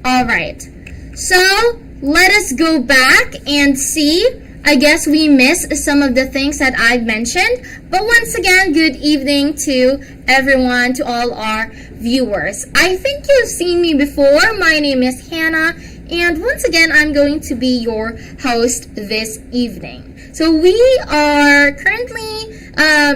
Alright, so let us go back and see. I guess we missed some of the things that I've mentioned. But once again, good evening to everyone, to all our viewers. I think you've seen me before. My name is Hannah. And once again, I'm going to be your host this evening. So we are currently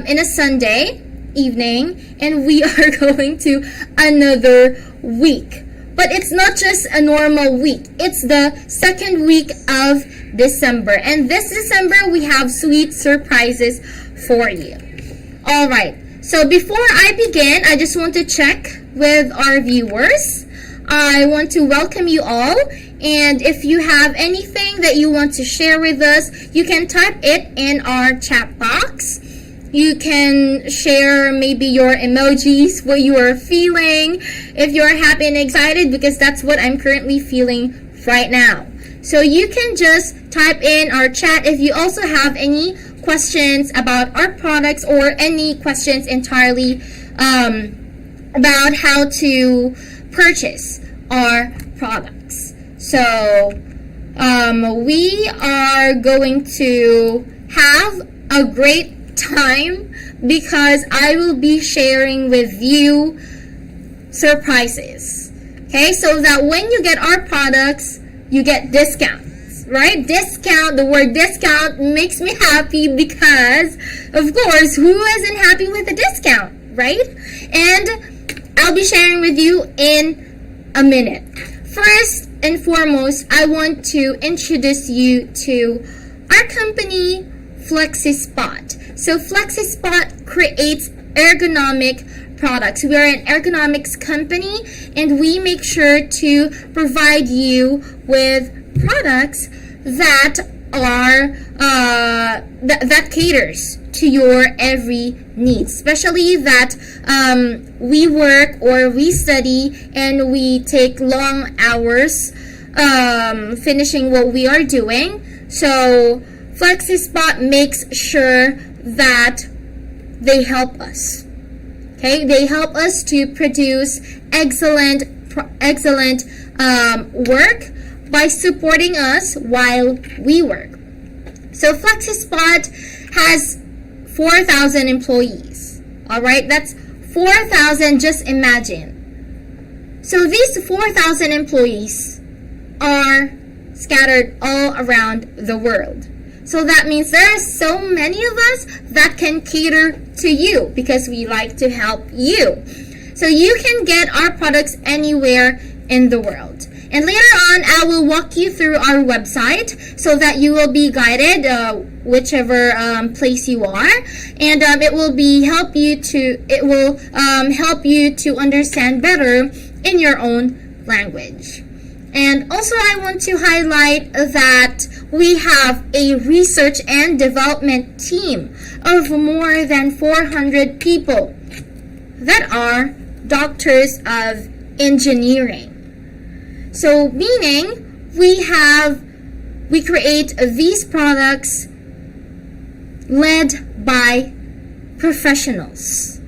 in a Sunday evening. And we are going to another week. But it's not just a normal week. It's the second week of December. And this December, we have sweet surprises for you. Alright, so before I begin, I just want to check with our viewers. I want to welcome you all. And if you have anything that you want to share with us, you can type it in our chat box. You can share maybe your emojis, what you are feeling, if you're happy and excited, because that's what I'm currently feeling right now. So you can just type in our chat if you also have any questions about our products or any questions entirely about how to purchase our products. So we are going to have a great time because I will be sharing with you surprises. Okay, so that when you get our products, you get discounts, right? Discount, the word discount makes me happy because, of course, who isn't happy with a discount, right? And I'll be sharing with you in a minute. First and foremost, I want to introduce you to our company, FlexiSpot. So FlexiSpot creates ergonomic products. We are an ergonomics company and we make sure to provide you with products that are that caters to your every need, especially that we work or we study and we take long hours finishing what we are doing. So FlexiSpot makes sure that they help us. Okay, they help us to produce excellent work by supporting us while we work. So FlexiSpot has 4,000 employees. All right, that's 4,000. Just imagine. So these 4,000 employees are scattered all around the world. So that means there are so many of us that can cater to you because we like to help you. So you can get our products anywhere in the world. And later on, I will walk you through our website so that you will be guided whichever place you are, and it will help you to understand better in your own language. And also I want to highlight that we have a research and development team of more than 400 people that are doctors of engineering. So meaning we create these products led by professionals.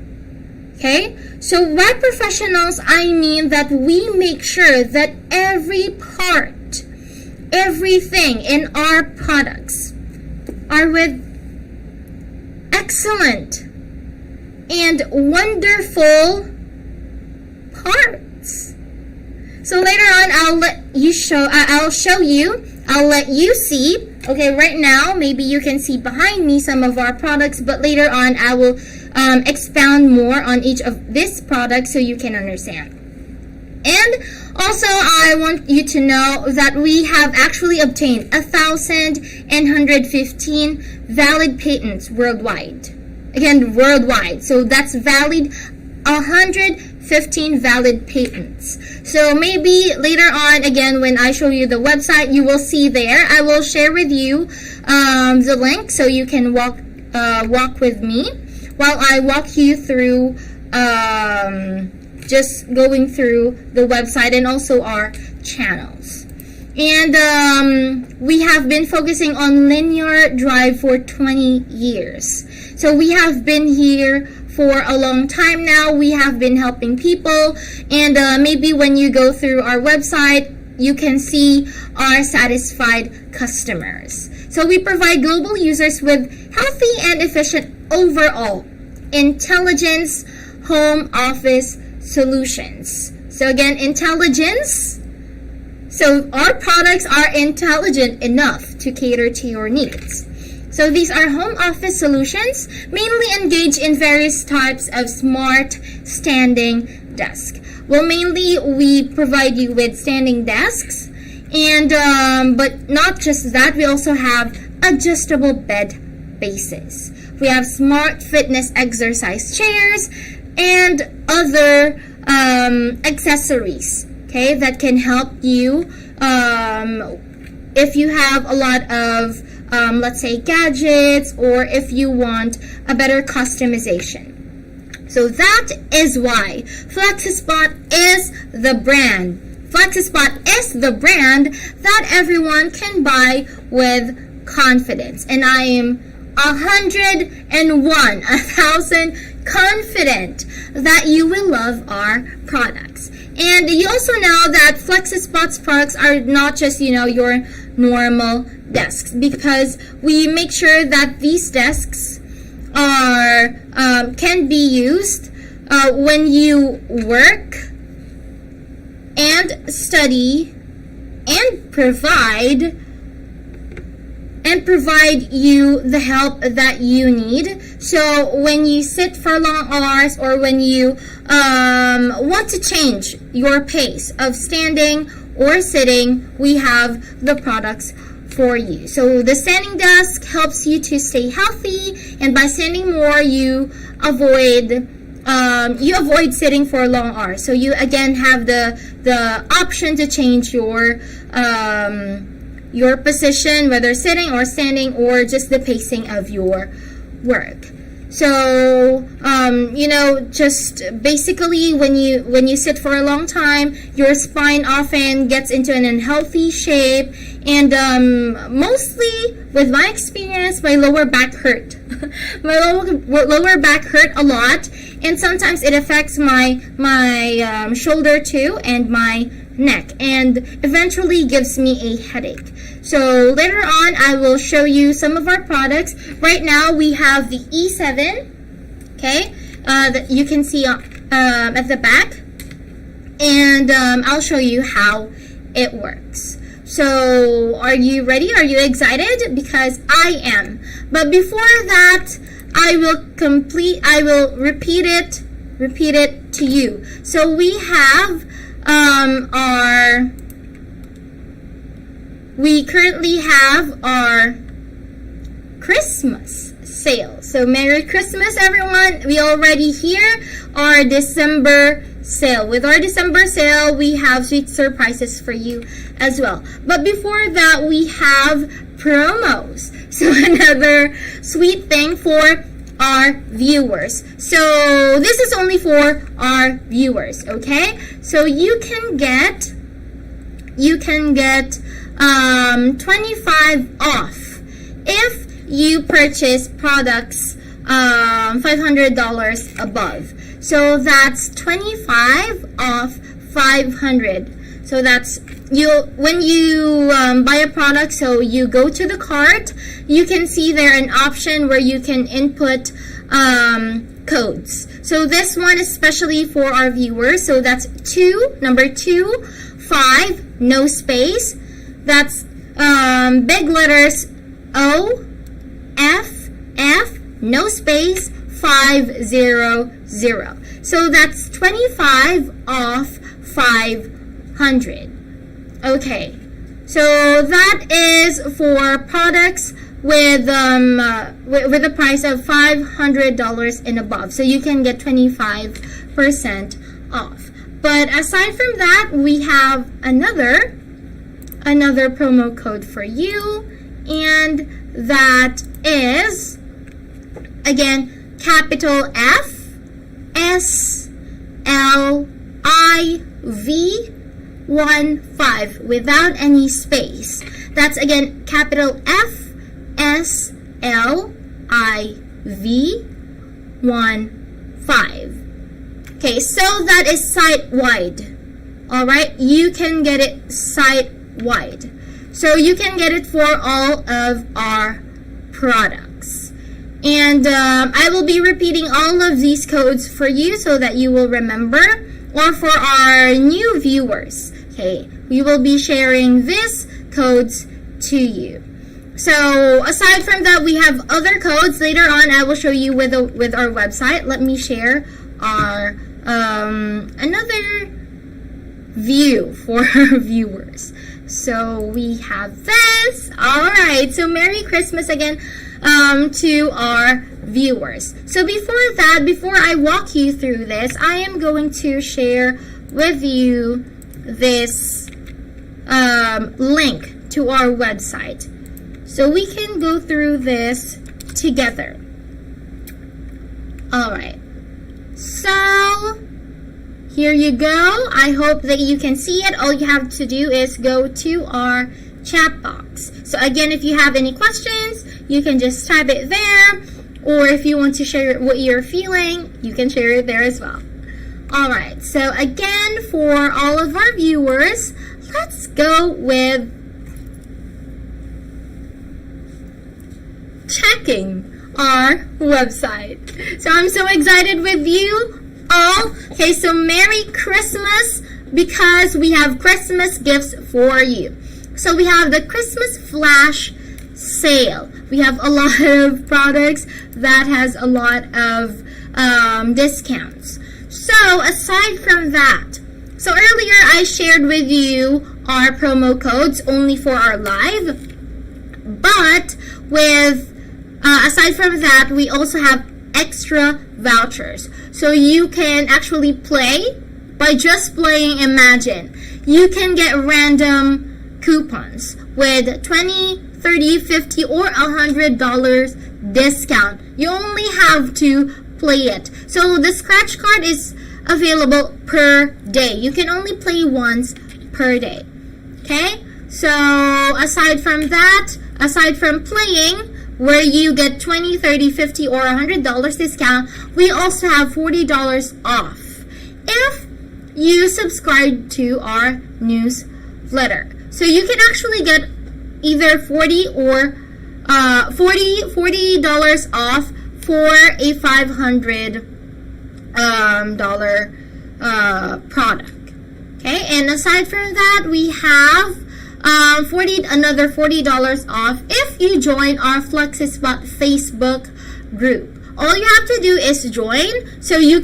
Okay? So by professionals, I mean that we make sure that every part, everything in our products are with excellent and wonderful parts. So later on, I'll let you see. Okay, right now, maybe you can see behind me some of our products, but later on, I will expound more on each of this product so you can understand. And also, I want you to know that we have actually obtained 1,115 valid patents worldwide. Again, worldwide. So that's valid 115 valid patents. So maybe later on, again, when I show you the website, you will see there. I will share with you the link so you can walk with me while I walk you through just going through the website and also our channels. And we have been focusing on linear drive for 20 years. So we have been here for a long time now. We have been helping people, and maybe when you go through our website, you can see our satisfied customers. So we provide global users with healthy and efficient overall intelligence home office solutions. So again, intelligence. So our products are intelligent enough to cater to your needs. So these are home office solutions, mainly engaged in various types of smart standing desk. Well, mainly we provide you with standing desks, and but not just that, we also have adjustable bed bases. We have smart fitness exercise chairs and other accessories, okay, that can help you if you have a lot of let's say gadgets, or if you want a better customization. So that is why FlexiSpot is the brand. FlexiSpot is the brand that everyone can buy with confidence. And I am 1,000 confident that you will love our products. And you also know that FlexiSpot's products are not just, your normal desks, because we make sure that these desks are can be used when you work and study and provide you the help that you need. So when you sit for long hours, or when you want to change your pace of standing or sitting, we have the products for you. So the standing desk helps you to stay healthy, and by standing more, you avoid sitting for long hours. So you again have the option to change your position, whether sitting or standing, or just the pacing of your work. So just basically when you sit for a long time, your spine often gets into an unhealthy shape, and mostly with my experience, my lower back hurt. My lower back hurt a lot, and sometimes it affects my shoulder too, and my neck, and eventually gives me a headache. So later on, I will show you some of our products. Right now, we have the E7, okay, that you can see at the back, and I'll show you how it works. So are you ready? Are you excited? Because I am. But before that, I will repeat it to you. So we have we currently have our Christmas sale. So Merry Christmas, everyone. We already here our December sale. With our December sale, we have sweet surprises for you as well. But before that, we have promos. So another sweet thing for our viewers. So this is only for our viewers, okay? So you can get 25 off if you purchase products $500 above. So that's 25 off 500. So that's when you buy a product, so you go to the cart, you can see there an option where you can input codes. So this one is especially for our viewers. So that's number 2, 5, no space. That's big letters O, F, no space, 500. So that's 25 off 500. Okay, so that is for products with a price of $500 and above. So you can get 25% off. But aside from that, we have another promo code for you, and that is again capital F S L I V 15 without any space. That's again capital F S L I V 15. Okay, so that is site-wide. Alright, you can get it site-wide. So you can get it for all of our products. And I will be repeating all of these codes for you so that you will remember. Or for our new viewers, okay, we will be sharing these codes to you. So aside from that, we have other codes. Later on, I will show you with our website. Let me share our another view for our viewers. So we have this. All right. So Merry Christmas again to our viewers. So before I walk you through this, I am going to share with you this link to our website. So we can go through this together. All right. So here you go. I hope that you can see it. All you have to do is go to our chat box. So again, if you have any questions, you can just type it there. Or if you want to share what you're feeling, you can share it there as well. All right. So again, for all of our viewers, let's go with checking our website. So I'm so excited with you all. Okay, so Merry Christmas, because we have Christmas gifts for you. So we have the Christmas flash sale. We have a lot of products that has a lot of discounts. So aside from that, so earlier I shared with you our promo codes only for our live, but with aside from that, we also have extra vouchers. So you can actually play by just playing Imagine. You can get random coupons with 20, 30, 50, or $100 discount. You only have to play it. So the scratch card is available per day. You can only play once per day. Okay? So aside from that, aside from playing, where you get 20, 30, 50, or $100 discount, we also have $40 off if you subscribe to our newsletter. So you can actually get either $40 off for a $500 product. Okay, and aside from that, we have another $40 off if you join our FlexiSpot Facebook group. All you have to do is join, so you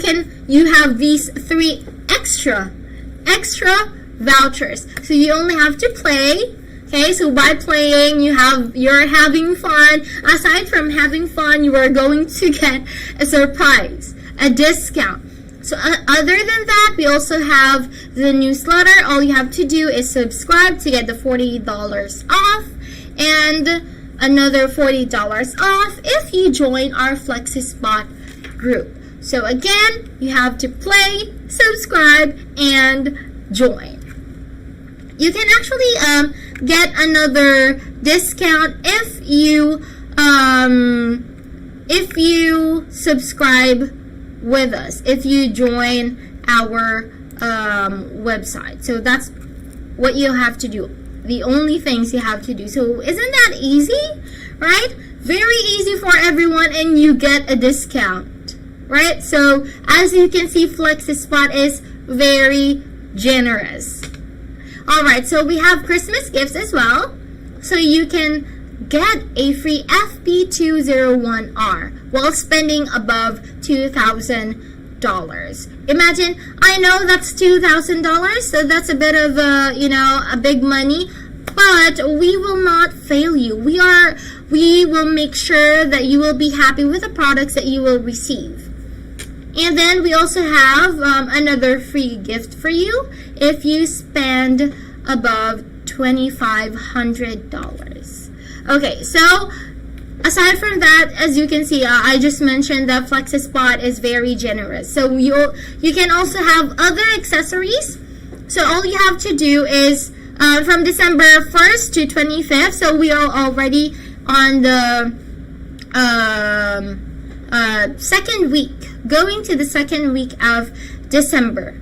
have these 3 extra vouchers. So you only have to play. Okay, so by playing, you're having fun. Aside from having fun, you are going to get a surprise, a discount. So other than that, we also have the newsletter. All you have to do is subscribe to get the $40 off and another $40 off if you join our FlexiSpot group. So again, you have to play, subscribe, and join. You can actually get another discount if you subscribe with us, if you join our website. So that's what you have to do. The only things you have to do. So isn't that easy, right? Very easy for everyone, and you get a discount, right? So as you can see, FlexiSpot is very generous. All right, so we have Christmas gifts as well. So you can get a free FP201R while spending above $2,000. Imagine, I know that's $2,000, so that's a bit of a big money, but we will not fail you. We will make sure that you will be happy with the products that you will receive. And then we also have another free gift for you if you spend above $2,500. Okay, so aside from that, as you can see, I just mentioned that FlexiSpot is very generous. So you can also have other accessories. So all you have to do is from December 1st to 25th. So we are already on the second week, going to the second week of December.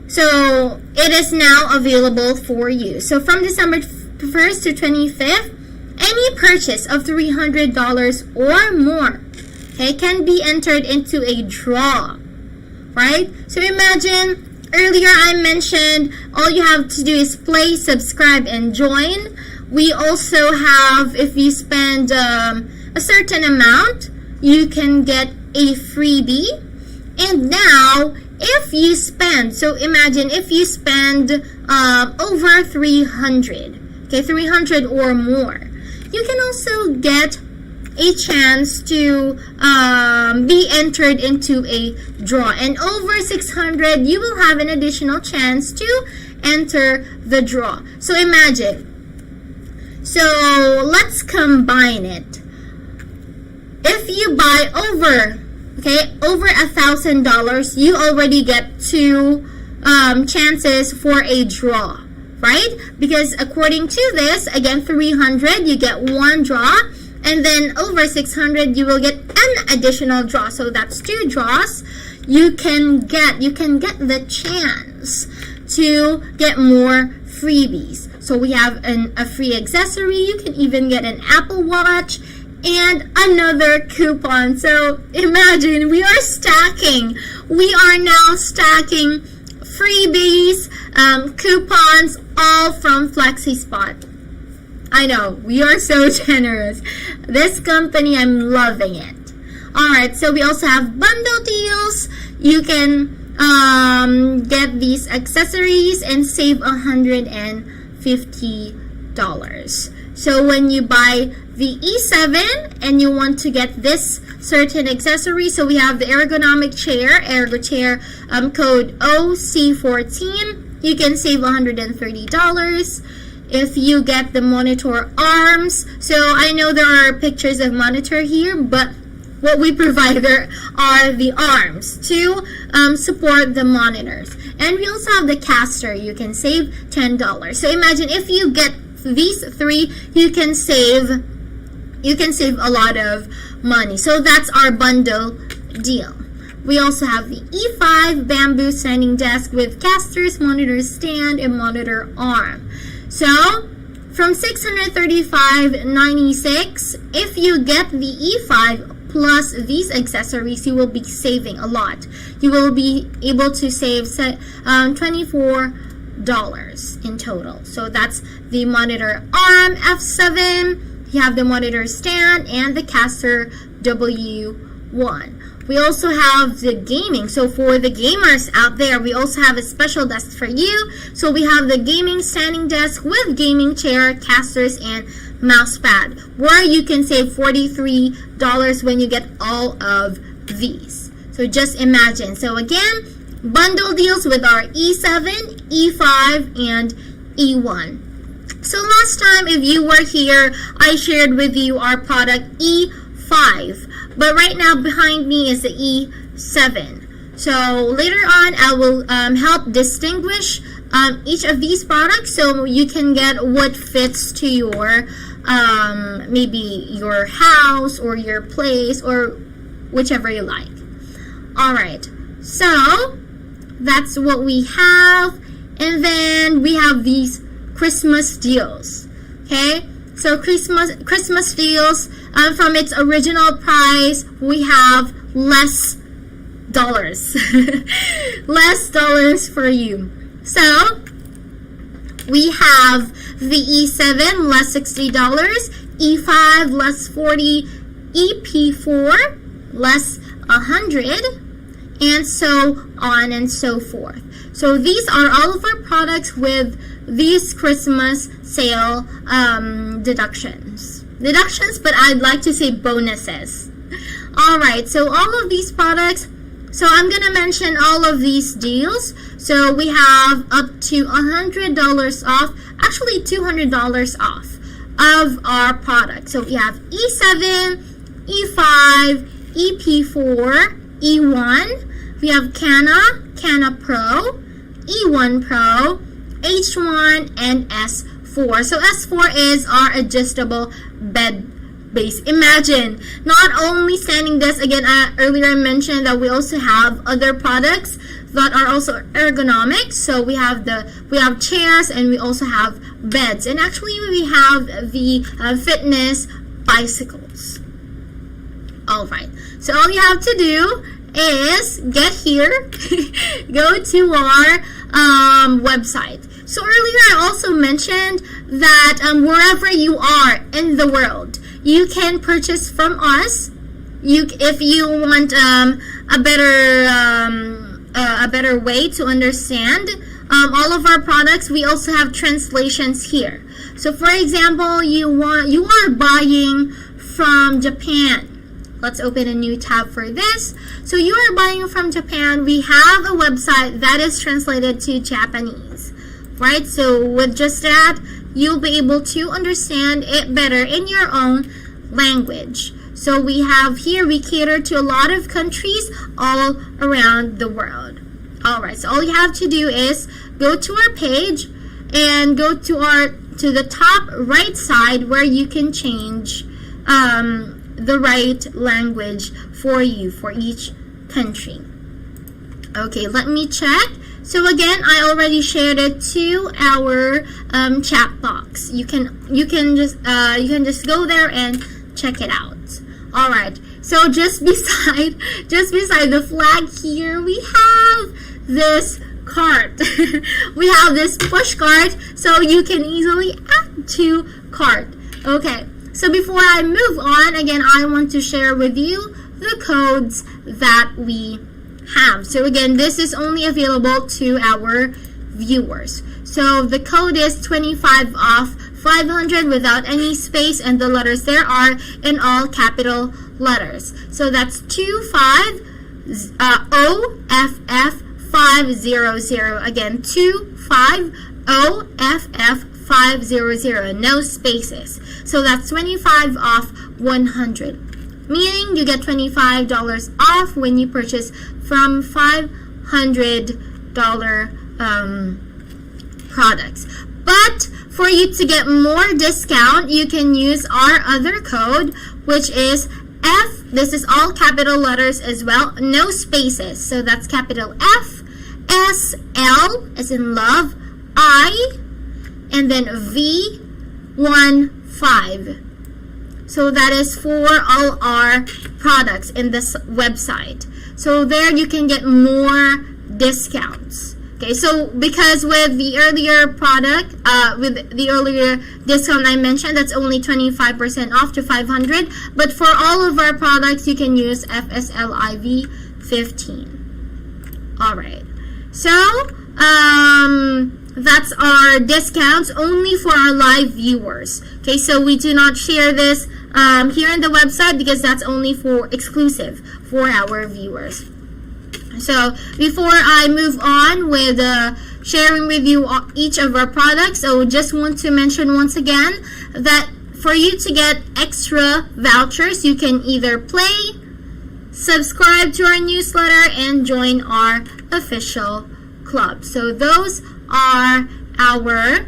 So it is now available for you. So from December 1st to 25th, any purchase of $300 or more, okay, can be entered into a draw, right? So imagine, earlier I mentioned all you have to do is play, subscribe, and join. We also have, if you spend a certain amount, you can get a freebie. And now, if you spend, so imagine if you spend over 300, okay, 300 or more, you can also get a chance to be entered into a draw. And over 600, you will have an additional chance to enter the draw. So imagine. So let's combine it. If you buy over $1,000, you already get 2 chances for a draw, right? Because according to this, again, 300, you get 1 draw, and then over 600, you will get an additional draw. So that's 2 draws. You can get the chance to get more freebies. So we have a free accessory. You can even get an Apple Watch and another coupon. So imagine, we are stacking. We are now stacking freebies, coupons, all from FlexiSpot. I know, we are so generous. This company, I'm loving it. Alright, so we also have bundle deals. You can get these accessories and save $150. So when you buy the E7 and you want to get this certain accessory, so we have the ergonomic chair, Ergo Chair, code OC14, you can save $130. If you get the monitor arms, so I know there are pictures of monitor here, but what we provide there are the arms to support the monitors. And we also have the caster. You can save $10. So imagine if you get these 3, you can save a lot of money. So that's our bundle deal. We also have the E5 bamboo standing desk with casters, monitor stand, and monitor arm. So from $635.96, if you get the E5 plus these accessories, you will be saving a lot. You will be able to save $24 in total. So that's the monitor arm F7, you have the monitor stand, and the caster W1. We also have the gaming. So for the gamers out there, we also have a special desk for you. So we have the gaming standing desk with gaming chair, casters, and mouse pad, where you can save $43 when you get all of these. So just imagine. So again, bundle deals with our E7, E5, and E1. So last time, if you were here, I shared with you our product E5. But right now, behind me is the E7. So later on, I will help distinguish each of these products so you can get what fits to your maybe your house or your place or whichever you like. Alright, so that's what we have. And then we have these Christmas deals. Okay, so Christmas deals, from its original price, we have less dollars. Less dollars for you. So we have the E7 less $60, E5 less $40, EP4 less $100, and so on and so forth. So these are all of our products with these Christmas sale deductions, but I'd like to say bonuses. Alright, so all of these products, so I'm gonna mention all of these deals. So we have up to $100 off, actually $200 off of our product. So we have E7, E5, EP4, E1, we have Canna Pro, E1 Pro, H1, and S4. So S4 is our adjustable bed base. Imagine, not only standing desk, again, earlier I mentioned that we also have other products that are also ergonomic. So we have chairs, and we also have beds, and actually we have the fitness bicycles. All right, so all you have to do is get here, go to our website. So earlier I also mentioned that wherever you are in the world, you can purchase from us. If you want a better way to understand all of our products, we also have translations here. So for example, you are buying from Japan. Let's open a new tab for this. So you are buying from Japan. We have a website that is translated to Japanese, right? So with just that, you'll be able to understand it better in your own language. So we have here, we cater to a lot of countries all around the world. All right, so all you have to do is go to our page and go to the top right side where you can change the right language for you for each country. Okay, let me check. So again, I already shared it to our chat box. You can just go there and check it out. All right. So just beside the flag here, we have this cart. We have this push cart, so you can easily add to cart. Okay. So before I move on, again, I want to share with you the codes that we have. So again, this is only available to our viewers. So the code is 25 off 500 without any space, and the letters there are in all capital letters. So that's 25OFF500. Again, 25OFF500. No spaces. So that's 25 off 100. Meaning you get $25 off when you purchase from $500 products. But for you to get more discount, you can use our other code, which is F. This is all capital letters as well, no spaces. So that's capital F, S, L as in love, I, and then V, 1, 5. So that is for all our products in this website. So there you can get more discounts. Okay, so because with the earlier product, with the earlier discount I mentioned, that's only 25% off to 500. But for all of our products, you can use FSLIV 15. All right. So that's our discounts only for our live viewers. Okay, so we do not share this here on the website because that's only for exclusive for our viewers. So before I move on with sharing with you each of our products, I would just want to mention once again that for you to get extra vouchers, you can either play, subscribe to our newsletter, and join our official club. So those are our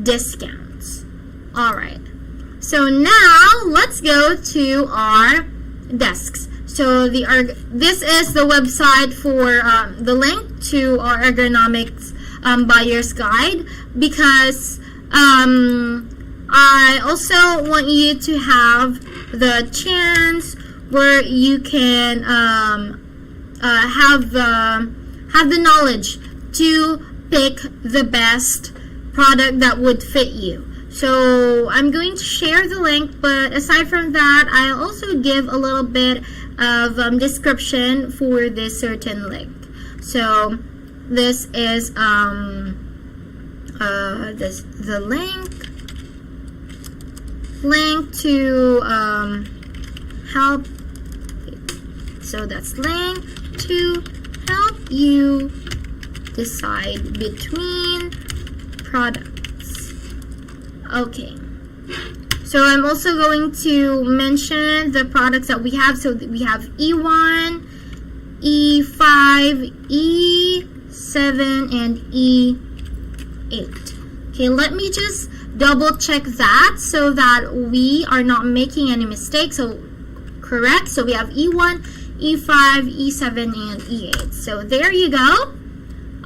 discounts. All right. So now let's go to our desks. So this is the website for the link to our ergonomics buyer's guide, because I also want you to have the chance where you can have the knowledge to pick the best product that would fit you. So I'm going to share the link, but aside from that, I'll also give a little bit of description for this certain link. So this is the link to help. So that's link to help you decide between products. Okay. So I'm also going to mention the products that we have. So we have E1, E5, E7, and E8. Okay, let me just double check that so that we are not making any mistakes. So correct. So we have E1, E5, E7, and E8. So there you go.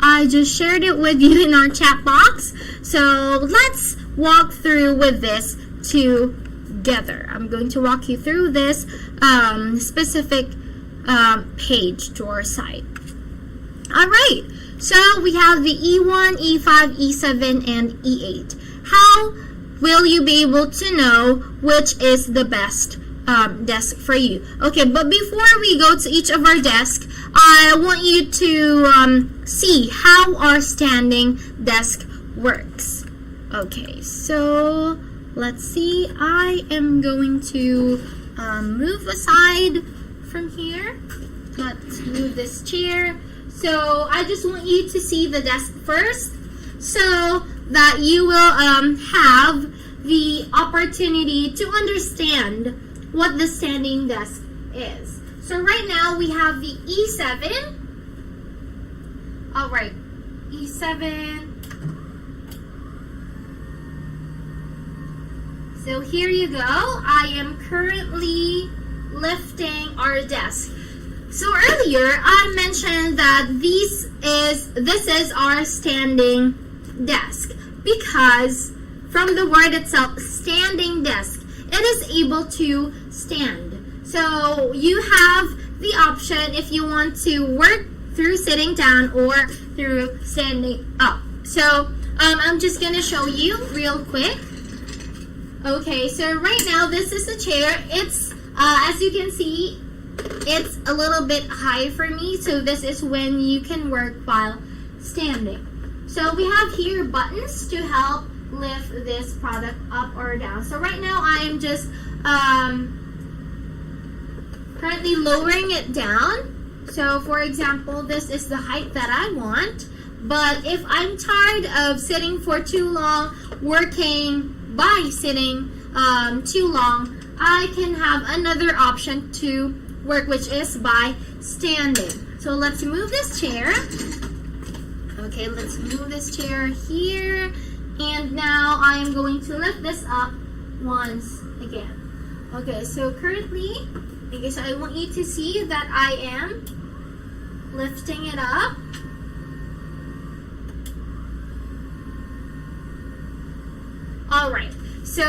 I just shared it with you in our chat box. So let's walk through with this together. I'm going to walk you through this specific page to our site. All right. So we have the E1, E5, E7, and E8. How will you be able to know which is the best desk for you? Okay, but before we go to each of our desks, I want you to see how our standing desk works. Okay, so let's see. I am going to move aside from here. Let's move this chair. So I just want you to see the desk first so that you will have the opportunity to understand what the standing desk is. So right now we have the E7. All right, E7. So here you go. I am currently lifting our desk. So earlier I mentioned that this is our standing desk because from the word itself, standing desk, it is able to stand. So you have the option if you want to work through sitting down or through standing up. So I'm just going to show you real quick. Okay, so right now this is a chair. It's, as you can see, it's a little bit high for me. So this is when you can work while standing. So we have here buttons to help lift this product up or down. So right now I am just currently lowering it down. So for example, this is the height that I want. But if I'm tired of sitting for too long, working by sitting too long, I can have another option to work, which is by standing. So let's move this chair. Okay, let's move this chair here. And now I am going to lift this up once again. Okay, so currently, okay, so I want you to see that I am lifting it up. Alright, so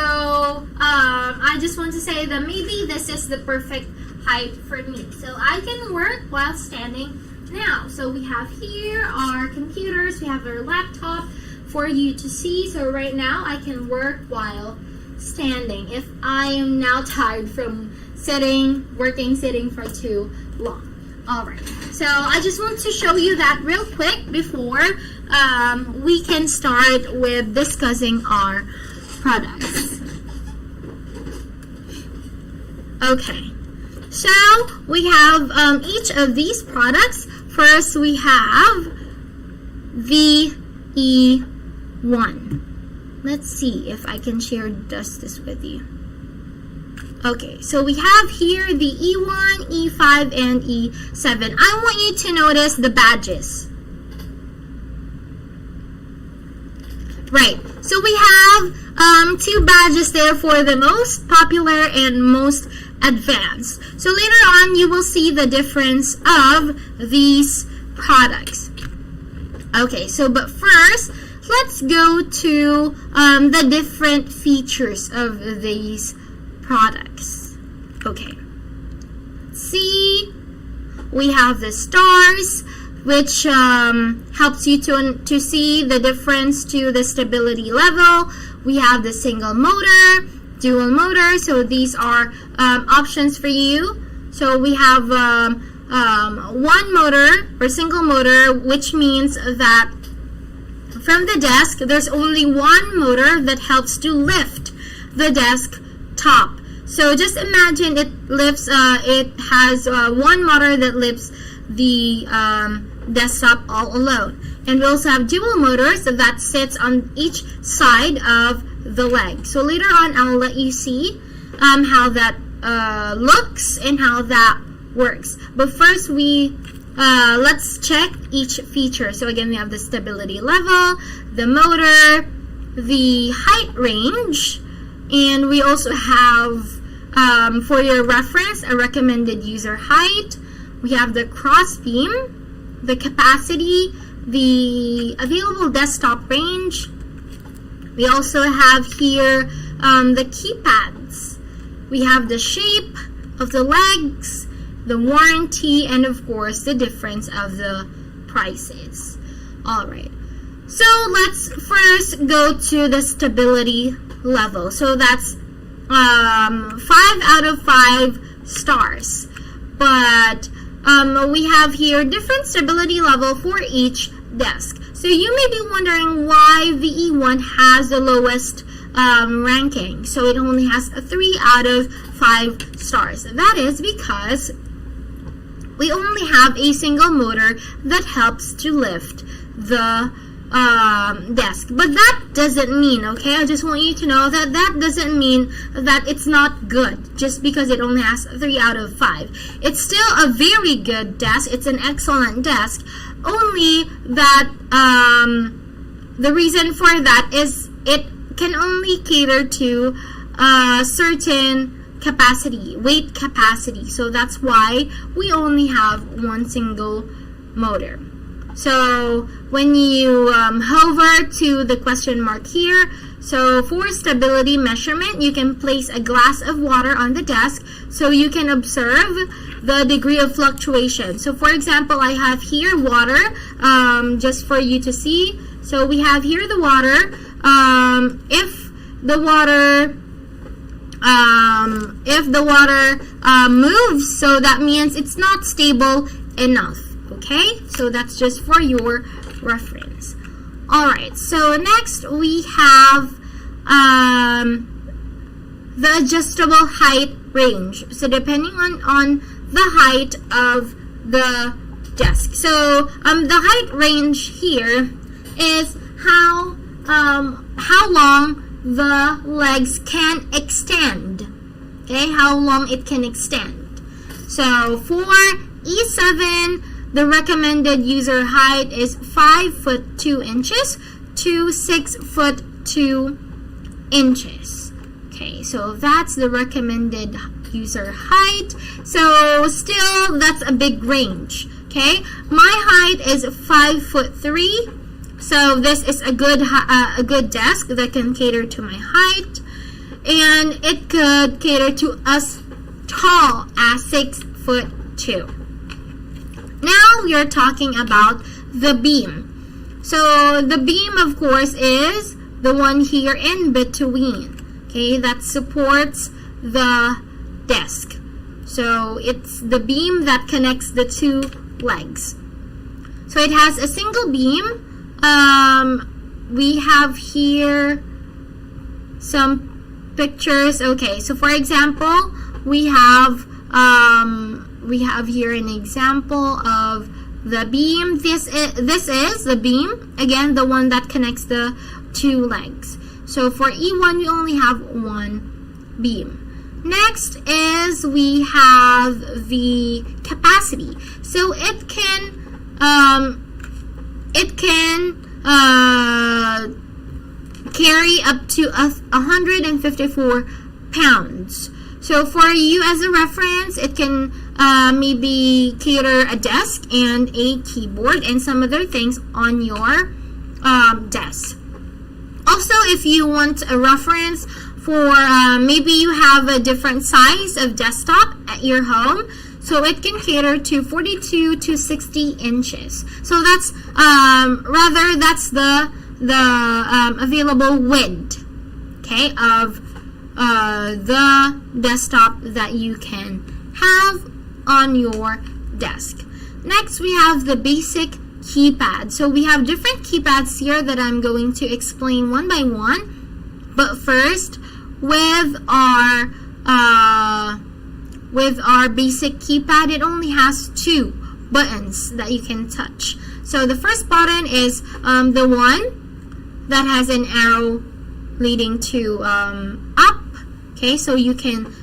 I just want to say that maybe this is the perfect height for me. So I can work while standing now. So we have here our computers, we have our laptop for you to see. So right now I can work while standing if I am now tired from sitting for too long. Alright, so I just want to show you that real quick before we can start with discussing our products. Okay, so we have each of these products. First we have the E1. Let's see if I can share this with you. Okay, so we have here the E1, E5, and E7. I want you to notice the badges. Right, so we have two badges there for the most popular and most advanced. So later on, you will see the difference of these products. Okay, so but first, let's go to the different features of these products. Okay, see, we have the stars, which helps you to see the difference to the stability level. We have the single motor, dual motor, so these are options for you. So we have one motor or single motor, which means that from the desk there's only one motor that helps to lift the desk top. So just imagine it lifts, it has one motor that lifts the desktop all alone. And we also have dual motors that sits on each side of the leg. So later on I'll let you see how that looks and how that works. But first let's check each feature. So again, we have the stability level, the motor, the height range, and we also have, for your reference, a recommended user height. We have the cross beam, the capacity, the available desktop range. We also have here the keypads. We have the shape of the legs, the warranty, and of course the difference of the prices. Alright, so let's first go to the stability level. So that's 5 out of 5 stars. But we have here different stability level for each desk. So you may be wondering why VE1 has the lowest ranking. So it only has a 3 out of 5 stars. That is because we only have a single motor that helps to lift the desk. But that doesn't mean, okay, I just want you to know that that doesn't mean that it's not good just because it only has 3 out of 5. It's still a very good desk. It's an excellent desk. Only that the reason for that is it can only cater to certain capacity, weight capacity. So that's why we only have one single motor. So when you hover to the question mark here, so for stability measurement, you can place a glass of water on the desk so you can observe the degree of fluctuation. So for example, I have here water, just for you to see. So we have here the water. If the water moves, so that means it's not stable enough. Okay, so that's just for your reference. Alright, so next we have the adjustable height range. So depending on the height of the desk. So the height range here is how long the legs can extend. Okay, how long it can extend. So for E7, the recommended user height is 5 foot 2 inches to 6 foot 2 inches. Okay, so that's the recommended user height. So still, that's a big range. Okay, my height is 5 foot 3. So this is a good desk that can cater to my height, and it could cater to as tall as 6 foot 2. Now we are talking about the beam. So the beam, of course, is the one here in between, okay, that supports the desk. So it's the beam that connects the two legs. So it has a single beam. We have here some pictures. Okay, so for example, we have here an example of the beam. This is the beam, again, the one that connects the two legs. So for E1, we only have one beam. Next is we have the capacity. So it can carry up to 154 pounds. So for you as a reference, it can maybe cater a desk and a keyboard and some other things on your desk. Also, if you want a reference for maybe you have a different size of desktop at your home, so it can cater to 42 to 60 inches. So that's that's the available width, okay, of the desktop that you can have on your desk. Next, we have the basic keypad. So we have different keypads here that I'm going to explain one by one. But first, with our basic keypad, it only has two buttons that you can touch. So the first button is the one that has an arrow leading to up. Okay, so you can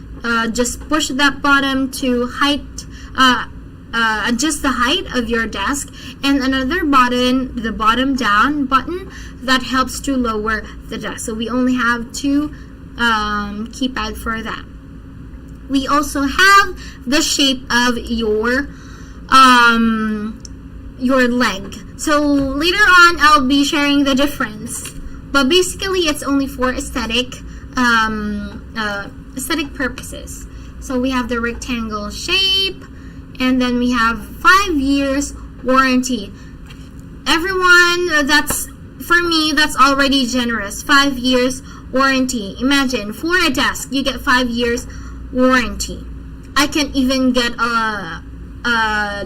just push that button to height, adjust the height of your desk, and another button, the bottom down button, that helps to lower the desk. So we only have two keypad for that. We also have the shape of your leg. So later on, I'll be sharing the difference. But basically, it's only for aesthetic purposes. So we have the rectangle shape, and then we have 5 years warranty. Everyone, for me, that's already generous. 5 years warranty. Imagine, for a desk, you get 5 years warranty. I can even get a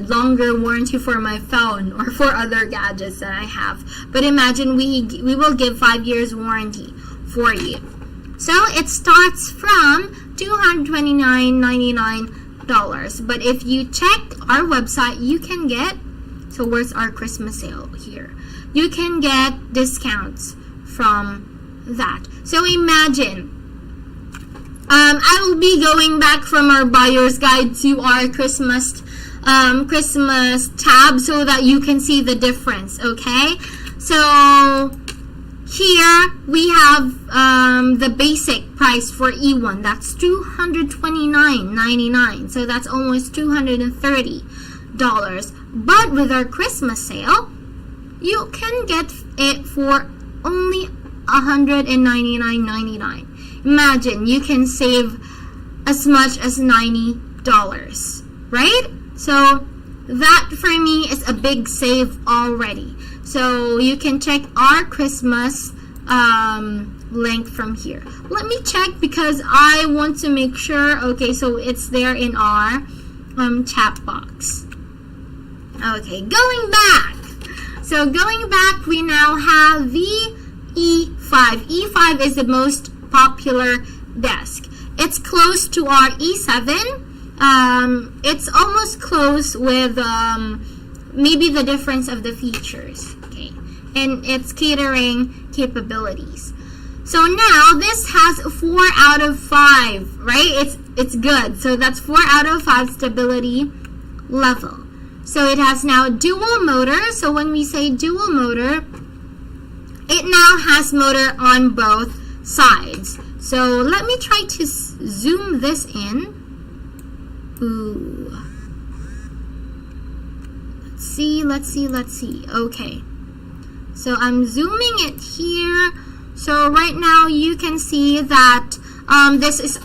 longer warranty for my phone or for other gadgets that I have. But imagine we will give 5 years warranty for you. So it starts from $229.99. But if you check our website, you can get, so where's our Christmas sale here? You can get discounts from that. So imagine, I will be going back from our buyer's guide to our Christmas tab so that you can see the difference, okay? So here we have the basic price for E1. That's $229.99. So that's almost $230. But with our Christmas sale, you can get it for only $199.99. Imagine, you can save as much as $90, right? So that for me is a big save already. So you can check our Christmas link from here. Let me check because I want to make sure. Okay, so it's there in our chat box. Okay, going back. So going back, we now have the E5. E5 is the most popular desk. It's close to our E7. It's almost close with maybe the difference of the features, okay, and its catering capabilities. So now this has 4 out of 5, right? It's good. So that's 4 out of 5 stability level. So it has now dual motor. So when we say dual motor, it now has motor on both sides. So let me try to zoom this in. Ooh. Let's see. Okay. So I'm zooming it here. So right now you can see that this is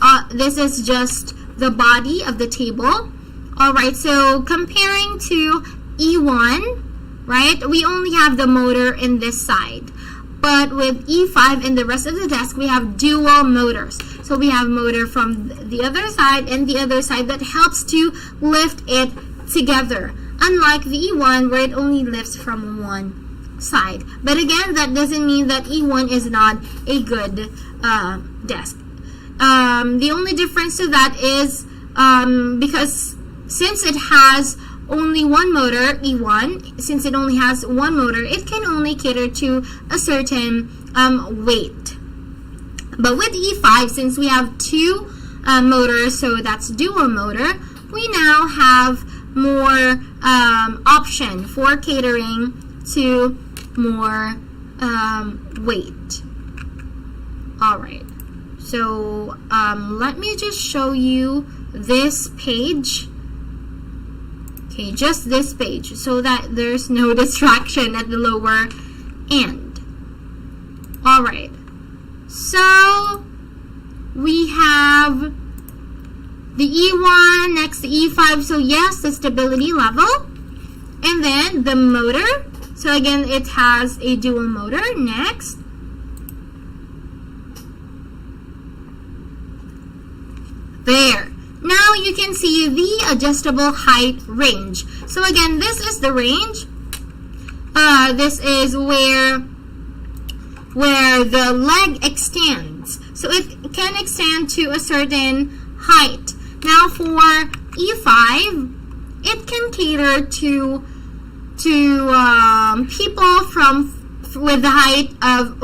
just the body of the table. All right. So comparing to E1, right? We only have the motor in this side. But with E5 and the rest of the desk, we have dual motors. So we have motor from the other side and the other side that helps to lift it together. Unlike the E1 where it only lifts from one side. But again, that doesn't mean that E1 is not a good desk. The only difference to that is because since it has only one motor, E1, since it only has one motor, it can only cater to a certain weight. But with E5, since we have two motors, so that's dual motor, we now have more option for catering to more weight. Alright, so let me just show you this page. Okay, just this page so that there's no distraction at the lower end. Alright, so we have the E1 next to E5, so yes, the stability level. And then the motor, so again, it has a dual motor. Next, there. Now you can see the adjustable height range. So again, this is the range. This is where the leg extends. So it can extend to a certain height. Now for E5, it can cater to people with the height of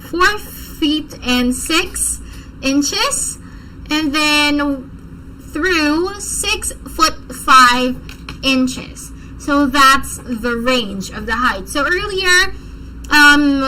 4 feet and 6 inches. And then through 6 foot 6'5" so that's the range of the height. So earlier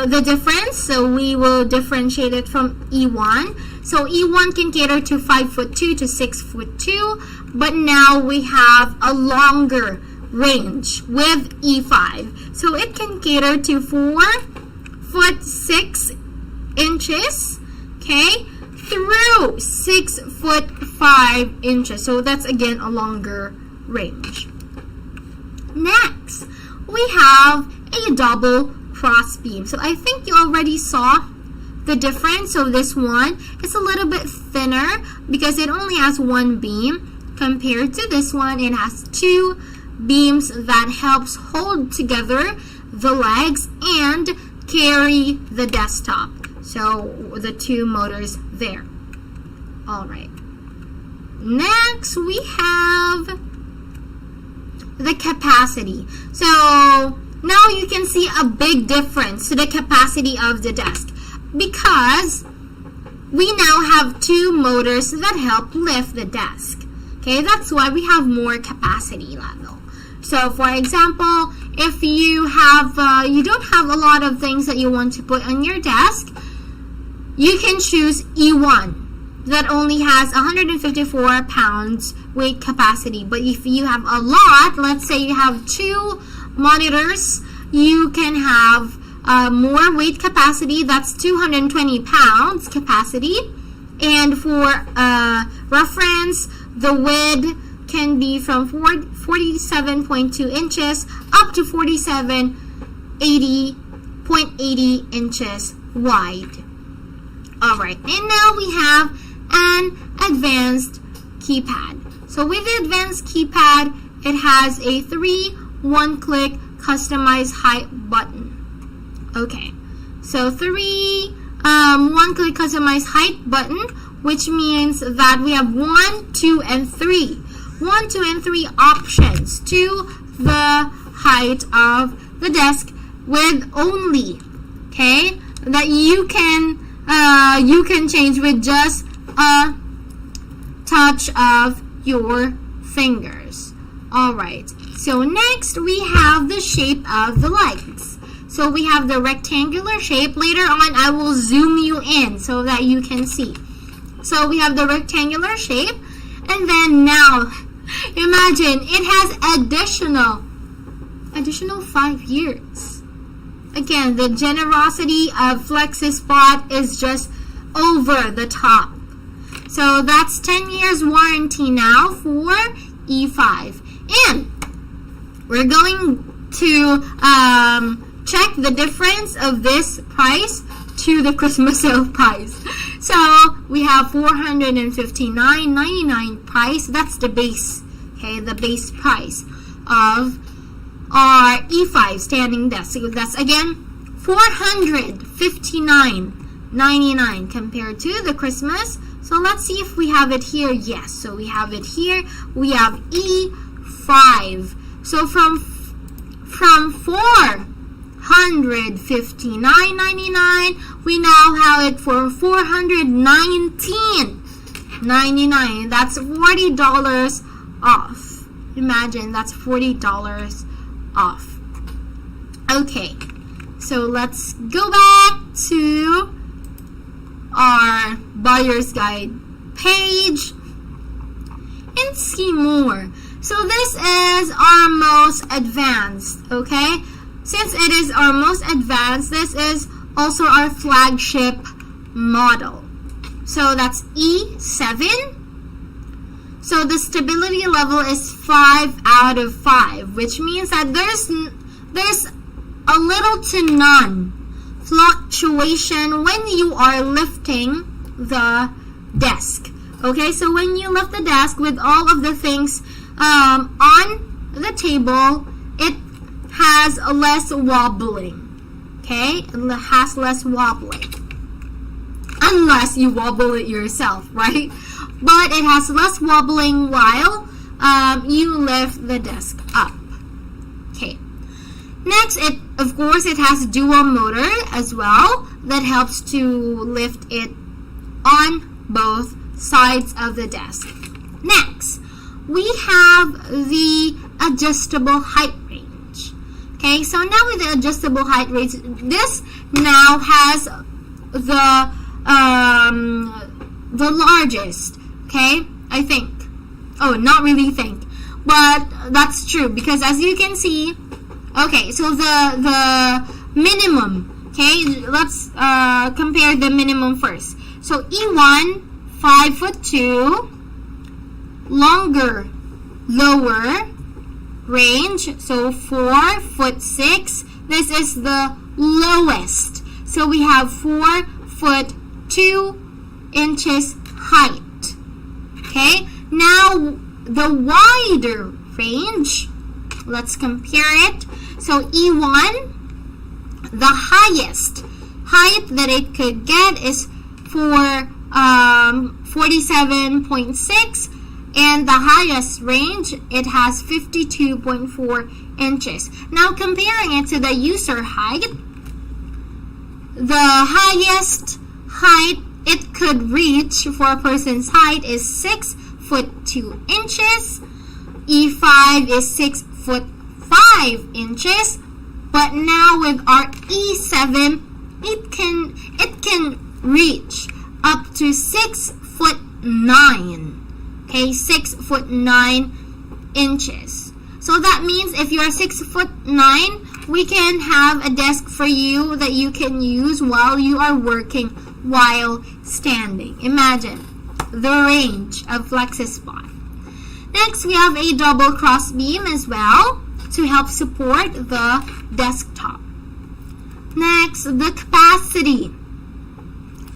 the difference, so we will differentiate it from E1. So E1 can cater to 5'2" to 6'2", but now we have a longer range with E5. So it can cater to 4'6", okay, through 6'5". So that's again a longer range. Next, we have a double cross beam. So I think you already saw the difference. So this one is a little bit thinner because it only has one beam compared to this one. It has two beams that helps hold together the legs and carry the desktop. So the two motors there. All right. Next, we have the capacity. So now you can see a big difference to the capacity of the desk because we now have two motors that help lift the desk. Okay, that's why we have more capacity level. So for example, if you have you don't have a lot of things that you want to put on your desk, you can choose E1 that only has 154 pounds weight capacity. But if you have a lot, let's say you have two monitors, you can have more weight capacity. That's 220 pounds capacity. And for reference, the width can be from 47.2 inches up to 47.80 inches wide. Alright, and now we have an advanced keypad. So with the advanced keypad, it has a 3 one-click customized height button. Okay, so 3 one-click customized height button, which means that we have 1, 2, and 3. 1, 2, and 3 options to the height of the desk with only, okay, that you can change with just a touch of your fingers. Alright, so next we have the shape of the legs. So we have the rectangular shape. Later on I will zoom you in so that you can see. So we have the rectangular shape, and then now imagine it has additional 5 years. Again, the generosity of FlexiSpot is just over the top. So that's 10 years warranty now for E5. And we're going to check the difference of this price to the Christmas sale price. So we have $459.99 price. That's the base, okay, the base price of our E5 standing desk. So that's again $459.99 compared to the Christmas. So let's see if we have it here. Yes, so we have it here. We have E5. So from $459.99, we now have it for $419.99. That's $40 off. Imagine, that's $40 off. Okay, so let's go back to our buyer's guide page and see more. So this is our most advanced, okay? Since it is our most advanced, this is also our flagship model. So that's E7. So the stability level is 5 out of 5, which means that there's a little to none fluctuation when you are lifting the desk. Okay, so when you lift the desk with all of the things on the table, it has less wobbling. Okay, it has less wobbling. Unless you wobble it yourself, right? But it has less wobbling while you lift the desk up. Okay. Next, of course, it has dual motor as well that helps to lift it on both sides of the desk. Next, we have the adjustable height range. Okay, so now with the adjustable height range, this now has the largest. Okay, I think. Oh, not really think, but that's true because as you can see, okay, so the minimum. Okay, let's compare the minimum first. So E1, 5'2", longer, lower range. So 4'6". This is the lowest. So we have 4'2" height. Okay, now the wider range. Let's compare it. So E1. The highest height that it could get is for 47.6, and the highest range, it has 52.4 inches. Now comparing it to the user height, the highest height it could reach for a person's height is 6'2". E5 is 6'5". But now with our E7, it can reach up to 6'9". Okay, 6'9". So that means if you're 6'9", we can have a desk for you that you can use while you are working while standing. Imagine the range of FlexiSpot. Next, we have a double cross beam as well to help support the desktop. Next, the capacity.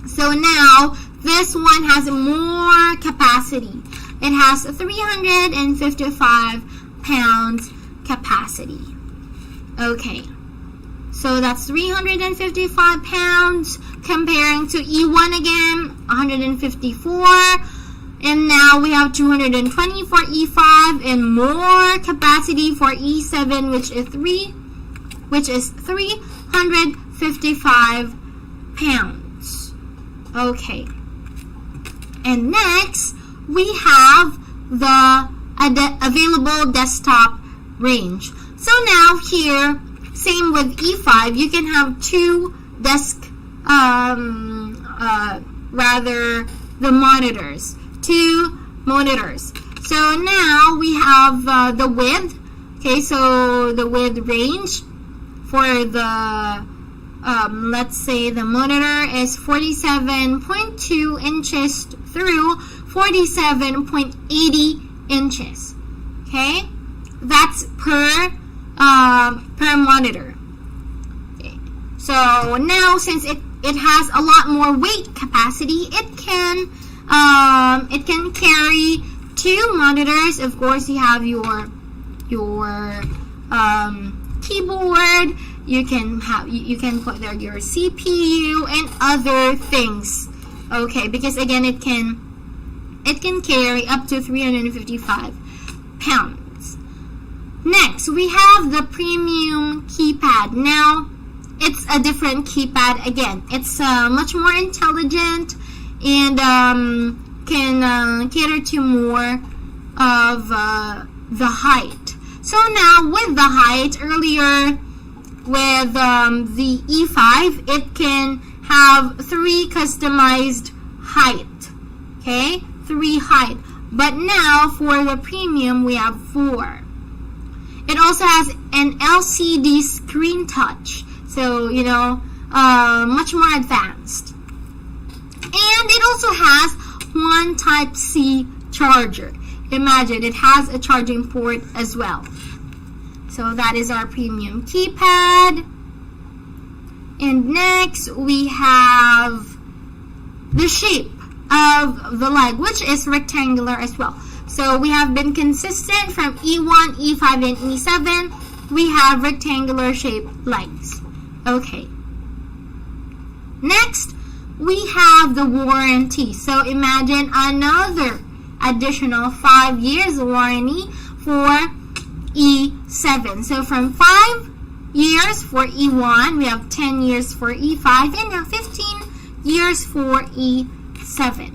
So now this one has more capacity. It has 355 pounds capacity. Okay, so that's 355 pounds comparing to E1 again, 154. And now we have 220 for E5 and more capacity for E7, which is 355 pounds. Okay. And next, we have the available desktop range. So now here, same with E5, you can have two the monitors. Two monitors. So now we have the width. Okay, so the width range for the let's say the monitor is 47.2 inches through 47.80 inches. Okay, that's per monitor. Okay. So now since it has a lot more weight capacity, it can carry two monitors. Of course, you have your keyboard. You can put there your CPU and other things. Okay, because again, it can carry up to 355 pounds. Next, we have the premium keypad. Now, it's a different keypad again. It's much more intelligent and can cater to more of the height. So now with the height, earlier with the E5, it can have 3 customized height. Okay, 3 height. But now for the premium, we have 4. It also has an LCD screen touch. So, you know, much more advanced. And it also has one Type-C charger. Imagine, it has a charging port as well. So that is our premium keypad. And next, we have the shape of the leg, which is rectangular as well. So we have been consistent from E1, E5, and E7. We have rectangular shaped legs. Okay. Next, we have the warranty. So imagine another additional 5 years warranty for E7. So from 5 years for E1, we have 10 years for E5, and now 15 years for E7.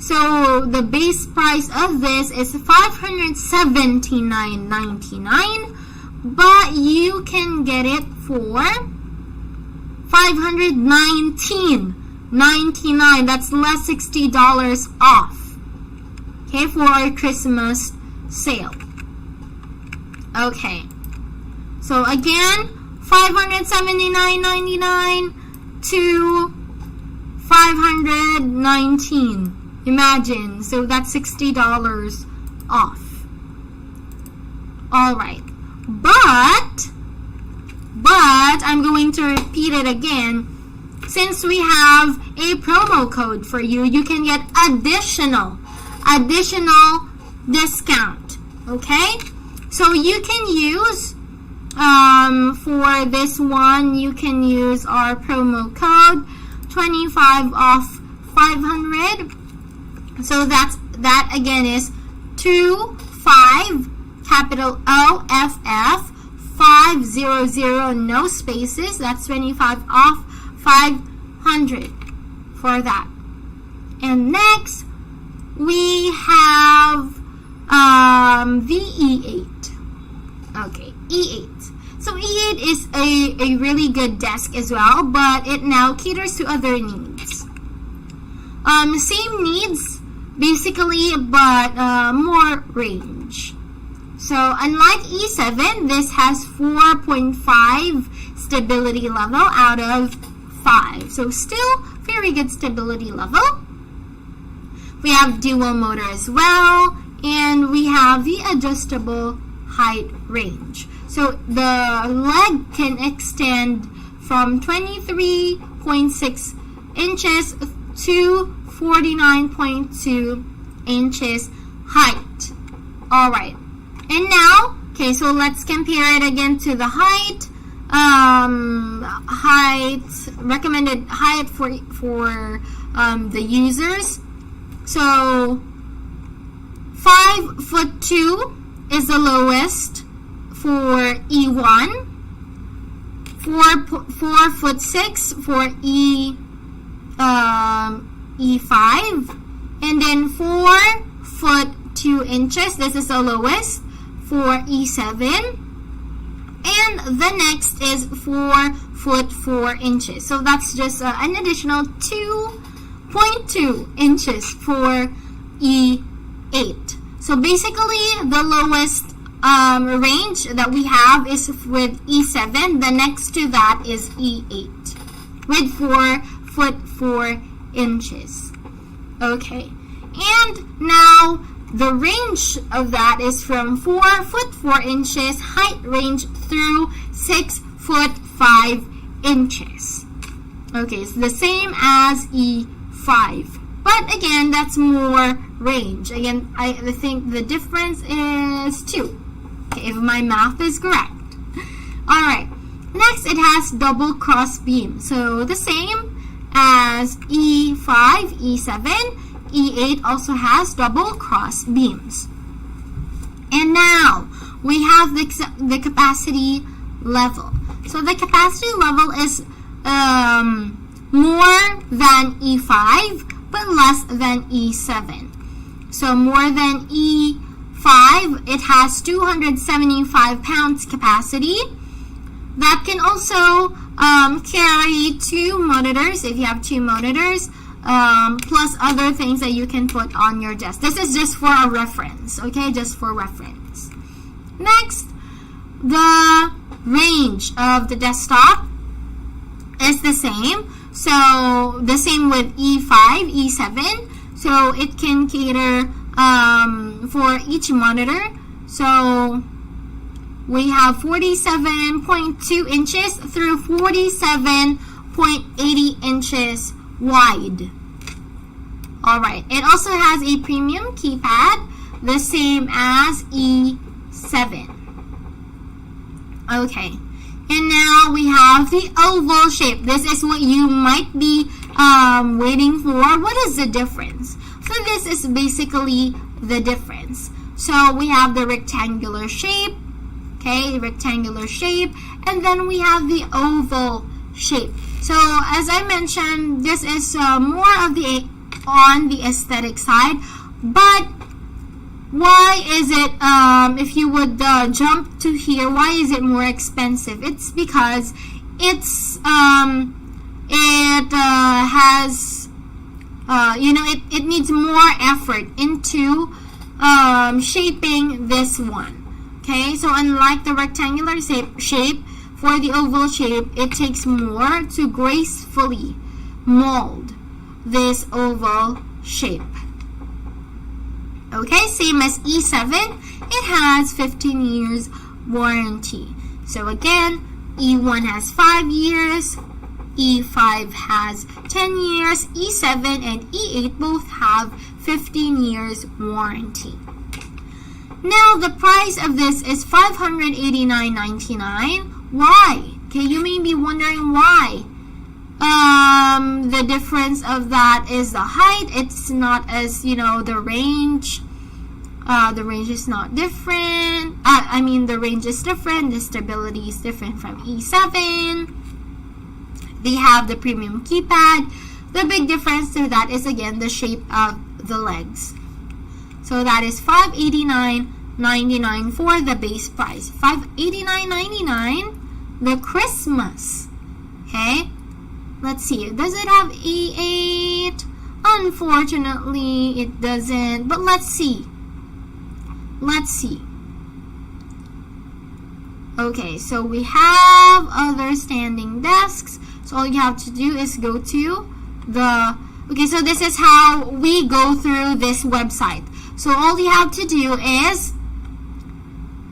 So the base price of this is $579.99, but you can get it for $519.99. That's less $60 off. Okay, for our Christmas sale. Okay. So again, $579.99 to $519. Imagine. So that's $60 off. Alright. But I'm going to repeat it again. Since we have a promo code for you, you can get additional discount. Okay? So you can use, for this one, you can use our promo code 25 off 500. So that again is 25 capital OFF 500, no spaces. That's 25 off 500 for that. And next we have the E8. Okay, E8. So E8 is a really good desk as well, but it now caters to other needs. Same needs basically, but more range. So unlike E7, this has 4.5 stability level out of 5. So still very good stability level. We have dual motor as well, and we have the adjustable height range. So the leg can extend from 23.6 inches to 49.2 inches height. Alright. And now, okay, so let's compare it again to the height. Recommended height for the users. So 5'2" is the lowest for E1. 4'6" for E5, and then 4'2" inches. This is the lowest for E7, and the next is 4'4" inches. So that's just an additional 2.2 inches for E8. So basically, the lowest range that we have is with E7. The next to that is E8 with 4'4" inches. Okay, and now the range of that is from 4'4" inches height range through 6'5" inches. Okay, it's the same as E5, but again, that's more range. Again, I think the difference is 2. Okay, if my math is correct. Alright, next it has double cross beam. So the same as E5, E7, E8 also has double cross beams. And now we have the capacity level. So the capacity level is more than E5 but less than E7. So more than E5, it has 275 pounds capacity. That can also carry 2 monitors if you have 2 monitors, plus other things that you can put on your desk. This is just for a reference, okay? Just for reference. Next, the range of the desktop is the same. So the same with E5, E7. So it can cater for each monitor. So we have 47.2 inches through 47.80 inches wide. Alright, it also has a premium keypad, the same as E7. Okay, and now we have the oval shape. This is what you might be waiting for. What is the difference? So this is basically the difference. So we have the rectangular shape, okay, rectangular shape, and then we have the oval shape. So as I mentioned, this is more of the on the aesthetic side. But why is it, if you would jump to here, why is it more expensive? It's because it's it has it needs more effort into shaping this one. Okay, so unlike the rectangular shape, for the oval shape, it takes more to gracefully mold this oval shape. Okay, same as E7, it has 15 years warranty. So again, E1 has 5 years, E5 has 10 years, E7 and E8 both have 15 years warranty. Now, the price of this is $589.99. Why? Okay, you may be wondering why. The difference of that is the height. It's not as, the range. The range is not different. The range is different. The stability is different from E7. They have the premium keypad. The big difference to that is, again, the shape of the legs. So that is $589.99 for the base price. $589.99 the Christmas. Okay, let's see. Does it have E8? Unfortunately, it doesn't. But let's see. Let's see. Okay, so we have other standing desks. So all you have to do is go to the... Okay, so this is how we go through this website. So all you have to do is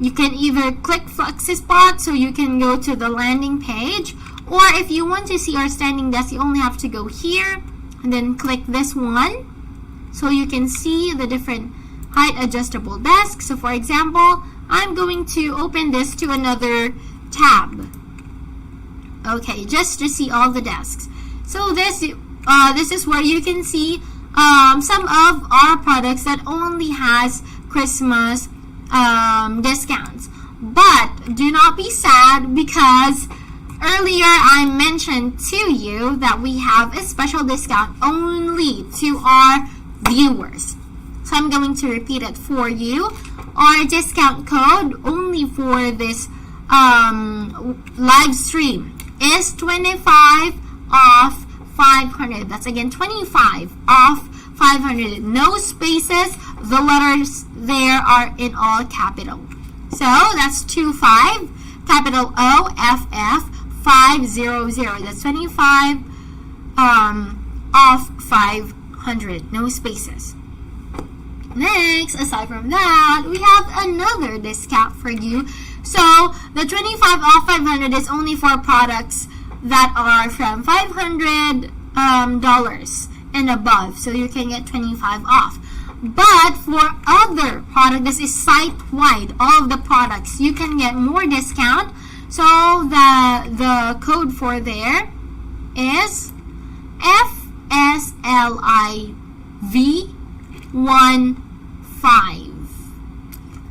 you can either click FlexiSpot, so you can go to the landing page, or if you want to see our standing desk, you only have to go here and then click this one, so you can see the different height adjustable desks. So for example, I'm going to open this to another tab. Okay, just to see all the desks. So this is where you can see some of our products that only has Christmas discounts. But do not be sad, because earlier I mentioned to you that we have a special discount only to our viewers. So I'm going to repeat it for you. Our discount code only for this live stream is 25 off 500. That's again 25 off 500. No spaces. The letters there are in all capital. So that's 25 capital O F F 500. That's 25 off 500. No spaces. Next, aside from that, we have another discount for you. So the 25 off 500 is only for products that are from $500 and above. So you can get 25 off. But for other products, this is site-wide, all of the products, you can get more discount. So the code for there is FSLIV15.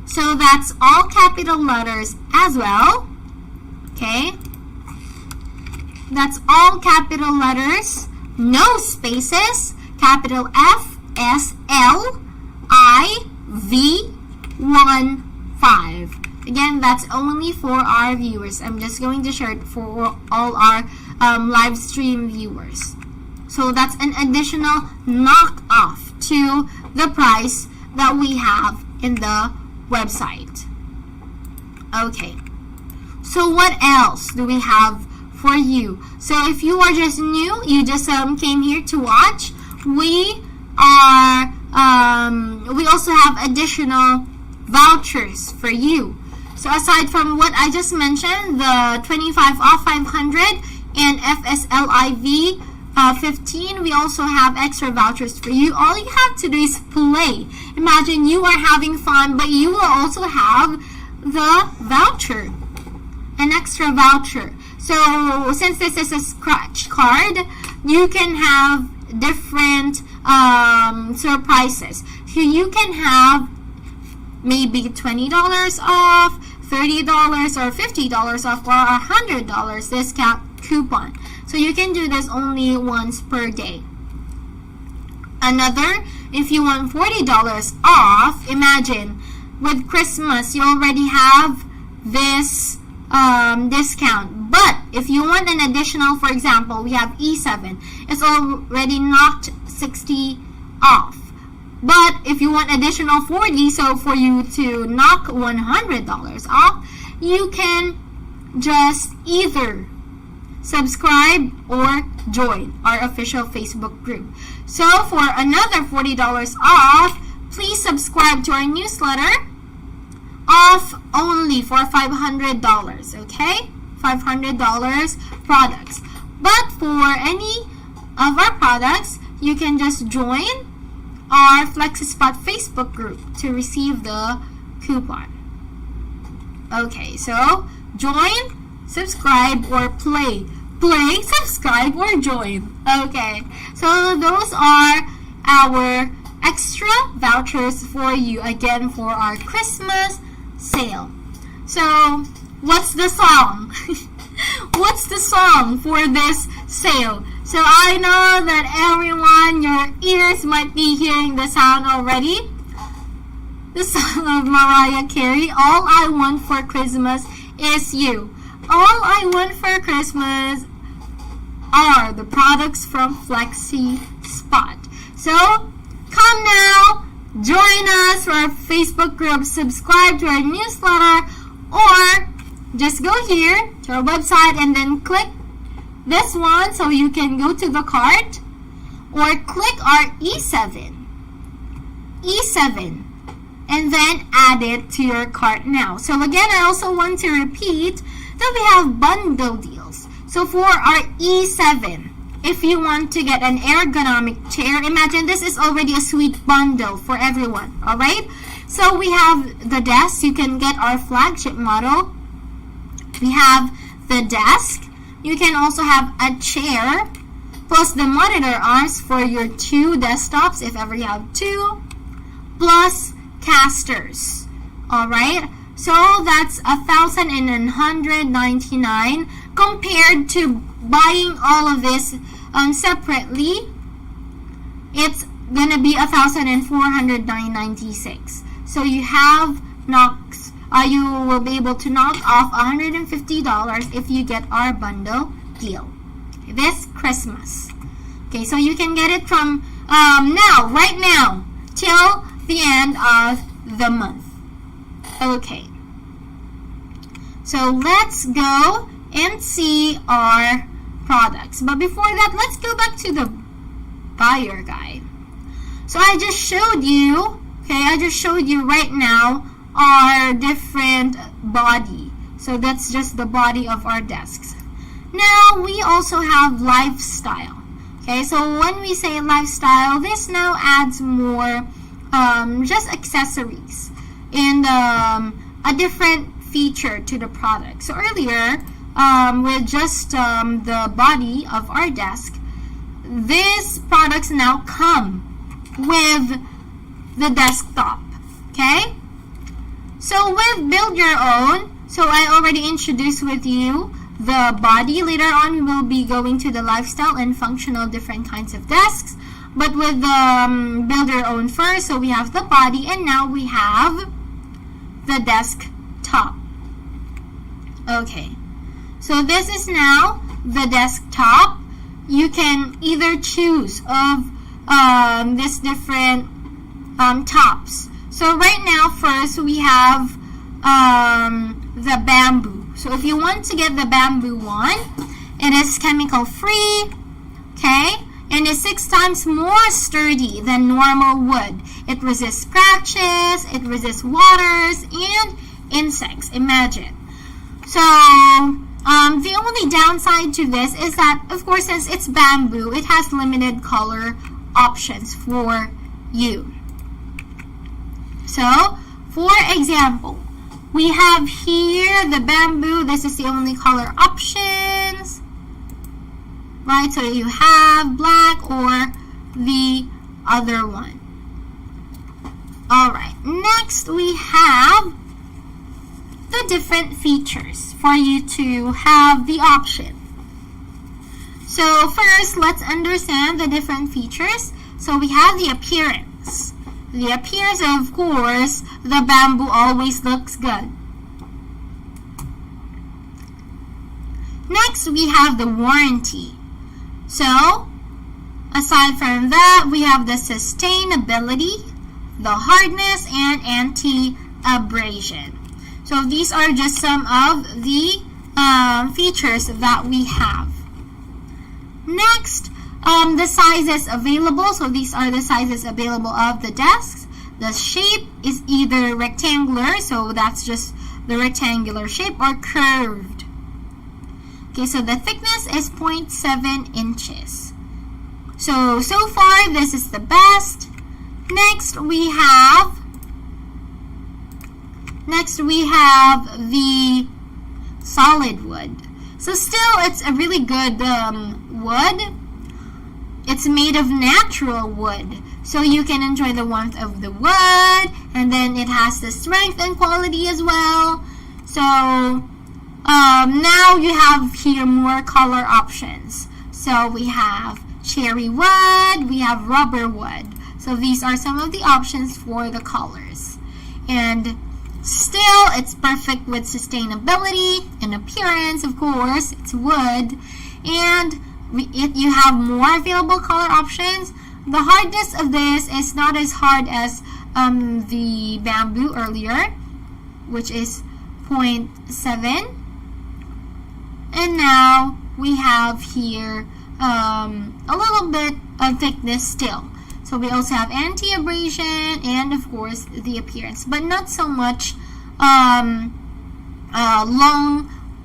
So that's all capital letters as well. Okay? That's all capital letters, no spaces, capital FSLIV15. Again, that's only for our viewers. I'm just going to share it for all our live stream viewers. So that's an additional knockoff to the price that we have in the website. Okay. So what else do we have for you? So if you are just new, you just came here to watch, we also have additional vouchers for you. So aside from what I just mentioned, the 25 off 500 and FSLIV 15, we also have extra vouchers for you. All you have to do is play. Imagine you are having fun, but you will also have the voucher, an extra voucher. So since this is a scratch card, you can have different surprises. So you can have maybe $20 off, $30 or $50 off, or $100 discount coupon. So you can do this only once per day. Another, if you want $40 off, imagine with Christmas you already have this discount. But if you want an additional, for example, we have E7, it's already knocked 60 off. But if you want additional 40, so for you to knock $100 off, you can just either subscribe or join our official Facebook group. So for another $40 off, please subscribe to our newsletter, off only for $500, okay? $500 products. But for any of our products, you can just join our FlexiSpot Facebook group to receive the coupon. Okay, so join, subscribe, or play. Play, subscribe, or join. Okay, so those are our extra vouchers for you, again, for our Christmas sale. So, what's the song? What's the song for this sale? So, I know that everyone, your ears might be hearing the sound already. The song of Mariah Carey, All I Want for Christmas Is You. All I want for Christmas are the products from FlexiSpot. So, come now, join us for our Facebook group, subscribe to our newsletter, or just go here to our website and then click this one so you can go to the cart, or click our E7, and then add it to your cart now. So again, I also want to repeat that we have bundle deals. So for our E7, if you want to get an ergonomic chair, imagine this is already a sweet bundle for everyone, alright? So we have the desk. You can get our flagship model. We have the desk. You can also have a chair, plus the monitor arms for your 2 desktops, if ever you have 2, plus casters, alright? So that's $1,199 compared to buying all of this separately. It's gonna be $1,496. So you have knocks. You will be able to knock off $150 if you get our bundle deal this Christmas. Okay, so you can get it from right now, till the end of the month. Okay. So let's go and see our products. But before that, let's go back to the buyer guide. So I just showed you, right now our different body. So that's just the body of our desks. Now we also have lifestyle. Okay, so when we say lifestyle, this now adds more just accessories and a different feature to the product. So earlier, with just the body of our desk, these products now come with the desktop. Okay, so with build your own, so I already introduced with you the body. Later on, we will be going to the lifestyle and functional different kinds of desks. But with the build your own first, so we have the body, and now we have the desktop. Okay, so this is now the desktop. You can either choose of these different tops. So right now, first we have the bamboo. So if you want to get the bamboo one, it is chemical free, okay, and is 6 times more sturdy than normal wood. It resists scratches, it resists waters and insects. Imagine. So the only downside to this is that, of course, since it's bamboo, it has limited color options for you. So, for example, we have here the bamboo. This is the only color options, right? So you have black or the other one. Alright, next we have the different features for you to have the option. So first, let's understand the different features. So we have the appearance. The appearance, of course, the bamboo always looks good. Next, we have the warranty. So, aside from that, we have the sustainability, the hardness, and anti-abrasion. So these are just some of the features that we have. Next, the sizes available. So these are the sizes available of the desks. The shape is either rectangular, so that's just the rectangular shape, or curved. Okay, so the thickness is 0.7 inches. So far, this is the best. Next, we have the solid wood. So still, it's a really good wood. It's made of natural wood. So you can enjoy the warmth of the wood, and then it has the strength and quality as well. So now you have here more color options. So we have cherry wood, we have rubber wood. So these are some of the options for the colors. And still, it's perfect with sustainability and appearance, of course. It's wood. And you have more available color options. The hardness of this is not as hard as the bamboo earlier, which is 0.7. And now we have here a little bit of thickness still. So we also have anti-abrasion and, of course, the appearance, but not so much long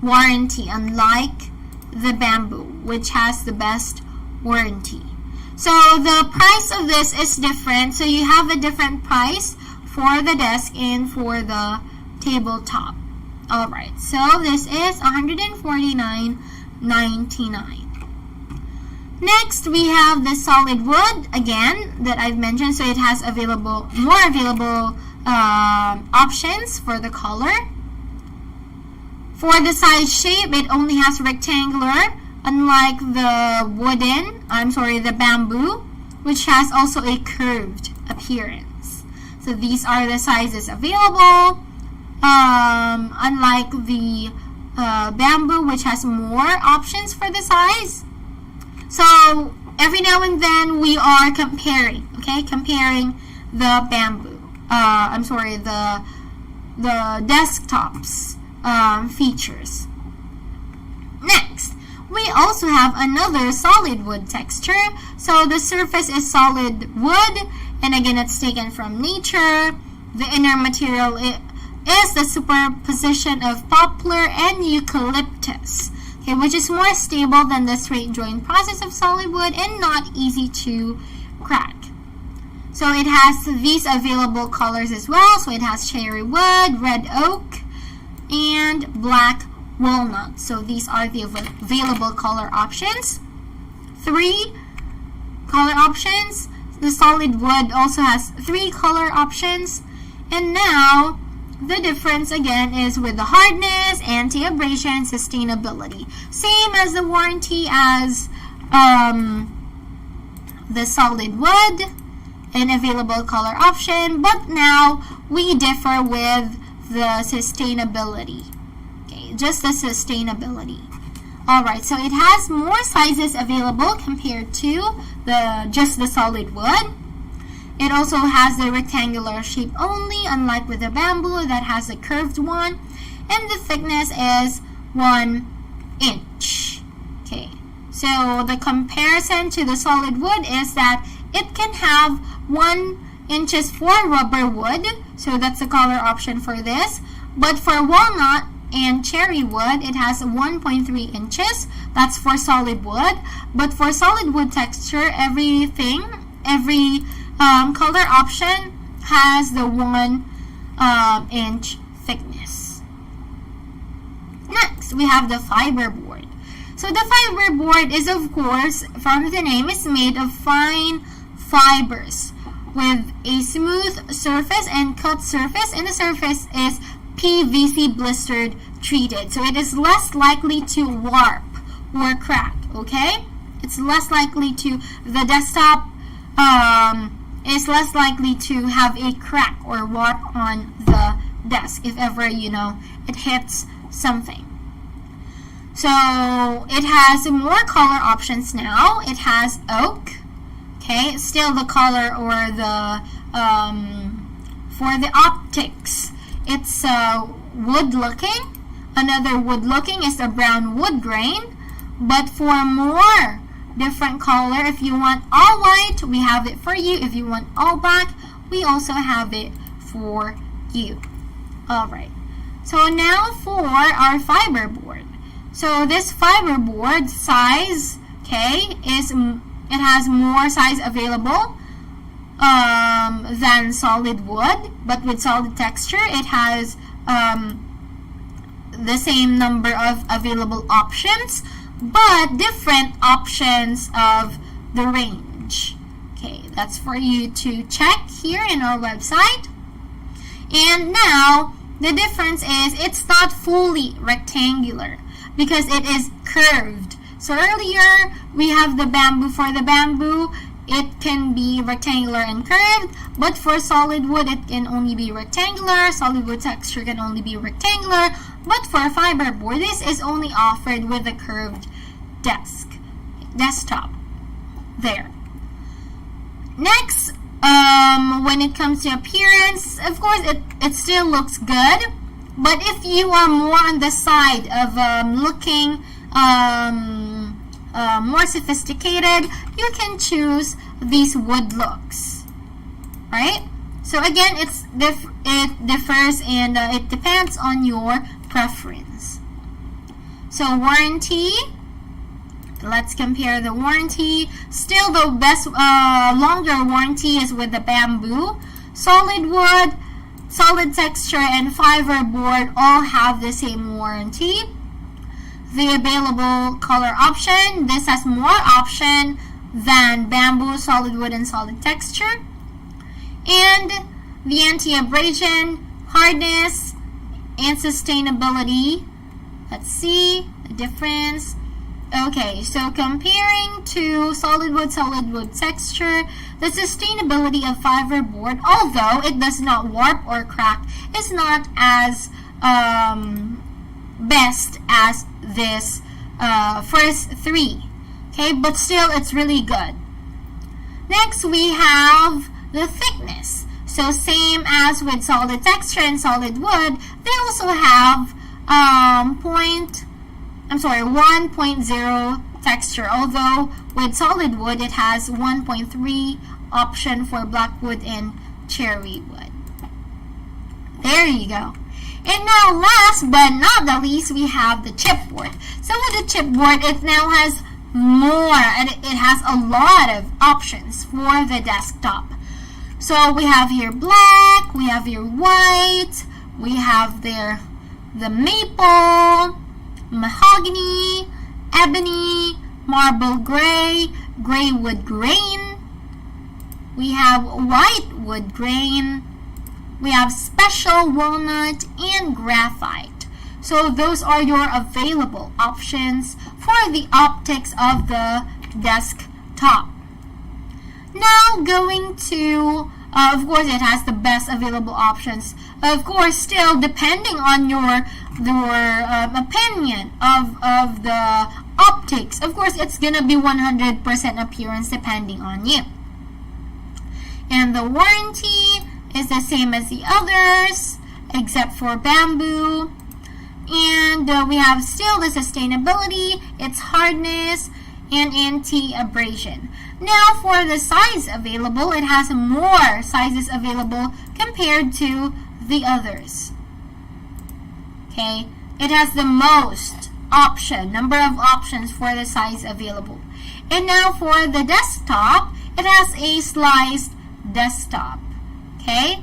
warranty, unlike the bamboo, which has the best warranty. So the price of this is different. So you have a different price for the desk and for the tabletop. Alright, so this is $149.99. Next, we have the solid wood, again, that I've mentioned. So it has more available options for the color. For the size shape, it only has rectangular, unlike the bamboo, which has also a curved appearance. So these are the sizes available, unlike the bamboo, which has more options for the size. So every now and then we are comparing the bamboo. The desktop's features. Next, we also have another solid wood texture. So the surface is solid wood, and again, it's taken from nature. The inner material is the superposition of poplar and eucalyptus, which is more stable than the straight joint process of solid wood and not easy to crack. So it has these available colors as well. So it has cherry wood, red oak, and black walnut. So these are the available color options. 3 color options. The solid wood also has 3 color options. And now, the difference again is with the hardness, anti-abrasion, sustainability. Same as the warranty as the solid wood, an available color option, but now we differ with the sustainability. Okay, just the sustainability. Alright, so it has more sizes available compared to just the solid wood. It also has the rectangular shape only, unlike with the bamboo that has a curved one. And the thickness is 1 inch. Okay, so the comparison to the solid wood is that it can have 1 inches for rubber wood. So that's the color option for this. But for walnut and cherry wood, it has 1.3 inches. That's for solid wood. But for solid wood texture, every color option has the 1 inch thickness. Next, we have the fiber board. So the fiber board is, of course, from the name, is made of fine fibers with a smooth surface and cut surface, and the surface is PVC blistered treated. So it is less likely to warp or crack, okay? It's less likely to, the desktop is less likely to have a crack or warp on the desk if ever, it hits something. So it has more color options now. It has oak, okay, still the color or the for the optics, it's wood looking. Another wood looking is the brown wood grain. But for more different color, if you want all white, we have it for you. If you want all black, we also have it for you. Alright, so now for our fiber board. So this fiber board size, okay, it has more size available than solid wood, but with solid texture, it has the same number of available options, but different options of the range. Okay, that's for you to check here in our website. And now, the difference is it's not fully rectangular because it is curved. So earlier, we have the bamboo. For the bamboo, it can be rectangular and curved, but for solid wood, it can only be rectangular. Solid wood texture can only be rectangular, but for fiberboard, this is only offered with a curved desktop. There. Next, when it comes to appearance, of course, it still looks good, but if you are more on the side of looking more sophisticated, you can choose these wood looks, right? So again, it differs and it depends on your preference. So warranty, let's compare the warranty. Still the best, longer warranty is with the bamboo. Solid wood, solid texture, and fiber board all have the same warranty. The available color option, this has more option than bamboo, solid wood, and solid texture. And the anti-abrasion, hardness, and sustainability. Let's see the difference. Okay, so comparing to solid wood texture, the sustainability of fiberboard, although it does not warp or crack, is not as best as this first three. Okay, but still it's really good. Next we have the thickness. So same as with solid texture and solid wood, they also have 1.0 texture, although with solid wood it has 1.3 option for black wood and cherry wood. There you go. And now last but not the least, we have the chipboard. So with the chipboard, it now has more, and it has a lot of options for the desktop. So we have here black, we have here white, we have there the maple, mahogany, ebony, marble gray, gray wood grain, we have white wood grain, we have special walnut and graphite. So those are your available options for the optics of the desktop. Now going to, of course it has the best available options. Of course, still depending on your opinion of the optics. Of course, it's gonna be 100% appearance depending on you. And the warranty is the same as the others except for bamboo. And we have still the sustainability, its hardness, and anti-abrasion. Now for the size available, it has more sizes available compared to the others. Okay, it has the most number of options for the size available. And now for the desktop, it has a sliced desktop. Okay,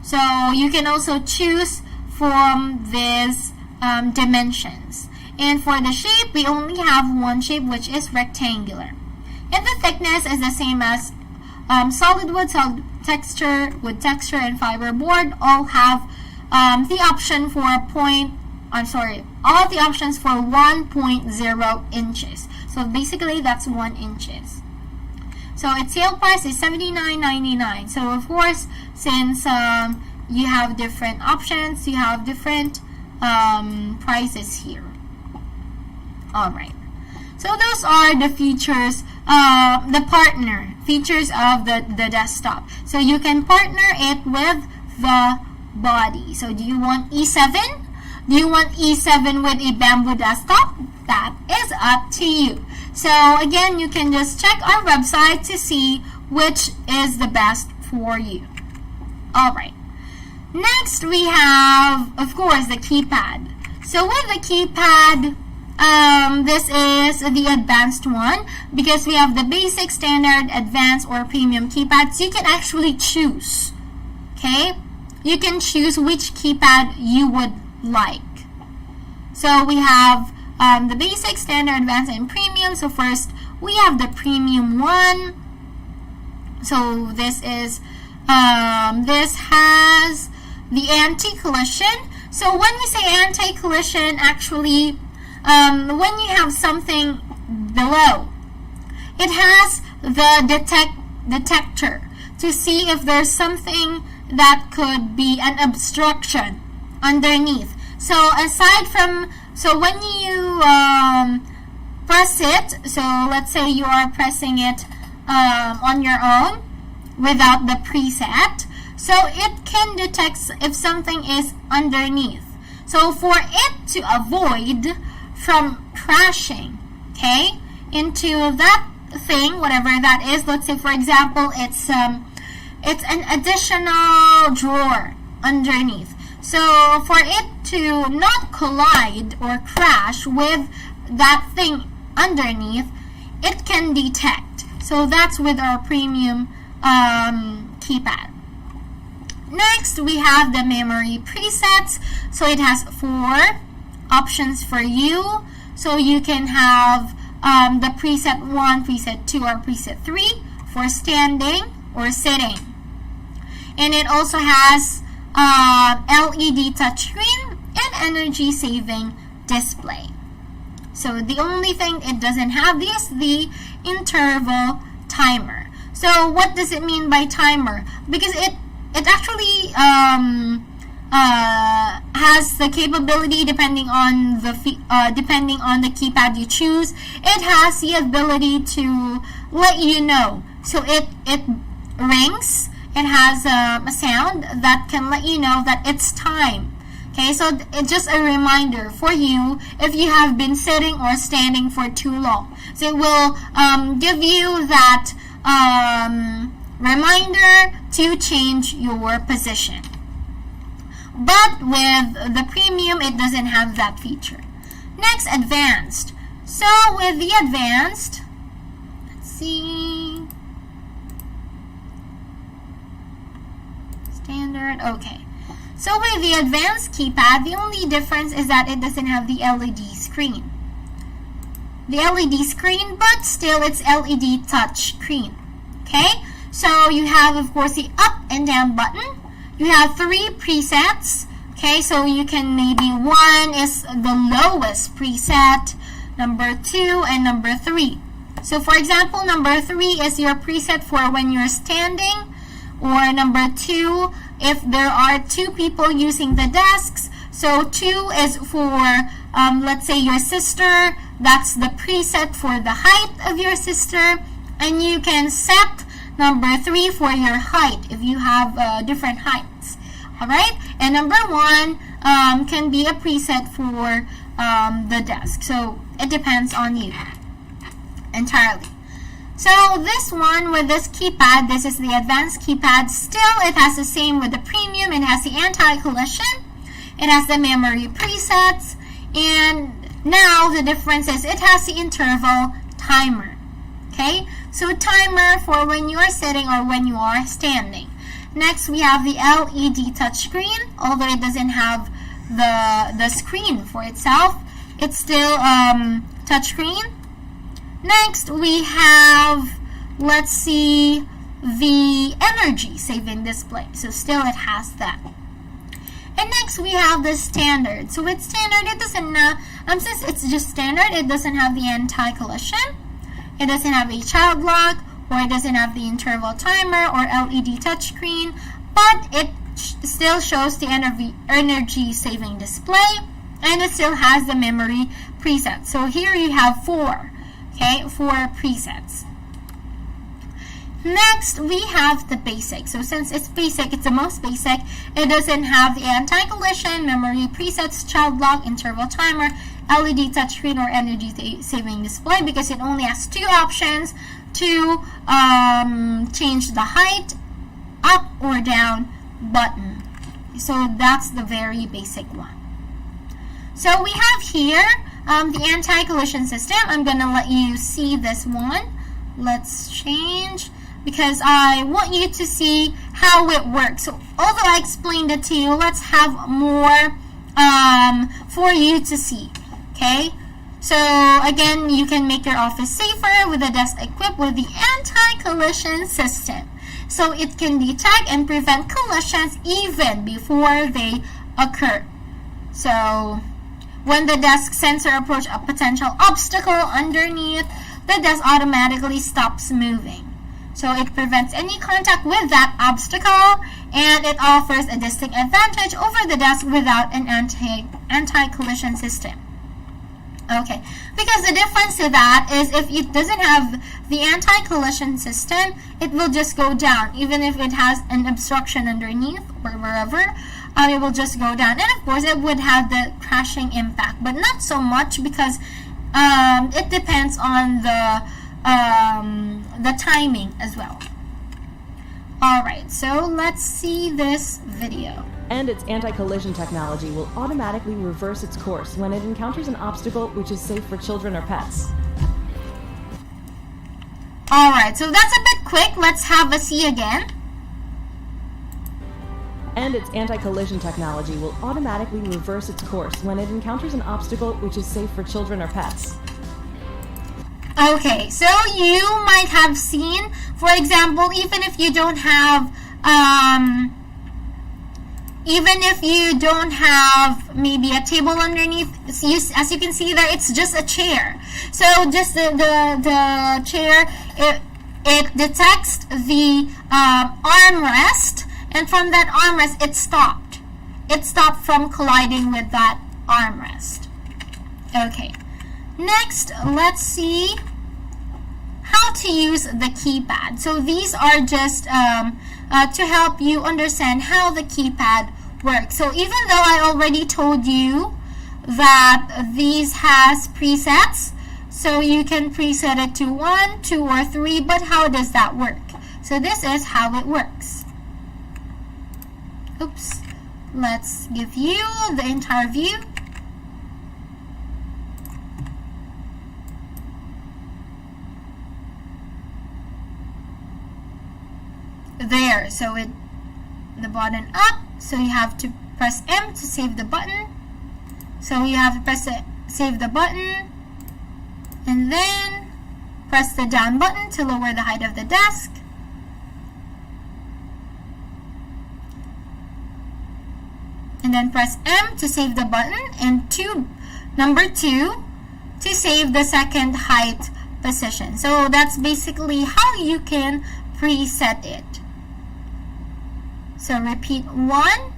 so you can also choose from these dimensions. And for the shape, we only have one shape, which is rectangular. And the thickness is the same as solid wood, solid texture, wood texture, and fiberboard all have the option for all the options for 1.0 inches. So basically, that's 1 inches. So its sale price is $79.99. So of course, since you have different options, you have different prices here. Alright. So those are the features, the partner features of the desktop. So you can partner it with the body. So do you want E7? Do you want E7 with a bamboo desktop? That is up to you. So again, you can just check our website to see which is the best for you. Alright. Next we have, of course, the keypad. So with the keypad, this is the advanced one because we have the basic, standard, advanced, or premium keypad. So you can actually choose. Okay? You can choose which keypad you would like. So we have the basic, standard, advanced, and premium. So first we have the premium one. So this is this has the anti-collision. So when we say anti-collision, actually when you have something below, it has the detector to see if there's something that could be an obstruction underneath. So aside from, so when you press it, so let's say you are pressing it on your own without the preset, so it can detect if something is underneath. So for it to avoid from crashing, okay, into that thing, whatever that is, let's say for example it's an additional drawer underneath. So for it to not collide or crash with that thing underneath, it can detect. So that's with our premium keypad. Next, we have the memory presets. So it has 4 options for you. So you can have the preset 1, preset 2, or preset 3 for standing or sitting. And it also has LED touchscreen and energy saving display. So the only thing it doesn't have is the interval timer. So what does it mean by timer? Because it actually has the capability, depending on the keypad you choose, it has the ability to let you know. So it rings. It has a sound that can let you know that it's time. Okay, so it's just a reminder for you if you have been sitting or standing for too long. So it will give you that reminder to change your position. But with the premium, it doesn't have that feature. Next, advanced. So with the advanced, let's see, standard, okay. So with the advanced keypad, the only difference is that it doesn't have the LED screen. The LED screen, but still it's LED touch screen. Okay? So you have, of course, the up and down button. You have 3 presets. Okay, so you can maybe 1 is the lowest preset, number 2, and number 3. So for example, number 3 is your preset for when you're standing, or number 2 if there are 2 people using the desks. So 2 is for let's say your sister. That's the preset for the height of your sister, and you can set number 3 for your height if you have different heights. Alright, and number 1 can be a preset for the desk. So it depends on you entirely. So this one with this keypad, this is the advanced keypad. Still, it has the same with the premium. It has the anti-collision. It has the memory presets. And now the difference is it has the interval timer. Okay, so timer for when you are sitting or when you are standing. Next, we have the LED touchscreen. Although it doesn't have the screen for itself, it's still touchscreen. Next, we have, let's see, the energy saving display. So still it has that. And next we have the standard. So with standard, it doesn't, since it's just standard, it doesn't have the anti-collision. It doesn't have a child lock or it doesn't have the interval timer or LED touchscreen, but it still shows the energy saving display, and it still has the memory presets. So here you have 4 presets. Next, we have the basic. So since it's basic, it's the most basic, it doesn't have the anti-collision, memory presets, child lock, interval timer, LED touchscreen, or energy saving display, because it only has 2 options to change the height, up or down button. So that's the very basic one. So we have here the anti-collision system. I'm gonna let you see this one. Let's change, because I want you to see how it works. So although I explained it to you, let's have more for you to see. Okay, so again, you can make your office safer with a desk equipped with the anti-collision system. So it can detect and prevent collisions even before they occur. So when the desk sensor approaches a potential obstacle underneath, the desk automatically stops moving. So it prevents any contact with that obstacle, and it offers a distinct advantage over the desk without an anti-collision system. Okay, because the difference to that is if it doesn't have the anti-collision system, it will just go down. Even if it has an obstruction underneath or wherever, it will just go down. And of course, it would have the crashing impact, but not so much, because it depends on the timing as well. Alright, so let's see this video. And its anti-collision technology will automatically reverse its course when it encounters an obstacle which is safe for children or pets. Alright, so that's a bit quick. Let's have a see again. And its anti-collision technology will automatically reverse its course when it encounters an obstacle which is safe for children or pets. Okay, so you might have seen, for example, even if you don't have maybe a table underneath, as you can see there, it's just a chair. So just the chair, it detects the armrest, and from that armrest, it stopped. It stopped from colliding with that armrest. Okay. Next, let's see how to use the keypad. So these are just to help you understand how the keypad works. So even though I already told you that these has presets, so you can preset it to 1, 2, or 3, but how does that work? So this is how it works. Oops. Let's give you the entire view. There, so the button up, so you have to press M to save the button. So you have to press save the button, and then press the down button to lower the height of the desk. And then press M to save the button, and number 2 to save the second height position. So that's basically how you can preset it. So repeat 1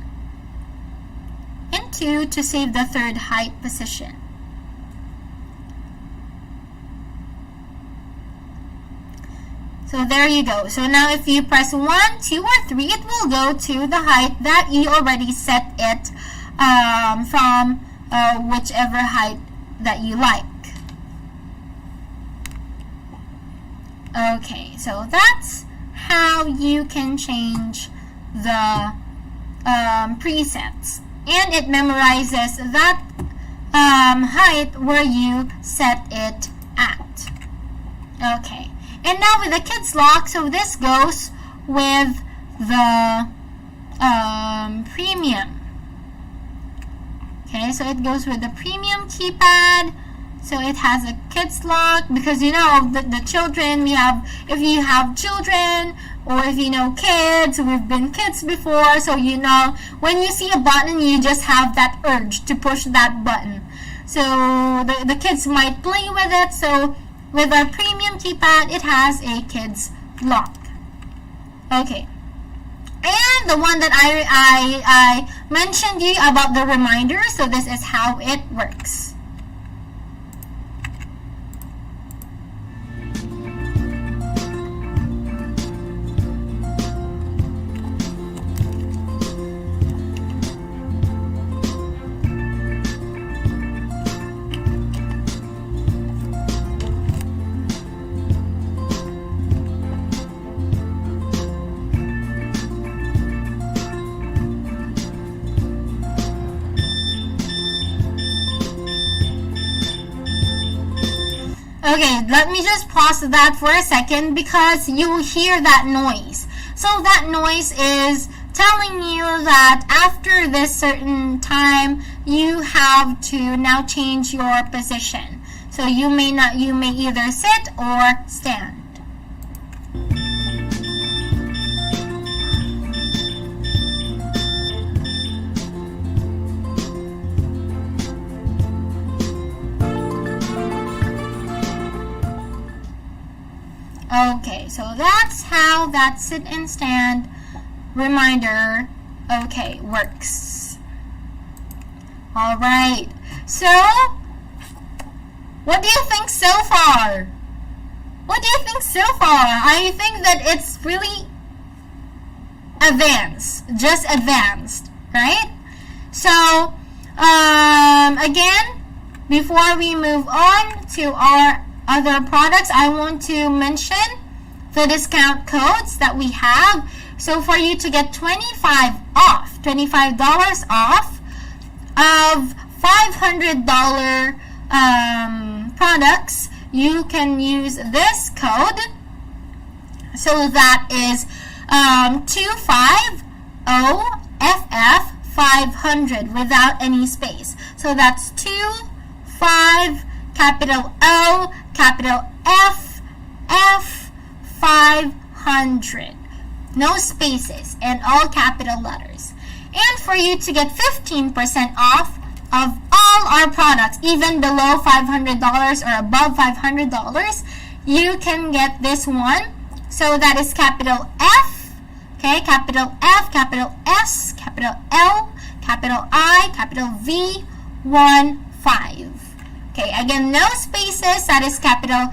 and 2 to save the third height position. So there you go. So now if you press 1, 2, or 3, it will go to the height that you already set it from whichever height that you like. Okay, so that's how you can change the presets, and it memorizes that height where you set it at. Okay, and now with the kids lock, so this goes with the premium. Okay, so it goes with the premium keypad. So it has a kids lock, because you know the children, if you have children, or if you know kids, we've been kids before, so you know when you see a button, you just have that urge to push that button. So the kids might play with it. So with our premium keypad, it has a kids lock. Okay. And the one that I mentioned you about the reminder, so this is how it works. Okay, let me just pause that for a second because you will hear that noise. So that noise is telling you that after this certain time, you have to now change your position. So you may either sit or stand. Okay, so that's how that sit and stand reminder, okay, works. Alright, so what do you think so far? What do you think so far? I think that it's really advanced, just advanced, right? So, again, before we move on to our other products, I want to mention the discount codes that we have. So for you to get $25 off of $500 products, you can use this code. So that is 250FF500 without any space. So that's 25 capital O capital F F 500. No spaces and all capital letters. And for you to get 15% off of all our products, even below $500 or above $500, you can get this one. So that is capital F, okay, capital F, capital S, capital L, capital I, capital V, 1, 5. Okay, again, no spaces. That is capital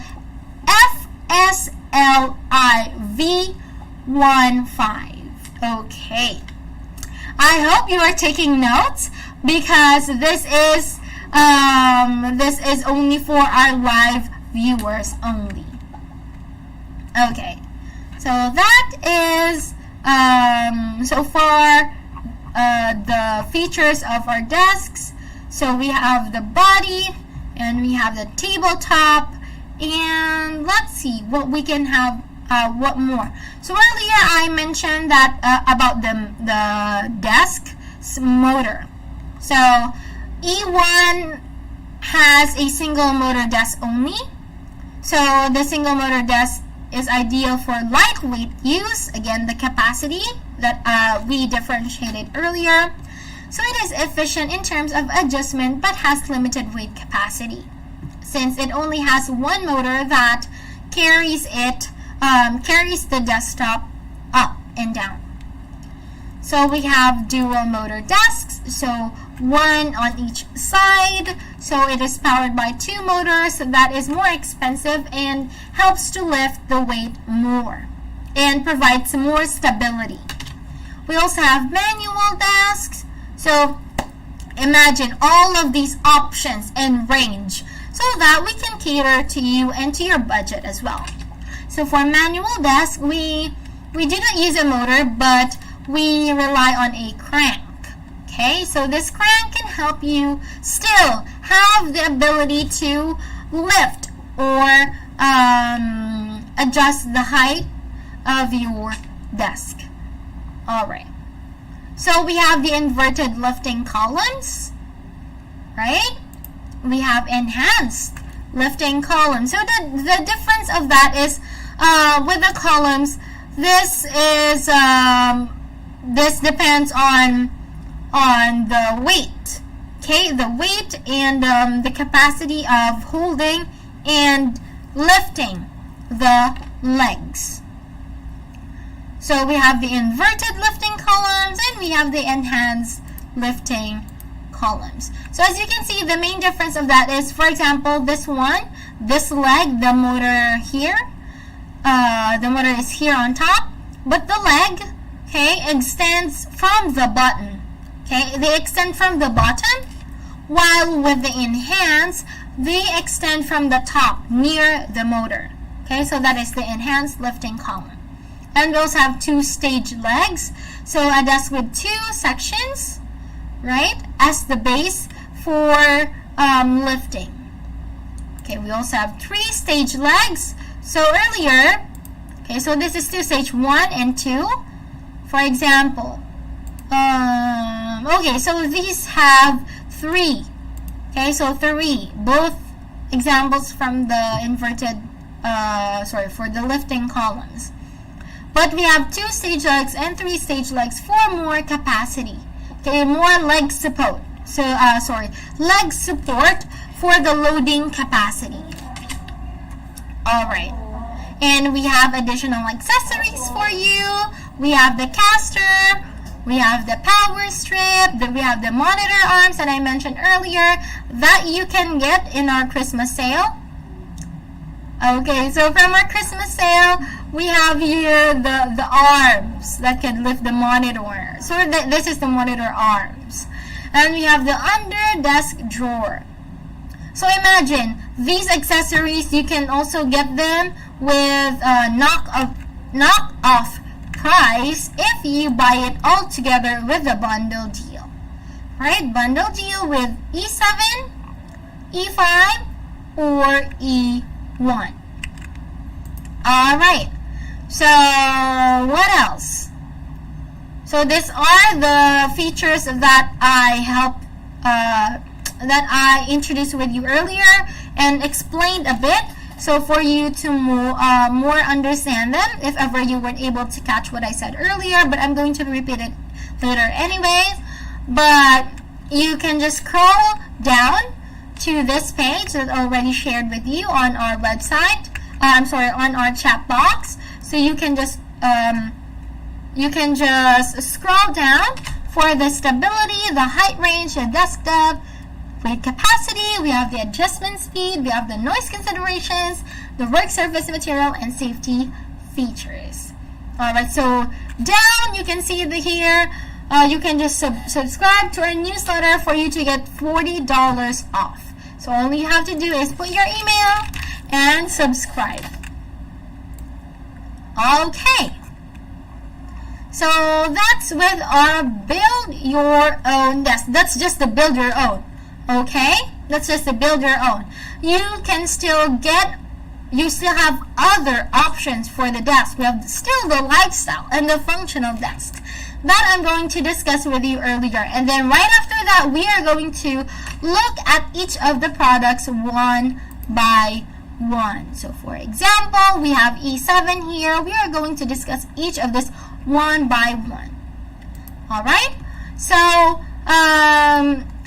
F, S, L, I, V, 1, 5. Okay. I hope you are taking notes because this is only for our live viewers only. Okay. So that is so far the features of our desks. So we have the body and we have the tabletop, and let's see what we can have. What more? So earlier I mentioned that about the desk motor. So E1 has a single motor desk only. So the single motor desk is ideal for lightweight use. Again, the capacity that we differentiated earlier. So it is efficient in terms of adjustment but has limited weight capacity, since it only has one motor that carries the desktop up and down. So we have dual motor desks, so one on each side. So it is powered by two motors. That is more expensive and helps to lift the weight more and provides more stability. We also have manual desks. So imagine all of these options and range so that we can cater to you and to your budget as well. So for manual desk, we do not use a motor, but we rely on a crank. Okay, so this crank can help you still have the ability to lift or adjust the height of your desk. Alright. So we have the inverted lifting columns, right? We have enhanced lifting columns. So the difference of that is with the columns, this depends on the weight. Okay, the weight and the capacity of holding and lifting the legs. So we have the inverted lifting columns and we have the enhanced lifting columns. So as you can see, the main difference of that is, for example, this one, this leg, the motor here, the motor is here on top, but the leg, okay, extends from the bottom. Okay, they extend from the bottom, while with the enhanced, they extend from the top near the motor. Okay, so that is the enhanced lifting column. And we also have 2 stage legs, so a desk with 2 sections, right, as the base for lifting. Okay, we also have 3 stage legs. So earlier, okay, so this is 2 stage 1 and 2. For example, okay, so these have 3. Okay, so 3, both examples from the inverted, for the lifting columns. But we have 2 stage legs and 3 stage legs for more capacity. Okay, more leg support. So, leg support for the loading capacity. Alright. And we have additional accessories for you. We have the caster, we have the power strip, we have the monitor arms that I mentioned earlier that you can get in our Christmas sale. Okay, so from our Christmas sale, we have here the arms that can lift the monitor. So this is the monitor arms. And we have the under desk drawer. So imagine, these accessories, you can also get them with knock-off price if you buy it all together with a bundle deal. Right? Bundle deal with E7, E5, or E1. Alright. So, what else? So, these are the features that I introduced with you earlier and explained a bit. So, for you to more understand them, if ever you weren't able to catch what I said earlier, but I'm going to repeat it later anyways. But you can just scroll down to this page that I already shared with you on our website. On our chat box. So you can just scroll down for the stability, the height range, the desk depth, weight capacity. We have the adjustment speed. We have the noise considerations, the work surface material, and safety features. Alright, so down you can see here. You can just subscribe to our newsletter for you to get $40 off. So all you have to do is put your email and subscribe. Okay. So that's with our build your own desk. That's just the build your own. Okay? That's just the build your own. You still have other options for the desk. We have still the lifestyle and the functional desk that I'm going to discuss with you earlier. And then right after that, we are going to look at each of the products one by one. So for example, we have E7 here. We are going to discuss each of this one by one. Alright? So,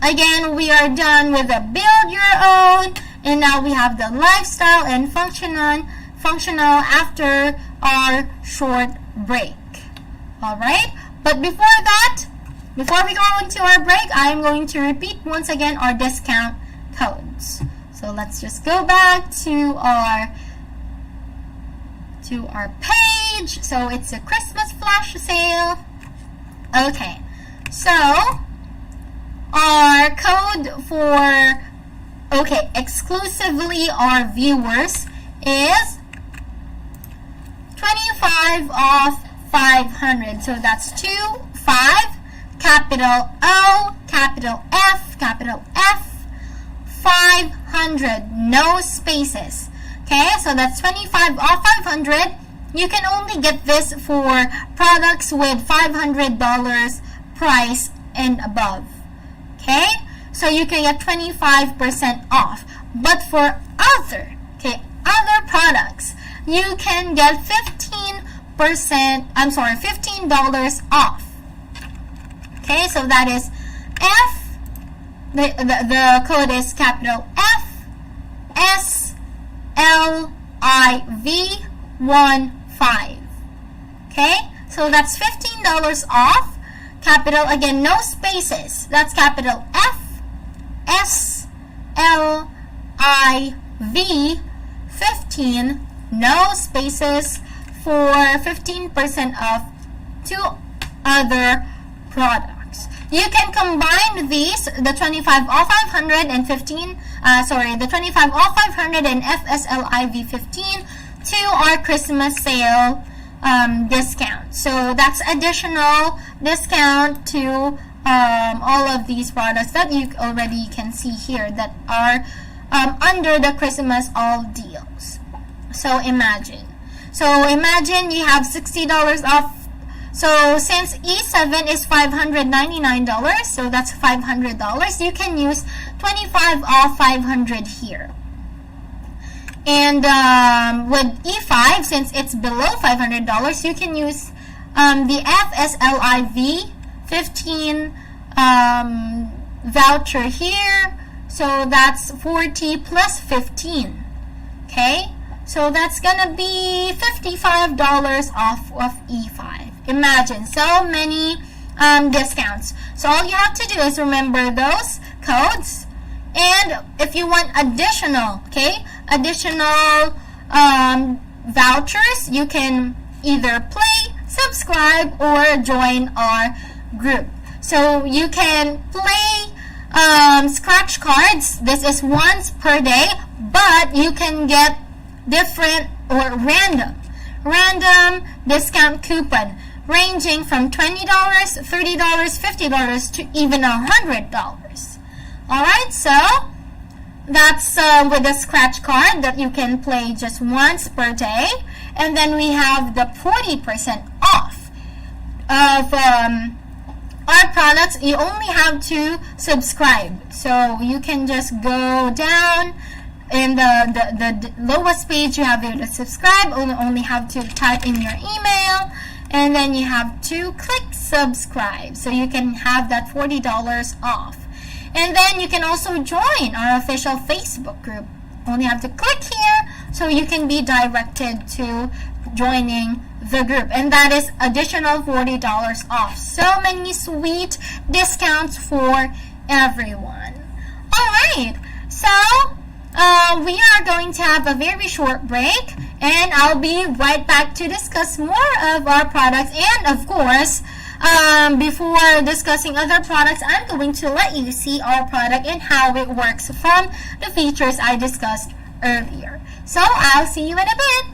again, we are done with the build your own, and now we have the lifestyle and functional after our short break. Alright? But before we go into our break, I'm going to repeat once again our discount codes. So let's just go back to our page. So it's a Christmas flash sale. Okay. So our code for exclusively our viewers is 25 off 500. So that's 25, capital O, capital F, 500, no spaces. Okay, so that's 25 off 500. You can only get this for products with $500 price and above. Okay, so you can get 25% off. But for other products, you can get $15 off. Okay, so that is F. The code is capital F S L I V 15. Okay, So that's $15 off. Capital, again, no spaces. That's capital FSLIV 15, no spaces, for 15% off 2 other products. You can combine these, the 25 off 500 and 15, the 25 off 500 and FSLIV 15 to our Christmas sale discount. So that's additional discount to all of these products that you already can see here that are under the Christmas all deals. So imagine you have $60 off. So since E7 is $599, so that's $500, you can use 25 off 500 here. And with E5, since it's below $500, you can use the FSLIV 15 voucher here. So that's 40 plus 15. Okay? So that's gonna be $55 off of E5. Imagine, so many discounts. So all you have to do is remember those codes. And if you want additional vouchers, you can either play, subscribe, or join our group. So you can play scratch cards. This is once per day, but you can get different or random discount coupon ranging from $20, $30, $50 to even $100. Alright, so that's with a scratch card that you can play just once per day. And then we have the 40% off of our products. You only have to subscribe. So you can just go down in the lowest page. You have here to subscribe. Only have to type in your email, and then you have to click subscribe. So you can have that $40 off. And then you can also join our official Facebook group. Only have to click here so you can be directed to joining the group. And that is additional $40 off. So many sweet discounts for everyone. Alright, so we are going to have a very short break, and I'll be right back to discuss more of our products. And of course, before discussing other products, I'm going to let you see our product and how it works from the features I discussed earlier. So I'll see you in a bit.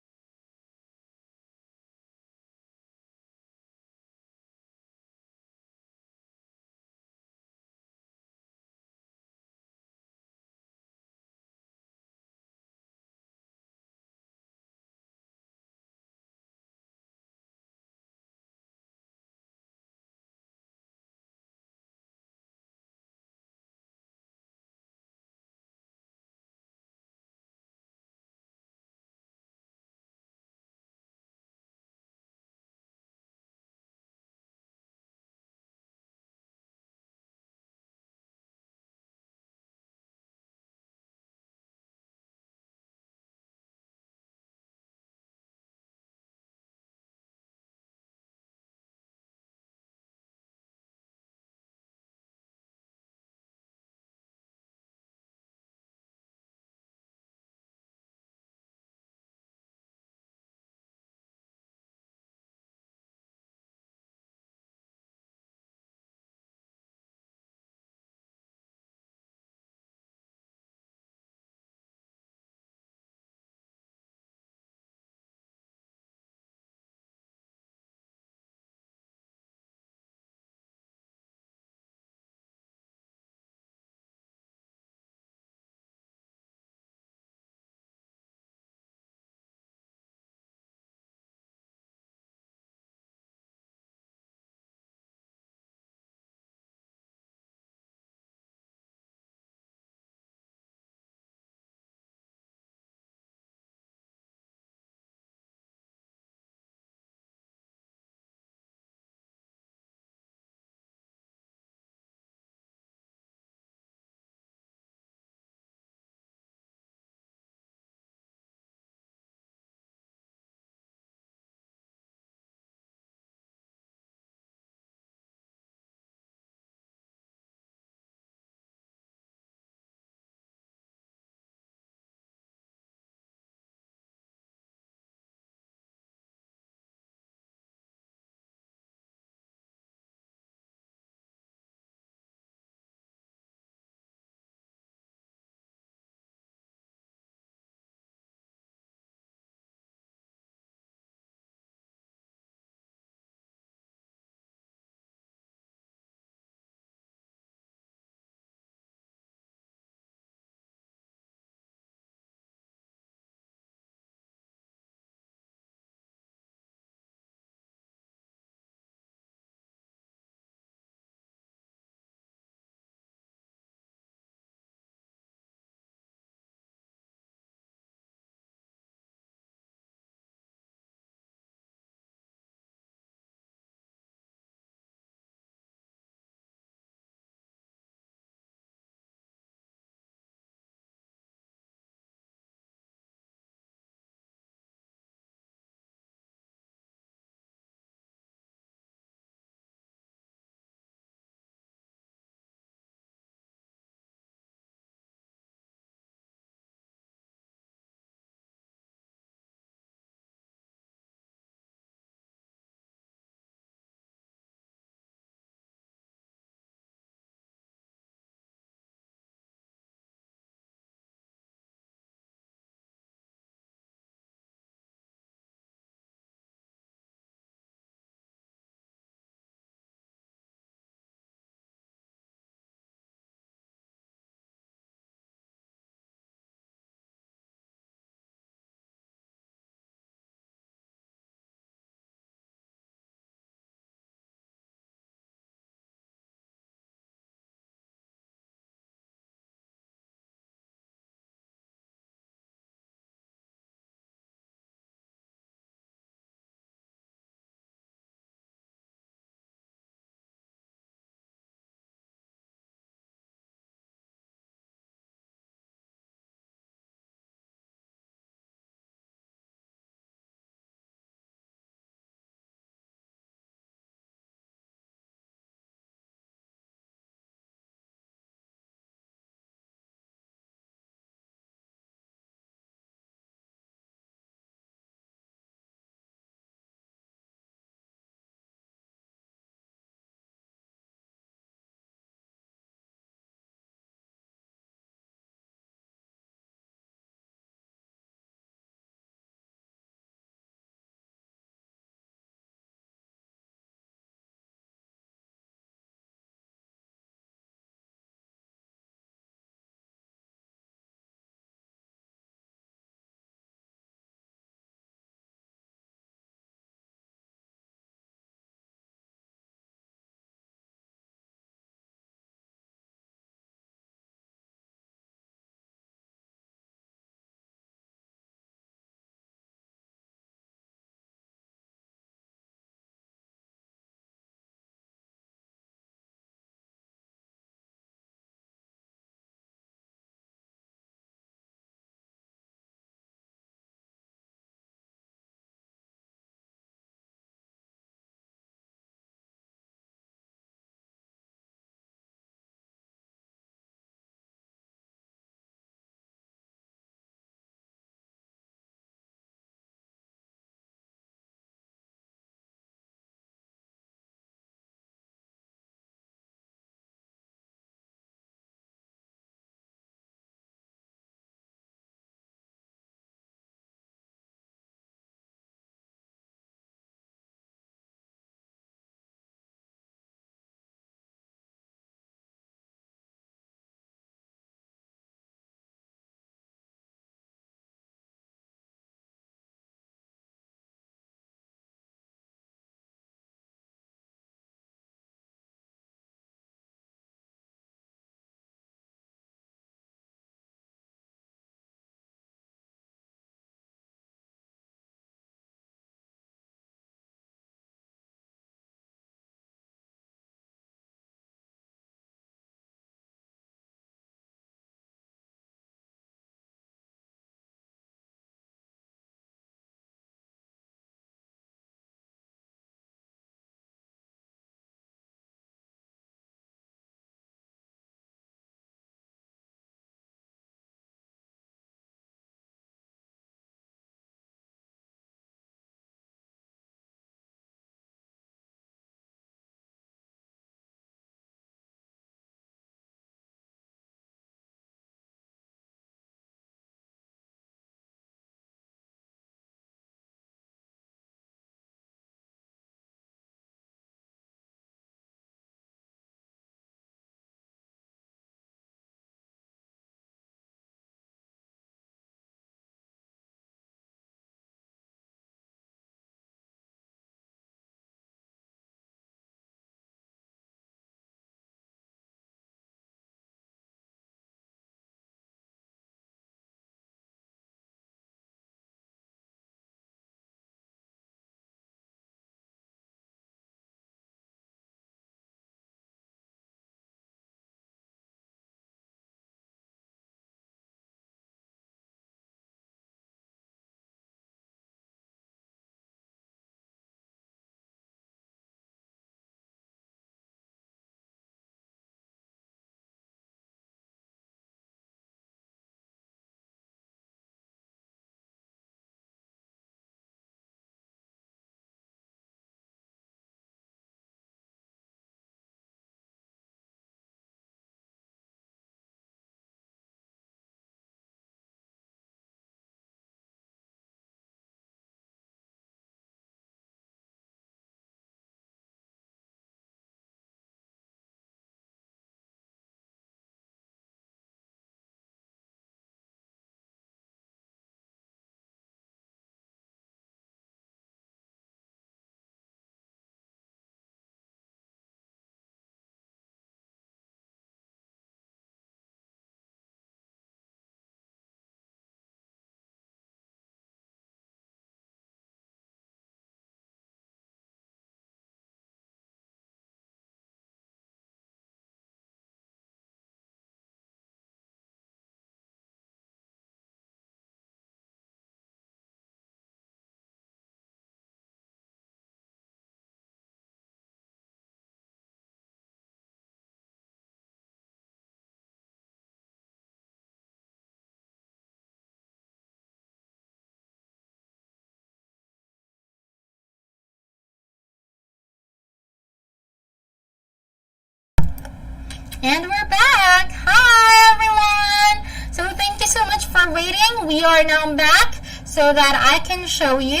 And we're back. Hi, everyone. So thank you so much for waiting. We are now back so that I can show you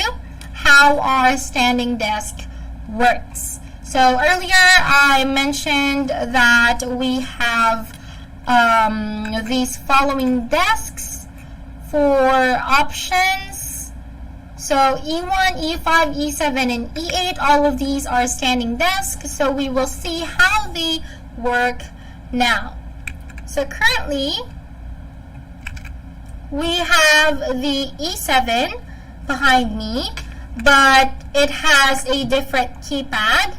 how our standing desk works. So earlier I mentioned that we have these following desks for options. So E1, E5, E7, and E8, all of these are standing desks. So we will see how they work now. So currently we have the E7 behind me, but it has a different keypad.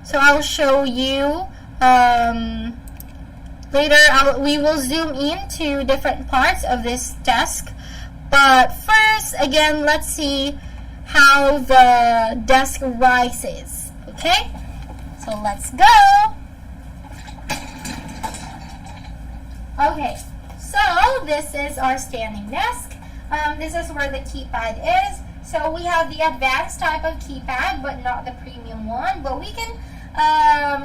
So I'll show you later. We will zoom into different parts of this desk. But first, again, let's see how the desk rises. Okay? So let's go. Okay, so this is our standing desk. This is where the keypad is. So we have the advanced type of keypad, but not the premium one. But we can,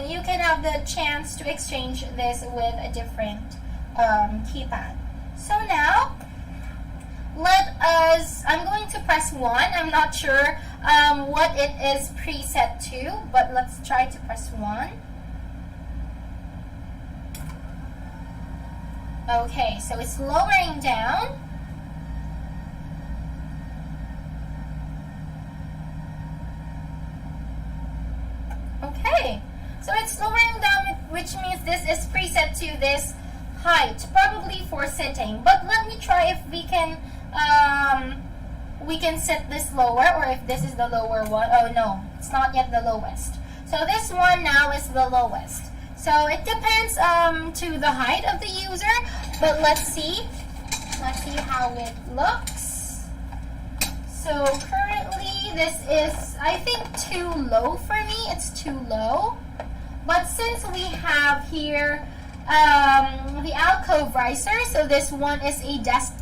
you can have the chance to exchange this with a different keypad. So now, I'm going to press 1. I'm not sure what it is preset to, but let's try to press 1. Okay, so it's lowering down. Okay, so it's lowering down, which means this is preset to this height, probably for sitting. But let me try if we can set this lower, or if this is the lower one. Oh no, it's not yet the lowest. So this one now is the lowest. So it depends to the height of the user, but let's see how it looks. So currently this is, I think, too low for me. It's too low. But since we have here the alcove riser, so this one is a desk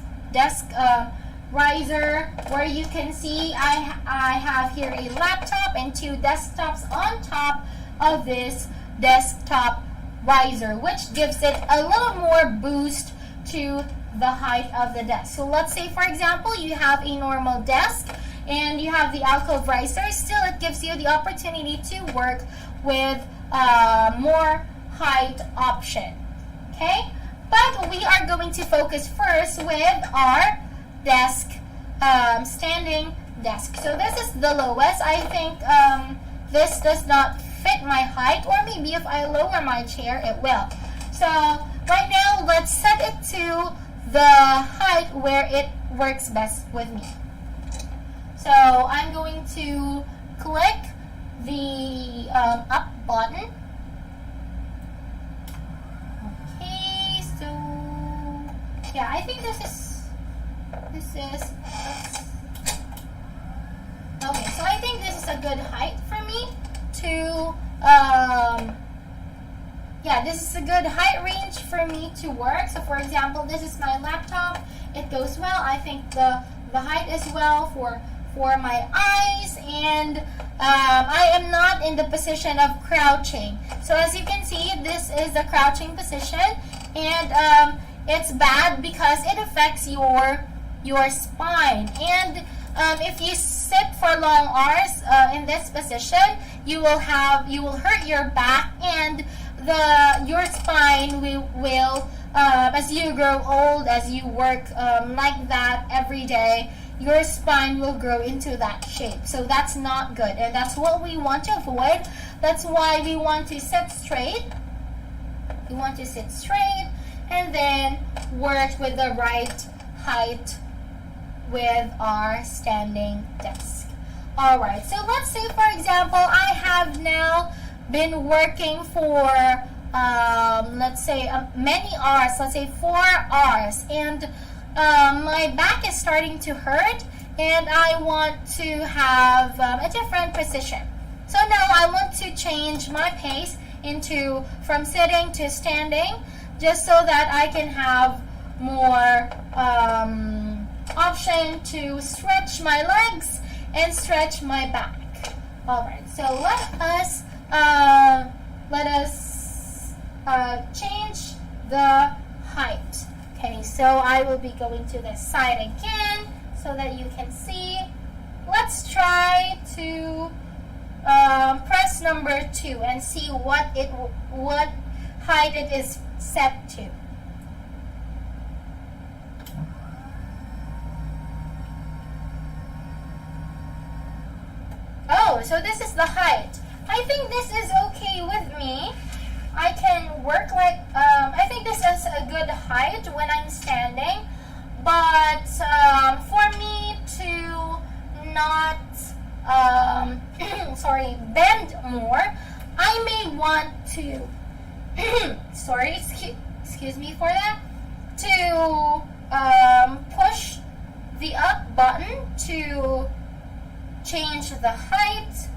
riser, where you can see I have here a laptop and 2 desktops on top of this desktop riser, which gives it a little more boost to the height of the desk. So let's say, for example, you have a normal desk and you have the alcove riser. Still, it gives you the opportunity to work with more height option. Okay, but we are going to focus first with our desk, standing desk. So this is the lowest. I think this does not fit my height, or maybe if I lower my chair it will. So right now let's set it to the height where it works best with me. So I'm going to click the up button. Okay, so yeah, I think this is okay, so I think this is a good height for me to yeah, this is a good height range for me to work. So for example, this is my laptop, it goes well. I think the height is well for my eyes, and I am not in the position of crouching. So as you can see, this is the crouching position, and it's bad because it affects your spine. And if you sit for long hours in this position, you will hurt your back, and your spine will as you grow old, as you work like that every day, your spine will grow into that shape. So that's not good, and that's what we want to avoid. That's why we want to sit straight. We want to sit straight and then work with the right height with our standing desk. Alright, so let's say, for example, I have now been working for let's say many hours, let's say 4 hours, and my back is starting to hurt, and I want to have a different position. So now I want to change my pace from sitting to standing, just so that I can have more option to stretch my legs and stretch my back. Alright, so let us change the height. Okay, so I will be going to the side again so that you can see. Let's try to press number 2 and see what height it is set to. Oh, so this is the height. I think this is okay with me. I can work like, I think this is a good height when I'm standing. But for me to not, bend more, I may want to, excuse me for that, to push the up button to change the height.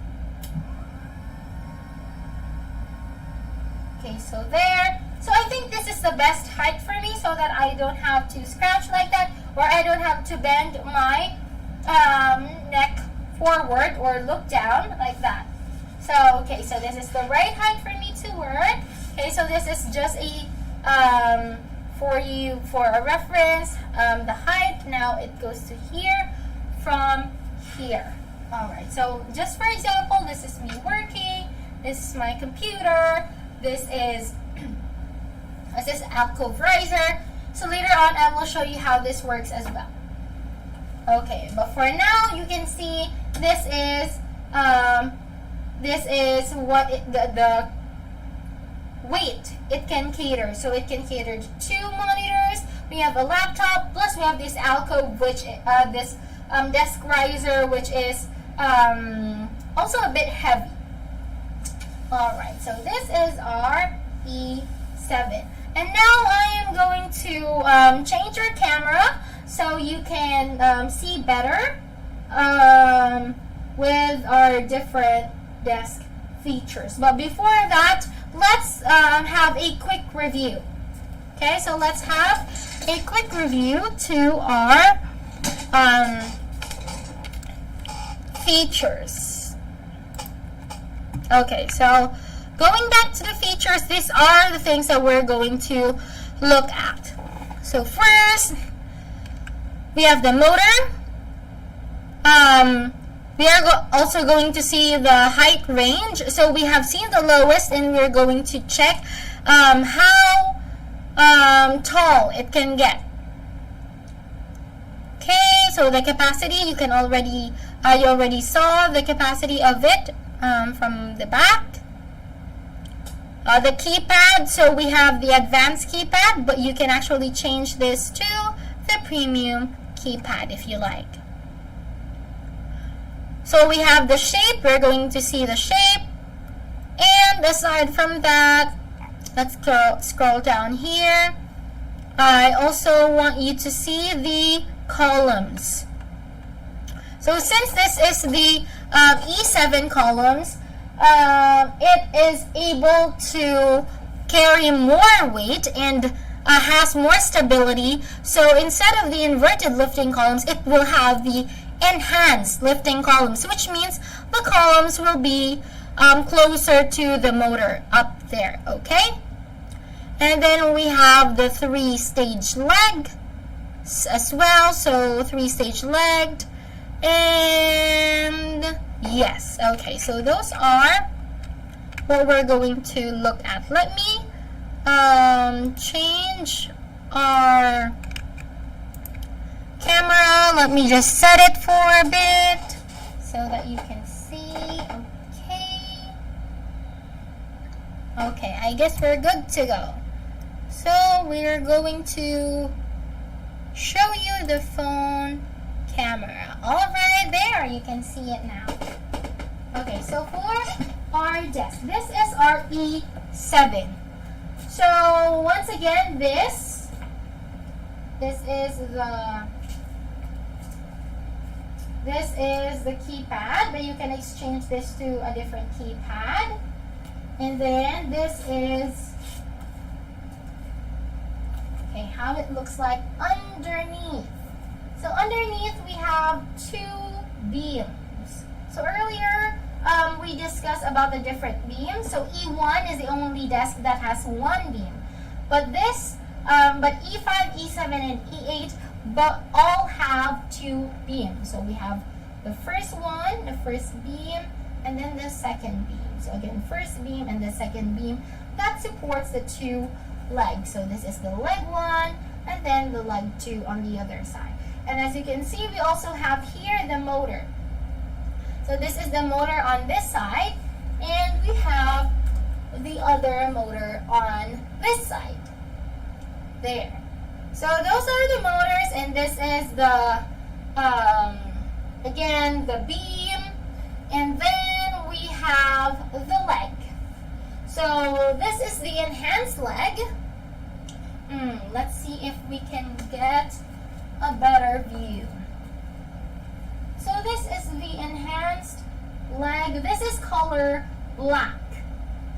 Okay, so there. So I think this is the best height for me so that I don't have to scratch like that, or I don't have to bend my neck forward or look down like that. So, okay, so this is the right height for me to work. Okay, so this is just a, for a reference, the height. Now it goes to here from here. Alright, so just for example, this is me working, this is my computer, this is alcove riser. So later on I will show you how this works as well. Okay, but for now you can see this is what the weight it can cater. So it can cater to 2 monitors. We have a laptop, plus we have this alcove, which this desk riser, which is also a bit heavy. Alright, so this is our E7. And now I am going to change your camera so you can see better with our different desk features. But before that, let's have a quick review. Okay, so let's have a quick review to our features. Okay, so going back to the features, these are the things that we're going to look at. So first, we have the motor. We are also going to see the height range. So we have seen the lowest, and we're going to check how tall it can get. Okay, so the capacity, you already saw the capacity of it from the back. The keypad, so we have the advanced keypad, but you can actually change this to the premium keypad if you like. So we have the shape, we're going to see the shape. And aside from that, let's scroll down here. I also want you to see the columns. So since this is the E7 columns, it is able to carry more weight and has more stability. So instead of the inverted lifting columns, it will have the enhanced lifting columns, which means the columns will be closer to the motor up there. Okay, and then we have the 3-stage leg as well. So 3-stage legged, and yes, okay, so those are what we're going to look at. Let me change our camera. Let me just set it for a bit so that you can see. Okay, I guess we're good to go. So we're going to show you the phone camera. Alright, there, you can see it now. Okay, so for our desk, this is our E7. So once again, this is the keypad, but you can exchange this to a different keypad. And then this is how it looks like underneath. So underneath we have 2 beams. So earlier we discussed about the different beams. So E1 is the only desk that has one beam. But but E5, E7, and E8 but all have two beams. So we have the first one, the first beam, and then the second beam. So again, first beam and the second beam that supports the two legs. So this is the leg 1 and then the leg 2 on the other side. And as you can see, we also have here the motor. So this is the motor on this side, and we have the other motor on this side. There. So those are the motors, and this is the, again, the beam, and then we have the leg. So this is the enhanced leg. Let's see if we can get a better view. So this is the enhanced leg. This is color black.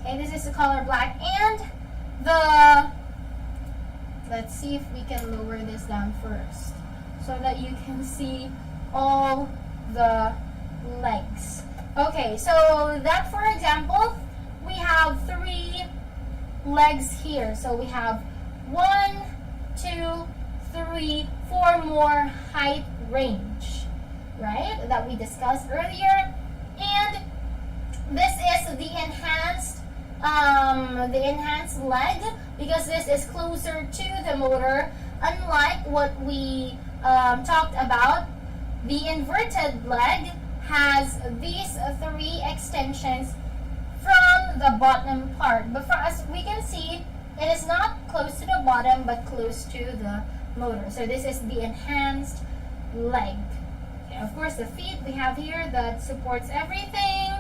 Okay, this is the color black, and let's see if we can lower this down first so that you can see all the legs. Okay, so that, for example, we have 3 legs here. So we have 1, 2, 3, 4 more height range, right, that we discussed earlier. And this is the enhanced leg, because this is closer to the motor, unlike what we talked about. The inverted leg has these 3 extensions from the bottom part, but for us, we can see it is not close to the bottom but close to the motor. So this is the enhanced leg. Okay, of course, the feet we have here that supports everything.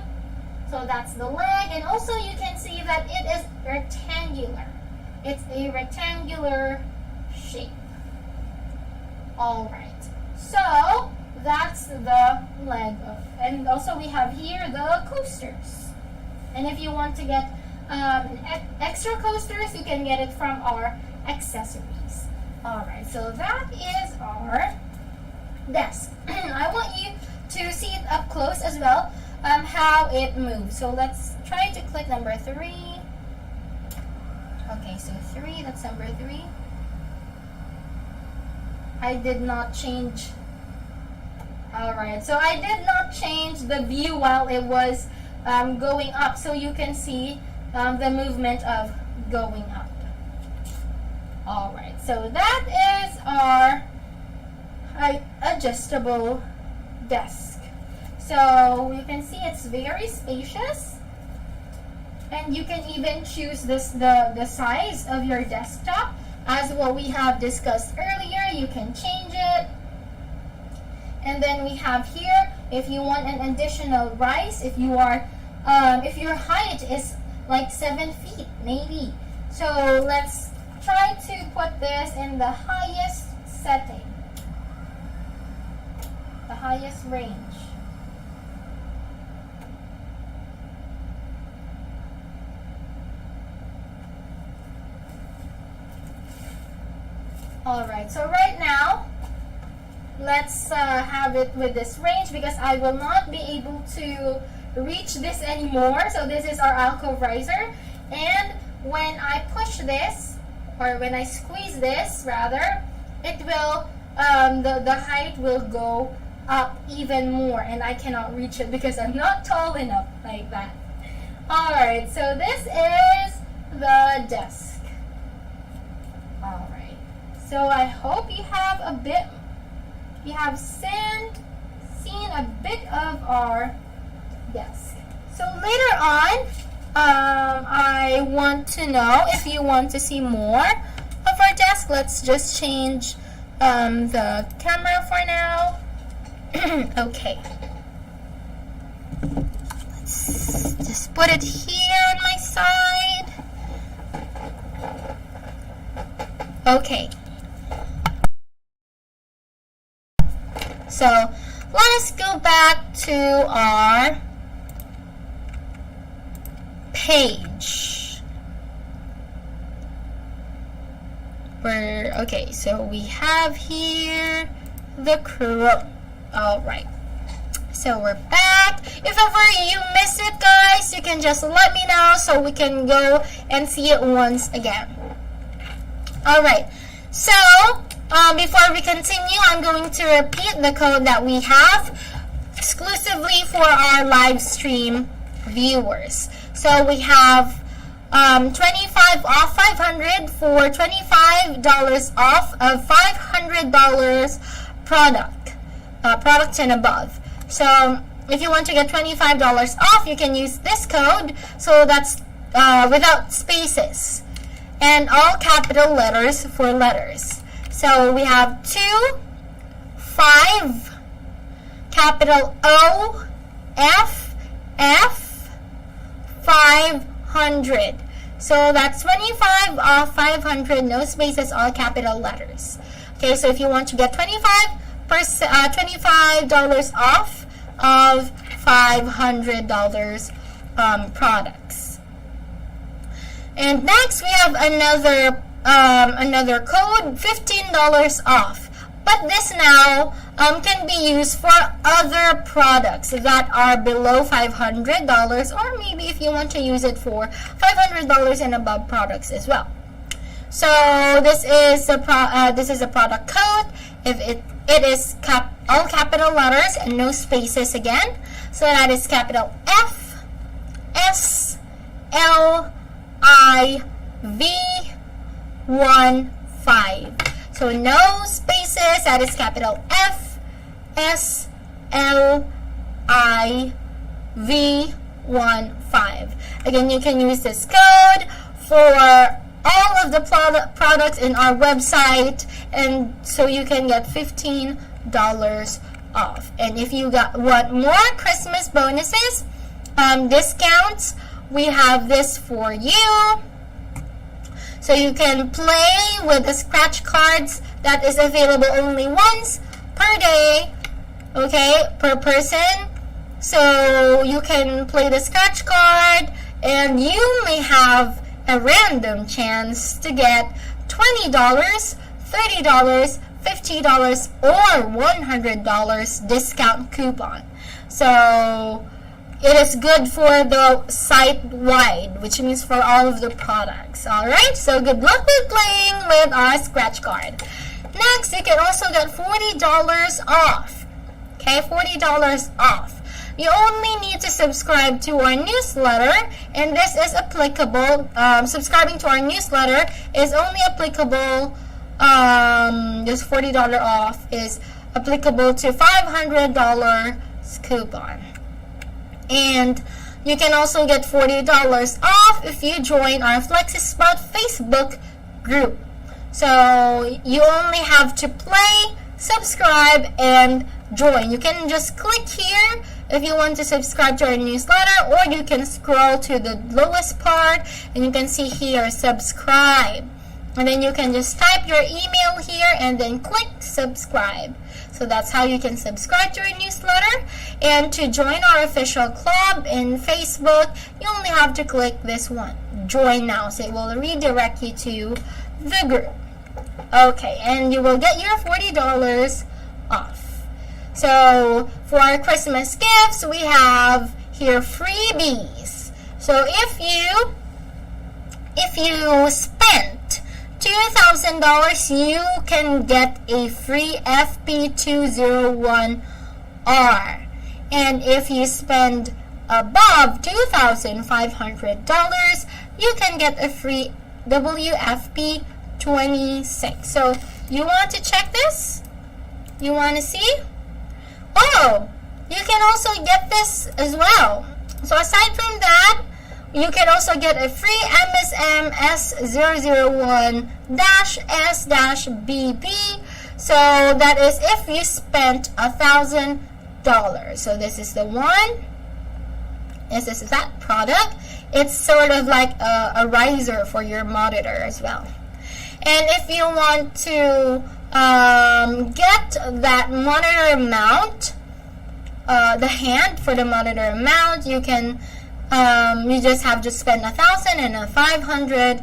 So that's the leg, and also you can see that it is rectangular. It's a rectangular shape. All right, so that's the leg and also we have here the coasters. And if you want to get extra coasters, you can get it from our accessories. All right, so that is our desk. I want you to see it up close as well, how it moves. So let's try to click number 3. Okay, so 3, that's number 3. I did not change. Alright, so I did not change the view while it was going up, so you can see the movement of going up. Alright, so that is our adjustable desk. So you can see it's very spacious, and you can even choose the size of your desktop as what we have discussed earlier. You can change it. And then we have here, if you want an additional rise, if you are if your height is like 7 feet maybe. So let's try to put this in the highest setting, the highest range. Alright, so right now, let's have it with this range, because I will not be able to reach this anymore. So this is our alcove riser, and when I push this, or when I squeeze this rather, it will, the height will go up even more, and I cannot reach it because I'm not tall enough like that. Alright, so this is the desk. Alright. So I hope you have seen a bit of our desk. So later on, I want to know if you want to see more of our desk. Let's just change the camera for now. Okay. Let's just put it here on my side. Okay. So let us go back to our page. Okay, so we have here the crow. All right. So we're back. back. If ever you miss it, guys, you can just let me know so we can go and see it once again. Alright, so before we continue, I'm going to repeat the code that we have exclusively for our live stream viewers. So we have 25 off 500 for $25 off of $500 products and above. So if you want to get $25 off, you can use this code. So that's without spaces and all capital letters for letters. So we have 2, 5, capital O, F, F, 500. So that's 25 off 500, no spaces, all capital letters. Okay, so if you want to get $25 off of $500 products. And next we have another code, $15 off. But this now can be used for other products that are below $500, or maybe if you want to use it for $500 and above products as well. So this is a product code. If it is all capital letters and no spaces again. So that is capital F S L I V 15. So no spaces, that is capital F S L I V 15. Again, you can use this code for all of the products in our website, and so you can get $15 off. And if you want more Christmas bonuses, discounts, we have this for you. So you can play with the scratch cards that is available only once per day, okay, per person. So you can play the scratch card, and you may have a random chance to get $20, $30, $50, or $100 discount coupon. So it is good for the site-wide, which means for all of the products. Alright, so good luck with playing with our scratch card. Next, you can also get $40 off. Okay, $40 off. You only need to subscribe to our newsletter, and this is applicable. Subscribing to our newsletter is only applicable. This $40 off is applicable to $500 coupon. And you can also get $40 off if you join our FlexiSpot Facebook group. So you only have to play, subscribe, and join. You can just click here if you want to subscribe to our newsletter, or you can scroll to the lowest part and you can see here subscribe. And then you can just type your email here and then click subscribe. So that's how you can subscribe to our newsletter. And to join our official club in Facebook, you only have to click this one, join now. So it will redirect you to the group. Okay, and you will get your $40 off. So for our Christmas gifts, we have here freebies. So if you spent $2,000, you can get a free FP201R. And if you spend above $2,500, you can get a free WFP26. So you want to check this? You want to see? Oh, you can also get this as well. So aside from that, you can also get a free MSM S001-S-BB. So that is if you spent $1,000. So this is the one. This is that product. It's sort of like a riser for your monitor as well. And if you want to get that monitor mount, the hand for the monitor mount, you can you just have to spend $1,000 and $500.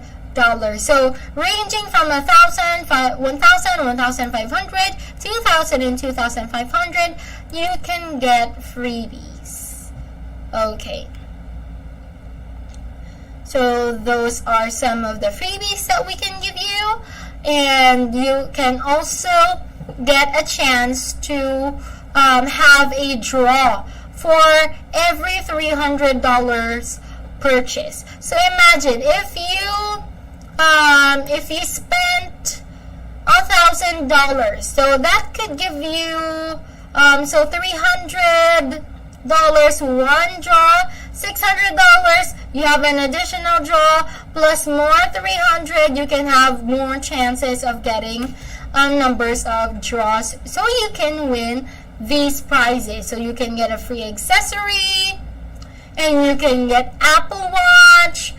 So ranging from $1,000, $1,000, $1,500, $2,000, and $2,500, you can get freebies. Okay. So those are some of the freebies that we can give you, and you can also get a chance to have a draw for every $300 purchase. So imagine if you spent $1,000, so that could give you so $300 one draw, $600 you have an additional draw, plus more 300 you can have more chances of getting numbers of draws, so you can win these prizes. So you can get a free accessory, and you can get Apple Watch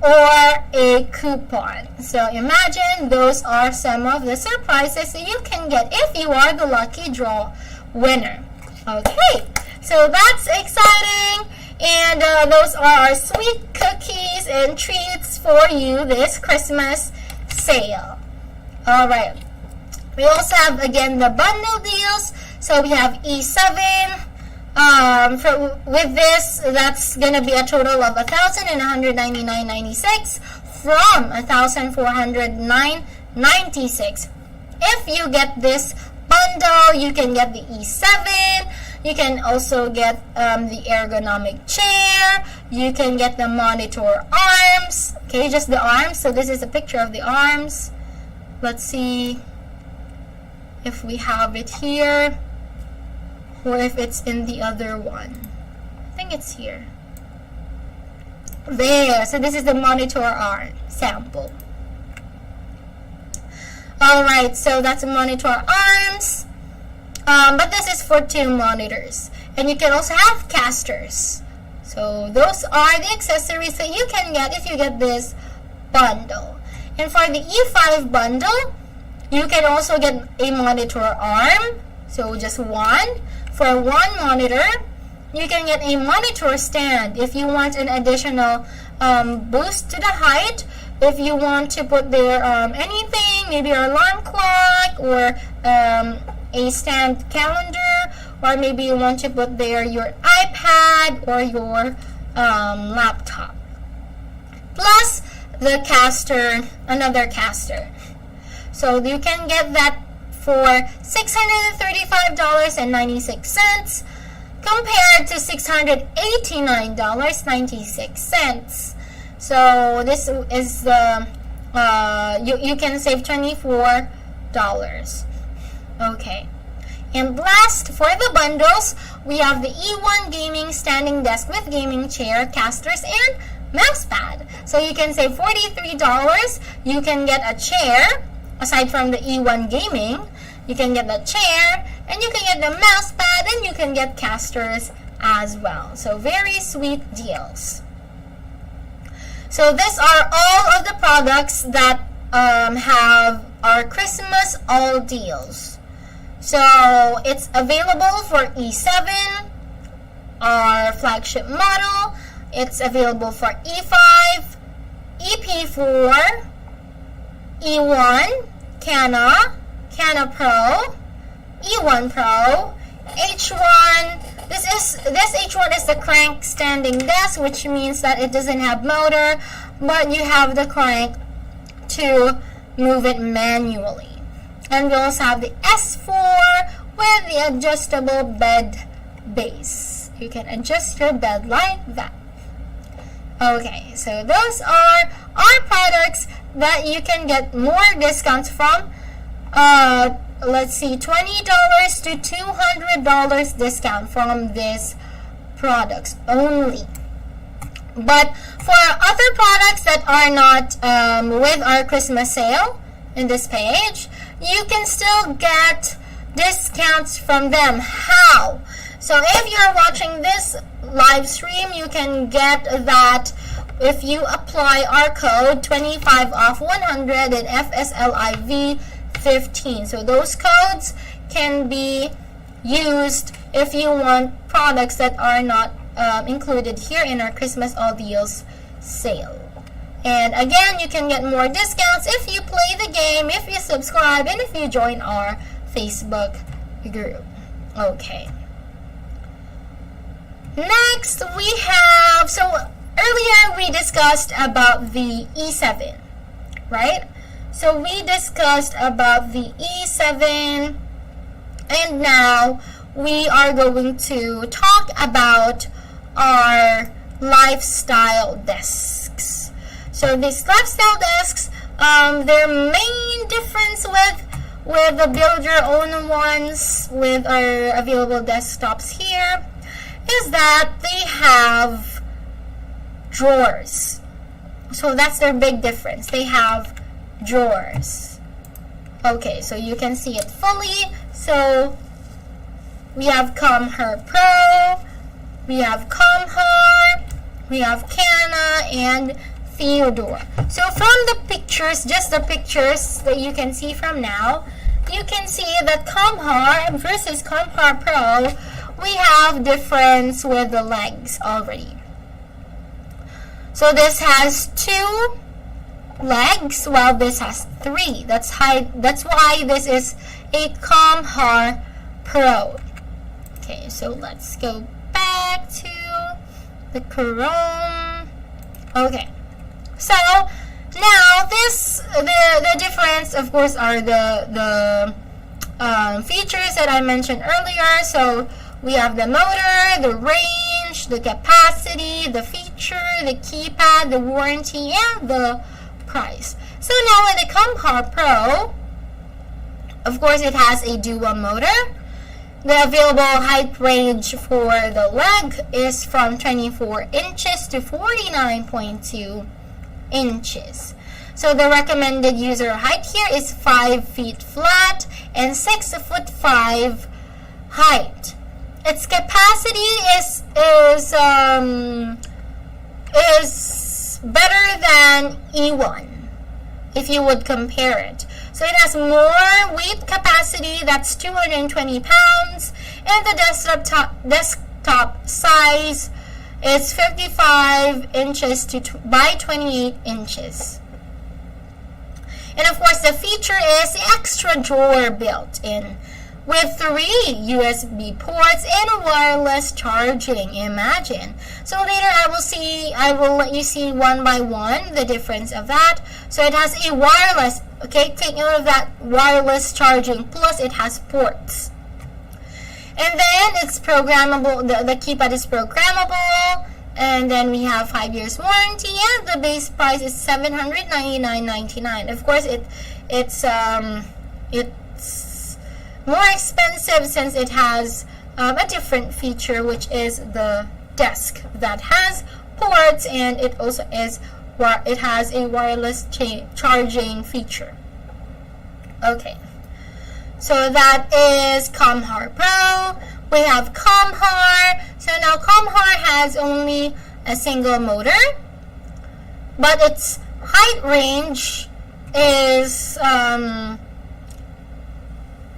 or a coupon. So imagine those are some of the surprises that you can get if you are the lucky draw winner. Okay, so that's exciting, and those are our sweet cookies and treats for you this Christmas sale. Alright, we also have again the bundle deals. So we have E7. With this, that's gonna be a total of $1,199.96 from $1,409.96. If you get this bundle, you can get the E7. You can also get the ergonomic chair. You can get the monitor arms. Okay, just the arms. So this is a picture of the arms. Let's see if we have it here, or if it's in the other one. I think it's here. There. So this is the monitor arm sample. Alright, so that's a monitor arms. But this is for 2 monitors. And you can also have casters. So those are the accessories that you can get if you get this bundle. And for the E5 bundle, you can also get a monitor arm. So just one. For one monitor, you can get a monitor stand if you want an additional boost to the height. If you want to put there anything, maybe your alarm clock, or a stand calendar, or maybe you want to put there your iPad or your laptop. Plus the caster, another caster. So you can get that for $635.96 compared to $689.96. So this is the you can save $24. Okay. And last, for the bundles, we have the E1 gaming standing desk with gaming chair, casters, and mouse pad. So you can save $43. You can get a chair, aside from the E1 gaming. You can get the chair, and you can get the mouse pad, and you can get casters as well. So very sweet deals. So these are all of the products that have our Christmas all deals. So it's available for E7, our flagship model. It's available for E5, EP4, E1, Cana Pro, E1 Pro, H1. This H1 is the crank standing desk, which means that it doesn't have motor, but you have the crank to move it manually. And we also have the S4 with the adjustable bed base. You can adjust your bed like that. Okay, so those are our products that you can get more discounts from. Let's see, $20 to $200 discount from these products only. But for other products that are not with our Christmas sale in this page, you can still get discounts from them. How? So if you're watching this live stream, you can get that if you apply our code 25 off 100 and FSLIV 15. So those codes can be used if you want products that are not included here in our Christmas all deals sale. And again, you can get more discounts if you play the game, if you subscribe, and if you join our Facebook group. Okay. Next, we have, so earlier we discussed about the E7, right? So we discussed about the E7, and now we are going to talk about our lifestyle desks. So these lifestyle desks, their main difference with the build your own ones with our available desktops here is that they have drawers. So that's their big difference. They have drawers. Okay, so you can see it fully. So we have Comhar Pro, we have Comhar, we have Canna, and Theodore. So from the pictures, just the pictures that you can see from now, you can see that Comhar versus Comhar Pro, we have difference with the legs already. So this has 2 legs, while this has 3. That's why this is a Comhar Pro. Okay, so let's go back to the Chrome. Okay, so now the difference, of course, are the features that I mentioned earlier. So we have the motor, the range, the capacity, the feature, the keypad, the warranty, and the price. So now with the Comhar Pro, of course, it has a dual motor. The available height range for the leg is from 24 inches to 49.2 inches. So the recommended user height here is 5 feet flat and 6'5" height. Its capacity is better than E1 if you would compare it. So it has more weight capacity, that's 220 pounds, and the desktop size is 55 inches by 28 inches. And of course, the feature is the extra drawer built in with 3 USB ports and a wireless charging. Imagine. So later I will let you see one by one the difference of that. So it has a wireless, okay, take note of that, wireless charging, plus it has ports. And then it's programmable, the keypad is programmable, and then we have 5 years warranty, and the base price is $799.99. Of course, it's more expensive since it has a different feature, which is the desk that has ports, and it also has a wireless charging feature. Okay, so that is Comhar Pro. We have Comhar. So now Comhar has only a single motor, but its height range is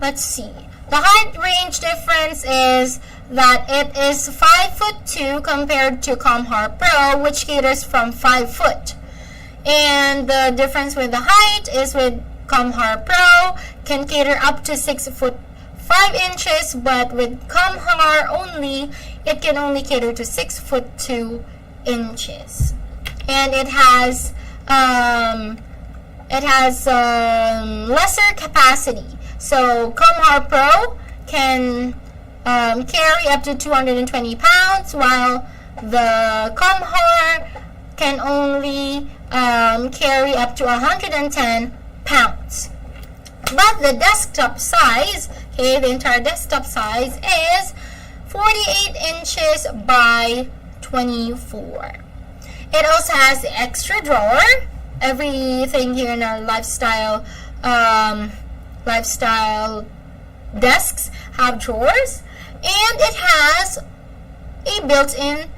let's see. The height range difference is that it is 5'2" compared to Comhar Pro, which caters from 5 foot. And the difference with the height is with Comhar Pro can cater up to 6'5" but with Comhar only, it can only cater to 6'2" and it has lesser capacity. So Comhar Pro can carry up to 220 pounds, while the Comhar can only carry up to 110 pounds. But the desktop size, okay, the entire desktop size is 48 inches by 24. It also has the extra drawer. Everything here in our lifestyle desks have drawers, and it has a built-in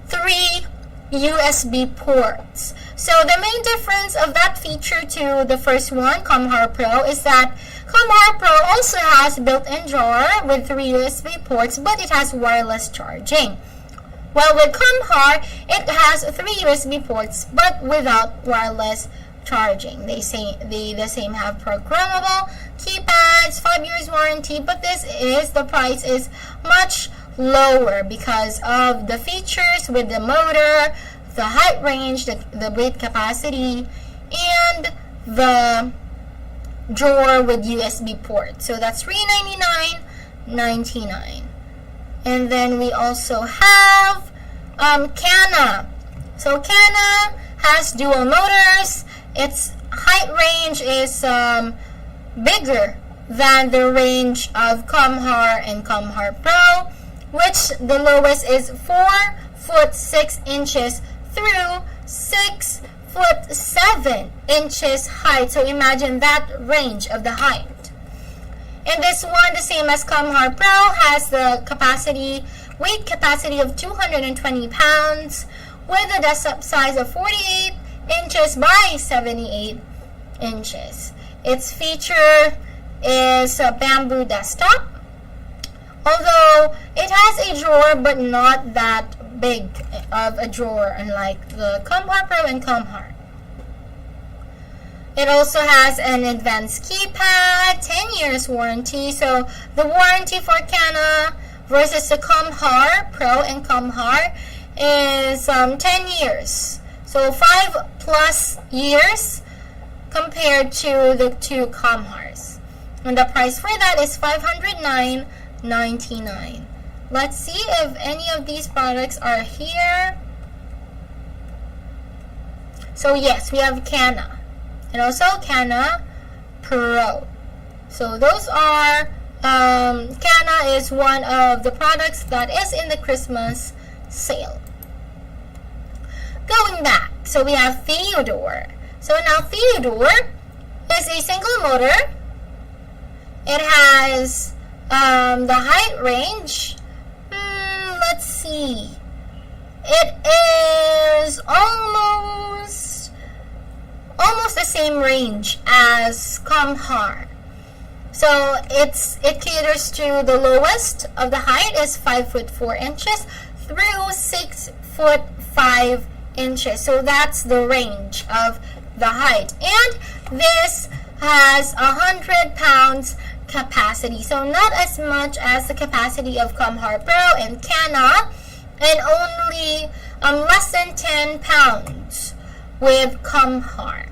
3 USB ports. So the main difference of that feature to the first one, Comhar Pro, is that Comhar Pro also has built-in drawer with 3 USB ports, but it has wireless charging. While with Comhar, it has 3 USB ports, but without wireless charging. The same have programmable keypads, 5 years warranty, but the price is much lower because of the features with the motor, the height range, the weight capacity, and the drawer with USB port. So that's $399.99. And then we also have Canna. So Canna has dual motors. Its height range is bigger than the range of Comhar and Comhar Pro, which the lowest is 4 foot 6 inches through 6 foot 7 inches height. So imagine that range of the height. And this one, the same as Comhar Pro, has the weight capacity of 220 pounds with a desktop size of 48 inches by 78 inches. Its feature is a bamboo desktop, although it has a drawer but not that big of a drawer, unlike the Comhar Pro and Comhar. It also has an advanced keypad, 10 years warranty. So the warranty for Canna versus the Comhar Pro and Comhar is 10 years. So 5+ years compared to the two Comhars. And the price for that is $509.99. Let's see if any of these products are here. So yes, we have Canna. And also Canna Pro. So those are, Canna is one of the products that is in the Christmas sale. Going back, so we have Theodore. So now Theodore is a single motor. It has the height range. Let's see. It is almost the same range as Comhar. So it caters to the lowest of the height is 5 foot 4 inches through 6 foot 5 inches. So that's the range of the height. And this has 100 pounds capacity. So not as much as the capacity of Comhar Pro and Canna, and only less than 10 pounds with Comhar.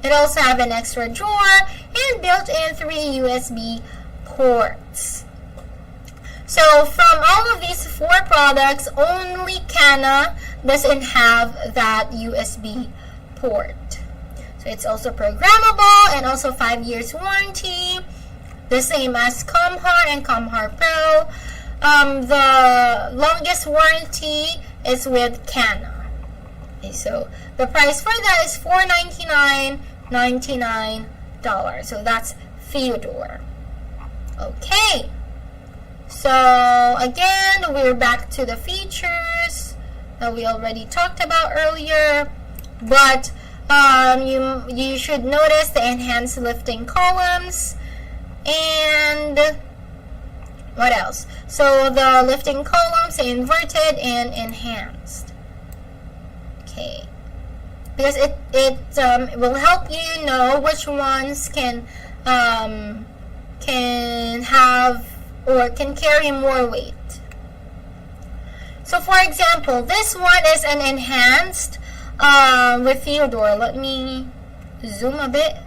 It also have an extra drawer and built-in 3 USB ports. So from all of these 4 products, only Canna doesn't have that USB port. So it's also programmable and also 5 years warranty, the same as Comhar and Comhar Pro. The longest warranty is with Canna. Okay, so the price for that is $499.99. So that's Theodore. Okay. So again, we're back to the features that we already talked about earlier. But you should notice the enhanced lifting columns. And what else? So the lifting columns are inverted and enhanced. Okay. Because it will help you know which ones can have or can carry more weight. So for example, this one is an enhanced with Theodore. Let me zoom a bit.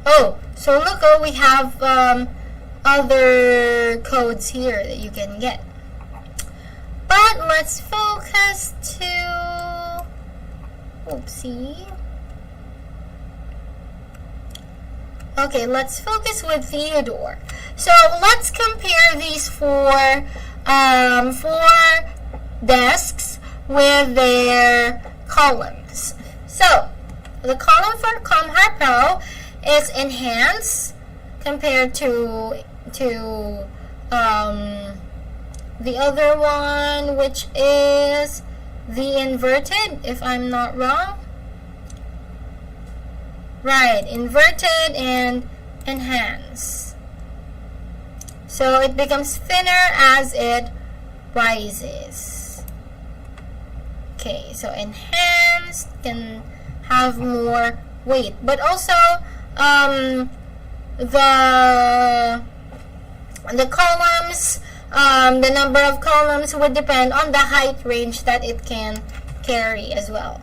Oh, so look, we have other codes here that you can get. But let's focus to, oopsie. Okay, let's focus with Theodore. So let's compare these four desks with their columns. So the column for Comhar Pro is enhanced compared to the other one, which is the inverted, if I'm not wrong. Right, inverted and enhanced. So it becomes thinner as it rises. Okay, so enhanced can have more weight, but also the columns, the number of columns would depend on the height range that it can carry as well.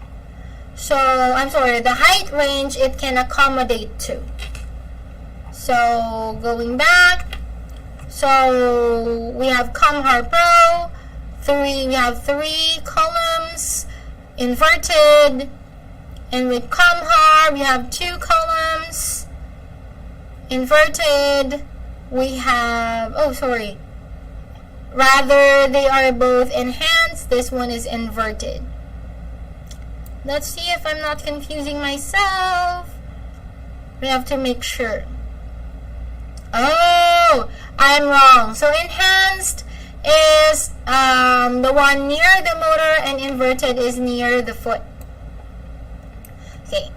So, I'm sorry, the height range it can accommodate to. So, going back, so we have ComHar Pro, we have 3 columns, inverted, and with ComHar we have 2 columns, inverted, we have, oh sorry, rather they are both enhanced, this one is inverted. Let's see if I'm not confusing myself. We have to make sure. Oh, I'm wrong. So enhanced is the one near the motor, and inverted is near the foot. Okay,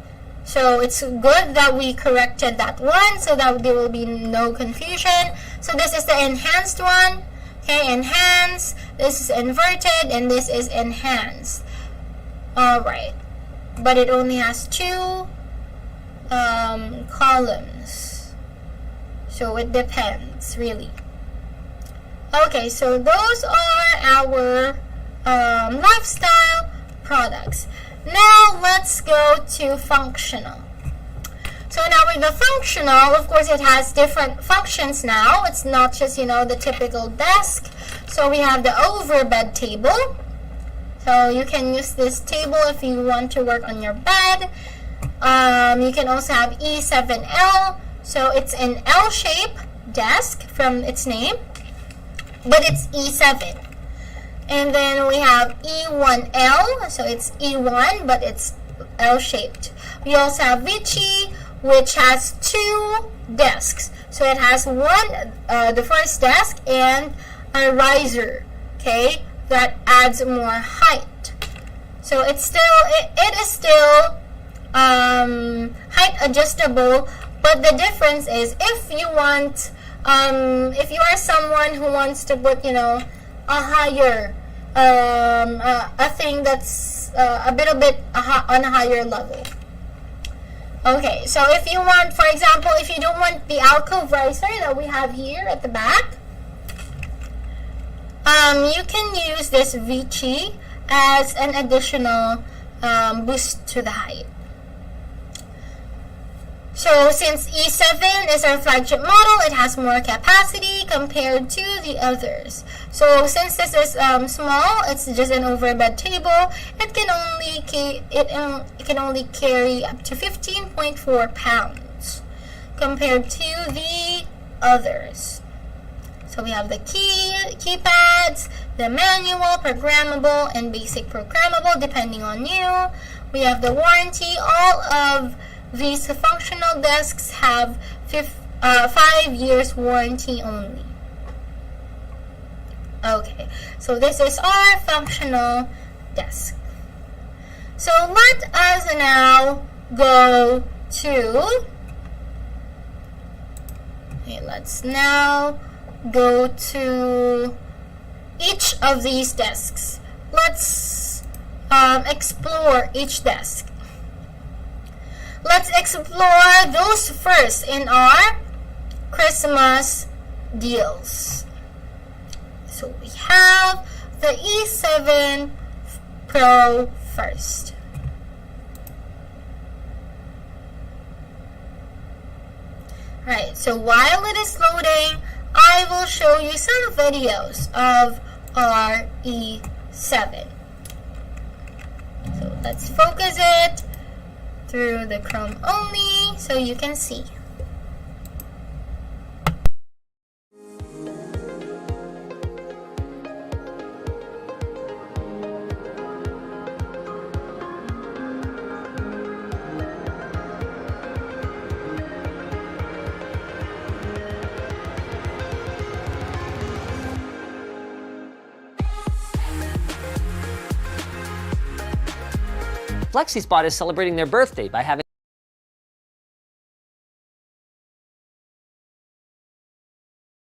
so it's good that we corrected that one so that there will be no confusion. So this is the enhanced one. Okay, enhanced. This is inverted, and this is enhanced. Alright, but it only has 2 columns, so it depends really. Okay, so those are our lifestyle products. Now let's go to functional. So now with the functional, of course it has different functions now. It's not just, the typical desk. So we have the overbed table. So you can use this table if you want to work on your bed. You can also have E7L. So it's an L-shape desk from its name, but it's E7. And then we have E1L. So it's E1, but it's L-shaped. We also have Vichy, which has 2 desks. So it has one, the first desk, and a riser. Okay, that adds more height. So it's still, it is still height adjustable, but the difference is if you want, if you are someone who wants to put, a higher, a thing that's a little bit on a higher level. Okay, so if you want, for example, if you don't want the alcove riser that we have here at the back, you can use this Vichy as an additional boost to the height. So since E7 is our flagship model, it has more capacity compared to the others. So since this is small, it's just an overbed table, it can only carry up to 15.4 pounds compared to the others. So we have the keypads, the manual, programmable, and basic programmable depending on you. We have the warranty. All of these functional desks have 5 years warranty only. Okay, so this is our functional desk. So let us now go to, let's now go to each of these desks. Let's explore each desk. Let's explore those first in our Christmas deals. So we have the E7 Pro first. Alright, so while it is loading, I will show you some videos of our E7. So let's focus it through the Chrome only so you can see. FlexiSpot is celebrating their birthday by having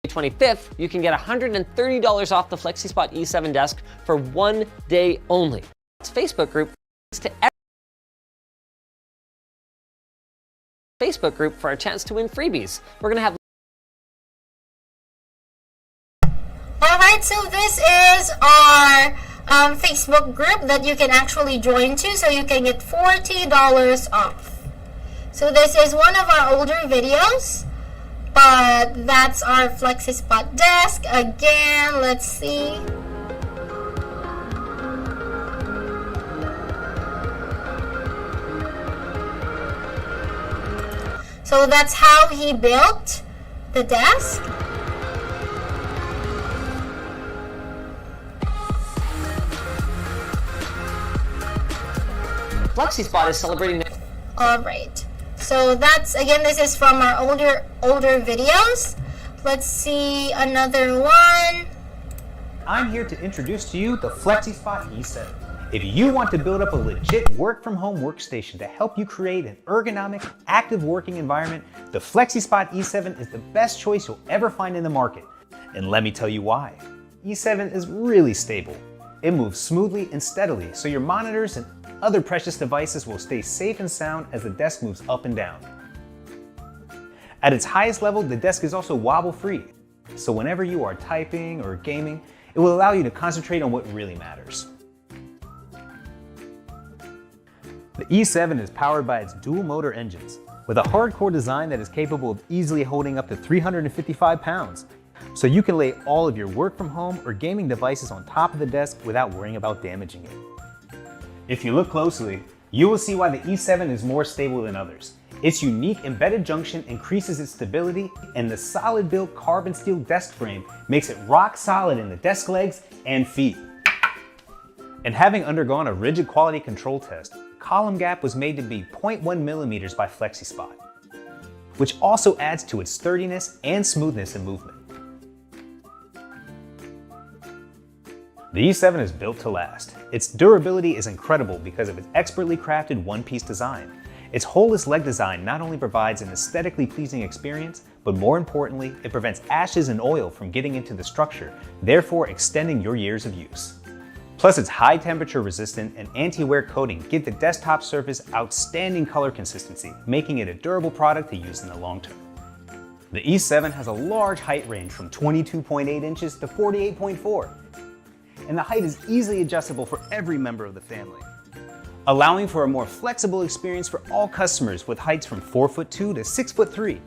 25th, you can get $130 off the FlexiSpot E7 desk for 1 day only. It's Facebook group to Facebook group for a chance to win freebies. We're going to have Alright, so this is our Facebook group that you can actually join to, so you can get $40 off. So this is one of our older videos, but that's our FlexiSpot desk. Again, let's see. So that's how he built the desk. FlexiSpot is celebrating. Alright, so that's, again, this is from our older videos. Let's see another one. I'm here to introduce to you the FlexiSpot E7. If you want to build up a legit work-from-home workstation to help you create an ergonomic, active working environment, the FlexiSpot E7 is the best choice you'll ever find in the market. And let me tell you why. E7 is really stable. It moves smoothly and steadily, so your monitors and other precious devices will stay safe and sound as the desk moves up and down. At its highest level, the desk is also wobble-free, so whenever you are typing or gaming, it will allow you to concentrate on what really matters. The E7 is powered by its dual motor engines, with a hardcore design that is capable of easily holding up to 355 pounds, so you can lay all of your work from home or gaming devices on top of the desk without worrying about damaging it. If you look closely, you will see why the E7 is more stable than others. Its unique embedded junction increases its stability, and the solid-built carbon steel desk frame makes it rock solid in the desk legs and feet. And having undergone a rigid quality control test, column gap was made to be 0.1 millimeters by FlexiSpot, which also adds to its sturdiness and smoothness in movement. The E7 is built to last. Its durability is incredible because of its expertly crafted one-piece design. Its holeless leg design not only provides an aesthetically pleasing experience, but more importantly, it prevents ashes and oil from getting into the structure, therefore extending your years of use. Plus, its high temperature resistant and anti-wear coating give the desktop surface outstanding color consistency, making it a durable product to use in the long term. The E7 has a large height range from 22.8 inches to 48.4. And the height is easily adjustable for every member of the family, allowing for a more flexible experience for all customers with heights from 4'2" to 6'3".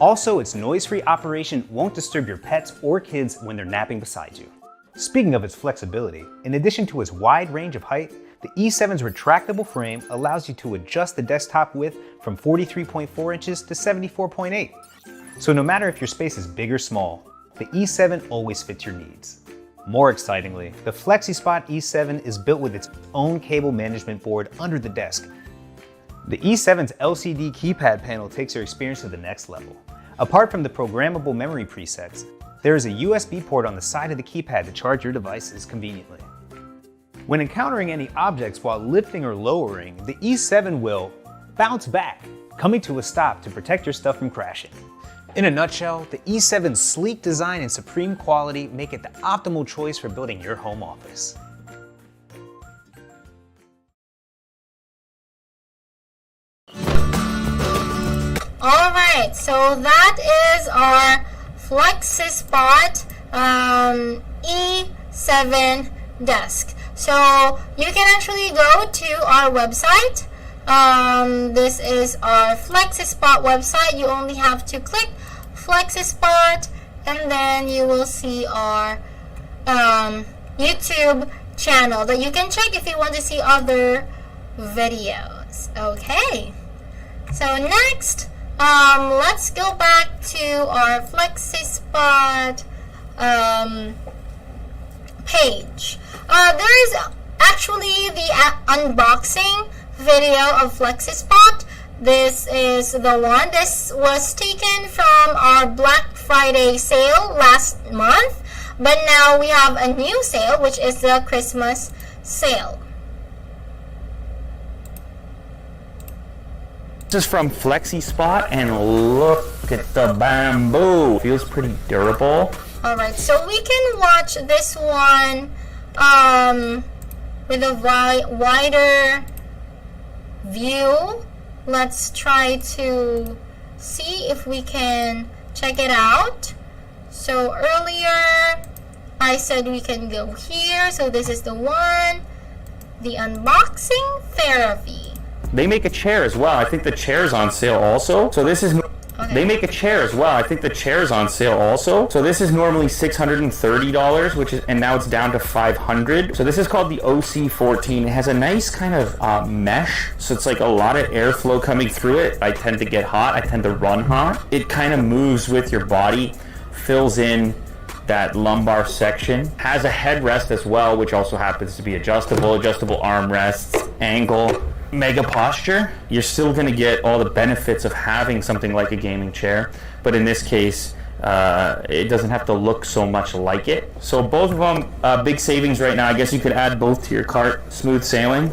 Also, its noise-free operation won't disturb your pets or kids when they're napping beside you. Speaking of its flexibility, in addition to its wide range of height, the E7's retractable frame allows you to adjust the desktop width from 43.4 inches to 74.8. So no matter if your space is big or small, the E7 always fits your needs. More excitingly, the FlexiSpot E7 is built with its own cable management board under the desk. The E7's LCD keypad panel takes your experience to the next level. Apart from the programmable memory presets, there is a USB port on the side of the keypad to charge your devices conveniently. When encountering any objects while lifting or lowering, the E7 will bounce back, coming to a stop to protect your stuff from crashing. In a nutshell, the E7's sleek design and supreme quality make it the optimal choice for building your home office. Alright, so that is our FlexiSpot E7 desk. So you can actually go to our website. This is our FlexiSpot website. You only have to click FlexiSpot and then you will see our YouTube channel that you can check if you want to see other videos. Okay, so next let's go back to our FlexiSpot page. There is actually the unboxing video of FlexiSpot. This is the one. This was taken from our Black Friday sale last month, but now we have a new sale, which is the Christmas sale. This is from FlexiSpot, and look at the bamboo. Feels pretty durable. Alright, so we can watch this one with a wider view. let's try to see if we can check it out. So earlier I said we can go here, so this is the one, the unboxing therapy. They make a chair as well. I think the chair's on sale also. So this is... Okay. They make a chair as well. I think the chair's on sale also. So this is normally $630, which is, and now it's down to $500. So this is called the OC14. It has a nice kind of mesh. So it's like a lot of airflow coming through it. I tend to get hot. I tend to run hot. It kind of moves with your body, fills in that lumbar section. Has a headrest as well, which also happens to be adjustable armrests, angle. Mega posture. You're still going to get all the benefits of having something like a gaming chair, but in this case it doesn't have to look so much like it. So both of them big savings right now. I guess you could add both to your cart. Smooth sailing.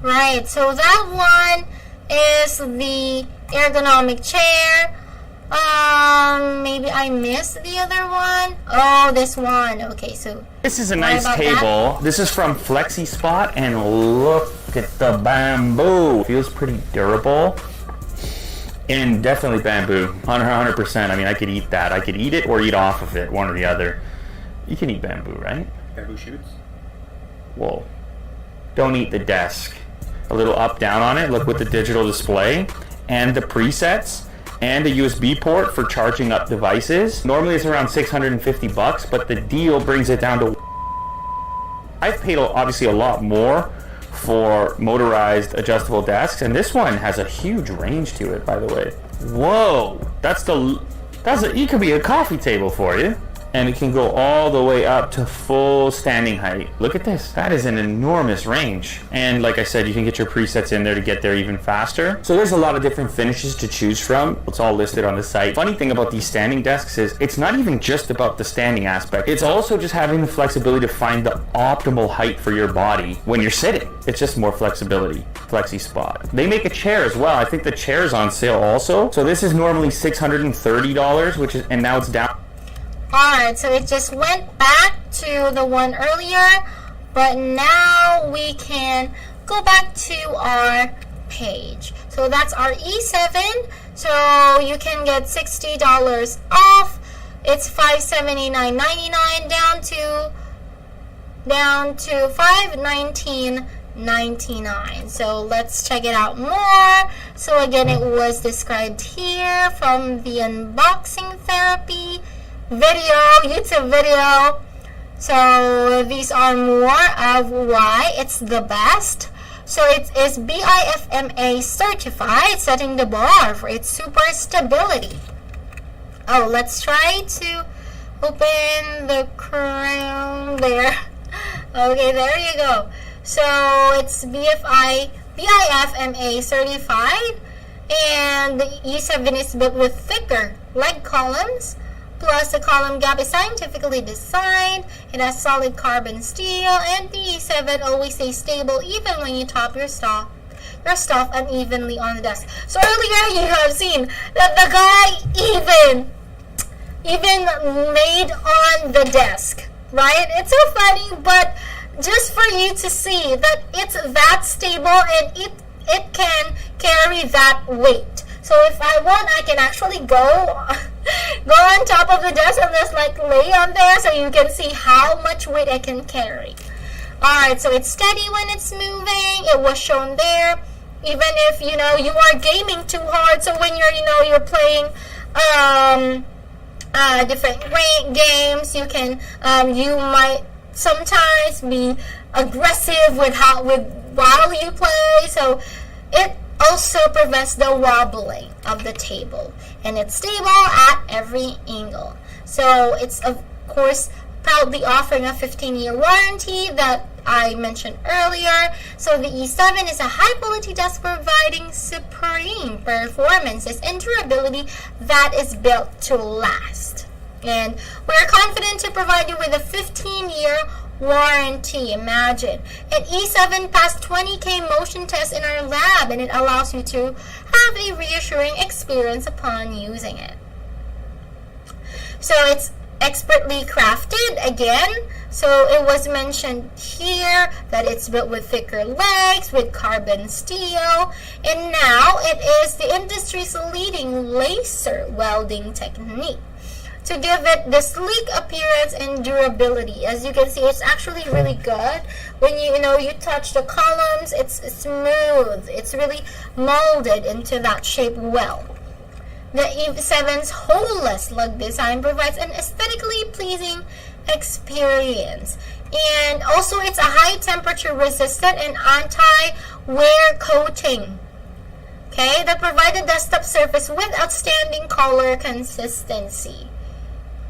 Right, so that one is the ergonomic chair. Maybe I missed the other one. Oh, this one. Okay, so This is a nice table. That? This is from FlexiSpot, and look at the bamboo. Feels pretty durable. And definitely bamboo, 100%. I mean, I could eat that. I could eat it or eat off of it, one or the other. You can eat bamboo, right? Bamboo shoots. Whoa. Don't eat the desk. A little up down on it. Look with the digital display and the presets and a USB port for charging up devices. Normally it's around $650, but the deal brings it down to... I've paid obviously a lot more for motorized adjustable desks, and this one has a huge range to it, by the way. Whoa, it could be a coffee table for you. And it can go all the way up to full standing height. Look at this. That is an enormous range. And like I said, you can get your presets in there to get there even faster. So there's a lot of different finishes to choose from. It's all listed on the site. Funny thing about these standing desks is it's not even just about the standing aspect. It's also just having the flexibility to find the optimal height for your body when you're sitting. It's just more flexibility. FlexiSpot. They make a chair as well. I think the chair's on sale also. So this is normally $630, and now it's down. Alright, so it just went back to the one earlier, but now we can go back to our page. So that's our E7, so you can get $60 off. It's $579.99 down to $519.99. So let's check it out more. So again, it was described here from the unboxing therapy YouTube video. So these are more of why it's the best. So it is BIFMA certified, setting the bar for its super stability. Oh, let's try to open the Chrome there. Okay, there you go. So it's BIFMA certified, and the E7 is built with thicker leg columns. Plus, the column gap is scientifically designed. It has solid carbon steel, and the E7 always stays stable even when you top your stuff unevenly on the desk. So earlier you have seen that the guy even laid on the desk, right? It's so funny, but just for you to see that it's that stable and it can carry that weight. So if I want, I can actually go on top of the desk and just like lay on there so you can see how much weight I can carry. Alright, so it's steady when it's moving. It was shown there. Even if, you are gaming too hard, so when you're playing different games, you might sometimes be aggressive while you play. So it also prevents the wobbling of the table, and it's stable at every angle. So it's of course proudly offering a 15-year warranty that I mentioned earlier. So the E7 is a high-quality desk providing supreme performances and durability that is built to last. And we're confident to provide you with a 15-year warranty. Imagine. An E7 passed 20K motion tests in our lab, and it allows you to have a reassuring experience upon using it. So it's expertly crafted again. So it was mentioned here that it's built with thicker legs, with carbon steel, and now it is the industry's leading laser welding technique to give it the sleek appearance and durability. As you can see, it's actually really good. When you touch the columns, it's smooth. It's really molded into that shape well. The E7's holeless lug design provides an aesthetically pleasing experience. And also, it's a high temperature resistant and anti-wear coating. Okay, that provided desktop surface with outstanding color consistency.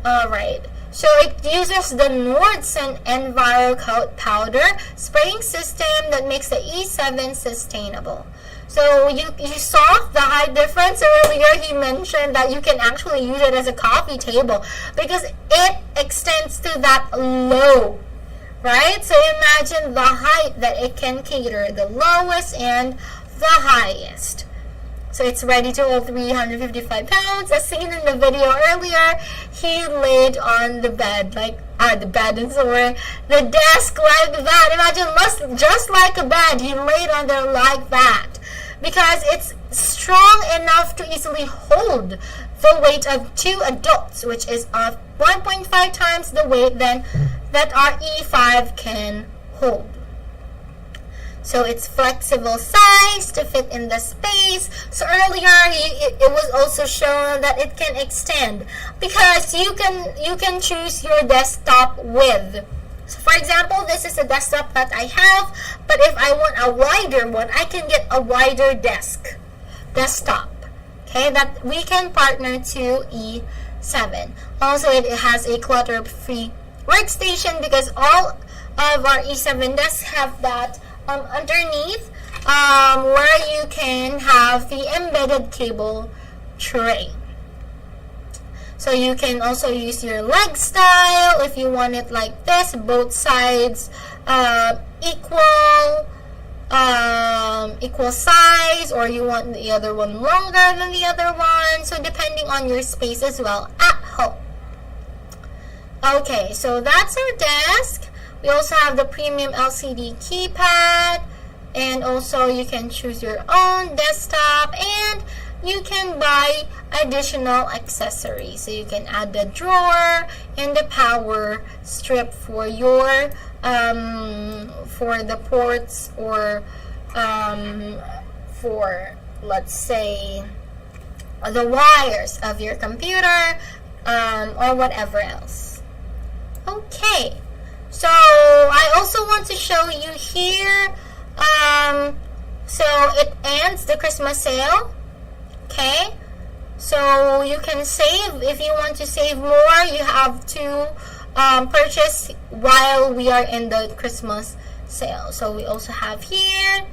Alright, so it uses the Nordson EnviroCoat powder spraying system that makes the E7 sustainable. So you saw the height difference earlier. He mentioned that you can actually use it as a coffee table because it extends to that low, right? So imagine the height that it can cater, the lowest and the highest. So it's ready to hold 355 pounds. As seen in the video earlier, he laid on the bed, the desk like that. Imagine, just like a bed, he laid on there like that. Because it's strong enough to easily hold the weight of 2 adults, which is 1.5 times the weight that our E5 can hold. So it's flexible size to fit in the space. So earlier it was also shown that it can extend because you can choose your desktop width. So for example, this is a desktop that I have, but if I want a wider one, I can get a wider desktop. Okay, that we can partner to E7. Also, it has a clutter-free workstation because all of our E7 desks have that underneath where you can have the embedded cable tray. So you can also use your leg style if you want it like this, both sides equal size, or you want the other one longer than the other one. So depending on your space as well at home. Okay, so that's our desk. We also have the premium LCD keypad, and also you can choose your own desktop, and you can buy additional accessories. So you can add the drawer and the power strip for your for the ports, or for, let's say, the wires of your computer, or whatever else. Okay, so I also want to show you here, so it ends the Christmas sale. Okay, so you can save. If you want to save more, you have to purchase while we are in the Christmas sale. So we also have here,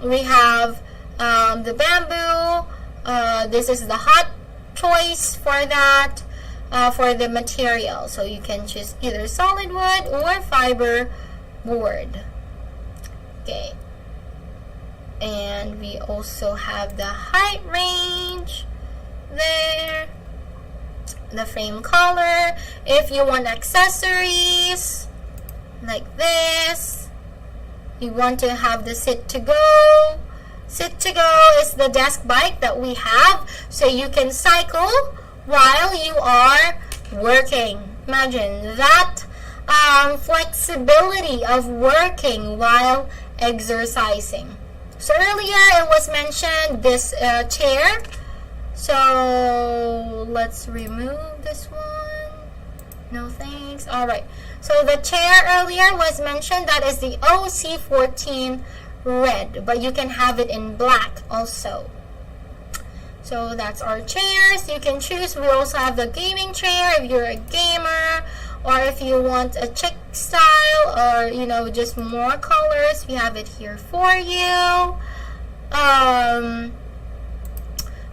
we have the bamboo. This is the hot choice for that, for the material. So you can choose either solid wood or fiber board. Okay. And we also have the height range there, the frame color. If you want accessories like this, you want to have the sit to go. Sit to go is the desk bike that we have, so you can cycle while you are working. Imagine that flexibility of working while exercising. So earlier it was mentioned this chair. So let's remove this one. No thanks. Alright. So the chair earlier was mentioned, that is the OC14 red, but you can have it in black also. So that's our chairs. You can choose. We also have the gaming chair if you're a gamer, or if you want a chic style, or just more colors, we have it here for you.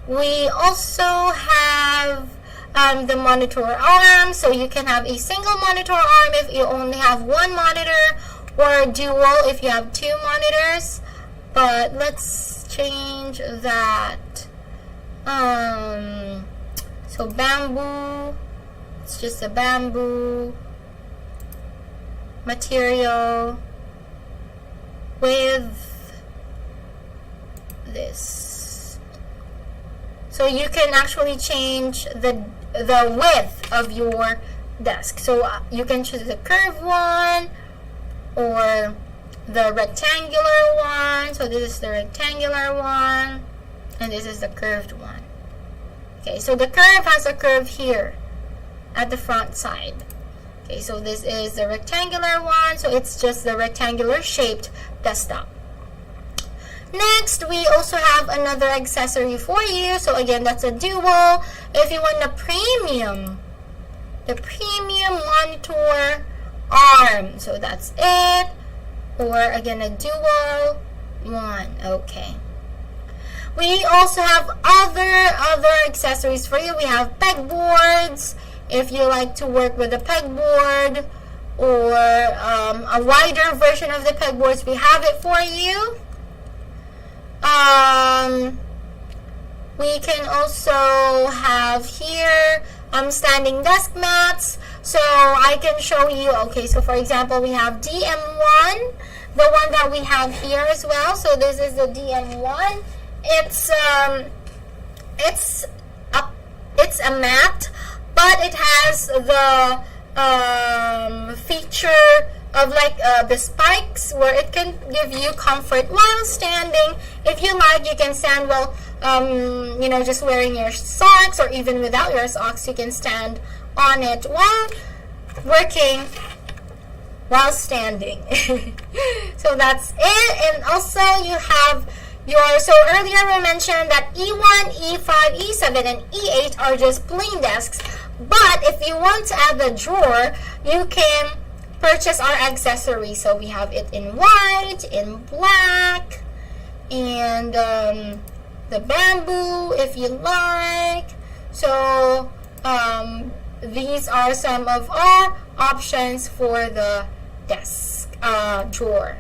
We also have the monitor arm, so you can have a single monitor arm if you only have one monitor, or dual if you have 2 monitors. But let's change that. So bamboo It's just a bamboo material with this. So you can actually change the width of your desk. So you can choose the curved one or the rectangular one. So this is the rectangular one and this is the curved one. Okay, so the curve has a curve here at the front side. Okay, so this is the rectangular one, so it's just the rectangular shaped desktop. Next, we also have another accessory for you. So again, that's a dual. If you want the premium monitor arm, so that's it. Or again, a dual one. Okay. We also have other accessories for you. We have pegboards. If you like to work with a pegboard or a wider version of the pegboards, we have it for you. We can also have here standing desk mats. So I can show you. Okay, so for example, we have DM1, the one that we have here as well. So this is the DM1. It's a mat, but it has the feature of like the spikes where it can give you comfort while standing. If you like, you can stand while you know, just wearing your socks, or even without your socks, you can stand on it while working while standing. So that's it. And also you have so earlier we mentioned that E1, E5, E7, and E8 are just plain desks. But if you want to add the drawer, you can purchase our accessory. So we have it in white, in black, and the bamboo if you like. So these are some of our options for the desk drawer.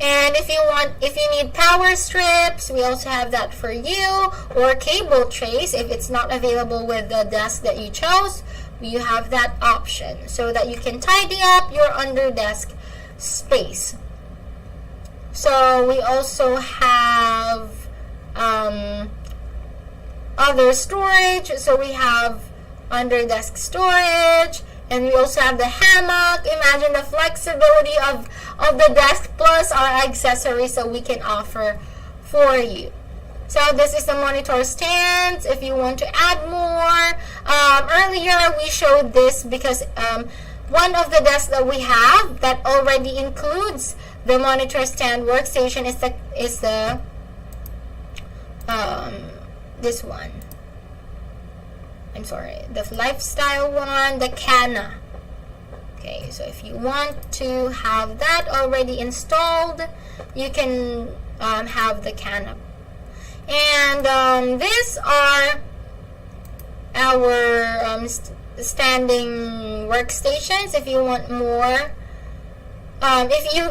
And if you need power strips, we also have that for you, or cable trays if it's not available with the desk that you chose. You have that option so that you can tidy up your under desk space. So we also have other storage. So we have under desk storage. And we also have the hammock. Imagine the flexibility of the desk plus our accessories that we can offer for you. So this is the monitor stands if you want to add more. Earlier we showed this because one of the desks that we have that already includes the monitor stand workstation is the this one. I'm sorry, the lifestyle one, the Cana. Okay, so if you want to have that already installed, you can have the Cana. And these are our standing workstations if you want more. If you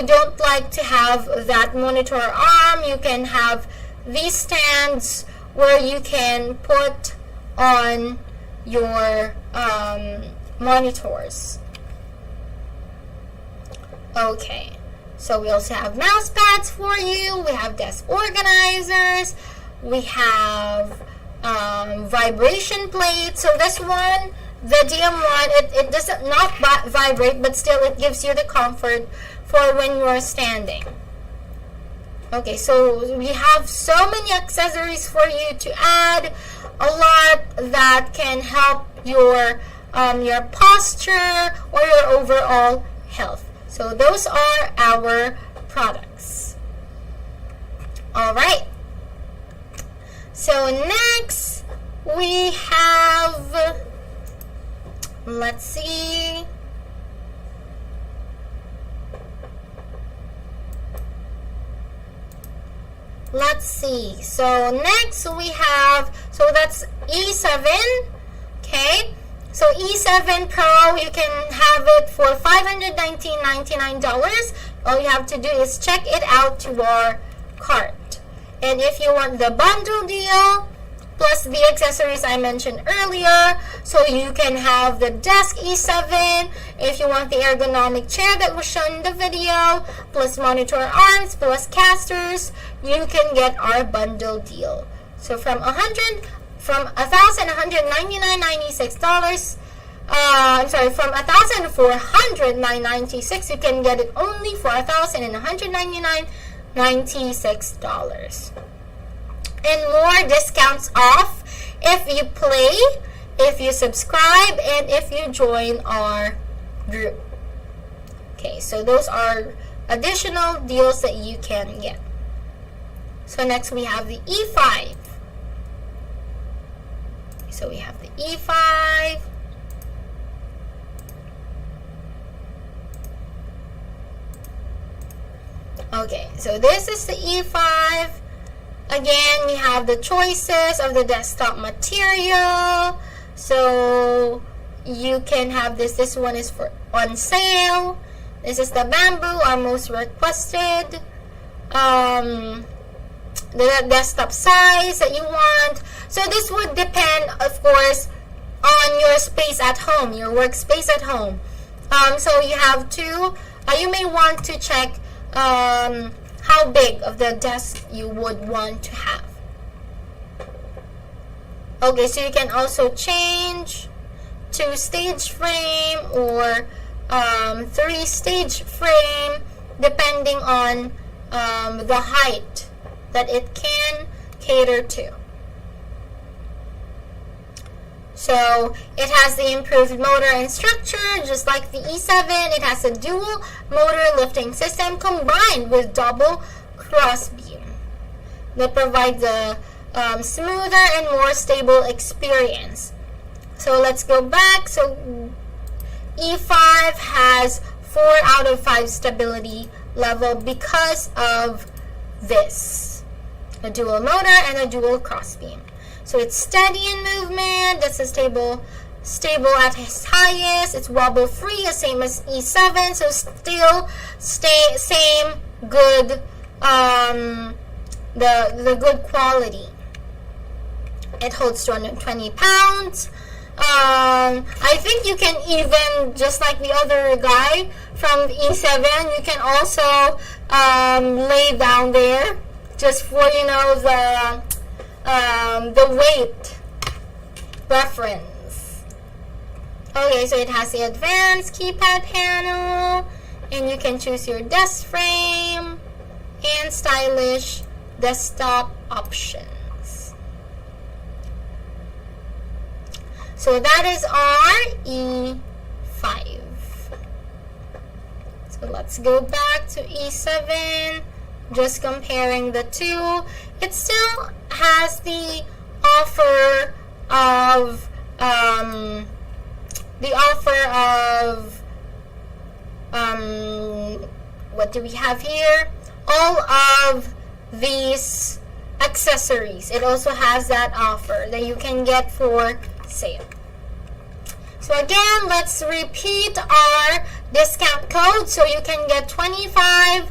don't like to have that monitor arm, you can have these stands where you can put on your monitors. Okay, so we also have mouse pads for you. We have desk organizers. We have vibration plates. So this one, the DM1, it does not vibrate, but still it gives you the comfort for when you are standing. Okay, so we have so many accessories for you to add, a lot that can help your posture or your overall health. So those are our products. All right. So next we have, let's see. So next we have, so that's E7. Okay. So E7 Pro, you can have it for $519.99. All you have to do is check it out to our cart. And if you want the bundle deal, plus the accessories I mentioned earlier. So you can have the desk E7 if you want the ergonomic chair that was shown in the video, plus monitor arms, plus casters. You can get our bundle deal. So from $1,199.96, from $1,499.96, you can get it only for $1,199.96. And more discounts off if you play, if you subscribe, and if you join our group. Okay, so those are additional deals that you can get. So next we have the E5. So we have the E5. Okay, so this is the E5. Again, we have the choices of the desktop material. So you can have this. This one is on sale. This is the bamboo, our most requested. The desktop size that you want. So this would depend, of course, on your space at home, your workspace at home. So you have to, you may want to check how big of the desk you would want to have. Okay, so you can also change to stage frame or 3-stage frame depending on the height that it can cater to. So it has the improved motor and structure, just like the E7. It has a dual motor lifting system combined with double crossbeam that provides a smoother and more stable experience. So let's go back. So E5 has 4 out of 5 stability level because of this, a dual motor and a dual crossbeam. So it's steady in movement. That's a stable at its highest. It's wobble free, the same as E7. So still same good, the good quality. It holds 220 pounds. I think you can even, just like the other guy from the E7, you can also lay down there just for, the weight reference. Okay, so it has the advanced keypad panel, and you can choose your desk frame and stylish desktop options. So that is our E5. So let's go back to E7. Just comparing the two, it still has the offer of what do we have here? All of these accessories. It also has that offer that you can get for sale. So again, let's repeat our discount code so you can get $25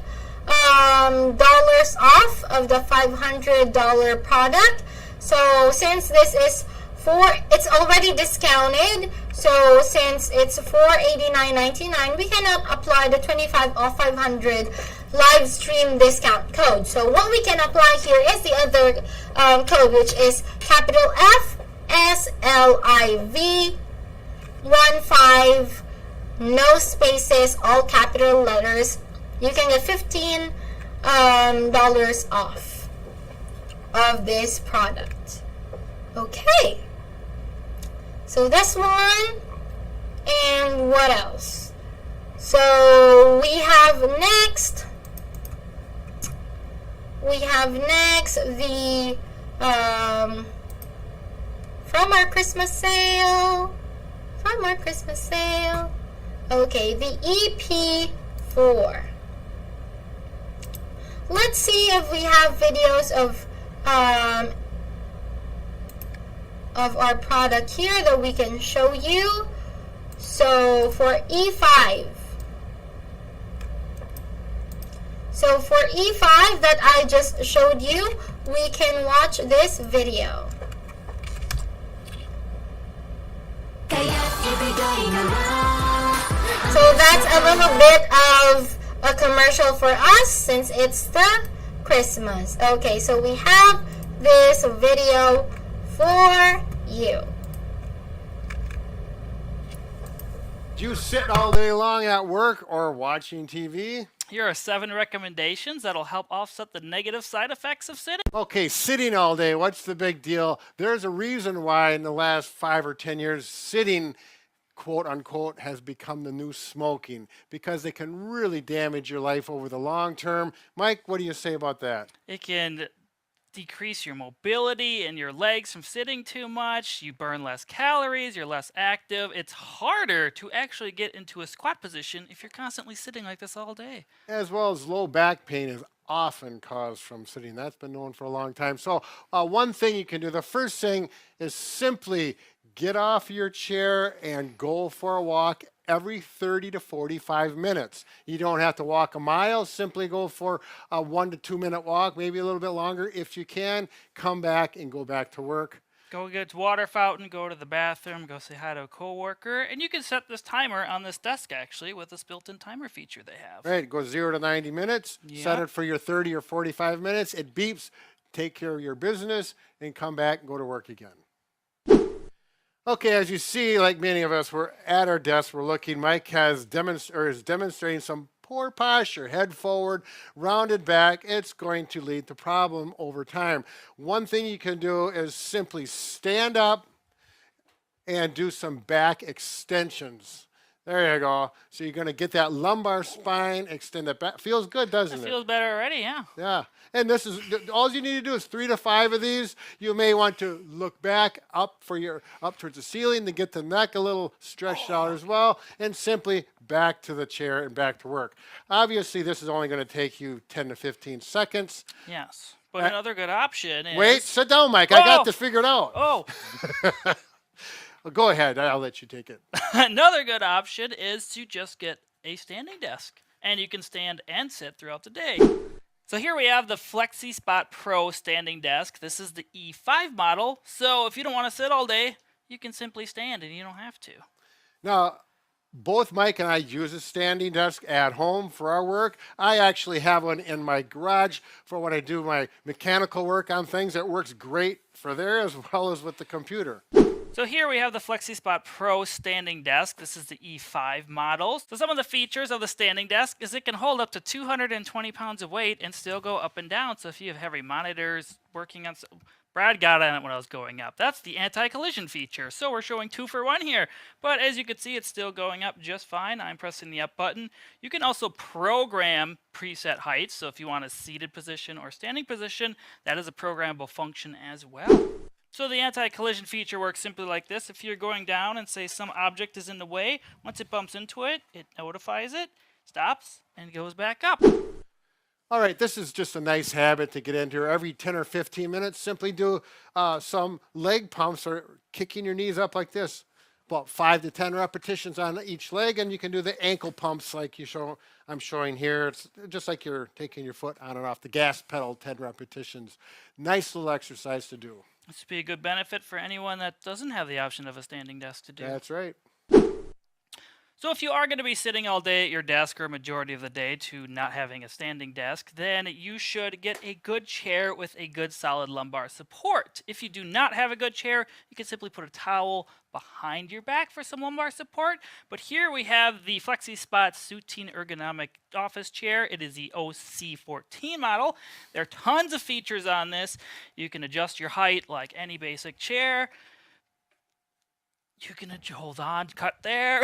off of the $500 product. So since this is it's already discounted, so since it's $489.99, we cannot apply the 25 off 500 live stream discount code. So what we can apply here is the other code, which is capital FSLIV 15, no spaces, all capital letters. You can get $15 off of this product. Okay, so this one, and what else? So we have next the from our Christmas sale. Okay, the EP4. Let's see if we have videos of our product here that we can show you. So for E5. So for E5 that I just showed you, we can watch this video. So that's a little bit of a commercial for us since it's the Christmas. Okay, so we have this video for you. Do you sit all day long at work or watching TV? Here are 7 recommendations that'll help offset the negative side effects of sitting. Okay, sitting all day, what's the big deal? There's a reason why in the last 5 or 10 years, sitting, quote unquote, has become the new smoking because they can really damage your life over the long term. Mike, what do you say about that? It can decrease your mobility and your legs from sitting too much. You burn less calories, you're less active. It's harder to actually get into a squat position if you're constantly sitting like this all day. As well as low back pain is often caused from sitting. That's been known for a long time. So one thing you can do, the first thing is simply get off your chair and go for a walk every 30 to 45 minutes. You don't have to walk a mile. Simply go for a 1 to 2 minute walk, maybe a little bit longer if you can. Come back and go back to work. Go get to water fountain, go to the bathroom, go say hi to a coworker, and you can set this timer on this desk actually with this built-in timer feature they have. Right, go 0 to 90 minutes. Yeah. Set it for your 30 or 45 minutes. It beeps. Take care of your business and come back and go to work again. Okay, as you see, like many of us, we're at our desk, we're looking. Mike is demonstrating some poor posture, head forward, rounded back. It's going to lead to problem over time. One thing you can do is simply stand up and do some back extensions. There you go. So you're going to get that lumbar spine, extend it back. Feels good, doesn't it? Feels better already, yeah. Yeah. And this is all you need to do is 3 to 5 of these. You may want to look back up towards the ceiling to get the neck a little stretched out as well, and simply back to the chair and back to work. Obviously, this is only going to take you 10 to 15 seconds. Yes. But another good option is... Wait, sit down, Mike. I got this figured out. Oh. Well, go ahead. I'll let you take it. Another good option is to just get a standing desk, and you can stand and sit throughout the day. So here we have the FlexiSpot Pro standing desk. This is the E5 model, so if you don't want to sit all day, you can simply stand and you don't have to. Now, both Mike and I use a standing desk at home for our work. I actually have one in my garage for when I do my mechanical work on things. It works great for there as well as with the computer. So here we have the FlexiSpot Pro standing desk. This is the E5 model. So some of the features of the standing desk is it can hold up to 220 pounds of weight and still go up and down. So if you have heavy monitors working on... Brad got on it when I was going up. That's the anti-collision feature. So we're showing 2 for 1 here. But as you can see, it's still going up just fine. I'm pressing the up button. You can also program preset heights. So if you want a seated position or standing position, that is a programmable function as well. So the anti-collision feature works simply like this. If you're going down and say some object is in the way, once it bumps into it, it notifies it, stops, and goes back up. All right, this is just a nice habit to get into. Every 10 or 15 minutes, simply do some leg pumps or kicking your knees up like this. About 5 to 10 repetitions on each leg, and you can do the ankle pumps like I'm showing here. It's just like you're taking your foot on and off the gas pedal, 10 repetitions. Nice little exercise to do. This would be a good benefit for anyone that doesn't have the option of a standing desk to do. That's right. So if you are going to be sitting all day at your desk or a majority of the day to not having a standing desk, then you should get a good chair with a good solid lumbar support. If you do not have a good chair, you can simply put a towel behind your back for some lumbar support. But here we have the FlexiSpot Soutine Ergonomic Office Chair. It is the OC14 model. There are tons of features on this. You can adjust your height like any basic chair. You can hold on, cut there.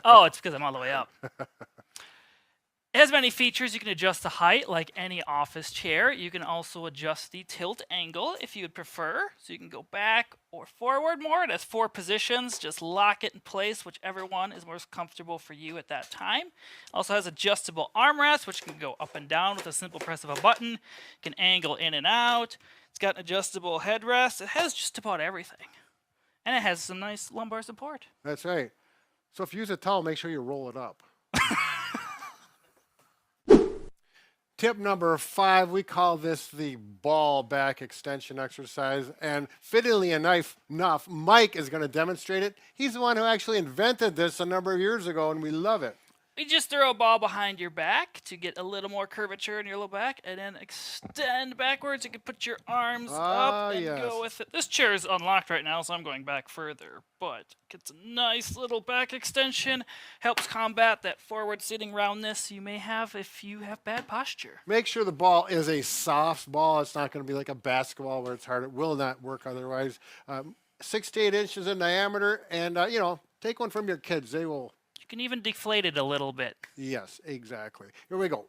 Oh, it's because I'm all the way up. It has many features. You can adjust the height like any office chair. You can also adjust the tilt angle if you would prefer. So you can go back or forward more. It has 4 positions. Just lock it in place, whichever one is most comfortable for you at that time. Also has adjustable armrests, which can go up and down with a simple press of a button. It can angle in and out. It's got an adjustable headrest. It has just about everything. And it has some nice lumbar support. That's right. So if you use a towel, make sure you roll it up. Tip number 5, we call this the ball back extension exercise. And fittingly enough, Mike is going to demonstrate it. He's the one who actually invented this a number of years ago, and we love it. You just throw a ball behind your back to get a little more curvature in your low back, and then extend backwards. You can put your arms up and go with it. This chair is unlocked right now, so I'm going back further, but gets a nice little back extension. Helps combat that forward sitting roundness you may have if you have bad posture. Make sure the ball is a soft ball. It's not going to be like a basketball where it's hard. It will not work otherwise. 6 to 8 inches in diameter, and take one from your kids. They will. You can even deflate it a little bit. Yes, exactly. Here we go.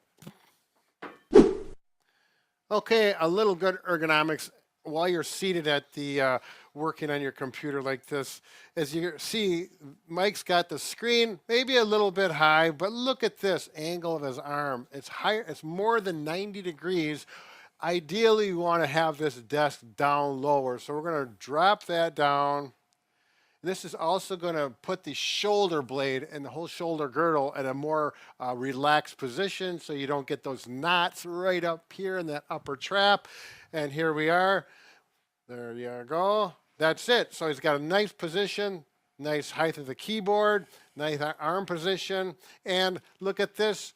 Okay, a little good ergonomics while you're seated at the working on your computer like this. As you see, Mike's got the screen maybe a little bit high, but look at this angle of his arm. It's higher. It's more than 90 degrees. Ideally, you want to have this desk down lower. So we're going to drop that down. This is also going to put the shoulder blade and the whole shoulder girdle at a more relaxed position so you don't get those knots right up here in that upper trap. And here we are. There you go. That's it. So he's got a nice position, nice height of the keyboard, nice arm position. And look at this.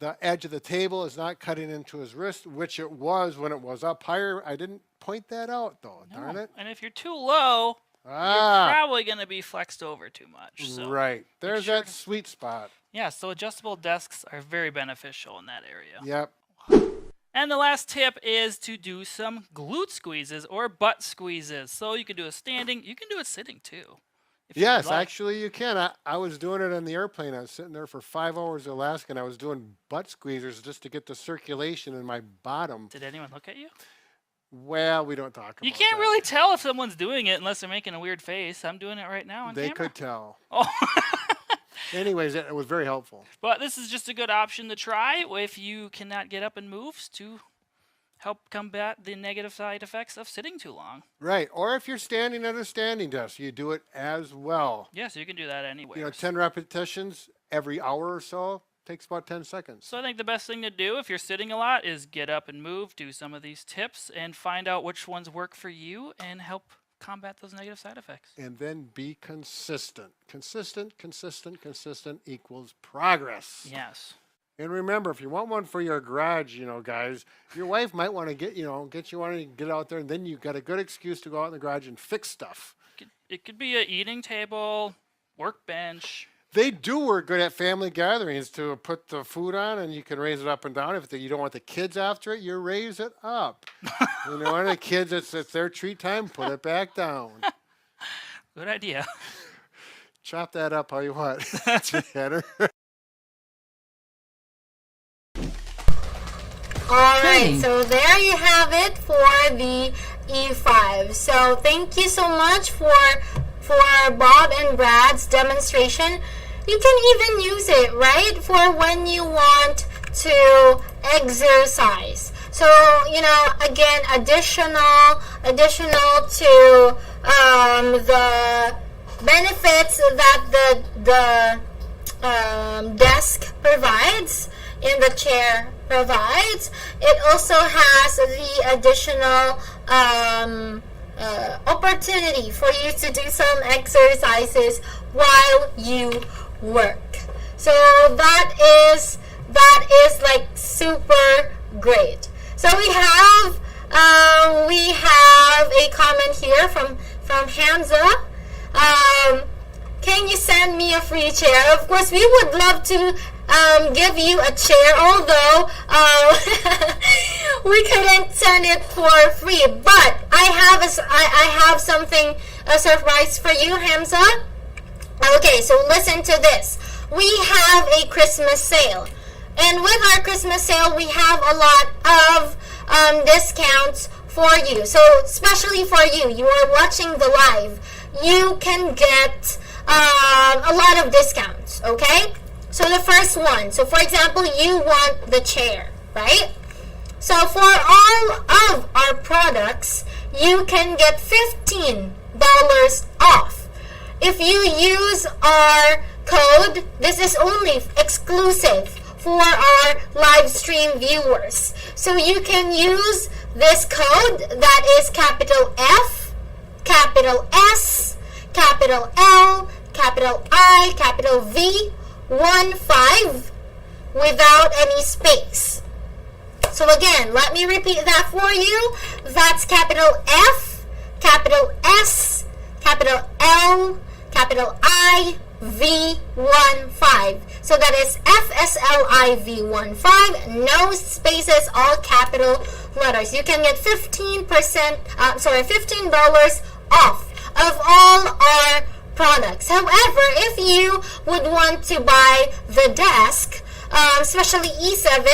The edge of the table is not cutting into his wrist, which it was when it was up higher. I didn't point that out, though. No. Darn it. And if you're too low, you're probably going to be flexed over too much. So right. There's that sweet spot. Yeah, so adjustable desks are very beneficial in that area. Yep. And the last tip is to do some glute squeezes or butt squeezes. So you can do it standing. You can do it sitting, too. Yes, actually you can. I was doing it on the airplane. I was sitting there for 5 hours in Alaska, and I was doing butt squeezers just to get the circulation in my bottom. Did anyone look at you? Well, we don't talk about You can't really tell if someone's doing it unless they're making a weird face. I'm doing it right now on camera. They could tell. Oh. Anyways, it was very helpful. But this is just a good option to try if you cannot get up and move to help combat the negative side effects of sitting too long. Right. Or if you're standing at a standing desk, you do it as well. Yes, you can do that anywhere. 10 repetitions every hour or so. Takes about 10 seconds. So I think the best thing to do if you're sitting a lot is get up and move, do some of these tips, and find out which ones work for you and help combat those negative side effects. And then be consistent. Consistent equals progress. Yes. And remember, if you want one for your garage, guys, your wife might want to get you want to get out there, and then you've got a good excuse to go out in the garage and fix stuff. It could be an eating table, workbench. They do work good at family gatherings to put the food on, and you can raise it up and down. If you don't want the kids after it, you raise it up. One of the kids, it's their treat time, put it back down. Good idea. Chop that up how you want. Tanner. All right, so there you have it for the E5. So thank you so much for Bob and Brad's demonstration. You can even use it, right, for when you want to exercise. So, again, additional to the benefits that the desk provides and the chair provides. It also has the additional opportunity for you to do some exercises while you work. So that is like super great. So we have a comment here from Hamza. Can you send me a free chair? Of course, we would love to give you a chair, although we couldn't send it for free. But I have something, a surprise for you, Hamza. Okay, so listen to this. We have a Christmas sale. And with our Christmas sale, we have a lot of discounts for you. So especially for you, you are watching the live, you can get a lot of discounts, okay? So the first one, so for example, you want the chair, right? So for all of our products, you can get $15 off. If you use our code, this is only exclusive for our live stream viewers. So you can use this code that is capital F, capital S, capital L, capital I, capital V, 15 without any space. So again, let me repeat that for you. That's capital F, capital S, capital L, capital I, V15. So that is FSLIV15. No spaces, all capital letters. You can get $15 off of all our products. However, if you would want to buy the desk, especially E7,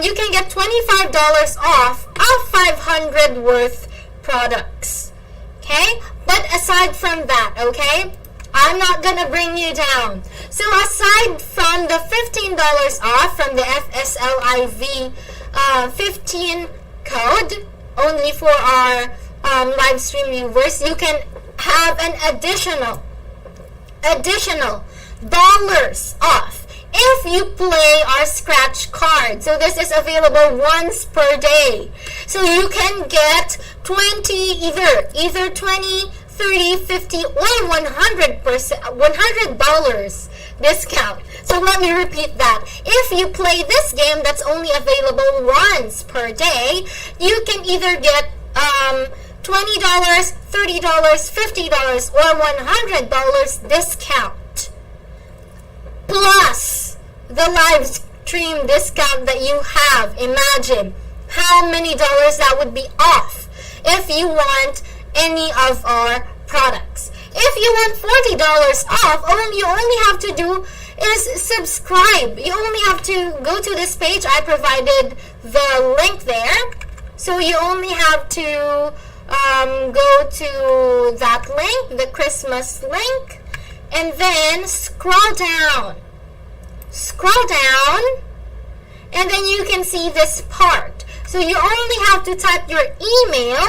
you can get $25 off of 500 worth products. Okay? But aside from that, okay, I'm not gonna bring you down. So aside from the $15 off from the FSLIV 15 code, only for our live stream viewers, you can have an additional dollars off if you play our scratch card. So this is available once per day. So you can get 20, either 20, 30, 50, or $100 discount. So let me repeat that. If you play this game that's only available once per day, you can either get $20, $30, $50, or $100 discount, plus the live stream discount that you have. Imagine how many dollars that would be off if you want any of our products. If you want $40 off, all you only have to do is subscribe. You only have to go to this page. I provided the link there. So you only have to go to that link, the Christmas link, and then scroll down, and then you can see this part. So you only have to type your email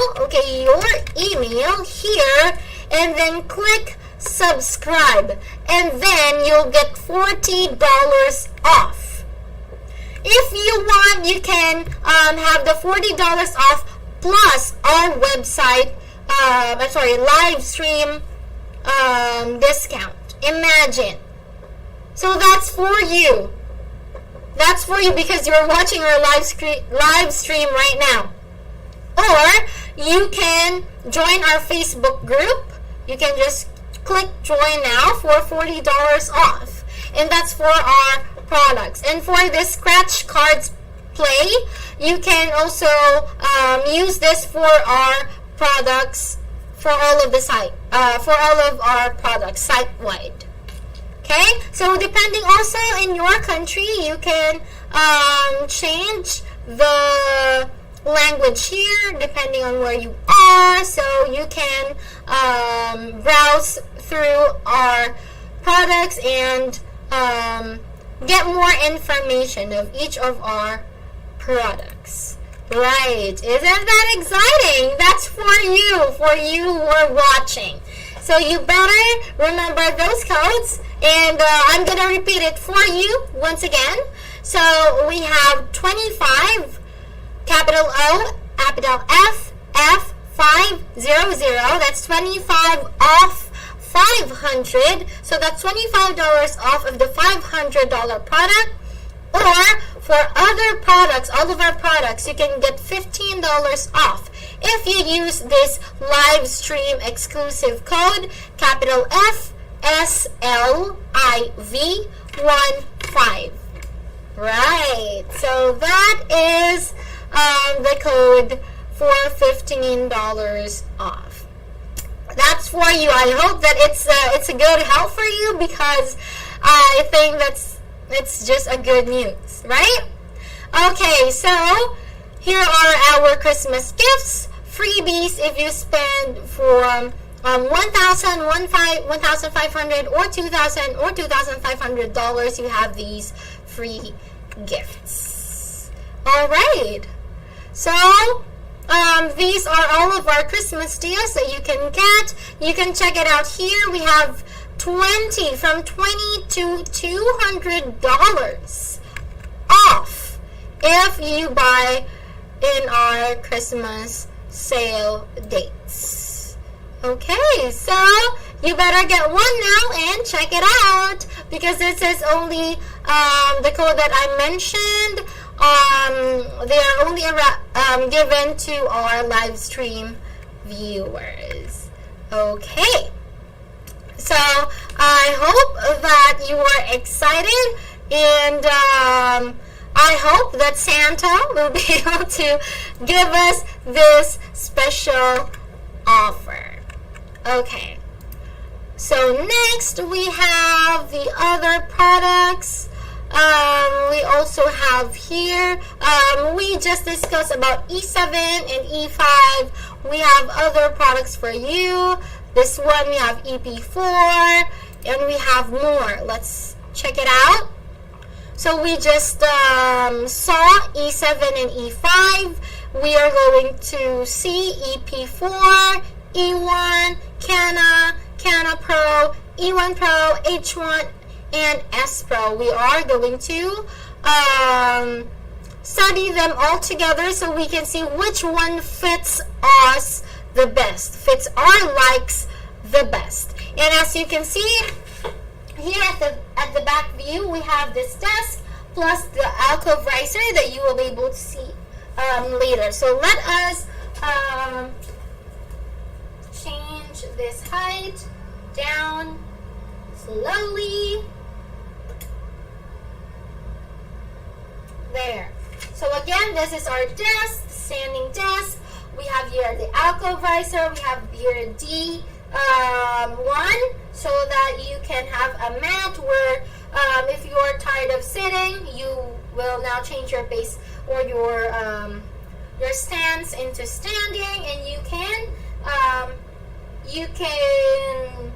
here, and then click subscribe, and then you'll get $40 off. If you want, you can have the $40 off plus our website, live stream discount. Imagine. So that's for you. That's for you because you're watching our live stream right now. Or you can join our Facebook group. You can just click join now for $40 off. And that's for our products. And for this scratch cards play, you can also use this for our products, for all of the site, for all of our products site-wide. Okay, so depending also in your country, you can change the language here depending on where you are. So you can browse through our products and get more information of each of our products. Right, isn't that exciting? That's for you who are watching. So you better remember those codes, and I'm going to repeat it for you once again. So we have 25, capital O, capital F, F500. That's 25 off 500. So that's $25 off of the $500 product. Or for other products, all of our products, you can get $15 off if you use this live stream exclusive code, capital FSLIV15. Right, so that is the code for $15 off. That's for you. I hope that it's a good help for you, because I think it's just a good news, right? Okay, so here are our Christmas gifts, freebies. If you spend from $1,500 or $2,000 or $2,500, you have these free gifts. All right. So these are all of our Christmas deals that you can get. You can check it out here. We have from $20 to $200 if you buy in our Christmas sale dates. Okay, so you better get one now and check it out, because this is only the code that I mentioned. They are only given to our live stream viewers. Okay, so I hope that you are excited, and I hope that Santa will be able to give us this special offer. Okay, so next we have the other products. We also have here, we just discussed about E7 and E5. We have other products for you. This one we have EP4, and we have more. Let's check it out. So we just saw E7 and E5. We are going to see EP4, E1, Cana Pro, E1 Pro, H1, and S Pro. We are going to study them all together so we can see which one fits us the best, fits our likes the best. And as you can see here at the back view, we have this desk plus the alcove riser that you will be able to see later. So let us change this height down slowly. There. So again, this is our desk, standing desk. We have here the alcove riser. We have here D1, so that you can have a mat where if you are tired of sitting, you will now change your base or your stance into standing, and you can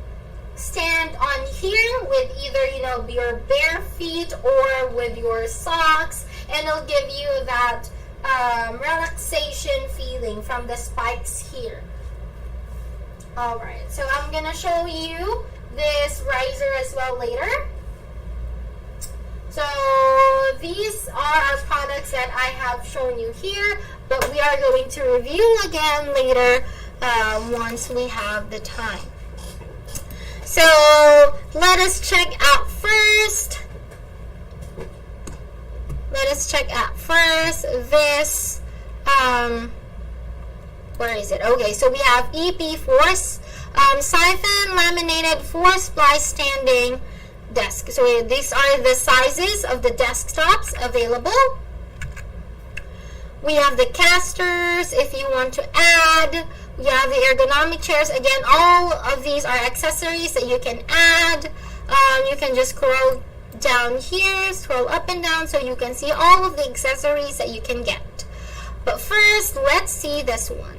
stand on here with either your bare feet or with your socks, and it'll give you that relaxation feeling from the spikes here. Alright, so I'm gonna show you this riser as well later. So these are our products that I have shown you here, but we are going to review again later once we have the time. So let us check out first. This. Where is it? Okay, so we have EP4 siphon laminated 4-splice standing desk. So these are the sizes of the desktops available. We have the casters if you want to add. We have the ergonomic chairs. Again, all of these are accessories that you can add. You can just scroll down here, scroll up and down, so you can see all of the accessories that you can get. But first, let's see this one.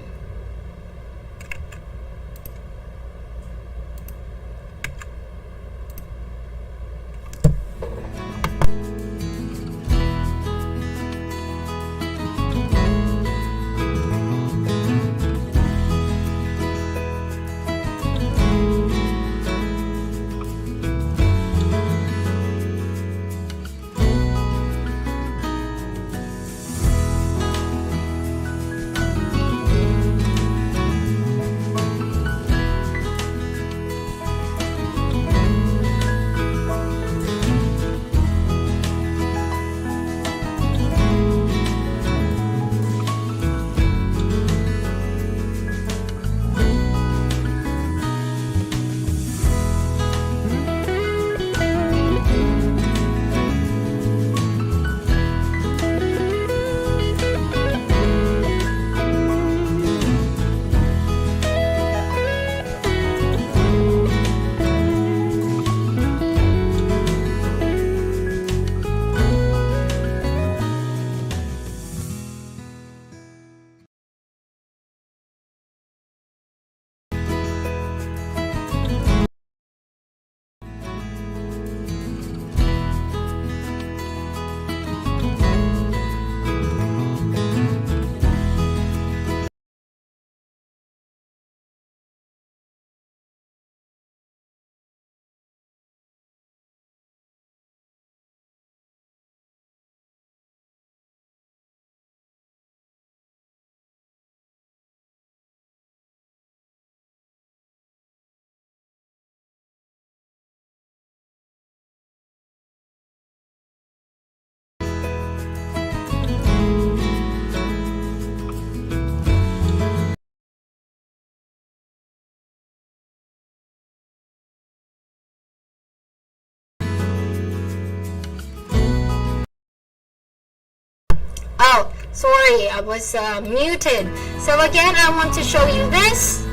Sorry, I was muted. So again, I want to show you this.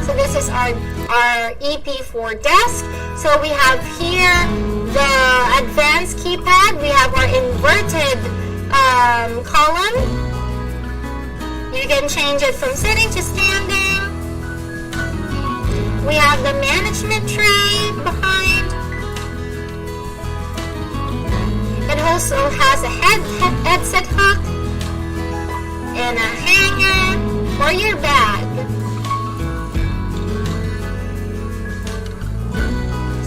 So this is our EP4 desk. So we have here the advanced keypad. We have our inverted column. You can change it from sitting to standing. We have the management tray behind. It also has a headset hook and a hanger for your bag.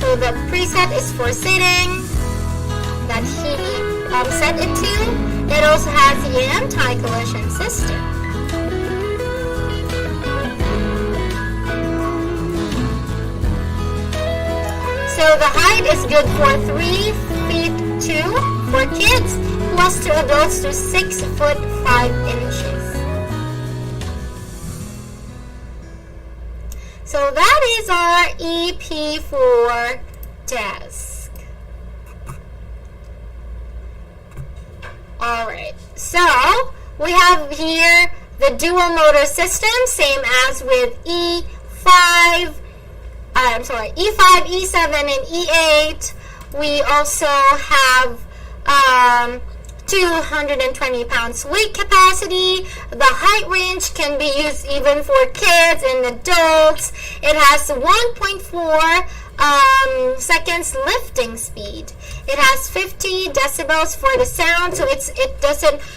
So the preset is for sitting that he set it to. It also has the anti-collision system. So the height is good for 3 feet 2 for kids, plus 2 adults to 6 foot 5 inches. So that is our EP4 desk. Alright, so we have here the dual motor system, same as with E5, E7 and E8. We also have 220 pounds weight capacity. The height range can be used even for kids and adults. It has 1.4 seconds lifting speed. It has 50 decibels for the sound, so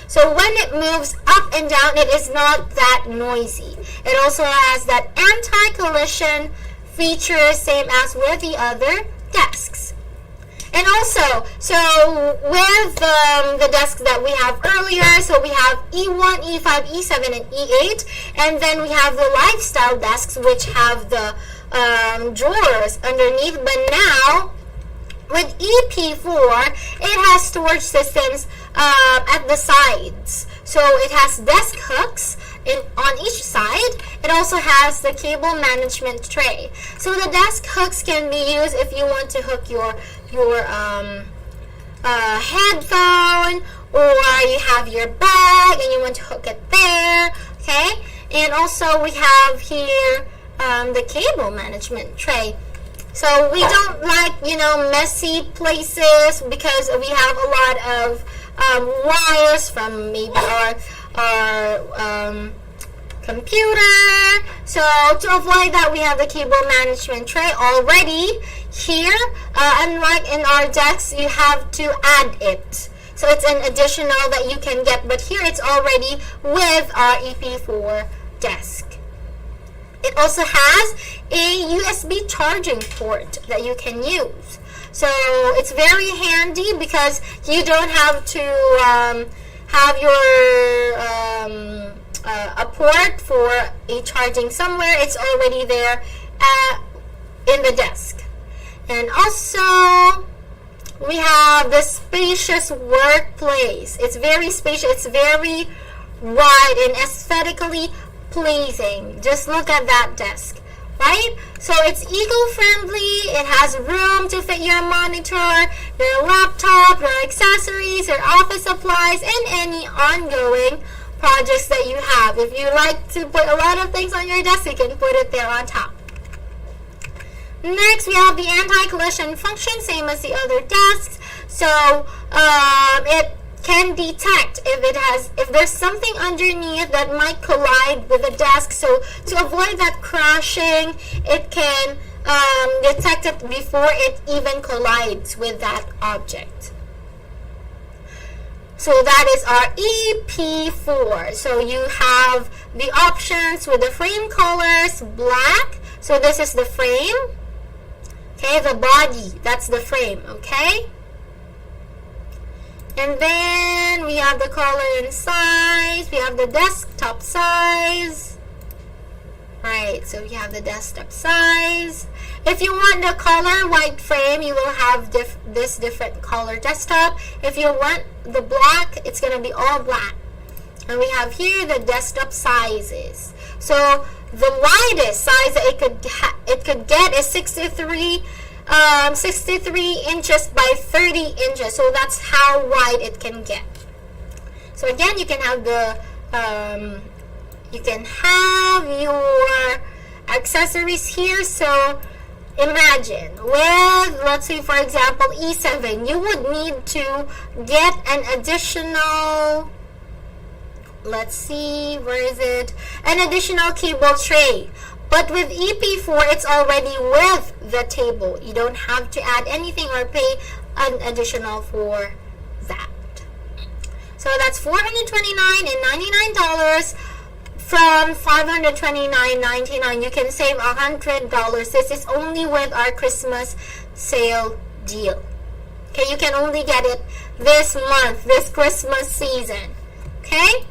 so when it moves up and down, it is not that noisy. It also has that anti-collision feature, same as with the other desks. And also, so with the desks that we have earlier, so we have E1, E5, E7, and E8, and then we have the lifestyle desks, which have the drawers underneath. But now, with EP4, it has storage systems at the sides. So it has desk hooks on each side. It also has the cable management tray. So the desk hooks can be used if you want to hook your headphone, or you have your bag and you want to hook it there. Okay, and also we have here the cable management tray. So we don't like, messy places, because we have a lot of wires from maybe our computer. So to avoid that, we have the cable management tray already here. Unlike in our desks, you have to add it. So it's an additional that you can get, but here it's already with our EP4 desk. It also has a USB charging port that you can use. So it's very handy because you don't have to have your a port for a charging somewhere. It's already there in the desk. And also, we have the spacious workplace. It's very spacious. It's very wide and aesthetically pleasing. Just look at that desk, right? So it's eco-friendly. It has room to fit your monitor, your laptop, your accessories, your office supplies, and any ongoing projects that you have. If you like to put a lot of things on your desk, you can put it there on top. Next, we have the anti-collision function, same as the other desks. So it can detect if there's something underneath that might collide with the desk. So to avoid that crashing, it can detect it before it even collides with that object. So that is our EP4. So you have the options with the frame colors, black. So this is the frame. Okay, the body, that's the frame, okay? And then we have the color and size. We have the desktop size. Right, so we have the desktop size. If you want the color white frame, you will have this different color desktop. If you want the black, it's going to be all black. And we have here the desktop sizes. So the widest size that it could get is 63 inches by 30 inches. So that's how wide it can get. So again, you can have your accessories here. So imagine with, let's say for example, E7, you would need to get an additional, let's see, where is it? An additional cable tray. But with EP4, it's already with the table. You don't have to add anything or pay an additional for that. So that's $429.99 from $529.99. You can save $100. This is only with our Christmas sale deal. Okay, you can only get it this month, this Christmas season. Okay,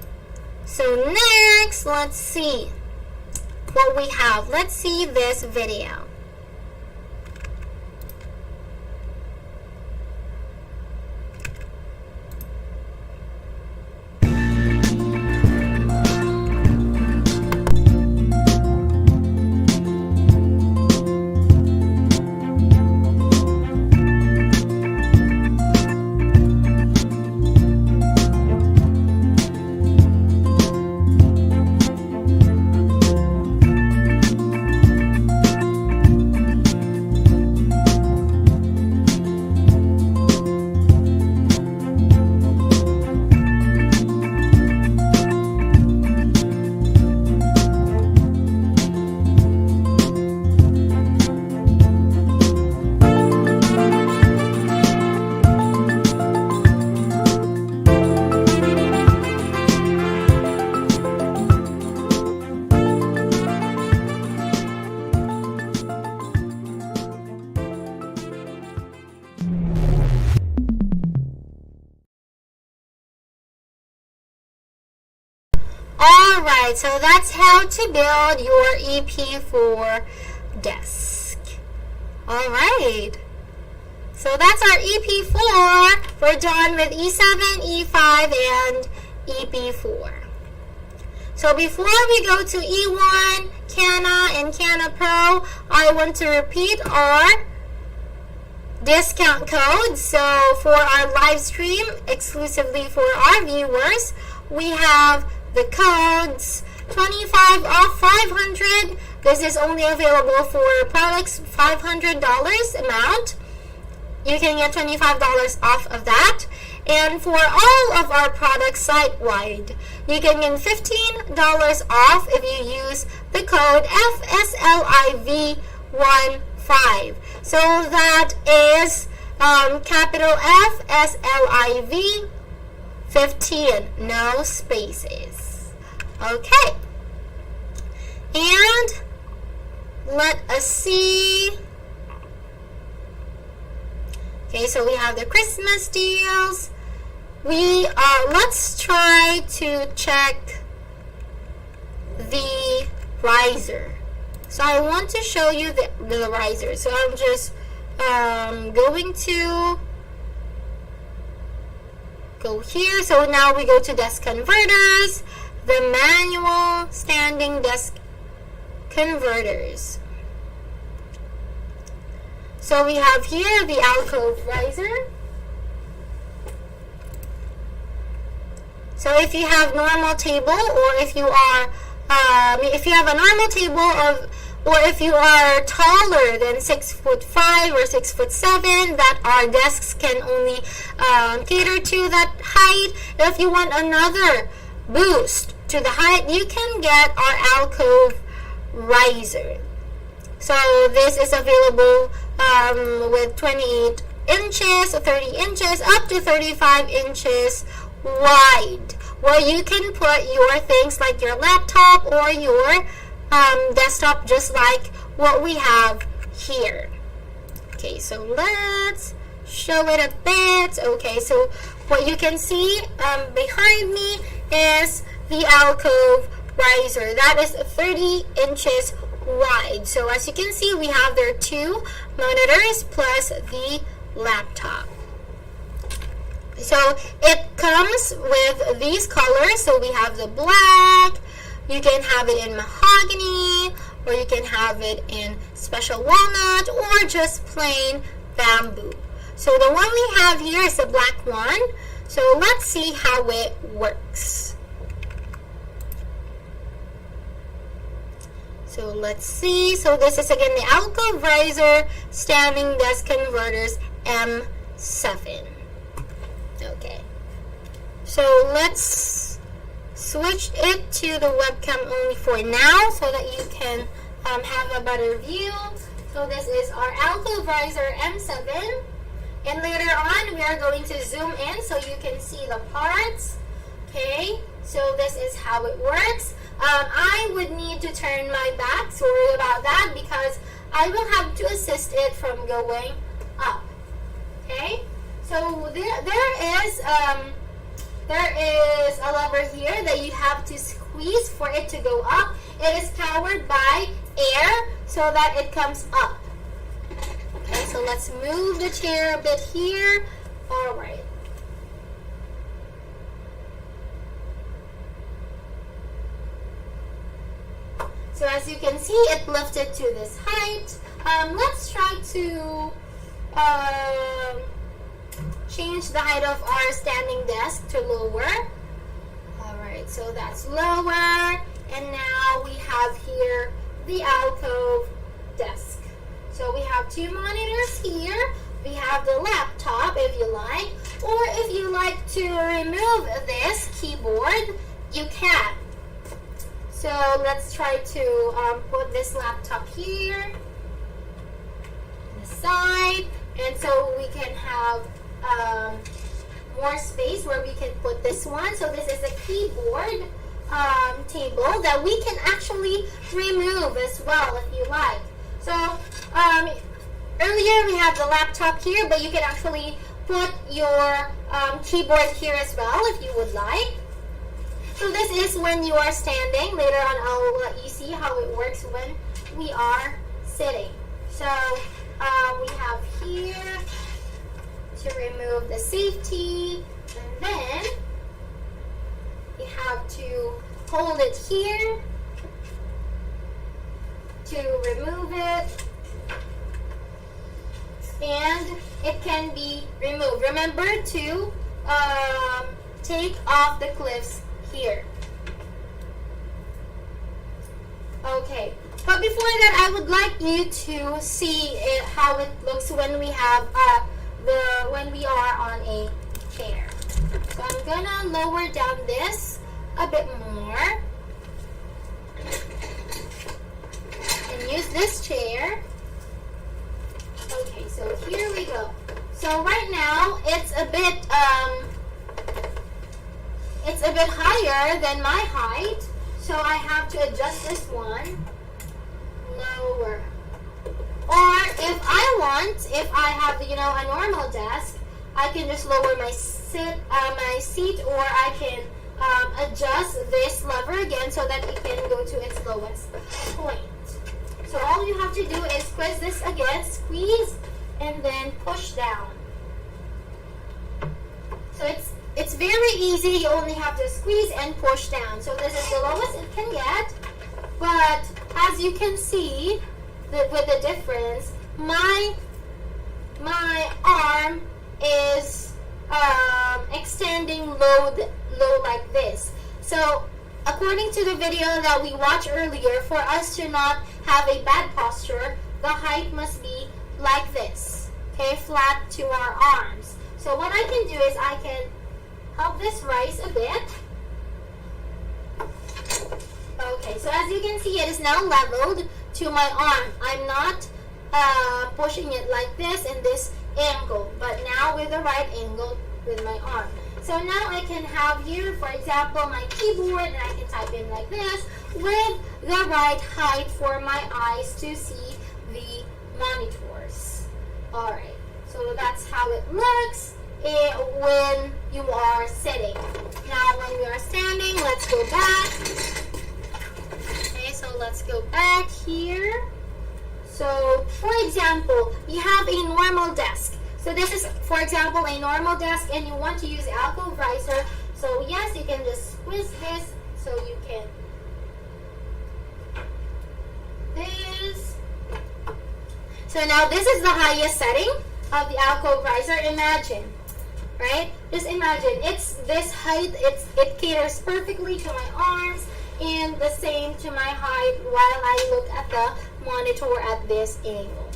so next, let's see what we have. Let's see this video. Alright, so that's how to build your EP4 desk. Alright, so that's our EP4. We're done with E7, E5, and EP4. So before we go to E1, Canna, and Canna Pro, I want to repeat our discount code. So for our live stream, exclusively for our viewers, we have the codes 25 off 500. This is only available for products $500 amount. You can get $25 off of that. And for all of our products site-wide, you can get $15 off if you use the code FSLIV15. So that is capital FSLIV 15, no spaces. Okay, and let us see. Okay, so we have the Christmas deals. Let's try to check the riser. So I want to show you the riser. So I'm just going to go here. So now we go to desk converters, the manual standing desk converters. So we have here the alcove riser. So if you have normal table, or if you are if you have a normal table or if you are taller than 6'5" or 6'7", that our desks can only cater to that height. If you want another boost to the height, you can get our alcove riser. So this is available with 28 inches, 30 inches, up to 35 inches wide, where you can put your things like your laptop or your desktop, just like what we have here. Okay, so let's show it a bit. Okay, so what you can see behind me is the alcove riser. That is 30 inches wide. So as you can see, we have there 2 monitors plus the laptop. So it comes with these colors. So we have the black, you can have it in mahogany, or you can have it in special walnut, or just plain bamboo. So the one we have here is the black one. So let's see how it works. So let's see. So this is again the Alcove Riser Standing Desk Converters M7. Okay. So let's switch it to the webcam only for now so that you can have a better view. So this is our Alcove Riser M7. And later on, we are going to zoom in so you can see the parts. Okay, so this is how it works. I would need to turn my back, sorry about that, because I will have to assist it from going up. Okay, so there is a lever here that you have to squeeze for it to go up. It is powered by air so that it comes up. Okay, so let's move the chair a bit here. All right. So as you can see, it lifted to this height. Let's try to change the height of our standing desk to lower. All right, so that's lower. And now we have here the alcove desk. So we have two monitors here. We have the laptop if you like, or if you like to remove this keyboard, you can. So let's try to put this laptop here on the side, and so we can have more space where we can put this one. So this is a keyboard table that we can actually remove as well if you like. So earlier we have the laptop here, but you can actually put your keyboard here as well if you would like. So this is when you are standing. Later on I'll let you see how it works when we are sitting. So we have here to remove the safety, and then you have to hold it here to remove it, and it can be removed. Remember to take off the clips here. Okay, but before that I would like you to see how it looks when we have when we are on a chair. So I'm gonna lower down this a bit more and use this chair. Okay, so here we go. So right now it's a bit higher than my height, so I have to adjust this one lower. Or if I want, if I have a normal desk, I can just lower my seat, or I can adjust this lever again so that it can go to its lowest point. So all you have to do is squeeze this again, squeeze, and then push down. So it's very easy. You only have to squeeze and push down. So this is the lowest it can get. But as you can see, with the difference, my arm is extending low like this. So according to the video that we watched earlier, for us to not have a bad posture, the height must be like this, okay, flat to our arms. So what I can do is I can help this rise a bit. Okay, so as you can see, it is now leveled to my arm. I'm not pushing it like this in this angle, but now with the right angle with my arm. So now I can have here, for example, my keyboard, and I can type in like this with the right height for my eyes to see the monitors. Alright, so that's how it looks when you are sitting. Now when we are standing, let's go back. Okay, so let's go back here. So, for example, you have a normal desk. So this is, for example, a normal desk, and you want to use alcove riser. So yes, you can just squeeze this so you can this. So now this is the highest setting of the alcove riser. Imagine right? Just imagine, it's this height, it caters perfectly to my arms and the same to my height while I look at the monitor at this angle,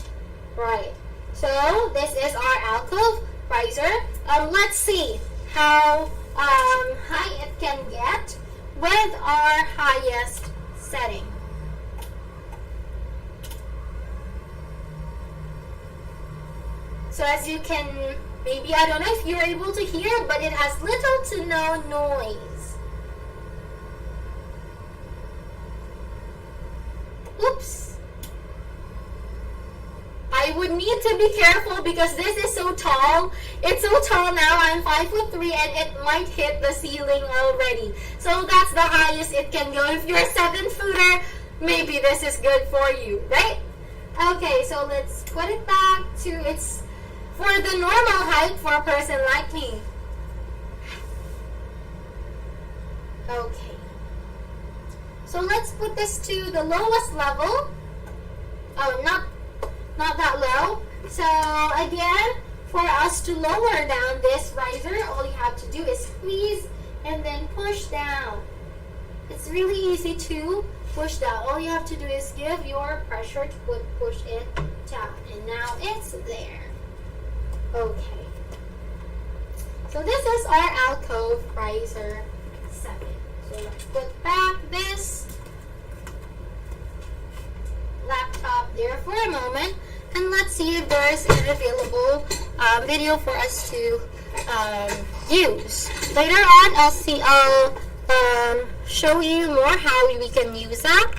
right? So this is our alcove riser. Let's see how high it can get with our highest setting. So as you can, maybe, I don't know if you're able to hear, but it has little to no noise. Oops. I would need to be careful because this is so tall. It's so tall now. I'm 5'3" and it might hit the ceiling already. So that's the highest it can go. If you're a 7-footer, maybe this is good for you, right? Okay, so let's put it back to its, for the normal height for a person like me. Okay. So let's put this to the lowest level. Oh, not that low. So again, for us to lower down this riser, all you have to do is squeeze and then push down. It's really easy to push down. All you have to do is give your pressure to push it down. And now it's there. Okay. So this is our alcove riser 7. So let's put back this laptop there for a moment, and let's see if there is an available video for us to use. Later on, I'll show you more how we can use that.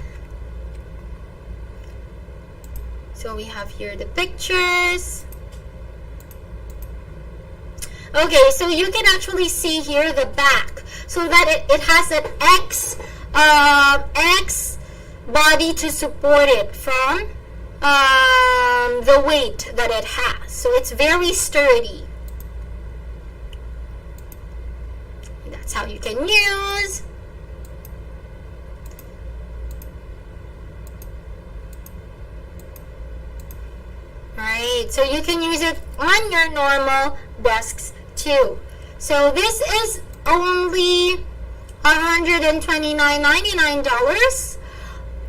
So we have here the pictures. Okay, so you can actually see here the back, so that it has an X body to support it from the weight that it has. So it's very sturdy. That's how you can use. Right, so you can use it on your normal desks too. So this is only $129.99,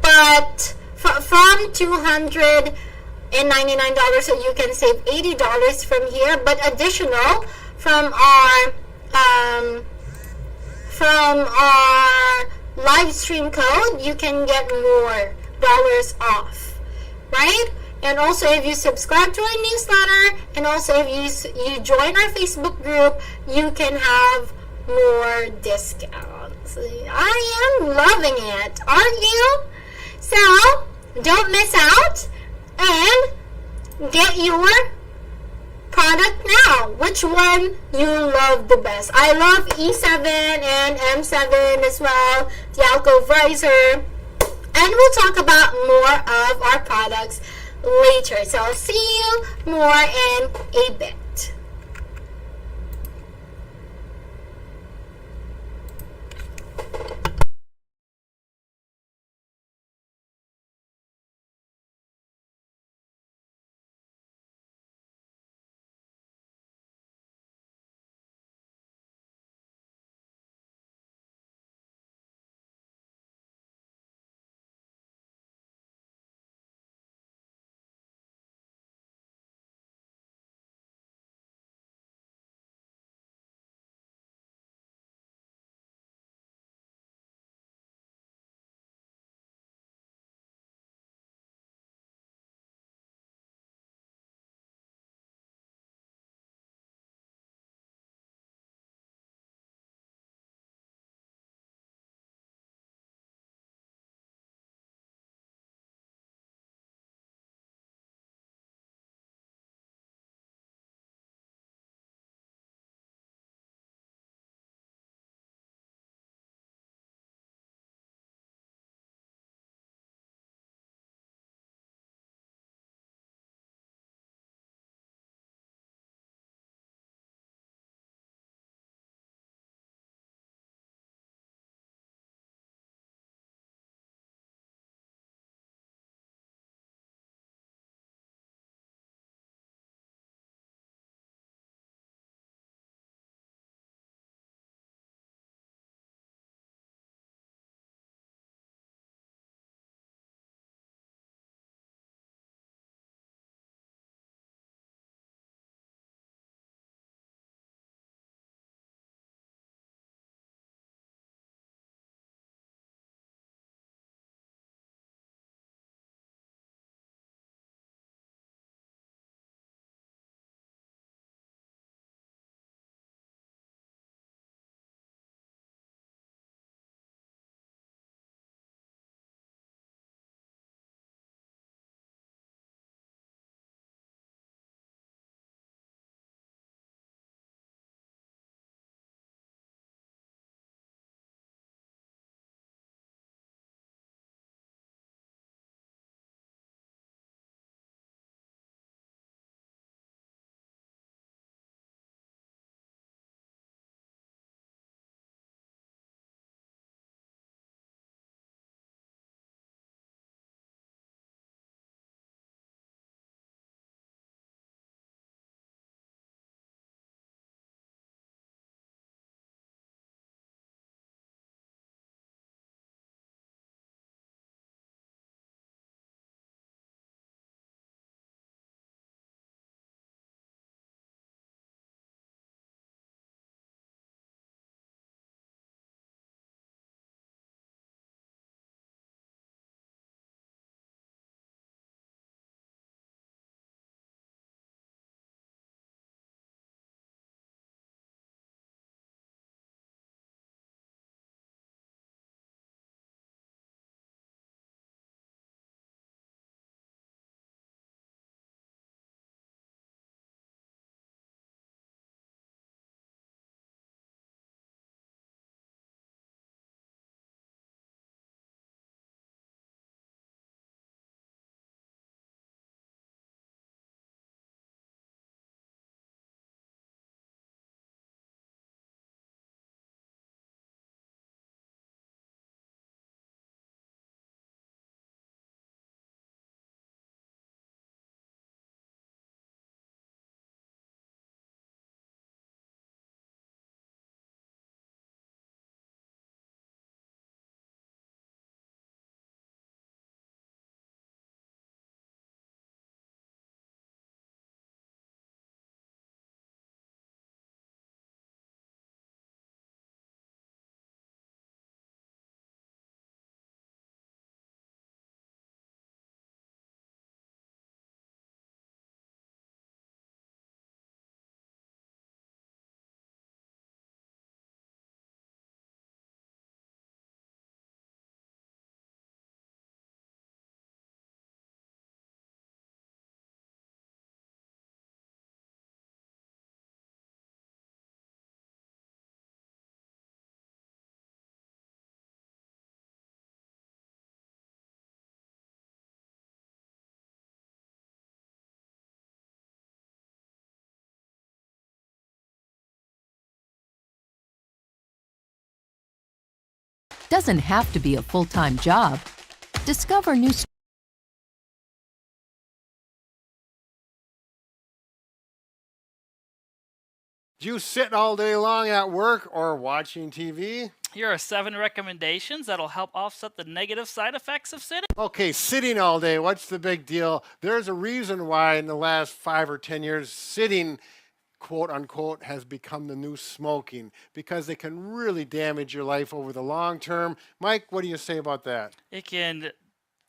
but from $299, so you can save $80 from here. But additional from our live stream code, you can get more dollars off, right? And also, if you subscribe to our newsletter, and also if you join our Facebook group, you can have more discounts. I am loving it, aren't you? So don't miss out and get your product now. Which one you love the best? I love E7 and M7 as well, the alcove riser, and we'll talk about more of our products later. So I'll see you more in a bit. doesn't have to be a full-time job. Discover new Do you sit all day long at work or watching TV? Here are 7 recommendations that'll help offset the negative side effects of sitting. Okay, sitting all day, what's the big deal? There's a reason why in the last 5 or 10 years, sitting, quote unquote, has become the new smoking because they can really damage your life over the long term. Mike, what do you say about that? It can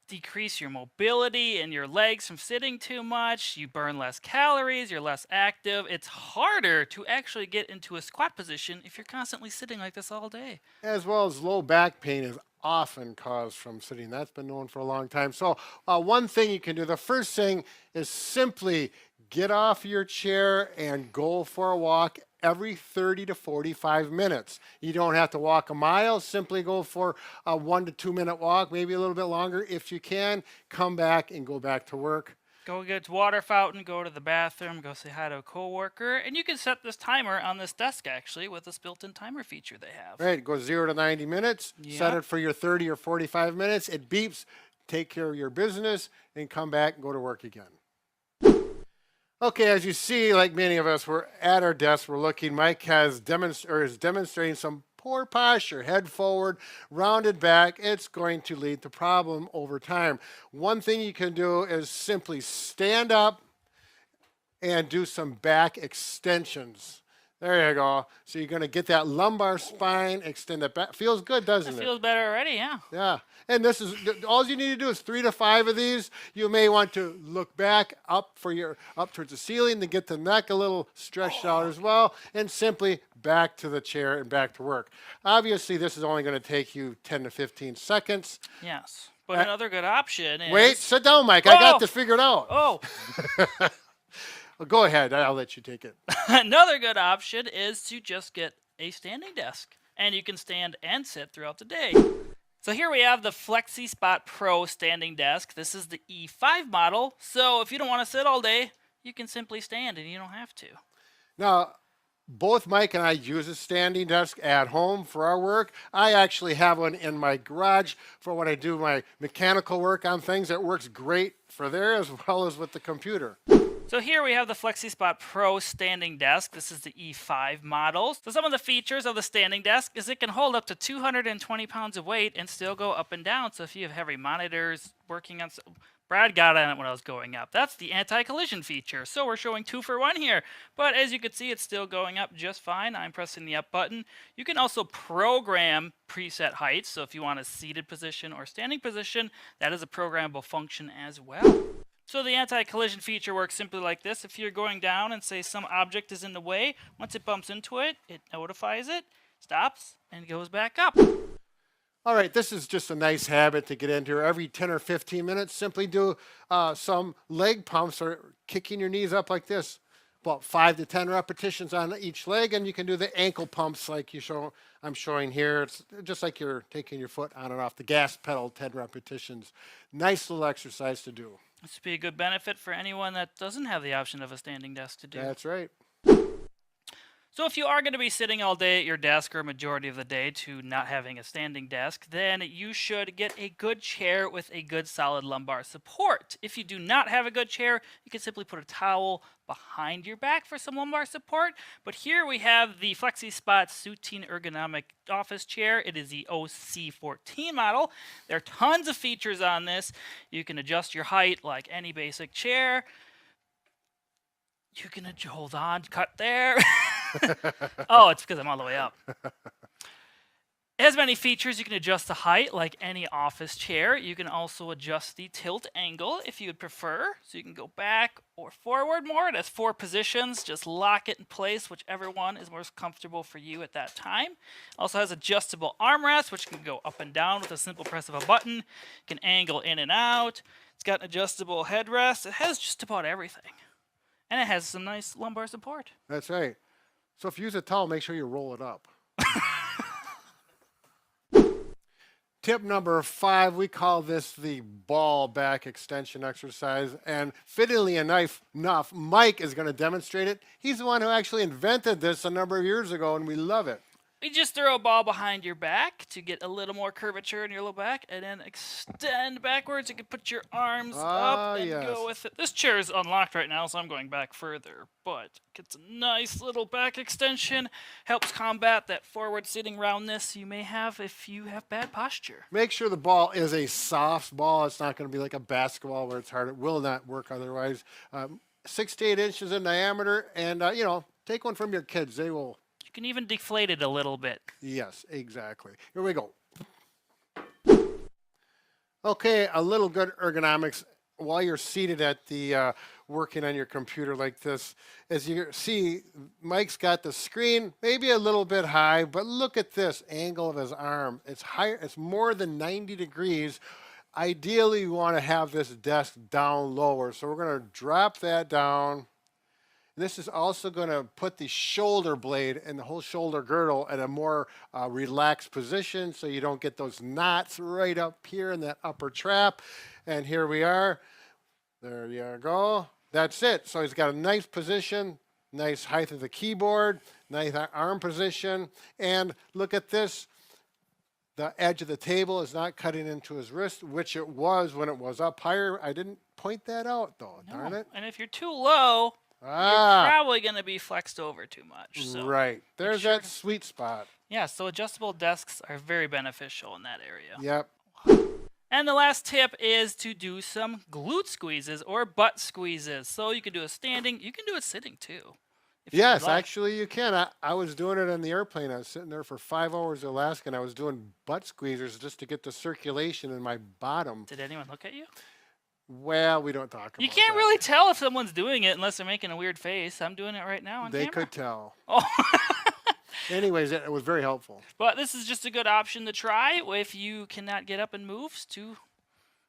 decrease your mobility and your legs from sitting too much. You burn less calories, you're less active. It's harder to actually get into a squat position if you're constantly sitting like this all day. As well as low back pain is often caused from sitting. That's been known for a long time. So one thing you can do, the first thing is simply get off your chair and go for a walk every 30 to 45 minutes. You don't have to walk a mile. Simply go for a 1 to 2 minute walk, maybe a little bit longer if you can. Come back and go back to work. Go get to water fountain, go to the bathroom, go say hi to a coworker, and you can set this timer on this desk actually with this built-in timer feature they have. Right, go 0 to 90 minutes. Yep. Set it for your 30 or 45 minutes. It beeps. Take care of your business and come back and go to work again. Okay, as you see, like many of us, we're at our desk, we're looking. Mike is demonstrating some poor posture, head forward, rounded back. It's going to lead to problem over time. One thing you can do is simply stand up and do some back extensions. There you go. So you're going to get that lumbar spine, extend it back. Feels good, doesn't it? It feels better already, yeah. Yeah. And this is all you need to do is 3 to 5 of these. You may want to look back up towards the ceiling to get the neck a little stretched out as well, and simply back to the chair and back to work. Obviously, this is only going to take you 10 to 15 seconds. Yes. But another good option is... Wait, sit down, Mike. I got this figured out. Oh. Well, go ahead. I'll let you take it. Another good option is to just get a standing desk, and you can stand and sit throughout the day. So here we have the FlexiSpot Pro standing desk. This is the E5 model. So if you don't want to sit all day, you can simply stand and you don't have to. Now, both Mike and I use a standing desk at home for our work. I actually have one in my garage for when I do my mechanical work on things. It works great for there as well as with the computer. So here we have the FlexiSpot Pro standing desk. This is the E5 model. So some of the features of the standing desk is it can hold up to 220 pounds of weight and still go up and down. So if you have heavy monitors working on... Brad got on it when I was going up. That's the anti-collision feature. So we're showing 2 for 1 here. But as you can see, it's still going up just fine. I'm pressing the up button. You can also program preset heights. So if you want a seated position or standing position, that is a programmable function as well. So the anti-collision feature works simply like this. If you're going down and say some object is in the way, once it bumps into it, it notifies it, stops, and goes back up. All right, this is just a nice habit to get into. Every 10 or 15 minutes, simply do some leg pumps or kicking your knees up like this. About 5 to 10 repetitions on each leg, and you can do the ankle pumps like I'm showing here. It's just like you're taking your foot on and off the gas pedal, 10 repetitions. Nice little exercise to do. This would be a good benefit for anyone that doesn't have the option of a standing desk to do. That's right. So if you are going to be sitting all day at your desk or a majority of the day to not having a standing desk, then you should get a good chair with a good solid lumbar support. If you do not have a good chair, you can simply put a towel behind your back for some lumbar support. But here we have the FlexiSpot Soutine Ergonomic Office Chair. It is the OC14 model. There are tons of features on this. You can adjust your height like any basic chair. You can hold on, cut there. Oh, it's because I'm all the way up. It has many features. You can adjust the height like any office chair. You can also adjust the tilt angle if you would prefer. So you can go back or forward more. It has 4 positions. Just lock it in place, whichever one is most comfortable for you at that time. Also has adjustable armrests, which can go up and down with a simple press of a button. You can angle in and out. It's got an adjustable headrest. It has just about everything. And it has some nice lumbar support. That's right. So if you use a towel, make sure you roll it up. Tip number 5, we call this the ball back extension exercise. And fittingly enough, Mike is going to demonstrate it. He's the one who actually invented this a number of years ago, and we love it. You just throw a ball behind your back to get a little more curvature in your low back, and then extend backwards. You can put your arms up and go with it. This chair is unlocked right now, so I'm going back further, but gets a nice little back extension. Helps combat that forward sitting roundness you may have if you have bad posture. Make sure the ball is a soft ball. It's not going to be like a basketball where it's hard. It will not work otherwise. 6 to 8 inches in diameter, and take one from your kids. They will. You can even deflate it a little bit. Yes, exactly. Here we go. Okay, a little good ergonomics while you're seated at the working on your computer like this. As you see, Mike's got the screen maybe a little bit high, but look at this angle of his arm. It's higher. It's more than 90 degrees. Ideally, you want to have this desk down lower. So we're going to drop that down. This is also going to put the shoulder blade and the whole shoulder girdle at a more relaxed position so you don't get those knots right up here in that upper trap. And here we are. There you go. That's it. So he's got a nice position, nice height of the keyboard, nice arm position. And look at this. The edge of the table is not cutting into his wrist, which it was when it was up higher. I didn't point that out, though. No. Darn it. And if you're too low, you're probably going to be flexed over too much. So right. There's that sweet spot. Yeah, so adjustable desks are very beneficial in that area. Yep. And the last tip is to do some glute squeezes or butt squeezes. So you can do it standing, you can do it sitting too. Yes, actually you can. I was doing it on the airplane. I was sitting there for 5 hours in Alaska, and I was doing butt squeezers just to get the circulation in my bottom. Did anyone look at you? Well, we don't talk about You can't that. really tell if someone's doing it unless they're making a weird face. I'm doing it right now on They camera. could tell. Oh. Anyways, it was very helpful. But this is just a good option to try if you cannot get up and move to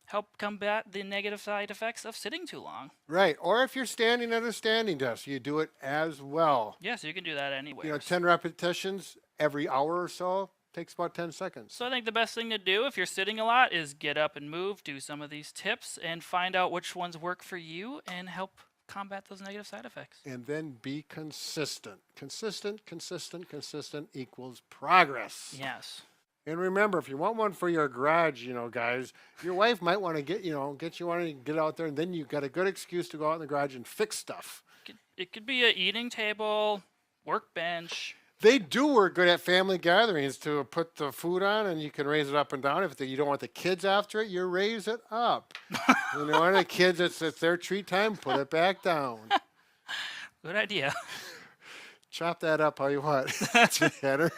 help combat the negative side effects of sitting too long. Right. Or if you're standing at a standing desk, you do it as well. Yes, you can do that anywhere. 10 repetitions every hour or so takes about 10 seconds. So I think the best thing to do if you're sitting a lot is get up and move, do some of these tips, and find out which ones work for you and help combat those negative side effects. And then be consistent. Consistent equals progress. Yes. And remember, if you want one for your garage, guys, your wife might want to get you want to get out there, and then you've got a good excuse to go out in the garage and fix stuff. It could be an eating table, workbench. They do work good at family gatherings to put the food on, and you can raise it up and down. If you don't want the kids after it, you raise it up. One of the kids, it's their treat time, put it back down. Good idea. Chop that up how you want. Tanner.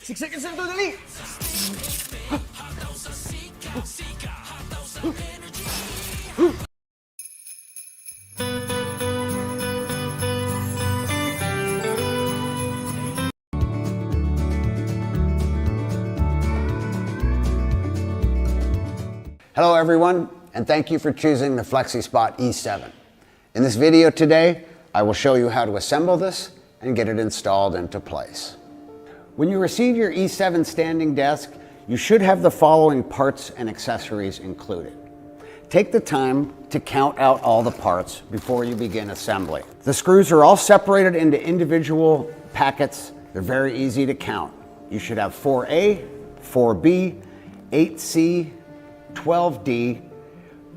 6 seconds na to, dali! Hello everyone, and thank you for choosing the FlexiSpot E7. In this video today, I will show you how to assemble this and get it installed into place. When you receive your E7 standing desk, you should have the following parts and accessories included. Take the time to count out all the parts before you begin assembly. The screws are all separated into individual packets. They're very easy to count. You should have 4A, 4B, 8C, 12D,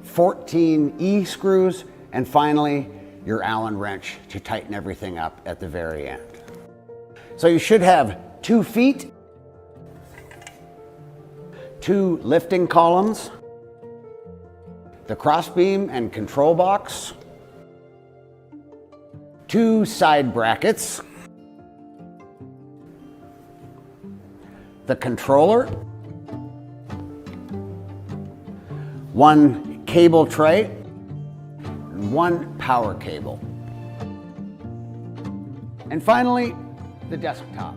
14E screws, and finally, your Allen wrench to tighten everything up at the very end. So you should have 2 feet, 2 lifting columns, the crossbeam and control box, 2 side brackets, the controller, 1 cable tray, and 1 power cable. And finally, the desktop.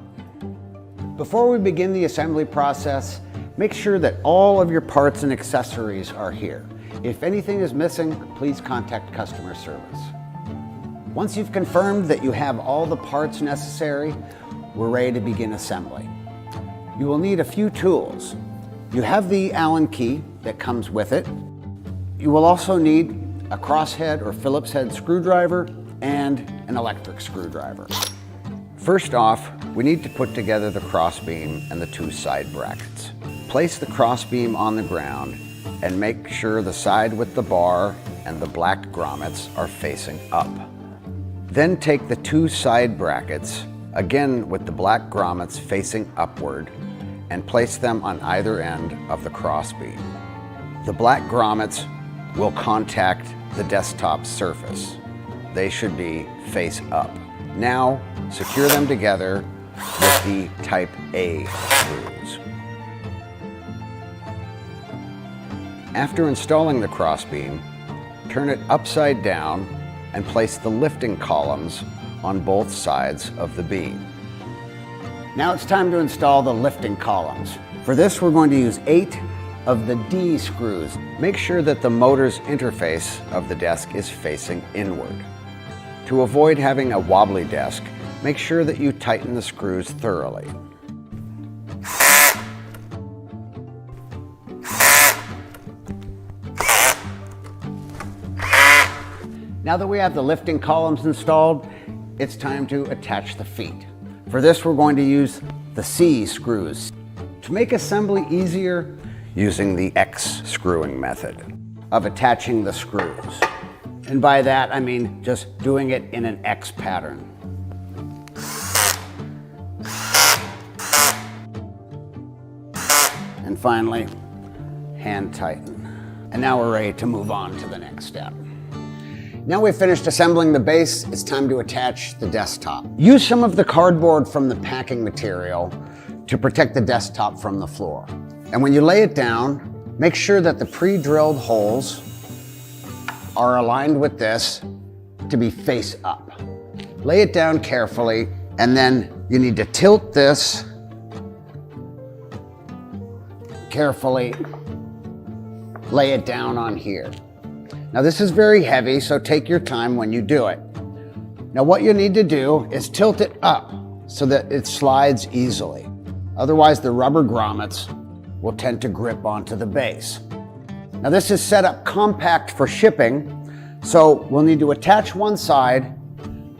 Before we begin the assembly process, make sure that all of your parts and accessories are here. If anything is missing, please contact customer service. Once you've confirmed that you have all the parts necessary, we're ready to begin assembly. You will need a few tools. You have the Allen key that comes with it. You will also need a crosshead or Phillips head screwdriver and an electric screwdriver. First off, we need to put together the crossbeam and the 2 side brackets. Place the crossbeam on the ground and make sure the side with the bar and the black grommets are facing up. Then take the 2 side brackets, again with the black grommets facing upward, and place them on either end of the crossbeam. The black grommets will contact the desktop surface. They should be face up. Now, secure them together with the Type A screws. After installing the crossbeam, turn it upside down and place the lifting columns on both sides of the beam. Now it's time to install the lifting columns. For this, we're going to use 8 of the D screws. Make sure that the motor's interface of the desk is facing inward. To avoid having a wobbly desk, make sure that you tighten the screws thoroughly. Now that we have the lifting columns installed, it's time to attach the feet. For this, we're going to use the C screws. To make assembly easier, using the X screwing method of attaching the screws. And by that, I mean just doing it in an X pattern. And finally, hand tighten. And now we're ready to move on to the next step. Now we've finished assembling the base, it's time to attach the desktop. Use some of the cardboard from the packing material to protect the desktop from the floor. And when you lay it down, make sure that the pre-drilled holes are aligned with this to be face up. Lay it down carefully, and then you need to tilt this carefully, lay it down on here. Now this is very heavy, so take your time when you do it. Now what you need to do is tilt it up so that it slides easily. Otherwise the rubber grommets will tend to grip onto the base. Now this is set up compact for shipping, so we'll need to attach one side,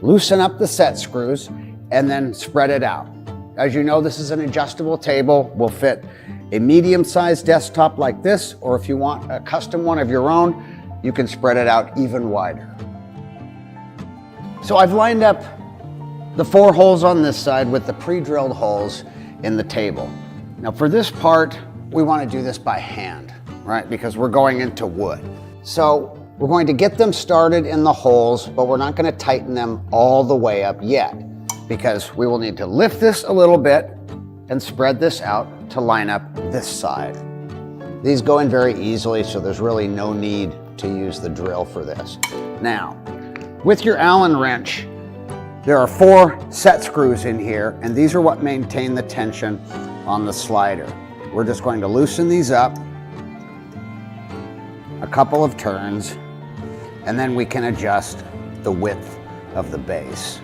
loosen up the set screws, and then spread it out. As you know, this is an adjustable table, will fit a medium-sized desktop like this, or if you want a custom one of your own, you can spread it out even wider. So I've lined up the 4 holes on this side with the pre-drilled holes in the table. Now for this part, we want to do this by hand, right? Because we're going into wood. So we're going to get them started in the holes, but we're not going to tighten them all the way up yet, because we will need to lift this a little bit and spread this out to line up this side. These go in very easily, so there's really no need to use the drill for this. Now, with your Allen wrench, there are 4 set screws in here, and these are what maintain the tension on the slider. We're just going to loosen these up a couple of turns, and then we can adjust the width of the base.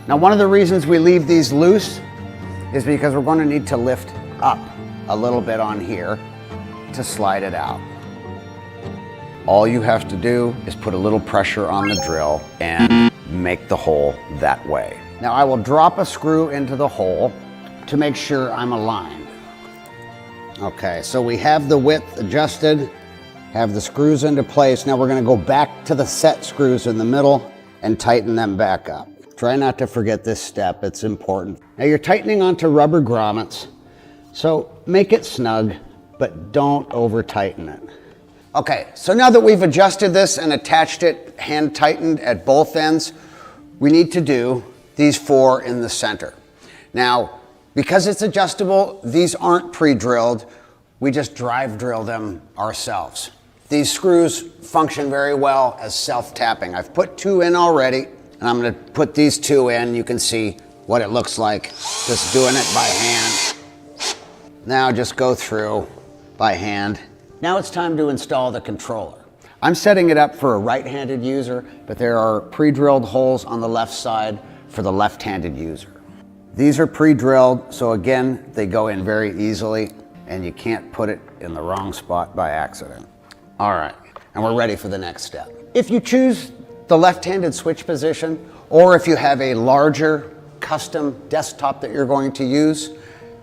Now, one of the reasons we leave these loose is because we're going to need to lift up a little bit on here to slide it out. All you have to do is put a little pressure on the drill and make the hole that way. Now, I will drop a screw into the hole to make sure I'm aligned. Okay, so we have the width adjusted, have the screws into place. Now we're going to go back to the set screws in the middle and tighten them back up. Try not to forget this step, it's important. Now you're tightening onto rubber grommets, so make it snug, but don't over tighten it. Okay, so now that we've adjusted this and attached it, hand tightened at both ends, we need to do these 4 in the center. Now, because it's adjustable, these aren't pre-drilled, we just drive drill them ourselves. These screws function very well as self-tapping. I've put 2 in already, and I'm going to put these 2 in. You can see what it looks like just doing it by hand. Now just go through by hand. Now it's time to install the controller. I'm setting it up for a right-handed user, but there are pre-drilled holes on the left side for the left-handed user. These are pre-drilled, so again, they go in very easily, and you can't put it in the wrong spot by accident. All right, and we're ready for the next step. If you choose the left-handed switch position, or if you have a larger custom desktop that you're going to use,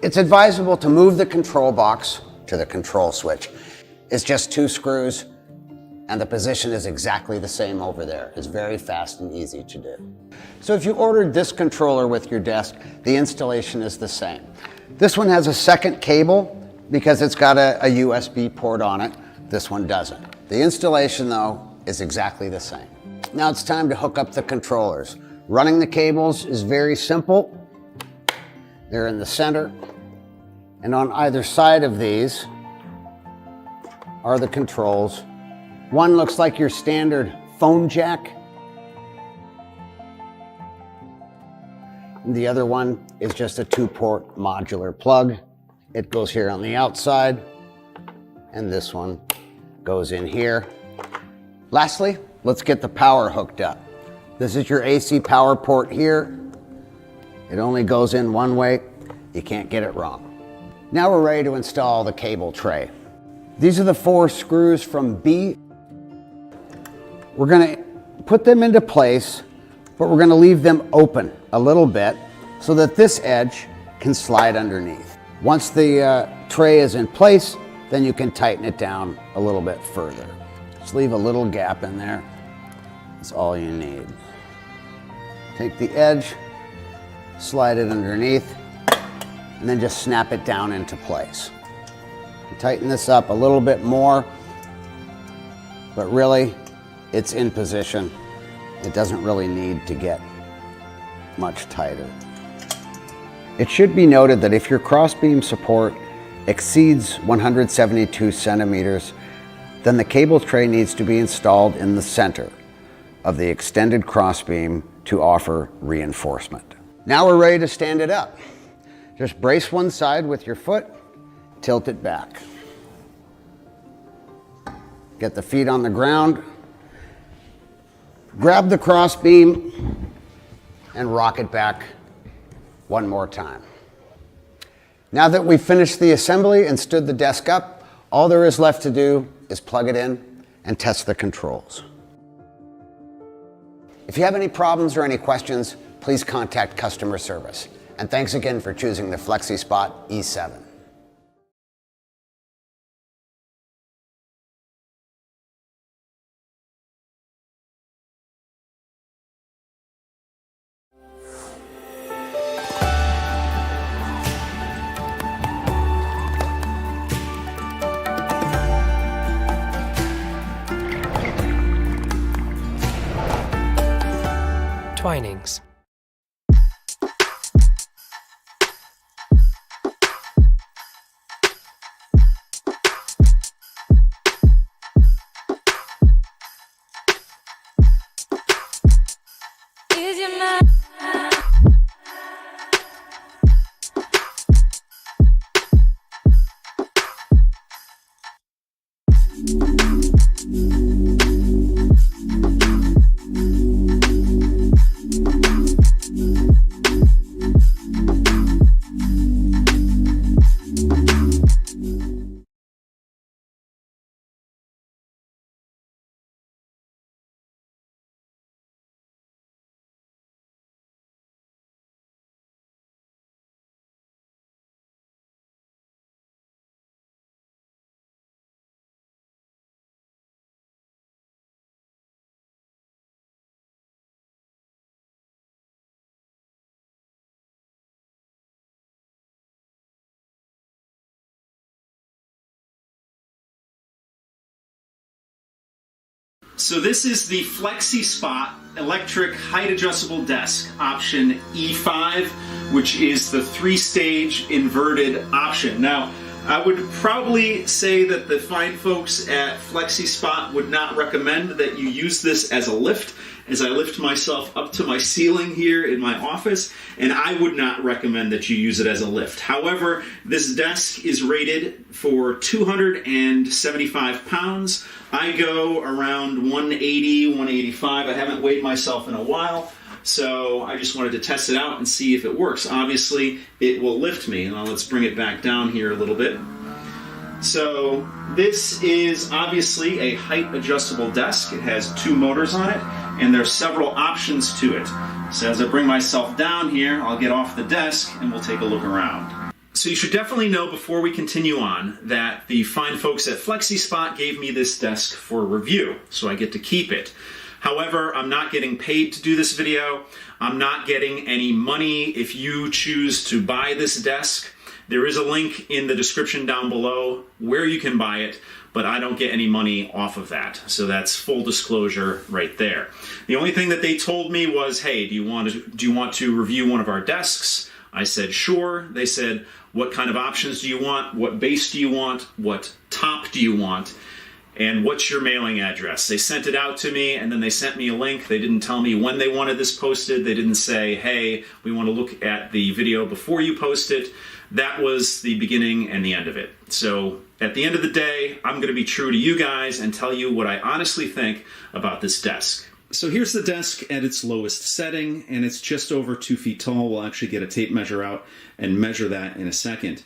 it's advisable to move the control box to the control switch. It's just 2 screws, and the position is exactly the same over there. It's very fast and easy to do. So if you ordered this controller with your desk, the installation is the same. This one has a second cable because it's got a USB port on it. This one doesn't. The installation, though, is exactly the same. Now it's time to hook up the controllers. Running the cables is very simple. They're in the center, and on either side of these are the controls. One looks like your standard phone jack, and the other one is just a 2-port modular plug. It goes here on the outside, and this one goes in here. Lastly, let's get the power hooked up. This is your AC power port here. It only goes in one way. You can't get it wrong. Now we're ready to install the cable tray. These are the 4 screws from B. We're going to put them into place, but we're going to leave them open a little bit so that this edge can slide underneath. Once the tray is in place, then you can tighten it down a little bit further. Just leave a little gap in there. That's all you need. Take the edge, slide it underneath, and then just snap it down into place. Tighten this up a little bit more, but really, it's in position. It doesn't really need to get much tighter. It should be noted that if your crossbeam support exceeds 172 centimeters, then the cable tray needs to be installed in the center of the extended crossbeam to offer reinforcement. Now we're ready to stand it up. Just brace one side with your foot, tilt it back. Get the feet on the ground, grab the crossbeam, and rock it back one more time. Now that we've finished the assembly and stood the desk up, all there is left to do is plug it in and test the controls. If you have any problems or any questions, please contact customer service. And thanks again for choosing the FlexiSpot E7. Twinings. So this is the FlexiSpot electric height adjustable desk, option E5, which is the 3-stage inverted option. Now, I would probably say that the fine folks at FlexiSpot would not recommend that you use this as a lift, as I lift myself up to my ceiling here in my office, and I would not recommend that you use it as a lift. However, this desk is rated for 275 pounds. I go around 180, 185. I haven't weighed myself in a while, so I just wanted to test it out and see if it works. Obviously, it will lift me. Now let's bring it back down here a little bit. So this is obviously a height adjustable desk. It has 2 motors on it, and there's several options to it. So as I bring myself down here, I'll get off the desk and we'll take a look around. So you should definitely know before we continue on that the fine folks at FlexiSpot gave me this desk for review, so I get to keep it. However, I'm not getting paid to do this video. I'm not getting any money if you choose to buy this desk. There is a link in the description down below where you can buy it, but I don't get any money off of that. So that's full disclosure right there. The only thing that they told me was, hey, do you want to review one of our desks? I said, sure. They said, what kind of options do you want? What base do you want? What top do you want? And what's your mailing address? They sent it out to me, and then they sent me a link. They didn't tell me when they wanted this posted. They didn't say, hey, we want to look at the video before you post it. That was the beginning and the end of it. So at the end of the day, I'm going to be true to you guys and tell you what I honestly think about this desk. So here's the desk at its lowest setting, and it's just over 2 feet tall. We'll actually get a tape measure out and measure that in a second.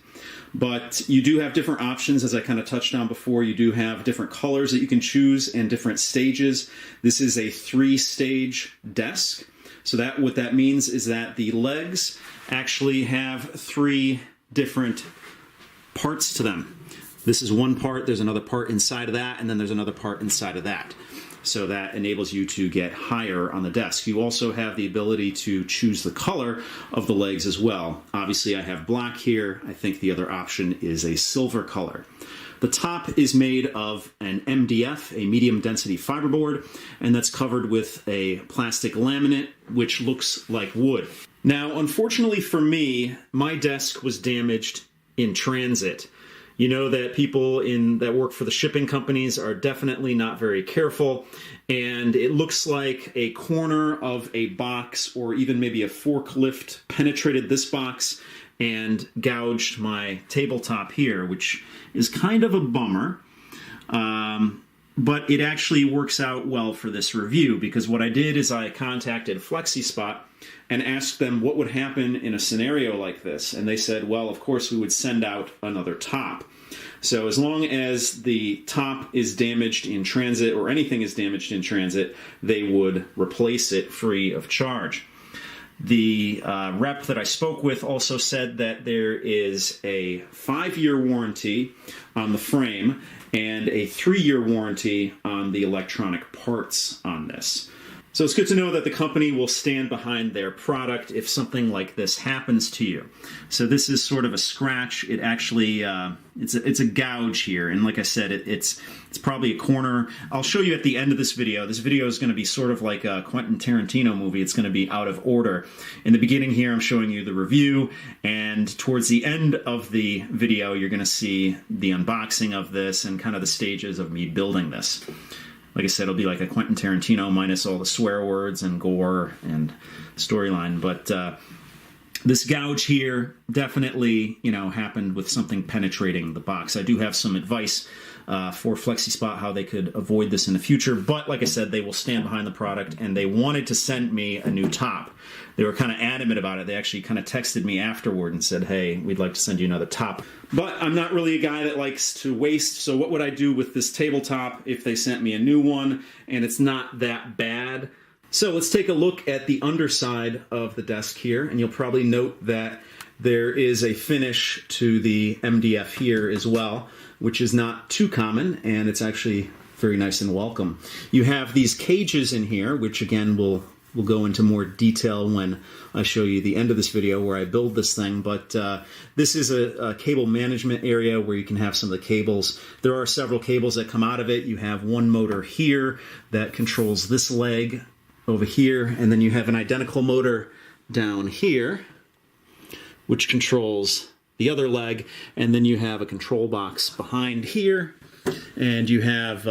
But you do have different options, as I kind of touched on before. You do have different colors that you can choose and different stages. This is a 3-stage desk. So what that means is that the legs actually have 3 different parts to them. This is one part, there's another part inside of that, and then there's another part inside of that. So that enables you to get higher on the desk. You also have the ability to choose the color of the legs as well. Obviously I have black here. I think the other option is a silver color. The top is made of an MDF, a medium density fiberboard, and that's covered with a plastic laminate, which looks like wood. Now, unfortunately for me, my desk was damaged in transit. You know that people that work for the shipping companies are definitely not very careful, and it looks like a corner of a box or even maybe a forklift penetrated this box and gouged my tabletop here, which is kind of a bummer. But it actually works out well for this review, because what I did is I contacted FlexiSpot and asked them what would happen in a scenario like this. And they said, well, of course, we would send out another top. So as long as the top is damaged in transit or anything is damaged in transit, they would replace it free of charge. The rep that I spoke with also said that there is a 5-year warranty on the frame and a 3-year warranty on the electronic parts on this. So it's good to know that the company will stand behind their product if something like this happens to you. So this is sort of a scratch. It actually, it's a gouge here. And like I said, it's probably a corner. I'll show you at the end of this video. This video is going to be sort of like a Quentin Tarantino movie. It's going to be out of order. In the beginning here, I'm showing you the review. And towards the end of the video, you're going to see the unboxing of this and kind of the stages of me building this. Like I said, it'll be like a Quentin Tarantino minus all the swear words and gore and storyline. But this gouge here definitely, happened with something penetrating the box. I do have some advice for FlexiSpot how they could avoid this in the future. But like I said, they will stand behind the product, and they wanted to send me a new top. They were kind of adamant about it. They actually kind of texted me afterward and said, hey, we'd like to send you another top. But I'm not really a guy that likes to waste, so what would I do with this tabletop if they sent me a new one and it's not that bad? So let's take a look at the underside of the desk here, and you'll probably note that there is a finish to the MDF here as well, which is not too common, and it's actually very nice and welcome. You have these cages in here, which again we'll go into more detail when I show you the end of this video where I build this thing, but this is a cable management area where you can have some of the cables. There are several cables that come out of it. You have one motor here that controls this leg over here, and then you have an identical motor down here which controls the other leg, and then you have a control box behind here, and you have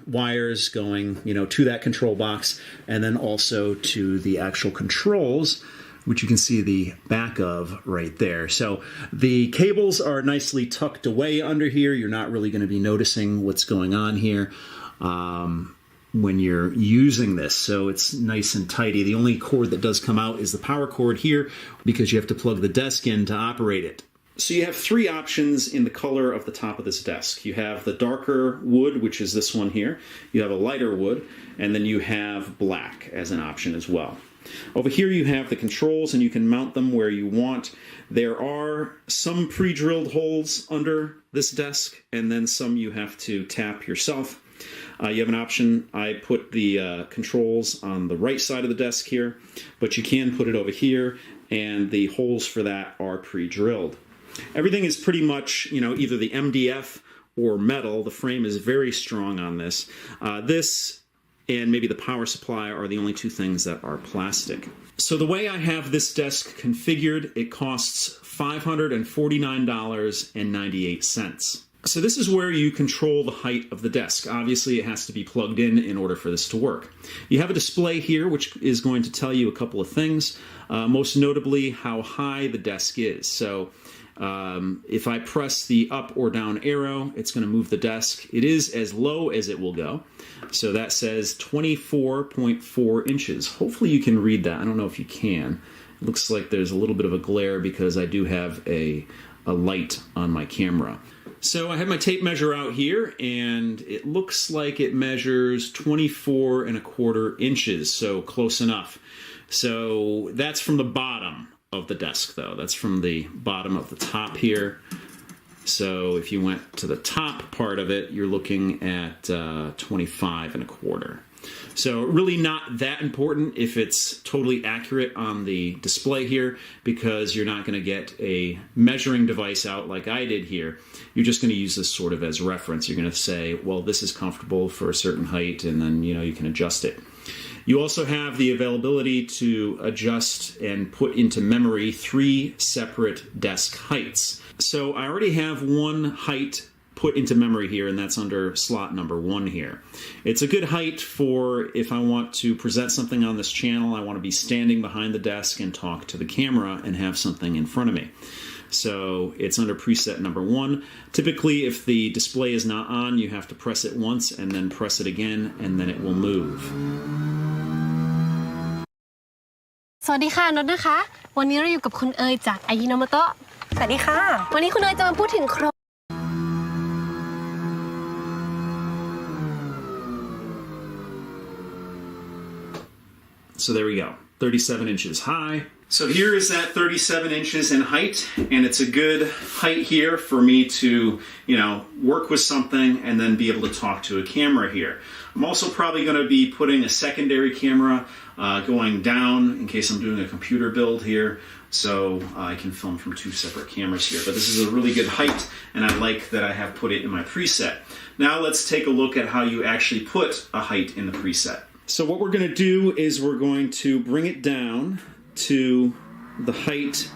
wires going, to that control box, and then also to the actual controls, which you can see the back of right there. So the cables are nicely tucked away under here. You're not really going to be noticing what's going on here when you're using this, so it's nice and tidy. The only cord that does come out is the power cord here, because you have to plug the desk in to operate it. So you have three options in the color of the top of this desk. You have the darker wood, which is this one here. You have a lighter wood, and then you have black as an option as well. Over here you have the controls, and you can mount them where you want. There are some pre-drilled holes under this desk, and then some you have to tap yourself. You have an option. I put the controls on the right side of the desk here, but you can put it over here, and the holes for that are pre-drilled. Everything is pretty much, either the MDF or metal. The frame is very strong on this. This and maybe the power supply are the only two things that are plastic. So the way I have this desk configured, it costs $549.98. So this is where you control the height of the desk. Obviously, it has to be plugged in order for this to work. You have a display here, which is going to tell you a couple of things, most notably how high the desk is. So if I press the up or down arrow, it's going to move the desk. It is as low as it will go. So that says 24.4 inches. Hopefully you can read that. I don't know if you can. It looks like there's a little bit of a glare because I do have a light on my camera. So I have my tape measure out here, and it looks like it measures 24.25 inches, so close enough. So that's from the bottom of the desk, though. That's from the bottom of the top here. So if you went to the top part of it, you're looking at 25.25. So really not that important if it's totally accurate on the display here, because you're not going to get a measuring device out like I did here. You're just going to use this sort of as reference. You're going to say, well, this is comfortable for a certain height, and then you can adjust it. You also have the availability to adjust and put into memory 3 separate desk heights. So I already have one height put into memory here, and that's under slot number 1 here. It's a good height for if I want to present something on this channel. I want to be standing behind the desk and talk to the camera and have something in front of me. So it's under preset number 1. Typically, if the display is not on, you have to press it once and then press it again, and then it will move. สวัสดีค่ะนนท์นะคะ วันนี้เราอยู่กับคุณเอยจากอายิโนโมโตะ สวัสดีค่ะ วันนี้คุณเอยจะมาพูดถึงโครง So there we go, 37 inches high. So here is that 37 inches in height, and it's a good height here for me to, work with something and then be able to talk to a camera here. I'm also probably going to be putting a secondary camera going down in case I'm doing a computer build here, so I can film from 2 separate cameras here. But this is a really good height, and I like that I have put it in my preset. Now let's take a look at how you actually put a height in the preset. So what we're going to do is we're going to bring it down to the height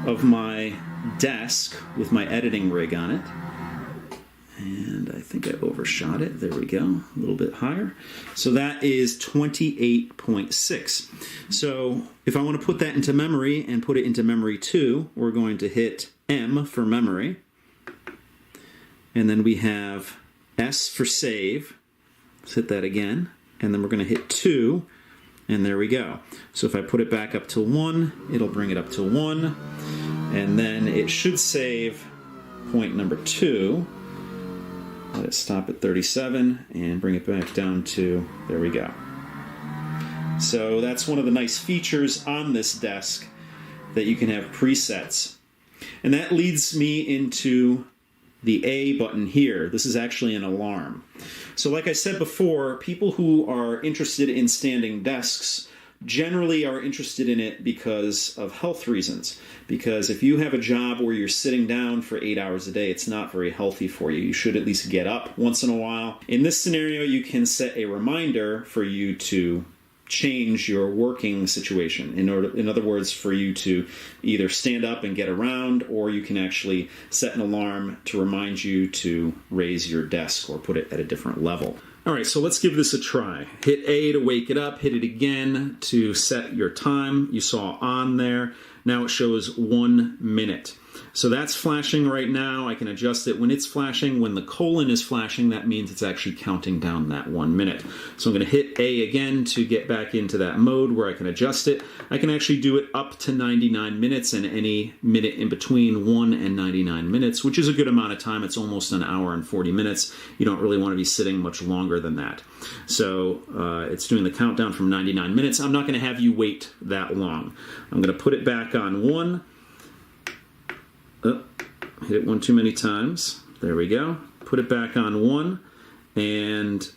of my desk with my editing rig on it. And I think I overshot it. There we go. A little bit higher. So that is 28.6. So if I want to put that into memory and put it into memory 2, we're going to hit M for memory. And then we have S for save. Let's hit that again. And then we're going to hit 2. And there we go. So if I put it back up to 1, it'll bring it up to 1. And then it should save point number 2. Let it stop at 37 and bring it back down to, there we go. So that's one of the nice features on this desk, that you can have presets. And that leads me into the A button here. This is actually an alarm. So like I said before, people who are interested in standing desks generally are interested in it because of health reasons. Because if you have a job where you're sitting down for 8 hours a day, it's not very healthy for you. You should at least get up once in a while. In this scenario, you can set a reminder for you to change your working situation. In other words, for you to either stand up and get around, or you can actually set an alarm to remind you to raise your desk or put it at a different level. All right, so let's give this a try. Hit A to wake it up, hit it again to set your time. You saw on there. Now it shows 1 minute. So that's flashing right now. I can adjust it when it's flashing. When the colon is flashing, that means it's actually counting down that 1 minute. So I'm going to hit A again to get back into that mode where I can adjust it. I can actually do it up to 99 minutes and any minute in between 1 and 99 minutes, which is a good amount of time. It's almost an hour and 40 minutes. You don't really want to be sitting much longer than that. So it's doing the countdown from 99 minutes. I'm not going to have you wait that long. I'm going to put it back on 1. Oh, hit it one too many times. There we go. Put it back on 1, and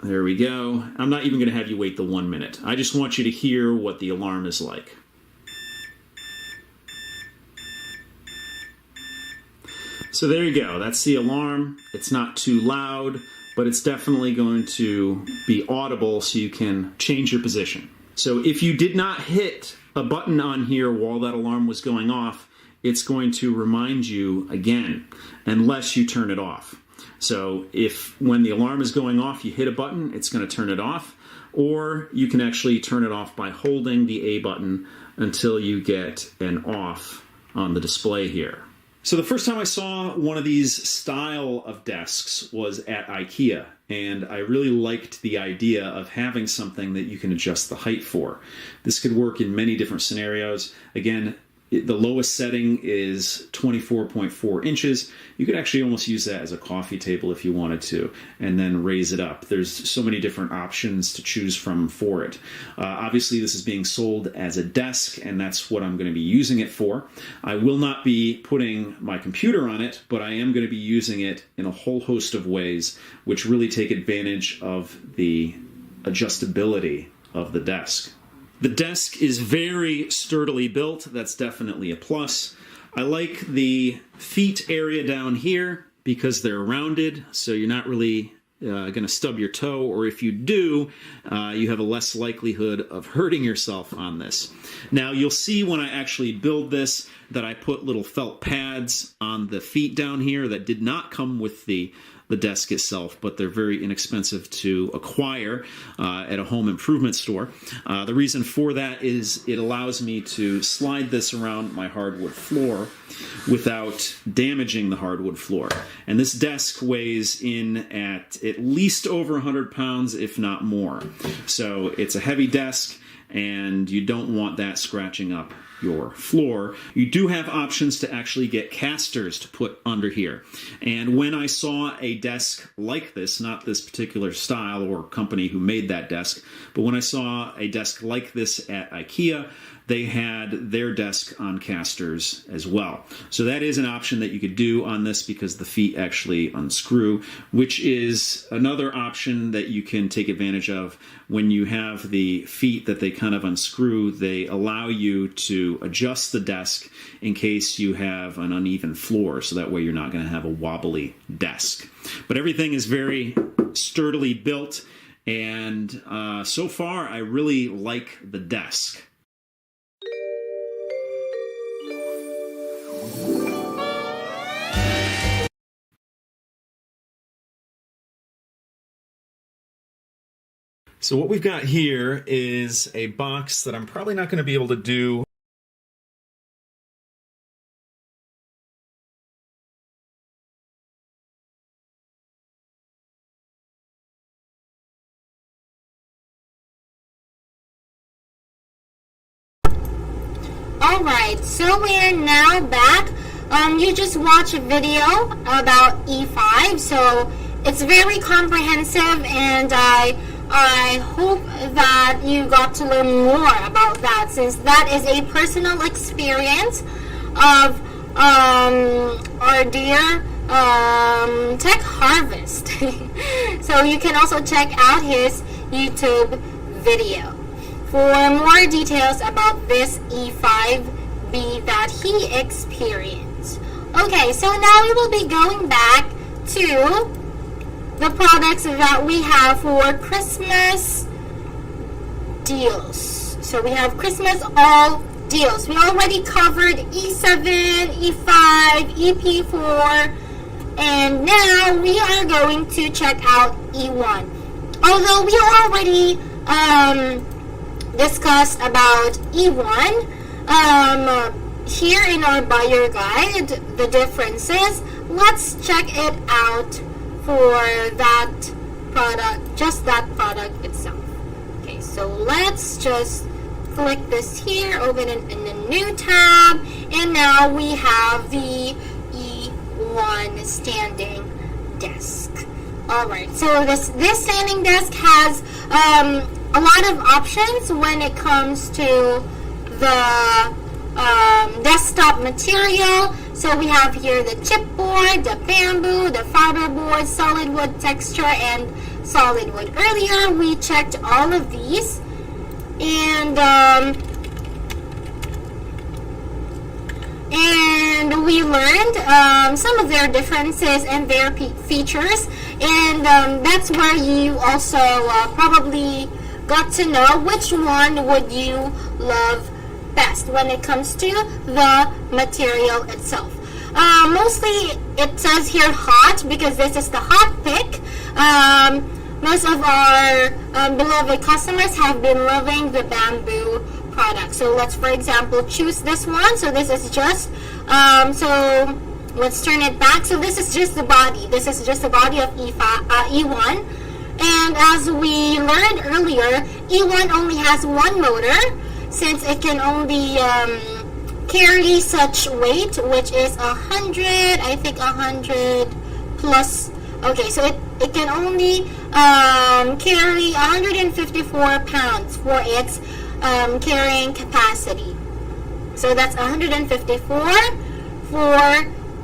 there we go. I'm not even going to have you wait the 1 minute. I just want you to hear what the alarm is like. So there you go. That's the alarm. It's not too loud, but it's definitely going to be audible so you can change your position. So if you did not hit a button on here while that alarm was going off, it's going to remind you again, unless you turn it off. So if when the alarm is going off, you hit a button, it's going to turn it off, or you can actually turn it off by holding the A button until you get an off on the display here. So the first time I saw one of these style of desks was at IKEA, and I really liked the idea of having something that you can adjust the height for. This could work in many different scenarios. Again, the lowest setting is 24.4 inches. You could actually almost use that as a coffee table if you wanted to, and then raise it up. There's so many different options to choose from for it. Obviously, this is being sold as a desk, and that's what I'm going to be using it for. I will not be putting my computer on it, but I am going to be using it in a whole host of ways, which really take advantage of the adjustability of the desk. The desk is very sturdily built. That's definitely a plus. I like the feet area down here because they're rounded, so you're not really going to stub your toe, or if you do, you have a less likelihood of hurting yourself on this. Now, you'll see when I actually build this that I put little felt pads on the feet down here that did not come with the desk itself, but they're very inexpensive to acquire at a home improvement store. The reason for that is it allows me to slide this around my hardwood floor without damaging the hardwood floor. And this desk weighs in at least over 100 pounds, if not more. So it's a heavy desk, and you don't want that scratching up your floor. You do have options to actually get casters to put under here. And when I saw a desk like this, not this particular style or company who made that desk, but when I saw a desk like this at IKEA, they had their desk on casters as well. So that is an option that you could do on this because the feet actually unscrew, which is another option that you can take advantage of. When you have the feet that they kind of unscrew, they allow you to adjust the desk in case you have an uneven floor, so that way you're not going to have a wobbly desk. But everything is very sturdily built, and so far I really like the desk. So what we've got here is a box that I'm probably not going to be able to do Alright, so we're now back. You just watched a video about E5, so it's very comprehensive, and I hope that you got to learn more about that, since that is a personal experience of our dear Tech Harvest. So you can also check out his YouTube video for more details about this E5B that he experienced. Okay, so now we will be going back to the products that we have for Christmas deals. So we have Christmas all deals. We already covered E7, E5, EP4, and now we are going to check out E1. Although we already discussed about E1 here in our buyer guide, the differences. Let's check it out for that product, just that product itself. Okay, so let's just click this here, open it in a new tab, and now we have the E1 standing desk. Alright, so this standing desk has a lot of options when it comes to the desktop material. So we have here the chipboard, the bamboo, the fiberboard, solid wood texture, and solid wood. Earlier we checked all of these, and we learned some of their differences and their features, and that's where you also probably got to know which one would you love best when it comes to the material itself. Mostly it says here hot because this is the hot pick. Most of our beloved customers have been loving the bamboo product. So let's, for example, choose this one. So this is just, so let's turn it back. So this is just the body. This is just the body of E1. And as we learned earlier, E1 only has one motor, since it can only carry such weight, which is 100, I think 100 plus. Okay, so it can only carry 154 pounds for its carrying capacity. So that's 154 for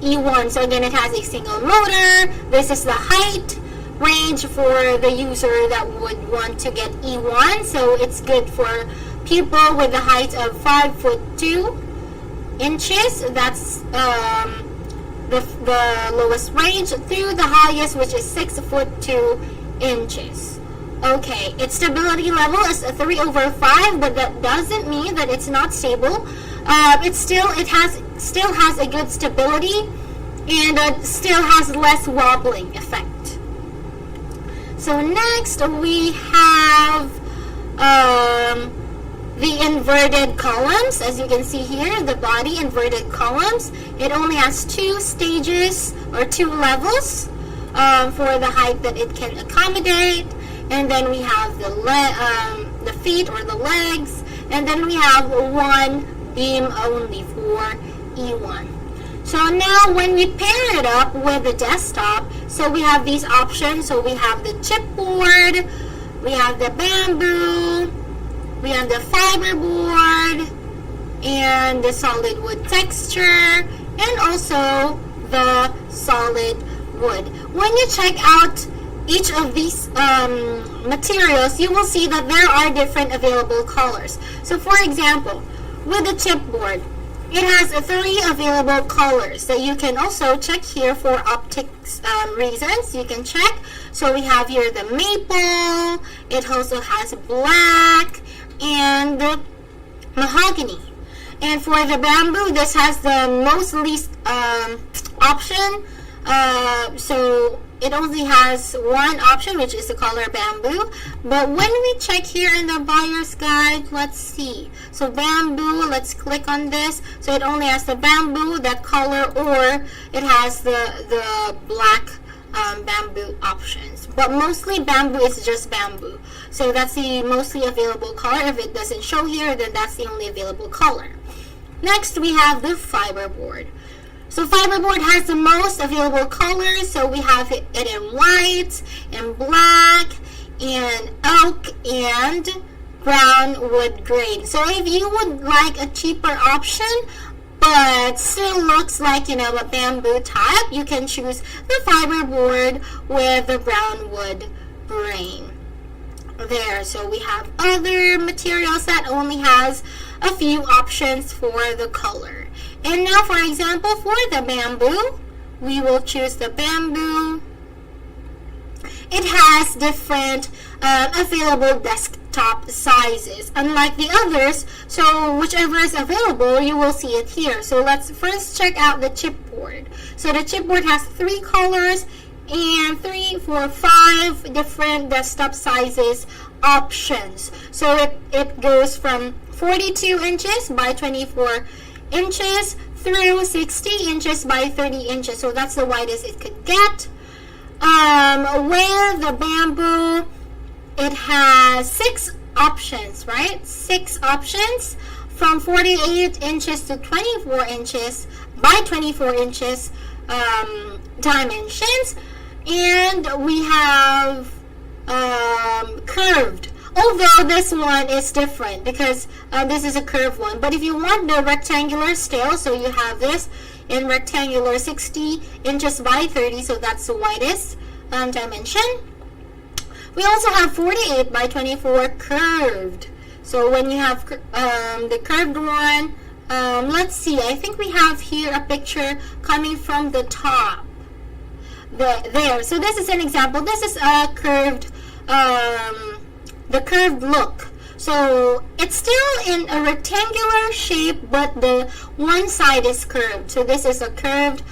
E1. So again, it has a single motor. This is the height range for the user that would want to get E1. So it's good for people with a height of 5'2" That's the lowest range, through the highest, which is 6'2". Okay, its stability level is a 3/5, but that doesn't mean that it's not stable. It still has a good stability, and it still has less wobbling effect. So next we have the inverted columns. As you can see here, the body inverted columns. It only has 2 stages or 2 levels for the height that it can accommodate. And then we have the feet or the legs, and then we have one beam only for E1. So now when we pair it up with the desktop, so we have these options. So we have the chipboard, we have the bamboo, we have the fiberboard, and the solid wood texture, and also the solid wood. When you check out each of these materials, you will see that there are different available colors. So for example, with the chipboard, it has 3 available colors that you can also check here for optics reasons. You can check. So we have here the maple, it also has black, and the mahogany. And for the bamboo, this has the most least option. So it only has one option, which is the color bamboo. But when we check here in the buyer's guide, let's see. So bamboo, let's click on this. So it only has the bamboo, that color, or it has the black bamboo options. But mostly bamboo is just bamboo. So that's the mostly available color. If it doesn't show here, then that's the only available color. Next, we have the fiberboard. So fiberboard has the most available colors. So we have it in white, and black, and oak, and brown wood grain. So if you would like a cheaper option, but still looks like, you know, a bamboo type, you can choose the fiberboard with the brown wood grain. There, so we have other materials that only has a few options for the color. And now, for example, for the bamboo, we will choose the bamboo. It has different available desktop sizes, unlike the others. So whichever is available, you will see it here. So let's first check out the chipboard. So the chipboard has 3 colors and 3, 4, 5 different desktop sizes options. So it goes from 42 inches by 24 inches through 60 inches by 30 inches. So that's the widest it could get. With the bamboo, it has 6 options, right? 6 options from 48 inches to 24 inches by 24 inches dimensions. And we have curved, although this one is different because this is a curved one. But if you want the rectangular still, so you have this in rectangular 60 inches by 30, so that's the widest dimension. We also have 48 by 24 curved. So when you have the curved one, let's see, I think we have here a picture coming from the top. There. So this is an example. This is a curved, the curved look. So it's still in a rectangular shape, but the one side is curved. So this is a curved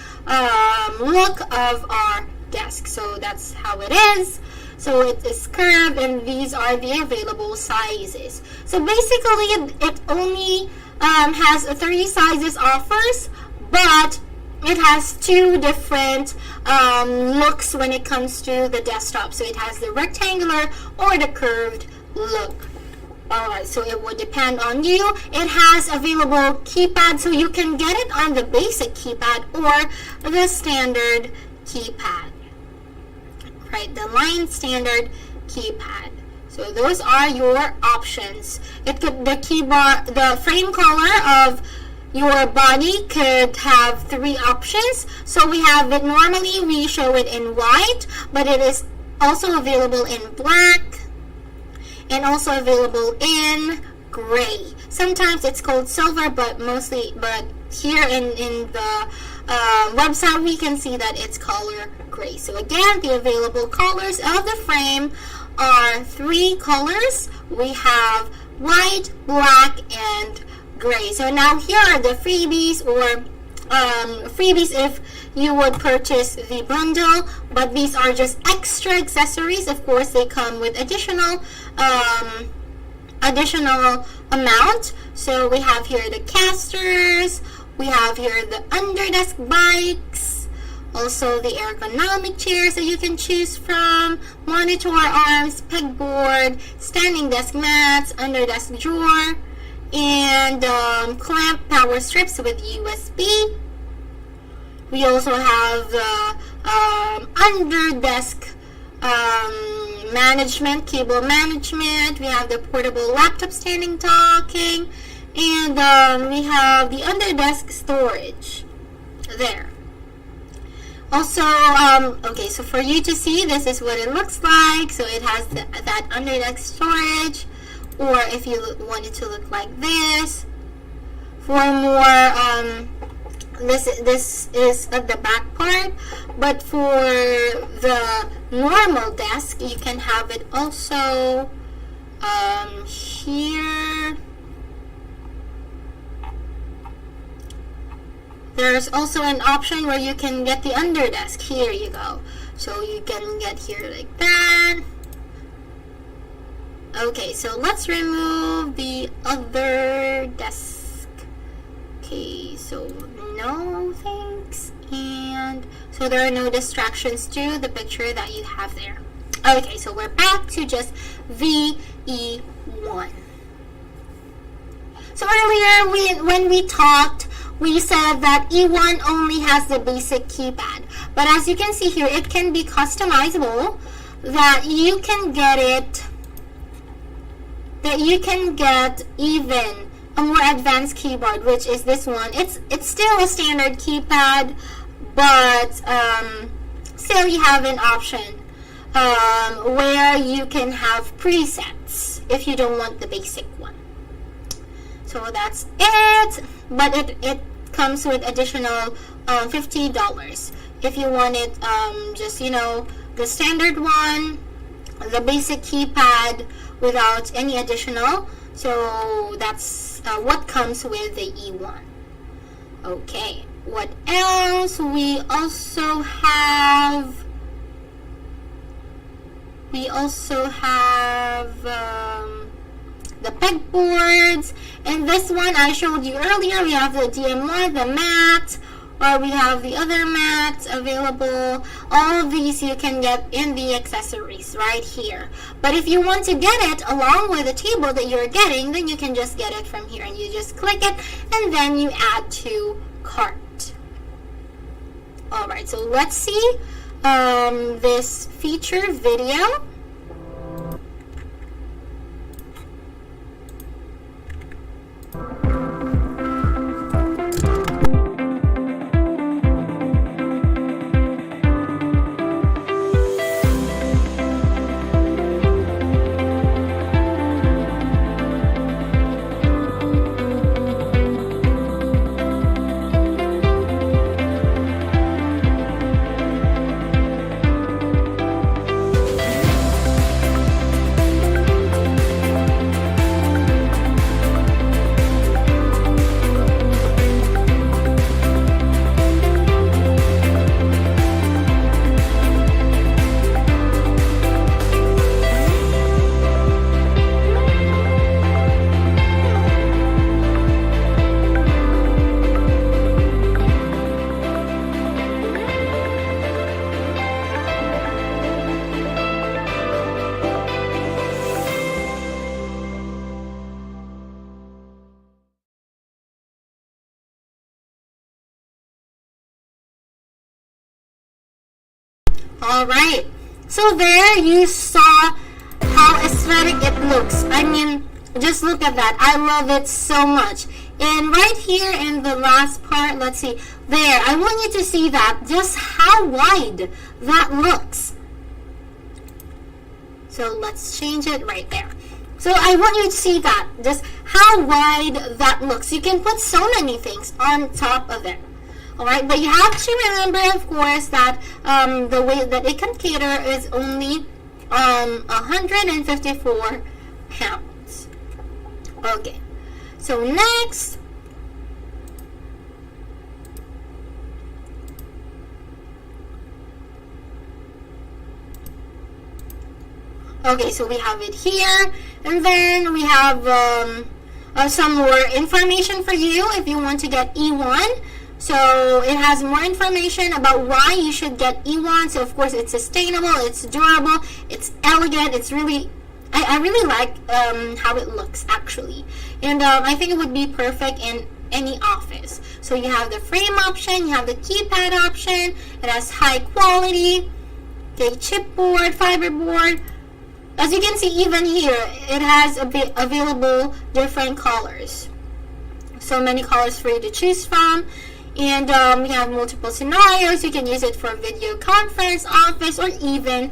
look of our desk. So that's how it is. So it is curved, and these are the available sizes. So basically, it only has 3 sizes offers, but it has 2 different looks when it comes to the desktop. So it has the rectangular or the curved look. Alright, so it would depend on you. It has available keypad, so you can get it on the basic keypad or the standard keypad. Right, the line standard keypad. So those are your options. It could the frame color of your body could have 3 options. So we have it, normally we show it in white, but it is also available in black and also available in gray. Sometimes it's called silver, but here in the website we can see that it's color gray. So again, the available colors of the frame are 3 colors. We have white, black, and gray. So now here are the freebies, or freebies if you would purchase the bundle, but these are just extra accessories. Of course, they come with additional amount. So we have here the casters, we have here the underdesk bikes, also the ergonomic chairs that you can choose from, monitor arms, pegboard, standing desk mats, underdesk drawer, and clamp power strips with USB. We also have the underdesk management, cable management. We have the portable laptop standing talking, and we have the underdesk storage there. Also, okay, so for you to see, this is what it looks like. So it has that underdesk storage, or if you want it to look like this. For more, this is at the back part, but for the normal desk, you can have it also here. There's also an option where you can get the underdesk. Here you go. So you can get here like that. Okay, so let's remove the other desk. Okay, so no thanks. And so there are no distractions to the picture that you have there. Okay, so we're back to just VE1. So earlier when we talked, we said that E1 only has the basic keypad. But as you can see here, it can be customizable, that you can get even a more advanced keyboard, which is this one. It's still a standard keypad, but still you have an option where you can have presets if you don't want the basic one. So that's it, but it comes with additional $50 if you want it just, you know, the standard one, the basic keypad without any additional. So that's what comes with the E1. Okay, what else? We also have the pegboards, and this one I showed you earlier. We have the DM1, the mat, or we have the other mats available. All of these you can get in the accessories right here. But if you want to get it along with the table that you're getting, then you can just get it from here, and you just click it and then you add to cart. Alright, so let's see this feature video. Alright, so there you saw how aesthetic it looks. I mean, just look at that. I love it so much. And right here in the last part, let's see, there, I want you to see that, just how wide that looks. So let's change it right there. So I want you to see that, just how wide that looks. You can put so many things on top of it. Alright, but you have to remember, of course, that the weight that it can cater is only 154 pounds. Okay, so next, okay, so we have it here, and then we have some more information for you if you want to get E1. So it has more information about why you should get E1. So of course it's sustainable, it's durable, it's elegant, it's really, I really like how it looks actually. And I think it would be perfect in any office. So you have the frame option, you have the keypad option, it has high quality, okay, chipboard, fiberboard. As you can see, even here, it has available different colors. So many colors for you to choose from. And we have multiple scenarios. You can use it for video conference, office, or even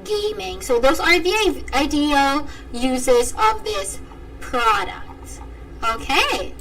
gaming. So those are the ideal uses of this product. Okay,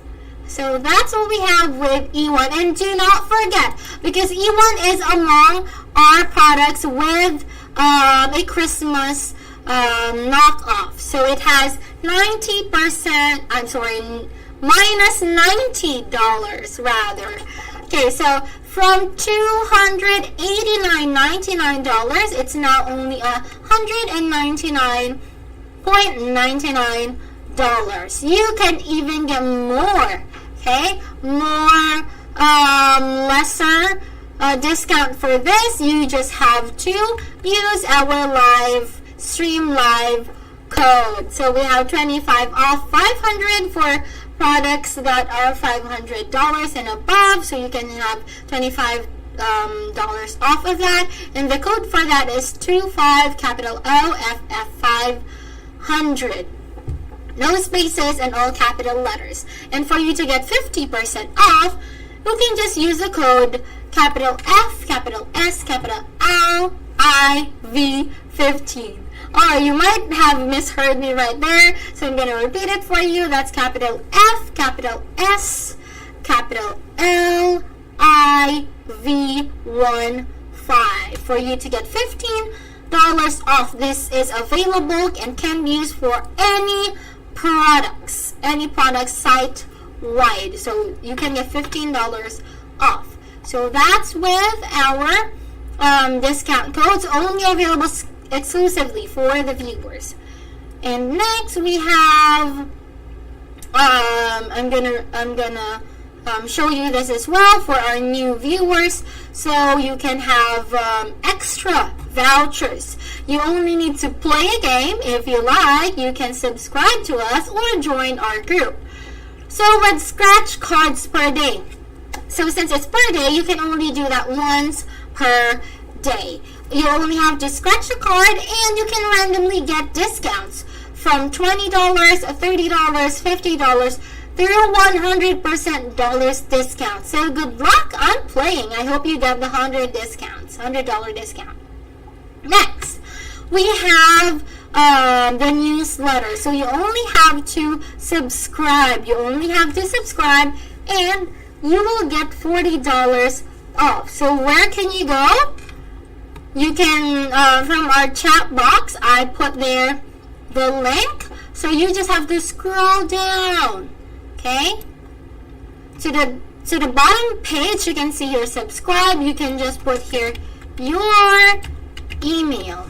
so that's what we have with E1. And do not forget, because E1 is among our products with a Christmas knockoff. So it has 90%, I'm sorry, minus $90 rather. Okay, so from $289.99, it's now only $199.99. You can even get more, okay? More lesser discount for this. You just have to use our stream live code. So we have 25 off 500 for products that are $500 and above, so you can have $25 off of that, and the code for that is 25 capital OFF 500. No spaces and all capital letters. And for you to get 50% off, you can just use the code capital F, capital S, capital L, I, V, 15. Oh, you might have misheard me right there, so I'm going to repeat it for you. That's capital F, capital S, capital L, I, V, 1, 5. For you to get $15 off. This is available and can be used for any products site wide, so you can get $15 off. So that's with our discount codes, only available exclusively for the viewers. And next we have I'm gonna show you this as well for our new viewers, so you can have extra vouchers. You only need to play a game. If you like, you can subscribe to us or join our group. So with scratch cards per day, so since it's per day, you can only do that once per day. You only have to scratch a card and you can randomly get discounts from $20, $30, $50 through $100% discount. So good luck on playing. I hope you get the $100 discount. Next, we have the newsletter. So you only have to subscribe. And you will get $40 off. So where can you go? You can, from our chat box, I put there the link. So you just have to scroll down, okay? To the bottom page, you can see here subscribe. You can just put here your email.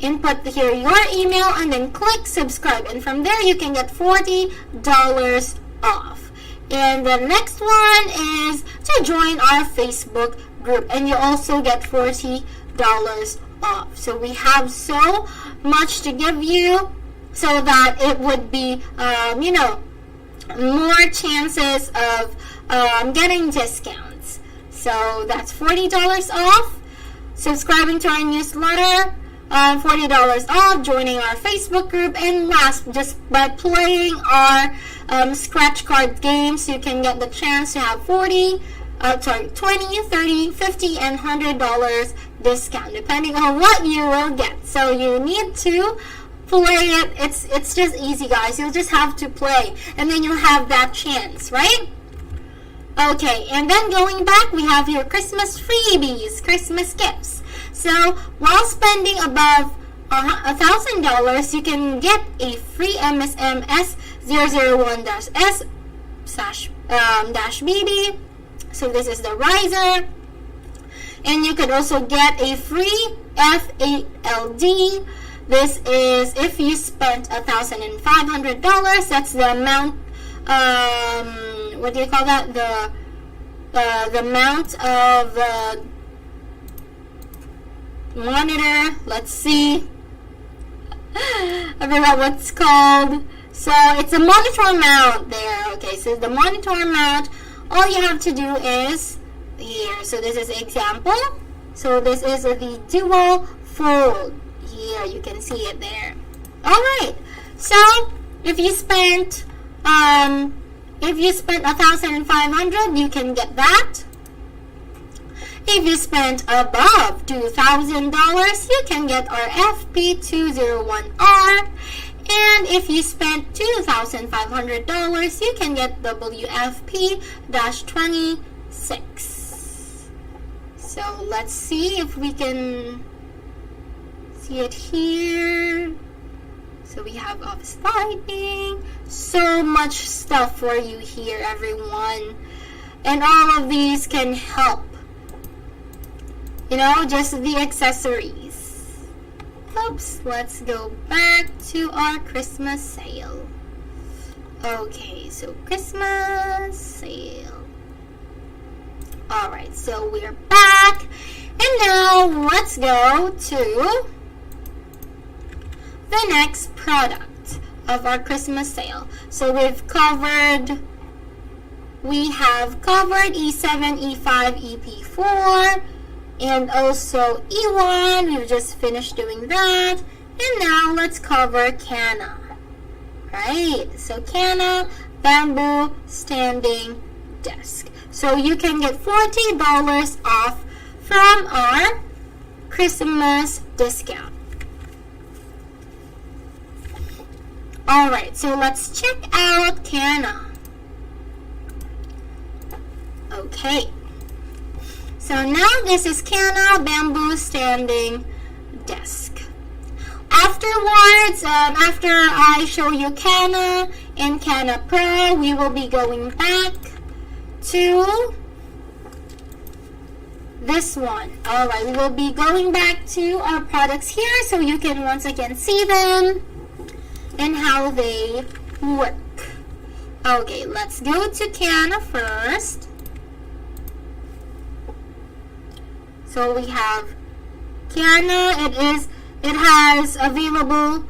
Input here your email and then click subscribe. And from there, you can get $40 off. And the next one is to join our Facebook group, and you also get $40 off. So we have so much to give you, so that it would be, more chances of getting discounts. So that's $40 off. Subscribing to our newsletter, $40 off. Joining our Facebook group, and last, just by playing our scratch card games, you can get the chance to have $20, $30, $50, and $100 discount, depending on what you will get. So you need to play it. It's just easy, guys. You'll just have to play, and then you'll have that chance, right? Okay, and then going back, we have your Christmas freebies, Christmas gifts. So while spending above $1,000, you can get a free MSM S001-S-BB. So this is the riser. And you could also get a free F8LD. This is if you spent $1,500. That's the amount. What do you call that? The amount of the monitor. Let's see. I forgot what it's called. So it's a monitor mount there. Okay, so the monitor mount, all you have to do is here. So this is example. So this is the dual fold. Here you can see it there. All right. So if you spent $1,500, you can get that. If you spent above $2,000, you can get our FP201R. And if you spent $2,500, you can get WFP-26. So let's see if we can see it here. So we have office lighting. So much stuff for you here, everyone. And all of these can help. Just the accessories. Oops, let's go back to our Christmas sale. Okay, so Christmas sale. Alright, so we're back. And now let's go to the next product. of our Christmas sale. So we have covered E7, E5, EP4, and also E1. We've just finished doing that. And now let's cover Canna. Right? So Canna bamboo standing desk. So you can get $40 off from our Christmas discount. Alright, so let's check out Canna. Okay. So now this is Canna bamboo standing desk. Afterwards, after I show you Canna and Canna Pro, we will be going back to this one. Alright, we will be going back to our products here so you can once again see them and how they work. Okay, let's go to Canna first. So we have Canna. It has available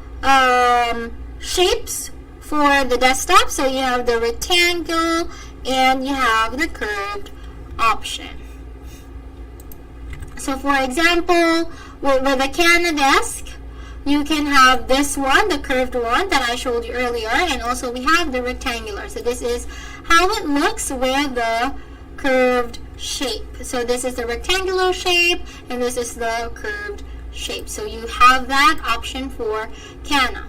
shapes for the desktop. So you have the rectangle and you have the curved option. So for example, with the Canna desk, you can have this one, the curved one that I showed you earlier, and also we have the rectangular. So this is how it looks with the curved shape. So this is the rectangular shape and this is the curved shape. So you have that option for Canna.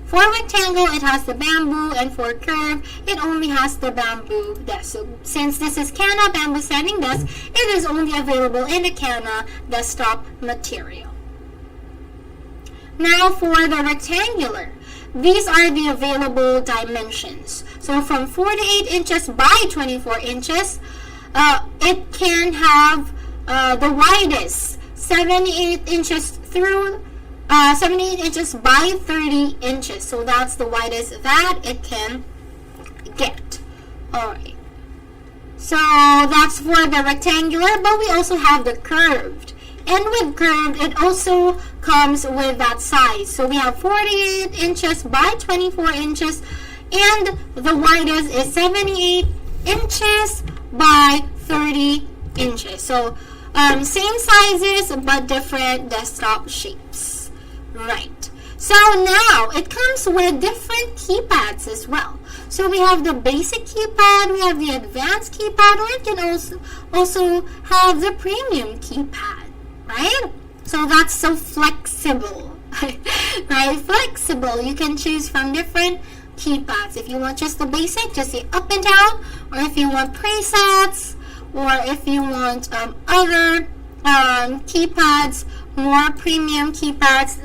For rectangle, it has the bamboo, and for curve, it only has the bamboo desk. So since this is Canna bamboo standing desk, it is only available in the Canna desktop material. Now for the rectangular, these are the available dimensions. So from 48 inches by 24 inches, it can have the widest 78 inches through 78 inches by 30 inches. So that's the widest that it can get. Alright. So that's for the rectangular, but we also have the curved. And with curved, it also comes with that size. So we have 48 inches by 24 inches, and the widest is 78 inches by 30 inches. So same sizes, but different desktop shapes. Right. So now it comes with different keypads as well. So we have the basic keypad, we have the advanced keypad, or it can also have the premium keypad. Right? So that's so flexible. Right? Flexible. You can choose from different keypads. If you want just the basic, just the up and down, or if you want presets, or if you want other keypads, more premium keypads.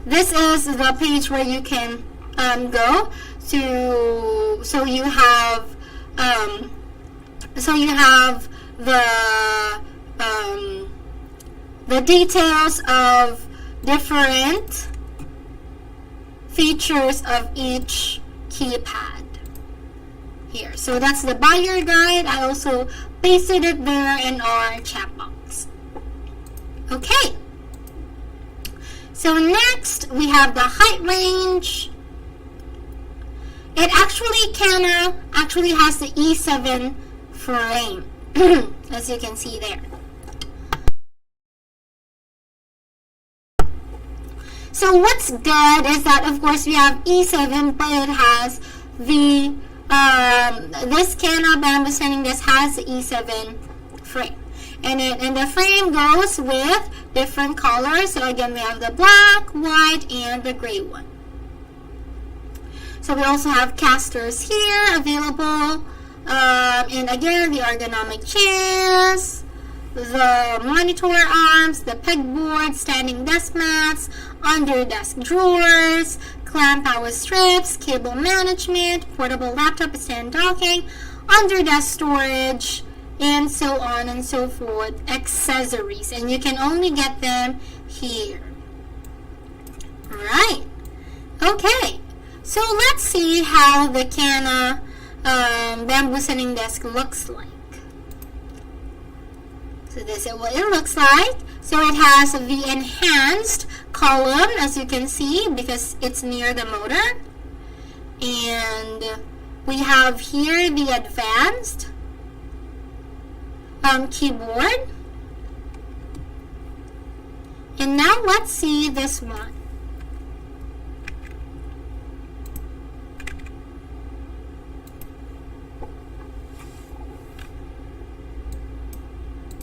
This is the page where you can go to. So you have the details of different features of each keypad here. So that's the buyer guide. I also pasted it there in our chat box. Okay. So next we have the height range. It Canna actually has the E7 frame, as you can see there. So what's good is that, of course, we have E7, but it has the this Canna bamboo standing desk has the E7 frame, and the frame goes with different colors. So again, we have the black, white, and the gray one. So we also have casters here available, and again the ergonomic chairs, the monitor arms, the pegboard, standing desk mats, under desk drawers, clamp power strips, cable management, portable laptop stand docking, under desk storage, and so on and so forth, accessories, and you can only get them here. Right. Okay. So let's see how the Canna bamboo standing desk looks like. So this is what it looks like. So it has the enhanced column, as you can see, because it's near the motor. And we have here the advanced keyboard. And now let's see this one.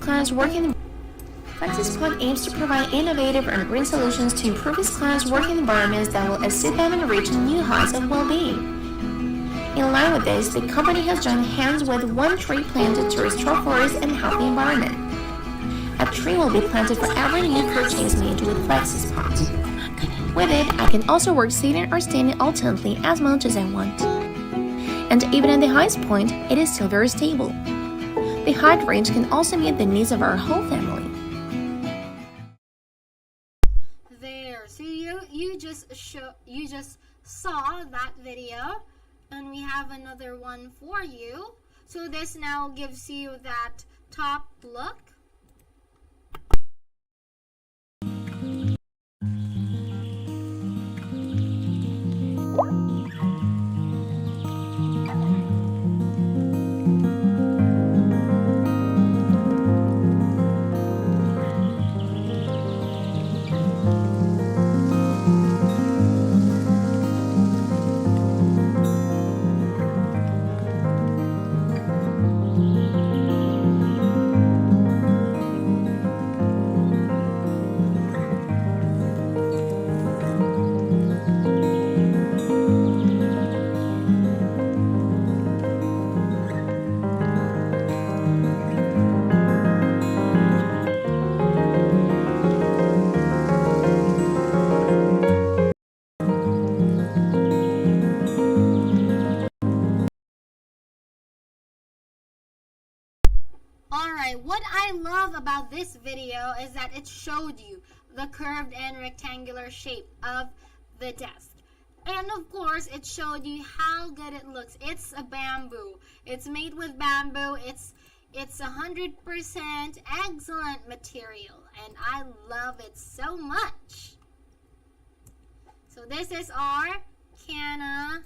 Clients working. FlexiSpot aims to provide innovative and green solutions to improve its clients' working environments that will assist them in reaching new heights of well-being. In line with this, the company has joined hands with One Tree Planted to restore forests and healthy environment. A tree will be planted for every new purchase made with FlexiSpot. With it, I can also work sitting or standing alternately as much as I want. And even at the highest point, it is still very stable. The height range can also meet the needs of our whole family. There, so you just saw that video, and we have another one for you. So this now gives you that top look. Alright, what I love about this video is that it showed you the curved and rectangular shape of the desk. And of course, it showed you how good it looks. It's a bamboo. It's made with bamboo. It's 100% excellent material, and I love it so much. So this is our Canna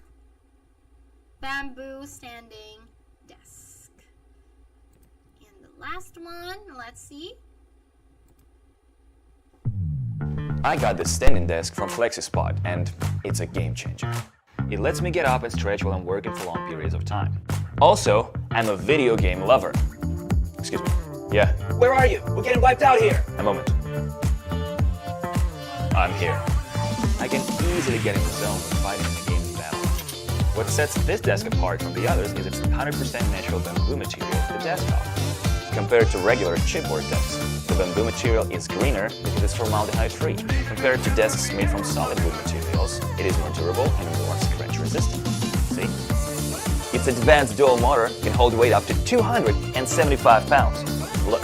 bamboo standing desk. And the last one, let's see. I got this standing desk from FlexiSpot, and it's a game changer. It lets me get up and stretch while I'm working for long periods of time. Also, I'm a video game lover. Excuse me. Yeah. Where are you? We're getting wiped out here. A moment. I'm here. I can easily get in the zone when fighting in a game battle. What sets this desk apart from the others is its 100% natural bamboo material for the desktop. Compared to regular chipboard desks, the bamboo material is greener because it's formaldehyde-free. Compared to desks made from solid wood materials, it is more durable and more scratch-resistant. See? Its advanced dual motor can hold weight up to 275 pounds. Look.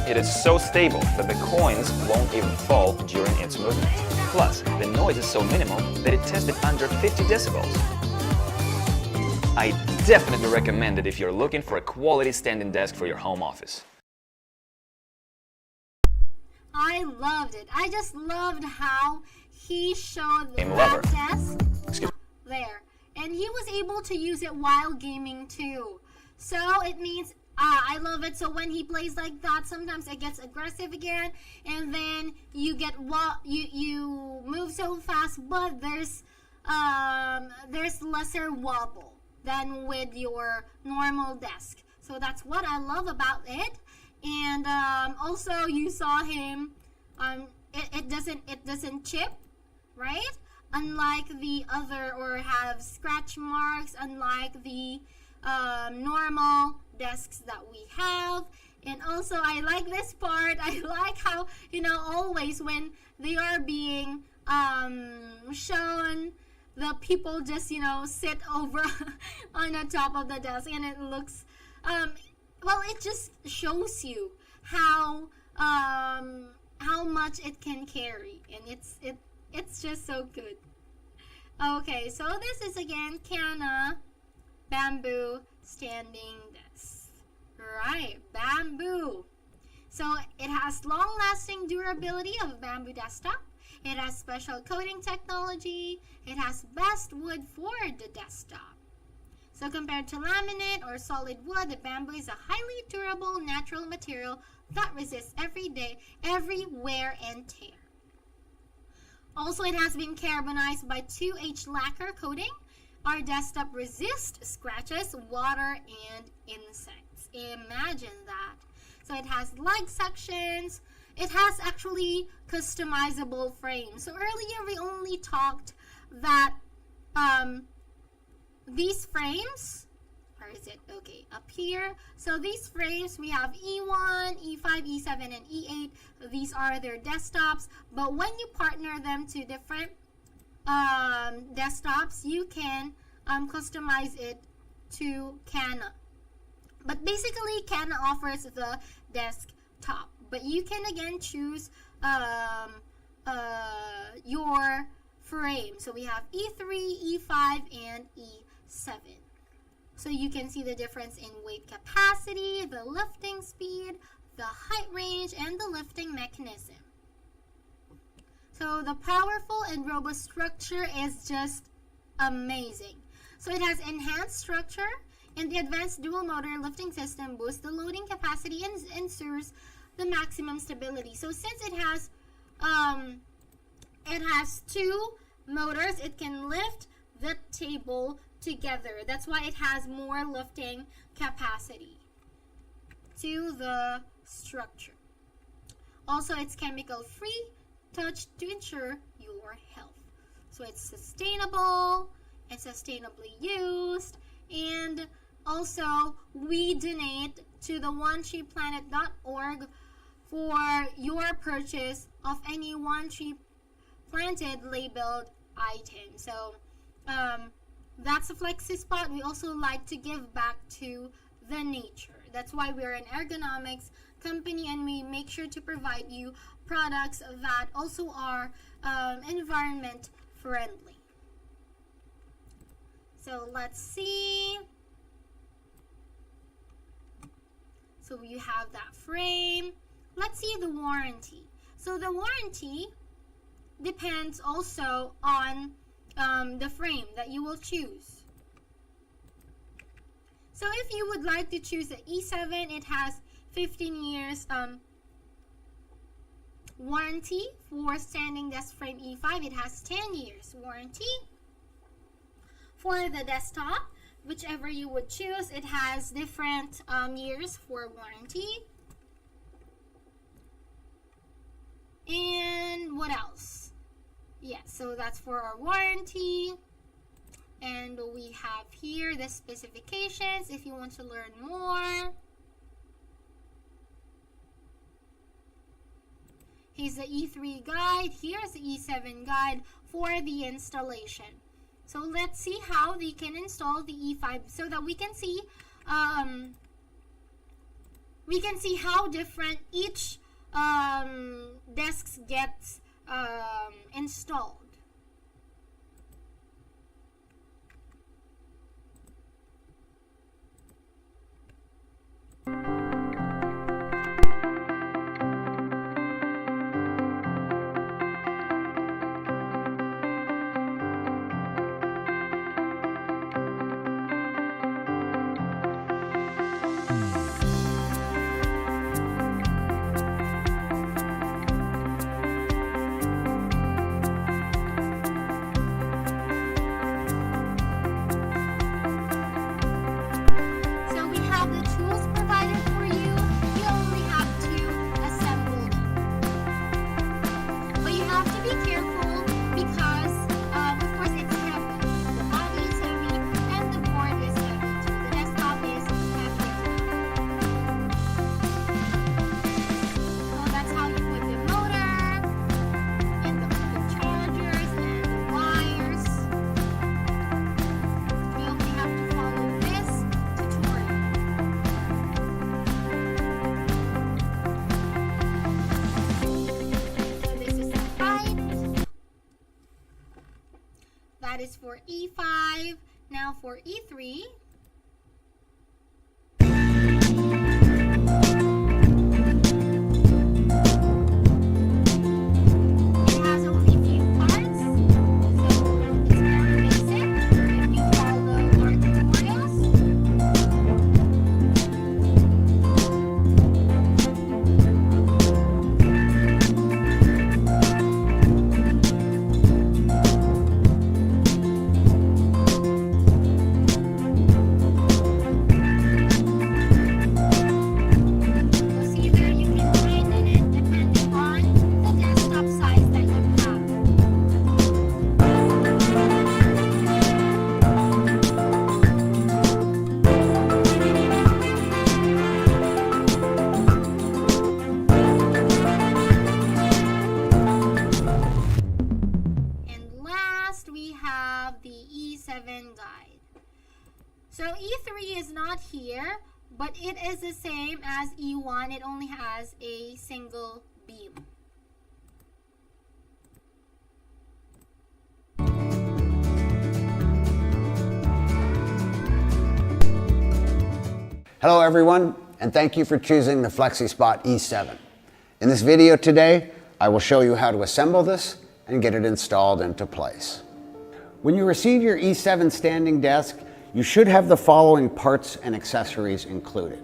It is so stable that the coins won't even fall during its movement. Plus, the noise is so minimal that it tested under 50 decibels. I definitely recommend it if you're looking for a quality standing desk for your home office. I loved it. I just loved how he showed the desk there. And he was able to use it while gaming too. So it means, I love it. So when he plays like that, sometimes it gets aggressive again. And then you get, you move so fast, but there's lesser wobble than with your normal desk. So that's what I love about it. And also you saw him, it doesn't chip, right? Unlike the other, or have scratch marks, unlike the normal desks that we have. And also I like this part. I like how, always when they are being shown, the people just, sit over on the top of the desk, and it looks, well, it just shows you how much it can carry, and it's just so good. Okay, so this is again Canna bamboo standing desk. Right, bamboo. So it has long-lasting durability of a bamboo desktop. It has special coating technology. It has best wood for the desktop. So compared to laminate or solid wood, the bamboo is a highly durable natural material that resists every wear and tear. Also, it has been carbonized by 2H lacquer coating. Our desktop resists scratches, water, and insects. Imagine that. So it has leg sections. It has actually customizable frames. So earlier we only talked that these frames, where is it? Okay, up here. So these frames, we have E1, E5, E7, and E8. These are their desktops. But when you partner them to different desktops, you can customize it to Cana. But basically, Cana offers the desktop. But you can again choose your frame. So we have E3, E5, and E7. So you can see the difference in weight capacity, the lifting speed, the height range, and the lifting mechanism. So the powerful and robust structure is just amazing. So it has enhanced structure, and the advanced dual motor lifting system boosts the loading capacity and ensures the maximum stability. So since it has two motors, it can lift the table together. That's why it has more lifting capacity to the structure. Also, it's chemical free touch to ensure your health. So it's sustainable and sustainably used, and also we donate to the OneTreePlanet.org for your purchase of any One Tree Planted labeled item. So that's a FlexiSpot. We also like to give back to the nature. That's why we're an ergonomics company, and we make sure to provide you products that also are environment friendly. So let's see. So you have that frame. Let's see the warranty. So the warranty depends also on the frame that you will choose. So if you would like to choose the E7, it has 15 years warranty. For standing desk frame E5, it has 10 years warranty. For the desktop, whichever you would choose, it has different years for warranty. And what else? Yeah, so that's for our warranty. And we have here the specifications if you want to learn more. Here's the E3 guide. Here's the E7 guide for the installation. So let's see how they can install the E5 so that we can see how different each desk gets installed. That is for E5. Now for E3. It has a guide. So E3 is not here, but it is the same as E1. It only has a single beam. Hello everyone, and thank you for choosing the FlexiSpot E7. In this video today, I will show you how to assemble this and get it installed into place. When you receive your E7 standing desk, you should have the following parts and accessories included.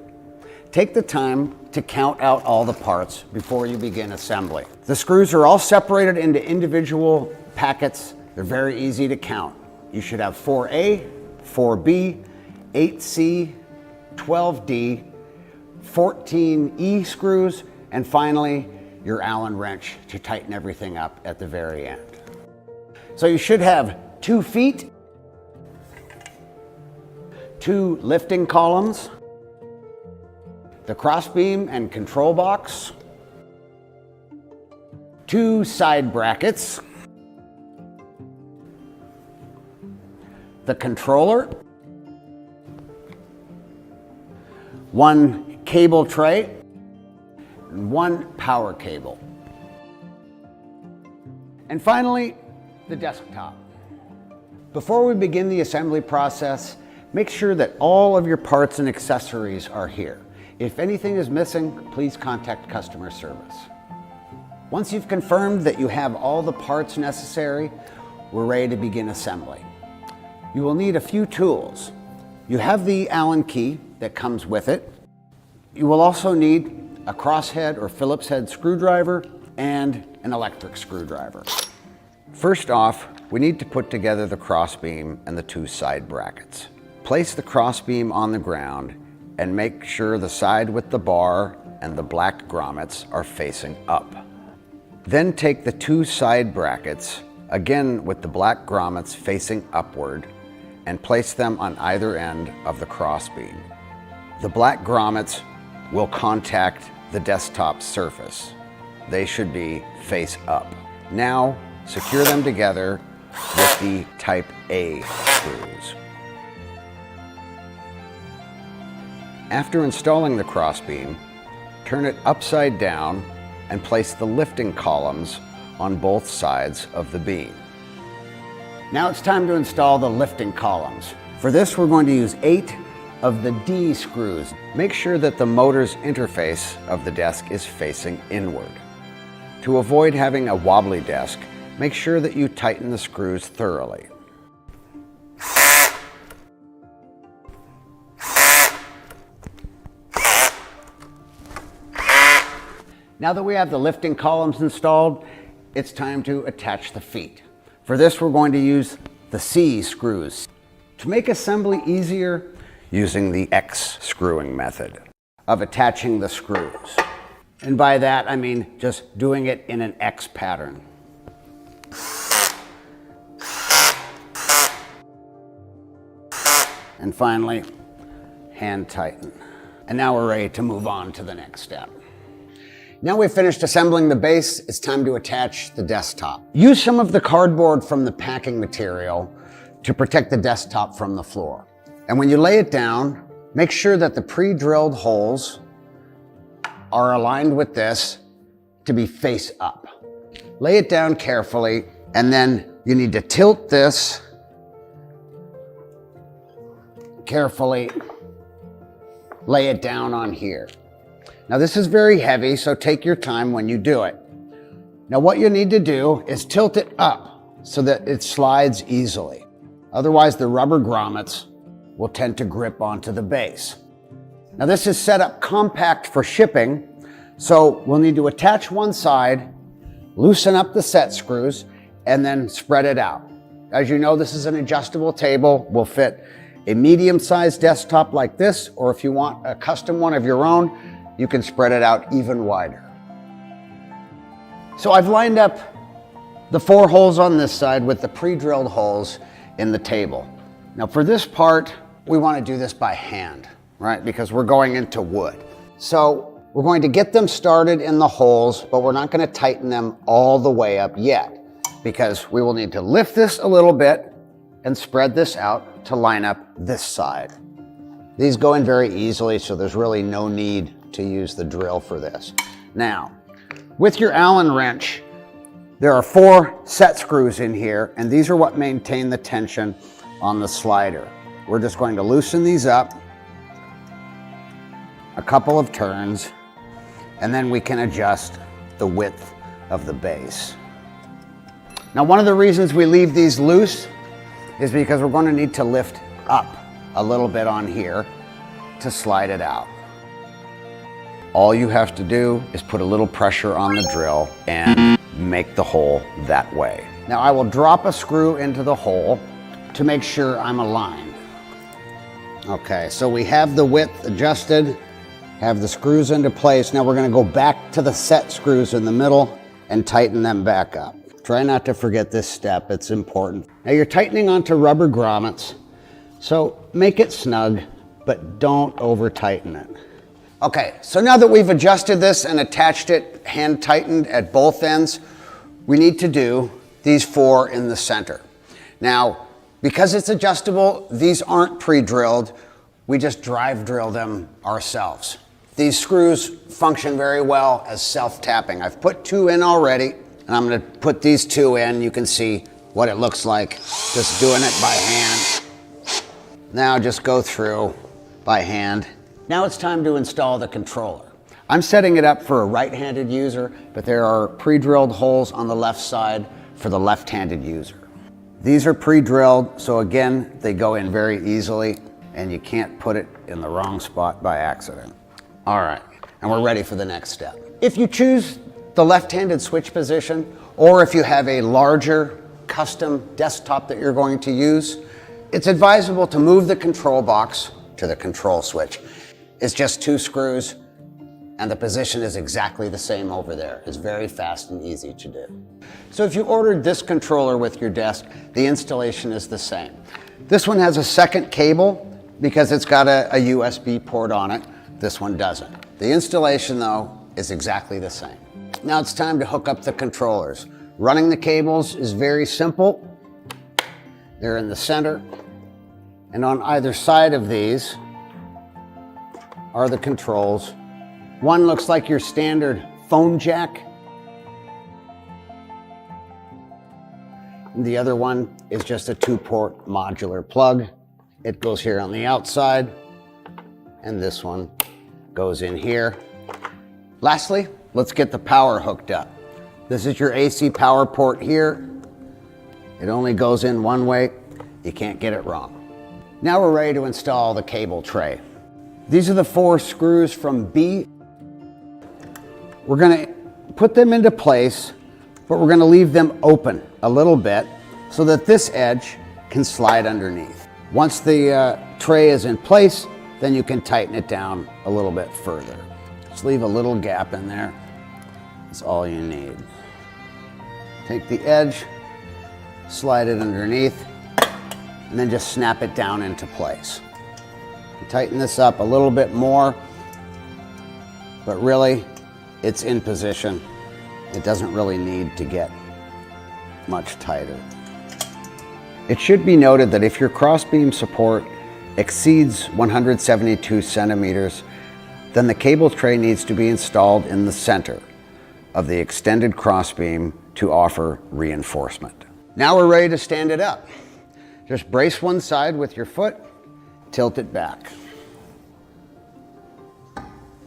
Take the time to count out all the parts before you begin assembly. The screws are all separated into individual packets. They're very easy to count. You should have 4A, 4B, 8C, 12D, 14E screws, and finally, your Allen wrench to tighten everything up at the very end. So you should have 2 feet, 2 lifting columns, the crossbeam and control box, 2 side brackets, the controller, 1 cable tray, and 1 power cable. And finally, the desktop. Before we begin the assembly process, make sure that all of your parts and accessories are here. If anything is missing, please contact customer service. Once you've confirmed that you have all the parts necessary, we're ready to begin assembly. You will need a few tools. You have the Allen key that comes with it. You will also need a crosshead or Phillips head screwdriver and an electric screwdriver. First off, we need to put together the crossbeam and the 2 side brackets. Place the crossbeam on the ground and make sure the side with the bar and the black grommets are facing up. Then take the 2 side brackets, again with the black grommets facing upward, and place them on either end of the crossbeam. The black grommets will contact the desktop surface. They should be face up. Now, secure them together with the Type A screws. After installing the crossbeam, turn it upside down and place the lifting columns on both sides of the beam. Now it's time to install the lifting columns. For this, we're going to use 8 of the D screws. Make sure that the motor's interface of the desk is facing inward. To avoid having a wobbly desk, make sure that you tighten the screws thoroughly. Now that we have the lifting columns installed, it's time to attach the feet. For this, we're going to use the C screws. To make assembly easier, using the X screwing method of attaching the screws. And by that, I mean just doing it in an X pattern. And finally, hand tighten. And now we're ready to move on to the next step. Now we've finished assembling the base, it's time to attach the desktop. Use some of the cardboard from the packing material to protect the desktop from the floor. And when you lay it down, make sure that the pre-drilled holes are aligned with this to be face up. Lay it down carefully, and then you need to tilt this carefully, lay it down on here. Now this is very heavy, so take your time when you do it. Now what you need to do is tilt it up so that it slides easily. Otherwise the rubber grommets will tend to grip onto the base. Now this is set up compact for shipping, so we'll need to attach one side, loosen up the set screws, and then spread it out. As you know, this is an adjustable table, will fit a medium-sized desktop like this, or if you want a custom one of your own, you can spread it out even wider. So I've lined up the 4 holes on this side with the pre-drilled holes in the table. Now for this part, we want to do this by hand, right? Because we're going into wood. So we're going to get them started in the holes, but we're not going to tighten them all the way up yet, because we will need to lift this a little bit and spread this out to line up this side. These go in very easily, so there's really no need to use the drill for this. Now, with your Allen wrench, there are 4 set screws in here, and these are what maintain the tension on the slider. We're just going to loosen these up a couple of turns, and then we can adjust the width of the base. Now, one of the reasons we leave these loose is because we're going to need to lift up a little bit on here to slide it out. All you have to do is put a little pressure on the drill and make the hole that way. Now, I will drop a screw into the hole to make sure I'm aligned. Okay, so we have the width adjusted, have the screws into place. Now we're going to go back to the set screws in the middle and tighten them back up. Try not to forget this step, it's important. Now you're tightening onto rubber grommets, so make it snug, but don't over tighten it. Okay, so now that we've adjusted this and attached it hand tightened at both ends, we need to do these 4 in the center. Now, because it's adjustable, these aren't pre-drilled. We just drive drill them ourselves. These screws function very well as self-tapping. I've put 2 in already, and I'm going to put these 2 in. You can see what it looks like just doing it by hand. Now just go through by hand. Now it's time to install the controller. I'm setting it up for a right-handed user, but there are pre-drilled holes on the left side for the left-handed user. These are pre-drilled, so again, they go in very easily, and you can't put it in the wrong spot by accident. All right, and we're ready for the next step. If you choose the left-handed switch position, or if you have a larger custom desktop that you're going to use, it's advisable to move the control box to the control switch. It's just 2 screws, and the position is exactly the same over there. It's very fast and easy to do. So if you ordered this controller with your desk, the installation is the same. This one has a second cable because it's got a USB port on it. This one doesn't. The installation, though, is exactly the same. Now it's time to hook up the controllers. Running the cables is very simple. They're in the center, and on either side of these are the controls. One looks like your standard phone jack, and the other one is just a 2-port modular plug. It goes here on the outside, and this one goes in here. Lastly, let's get the power hooked up. This is your AC power port here. It only goes in one way. You can't get it wrong. Now we're ready to install the cable tray. These are the 4 screws from B. We're going to put them into place, but we're going to leave them open a little bit so that this edge can slide underneath. Once the tray is in place, then you can tighten it down a little bit further. Just leave a little gap in there. That's all you need. Take the edge, slide it underneath, and then just snap it down into place. Tighten this up a little bit more, but really, it's in position. It doesn't really need to get much tighter. It should be noted that if your crossbeam support exceeds 172 centimeters, then the cable tray needs to be installed in the center of the extended crossbeam to offer reinforcement. Now we're ready to stand it up. Just brace one side with your foot, tilt it back.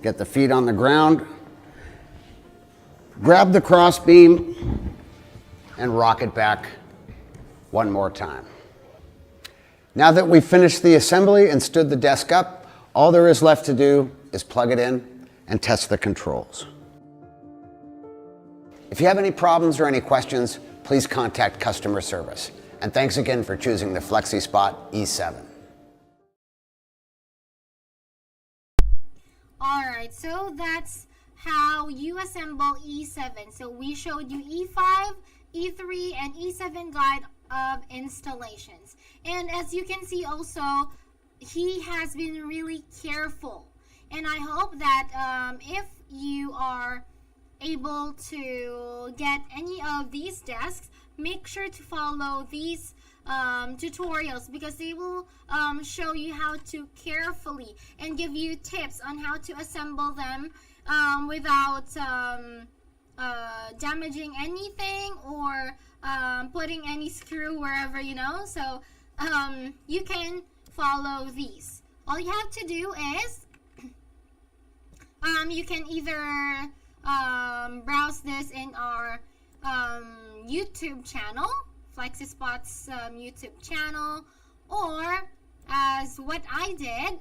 Get the feet on the ground, grab the crossbeam, and rock it back one more time. Now that we've finished the assembly and stood the desk up, all there is left to do is plug it in and test the controls. If you have any problems or any questions, please contact customer service. And thanks again for choosing the FlexiSpot E7. Alright, so that's how you assemble E7. So we showed you E5, E3, and E7 guide of installations. And as you can see also, he has been really careful. And I hope that if you are able to get any of these desks, make sure to follow these tutorials, because they will show you how to carefully and give you tips on how to assemble them without damaging anything or putting any screw wherever, you know. So you can follow these. All you have to do is you can either browse this in our YouTube channel, FlexiSpot's YouTube channel, or as what I did,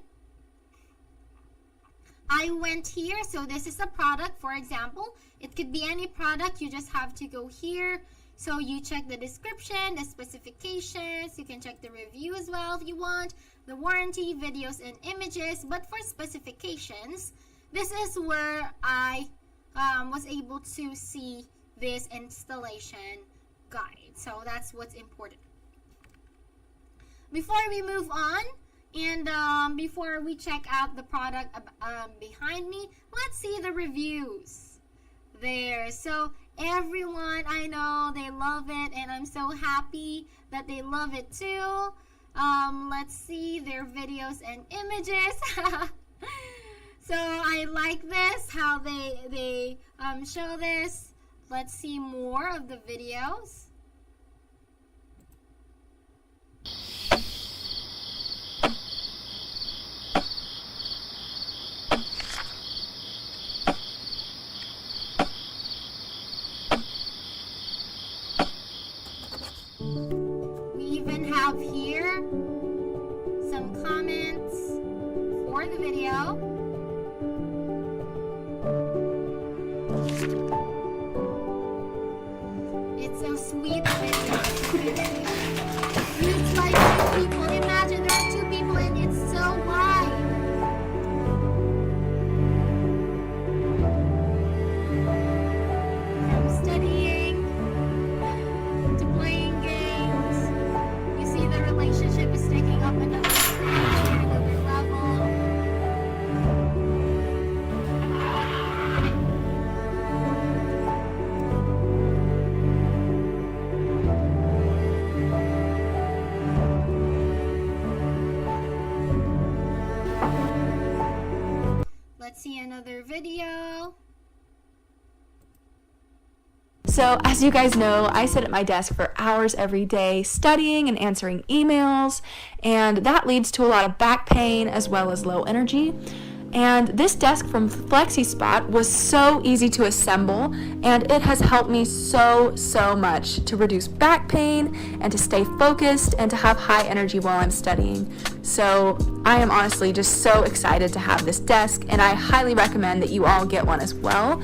I went here. So this is a product, for example. It could be any product. You just have to go here. So you check the description, the specifications. You can check the review as well if you want, the warranty, videos, and images. But for specifications, this is where I was able to see this installation guide. So that's what's important. Before we move on, and before we check out the product behind me, let's see the reviews there. So everyone, I know they love it, and I'm so happy that they love it too. Let's see their videos and images. So I like this, how they show this. Let's see more of the videos. We even have here some comments for the video. It's so sweet video. It's like 2 people. Imagine there are 2 people and it's so wide. From studying to playing games, you see the relationship is taking up another level. Let's see another video. So, as you guys know, I sit at my desk for hours every day studying and answering emails, and that leads to a lot of back pain as well as low energy. And this desk from FlexiSpot was so easy to assemble, and it has helped me so much to reduce back pain and to stay focused and to have high energy while I'm studying. So I am honestly just so excited to have this desk, and I highly recommend that you all get one as well.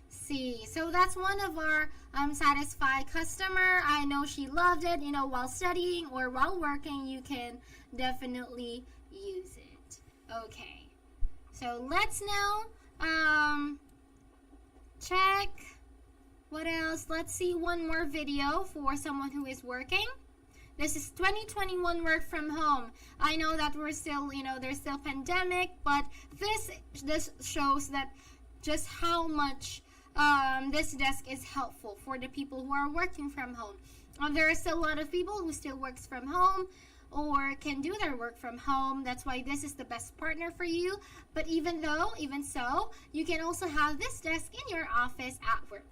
See, so that's one of our satisfied customer. I know she loved it, you know, while studying or while working, you can definitely use it. Okay. So let's now check what else. Let's see one more video for someone who is working. This is 2021 work from home. I know that we're still, you know, there's still pandemic, but this shows that just how much this desk is helpful for the people who are working from home. There are still a lot of people who still works from home or can do their work from home. That's why this is the best partner for you. But even so, you can also have this desk in your office at work.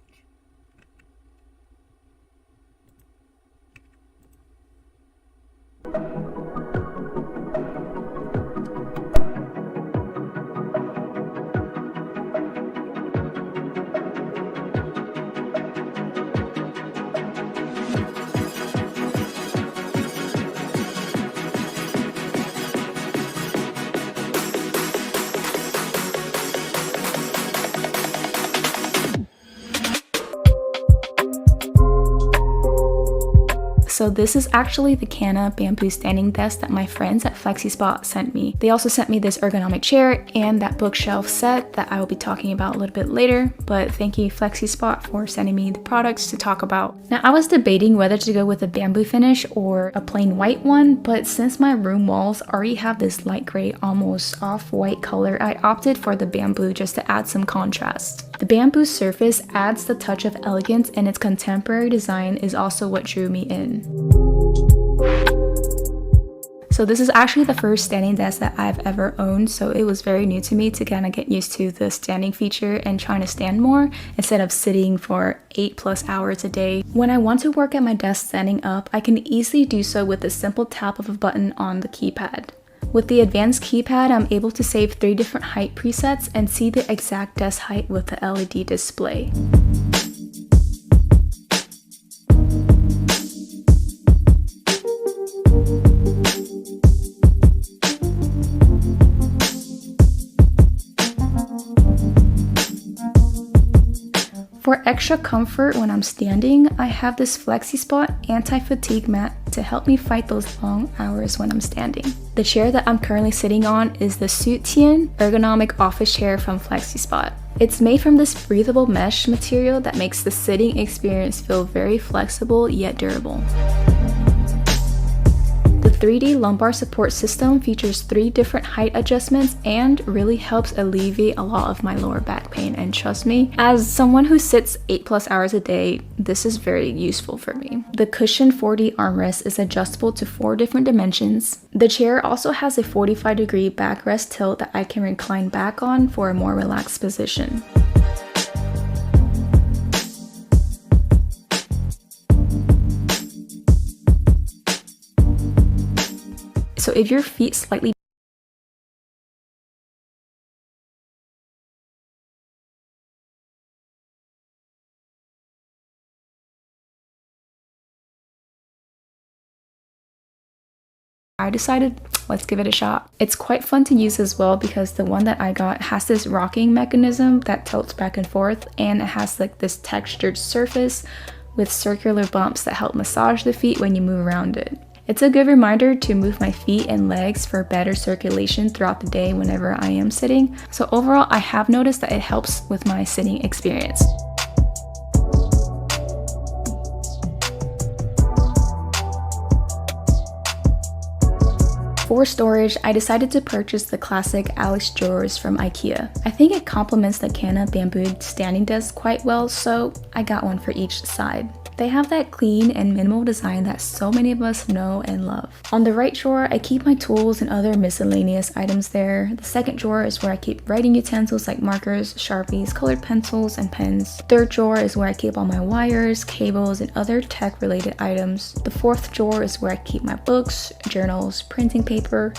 So this is actually the Canna bamboo standing desk that my friends at FlexiSpot sent me. They also sent me this ergonomic chair and that bookshelf set that I will be talking about a little bit later, but thank you FlexiSpot for sending me the products to talk about. Now I was debating whether to go with a bamboo finish or a plain white one, but since my room walls already have this light gray, almost off-white color, I opted for the bamboo just to add some contrast. The bamboo surface adds the touch of elegance, and its contemporary design is also what drew me in. So this is actually the first standing desk that I've ever owned, so it was very new to me to kind of get used to the standing feature and trying to stand more instead of sitting for 8+ hours a day. When I want to work at my desk standing up, I can easily do so with a simple tap of a button on the keypad. With the advanced keypad, I'm able to save 3 different height presets and see the exact desk height with the LED display. For extra comfort when I'm standing, I have this FlexiSpot anti-fatigue mat to help me fight those long hours when I'm standing. The chair that I'm currently sitting on is the Soutien ergonomic office chair from FlexiSpot. It's made from this breathable mesh material that makes the sitting experience feel very flexible yet durable. The 3D lumbar support system features 3 different height adjustments and really helps alleviate a lot of my lower back pain, and trust me, as someone who sits 8+ hours a day, this is very useful for me. The cushioned 4D armrest is adjustable to 4 different dimensions. The chair also has a 45-degree backrest tilt that I can recline back on for a more relaxed position. So if your feet slightly I decided, let's give it a shot. It's quite fun to use as well because the one that I got has this rocking mechanism that tilts back and forth, and it has like this textured surface with circular bumps that help massage the feet when you move around it. It's a good reminder to move my feet and legs for better circulation throughout the day whenever I am sitting. So overall, I have noticed that it helps with my sitting experience. For storage, I decided to purchase the classic Alex drawers from IKEA. I think it complements the Kana bamboo standing desk quite well, so I got one for each side. They have that clean and minimal design that so many of us know and love. On the right drawer, I keep my tools and other miscellaneous items there. The second drawer is where I keep writing utensils like markers, Sharpies, colored pencils, and pens. Third drawer is where I keep all my wires, cables, and other tech-related items. The fourth drawer is where I keep my books, journals, printing paper.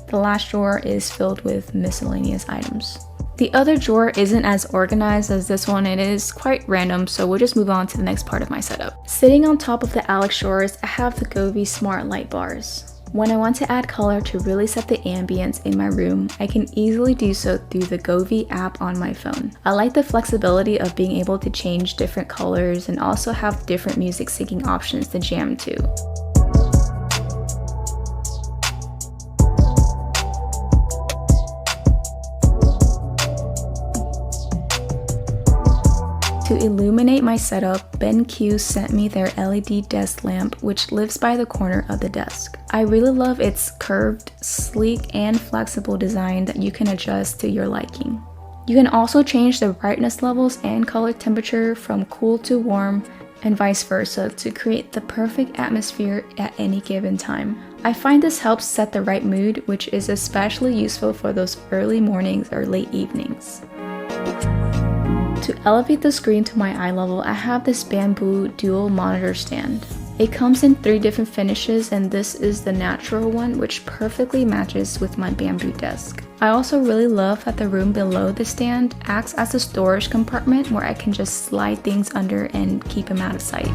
The last drawer is filled with miscellaneous items. The other drawer isn't as organized as this one. It is quite random, so we'll just move on to the next part of my setup. Sitting on top of the Alex drawers, I have the Govee smart light bars. When I want to add color to really set the ambience in my room, I can easily do so through the Govee app on my phone. I like the flexibility of being able to change different colors and also have different music syncing options to jam to. To illuminate my setup, BenQ sent me their LED desk lamp, which lives by the corner of the desk. I really love its curved, sleek, and flexible design that you can adjust to your liking. You can also change the brightness levels and color temperature from cool to warm and vice versa to create the perfect atmosphere at any given time. I find this helps set the right mood, which is especially useful for those early mornings or late evenings. To elevate the screen to my eye level, I have this bamboo dual monitor stand. It comes in 3 different finishes, and this is the natural one, which perfectly matches with my bamboo desk. I also really love that the room below the stand acts as a storage compartment where I can just slide things under and keep them out of sight.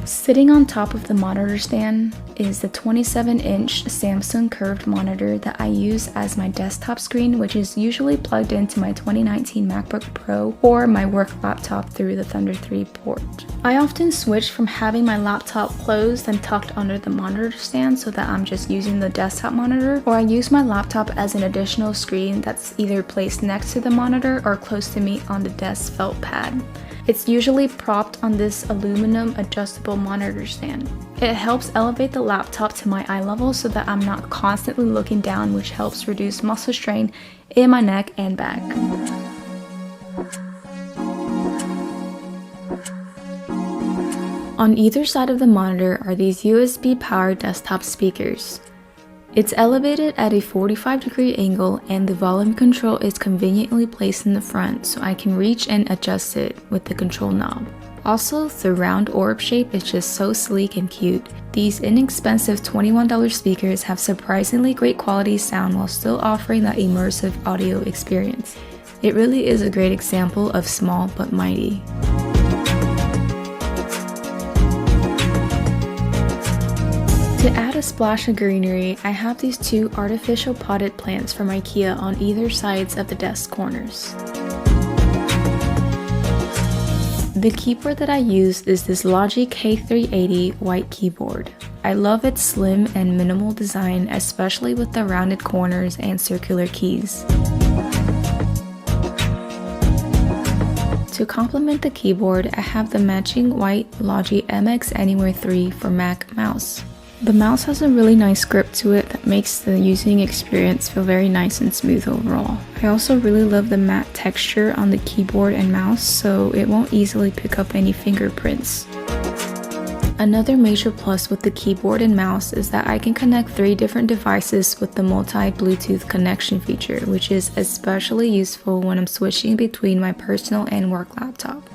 Sitting on top of the monitor stand is the 27-inch Samsung curved monitor that I use as my desktop screen, which is usually plugged into my 2019 MacBook Pro or my work laptop through the Thunder 3 port. I often switch from having my laptop closed and tucked under the monitor stand so that I'm just using the desktop monitor, or I use my laptop as an additional screen that's either placed next to the monitor or close to me on the desk felt pad. It's usually propped on this aluminum adjustable monitor stand. It helps elevate the laptop to my eye level so that I'm not constantly looking down, which helps reduce muscle strain in my neck and back. On either side of the monitor are these USB powered desktop speakers. It's elevated at a 45-degree angle and the volume control is conveniently placed in the front so I can reach and adjust it with the control knob. Also, the round orb shape is just so sleek and cute. These inexpensive $21 speakers have surprisingly great quality sound while still offering that immersive audio experience. It really is a great example of small but mighty. To add a splash of greenery, I have these two artificial potted plants from IKEA on either sides of the desk corners. The keyboard that I use is this Logic K380 white keyboard. I love its slim and minimal design, especially with the rounded corners and circular keys. To complement the keyboard, I have the matching white Logic MX Anywhere 3 for Mac mouse. The mouse has a really nice grip to it that makes the using experience feel very nice and smooth overall. I also really love the matte texture on the keyboard and mouse, so it won't easily pick up any fingerprints. Another major plus with the keyboard and mouse is that I can connect 3 different devices with the multi-Bluetooth connection feature, which is especially useful when I'm switching between my personal and work laptop.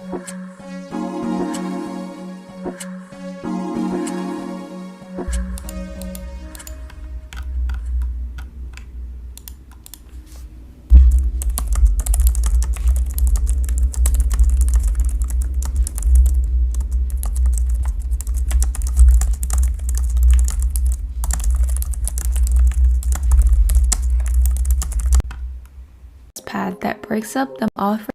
Pad that breaks up the offerings.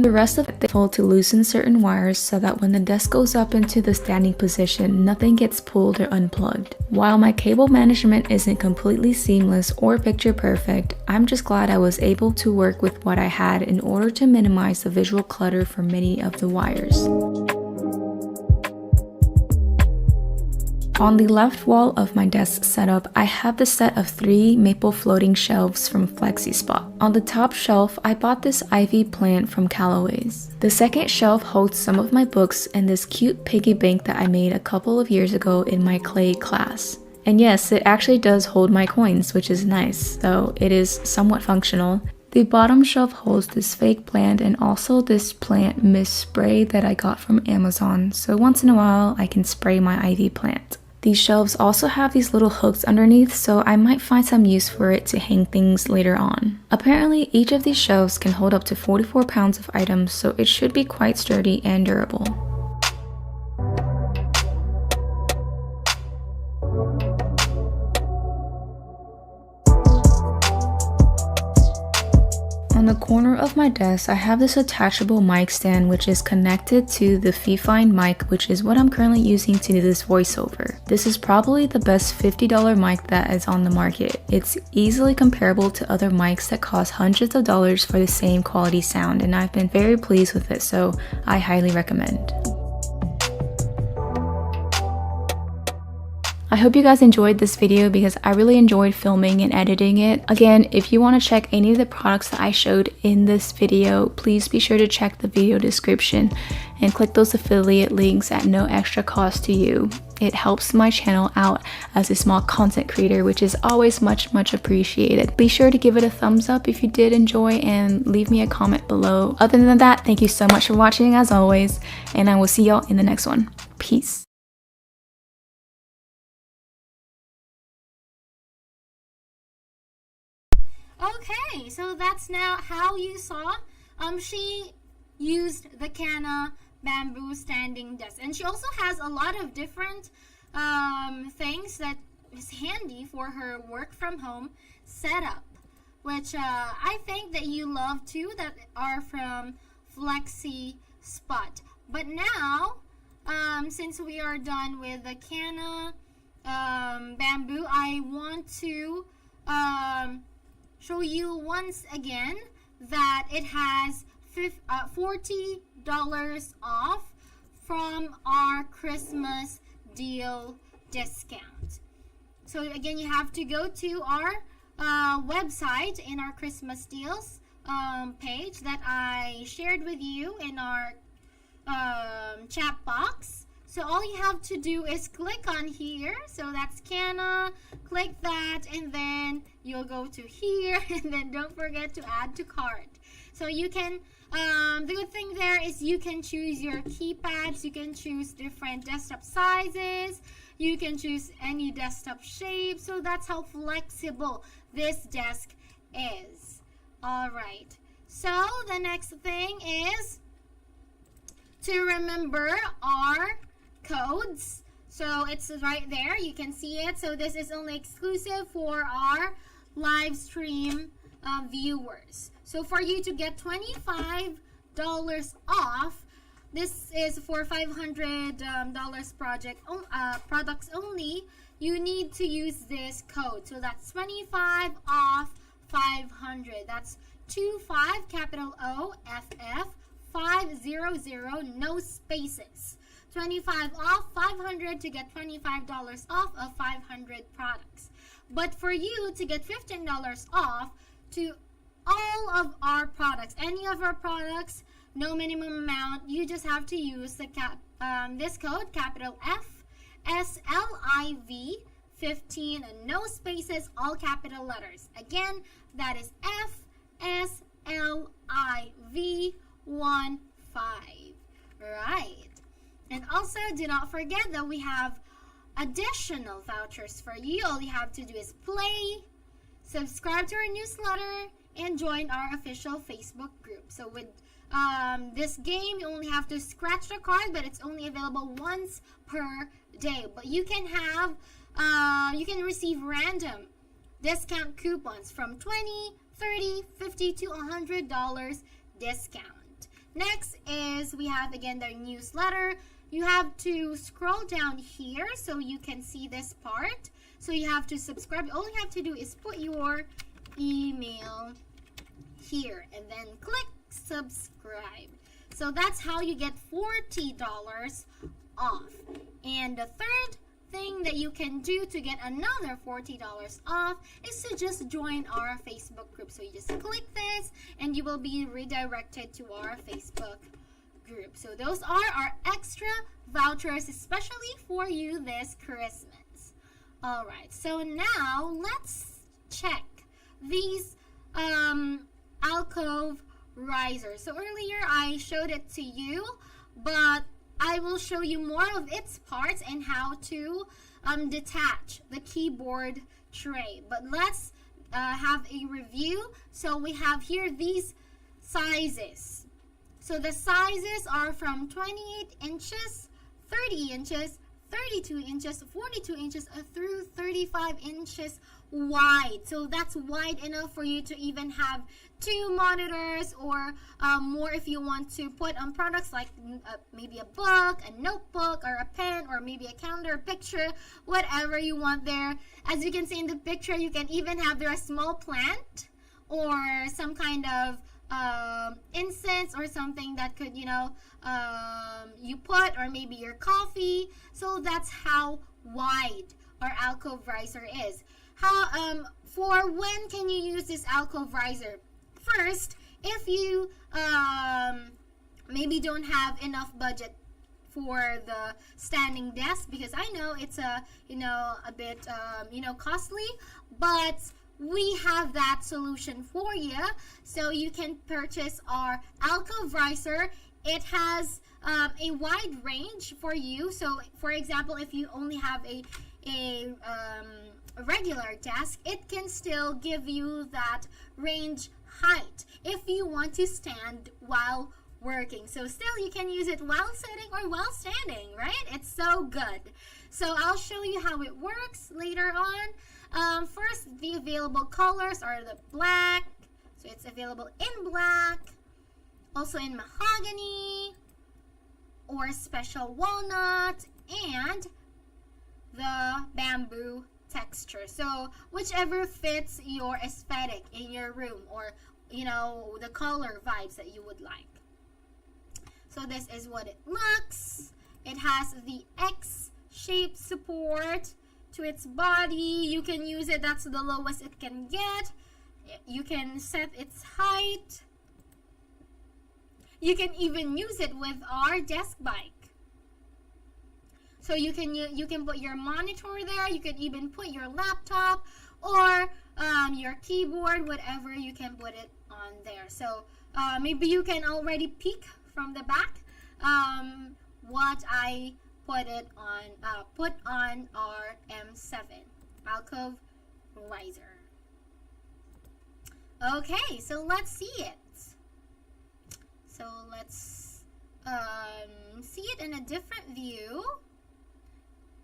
The rest of it fold to loosen certain wires so that when the desk goes up into the standing position, nothing gets pulled or unplugged. While my cable management isn't completely seamless or picture perfect, I'm just glad I was able to work with what I had in order to minimize the visual clutter for many of the wires. On the left wall of my desk setup, I have the set of 3 maple floating shelves from FlexiSpot. On the top shelf, I bought this ivy plant from Callaway's. The second shelf holds some of my books and this cute piggy bank that I made a couple of years ago in my clay class. And yes, it actually does hold my coins, which is nice, though it is somewhat functional. The bottom shelf holds this fake plant and also this plant mist spray that I got from Amazon, so once in a while I can spray my ivy plant. These shelves also have these little hooks underneath, so I might find some use for it to hang things later on. Apparently, each of these shelves can hold up to 44 pounds of items, so it should be quite sturdy and durable. On the corner of my desk, I have this attachable mic stand which is connected to the Fifind mic, which is what I'm currently using to do this voiceover. This is probably the best $50 mic that is on the market. It's easily comparable to other mics that cost hundreds of dollars for the same quality sound, and I've been very pleased with it, so I highly recommend. I hope you guys enjoyed this video because I really enjoyed filming and editing it. Again, if you want to check any of the products that I showed in this video, please be sure to check the video description and click those affiliate links at no extra cost to you. It helps my channel out as a small content creator, which is always much appreciated. Be sure to give it a thumbs up if you did enjoy and leave me a comment below. Other than that, thank you so much for watching as always, and I will see y'all in the next one. Peace. Okay, so that's now how you saw she used the Canna bamboo standing desk, and she also has a lot of different things that is handy for her work from home setup, which I think that you love too, that are from FlexiSpot. But now since we are done with the Canna bamboo, I want to show you once again that it has $40 off from our Christmas deal discount. So again, you have to go to our website in our Christmas deals page that I shared with you in our chat box. So all you have to do is click on here. So that's Canna. Click that, and then you'll go to here, and then don't forget to add to cart. So you can, the good thing there is you can choose your keypads. You can choose different desktop sizes. You can choose any desktop shape. So that's how flexible this desk is. All right. So the next thing is to remember our codes. So it's right there, you can see it. So this is only exclusive for our live stream viewers. So for you to get $25 off, this is for $500 products only. You need to use this code. So that's 25 off 500. That's 25 capital O F F 500, no spaces. 25 off 500 to get $25 off of 500 products. But for you to get $15 off to all of our products, any of our products, no minimum amount, you just have to use the this code, capital F SLIV 15, and no spaces, all capital letters. Again, that is F SLIV 15. Right. And also, do not forget that we have additional vouchers for you. All you have to do is play, subscribe to our newsletter, and join our official Facebook group. So with this game, you only have to scratch the card, but it's only available once per day. But you can have, you can receive random discount coupons from $20, $30, $50 to $100 discount. Next is we have again their newsletter. You have to scroll down here so you can see this part. So you have to subscribe. All you have to do is put your email here and then click subscribe. So that's how you get $40 off. And the third thing that you can do to get another $40 off is to just join our Facebook group. So you just click this and you will be redirected to our Facebook group. So those are our extra vouchers, especially for you this Christmas. All right, so now let's check these alcove risers. So earlier I showed it to you, but I will show you more of its parts and how to detach the keyboard tray. But let's have a review. So we have here these sizes. So the sizes are from 28 inches, 30 inches, 32 inches, 42 inches, through 35 inches wide. So that's wide enough for you to even have 2 monitors or more if you want to put on products like maybe a book, a notebook, or a pen, or maybe a calendar, picture, whatever you want there. As you can see in the picture, you can even have there a small plant or some kind of incense or something that could, you know, you put, or maybe your coffee. So that's how wide our alcove riser is. How for when can you use this alcove riser? First, if you maybe don't have enough budget for the standing desk, because I know it's a bit costly, but we have that solution for you. So you can purchase our alcove riser. It has a wide range for you. So for example, if you only have a regular desk, it can still give you that range height if you want to stand while working. So still you can use it while sitting or while standing, right? It's so good. So I'll show you how it works later on. First, the available colors are the black. So it's available in black, also in mahogany or special walnut, and the bamboo texture. So whichever fits your aesthetic in your room, or the color vibes that you would like. So this is what it looks. It has the X-shaped support to its body. You can use it, that's the lowest it can get. You can set its height. you can even use it with our desk bike. So you can put your monitor there. You could even put your laptop or your keyboard, whatever, you can put it on there. So maybe you can already peek from the back what I put on our M7 alcove riser. Okay, so let's see it. So let's see it in a different view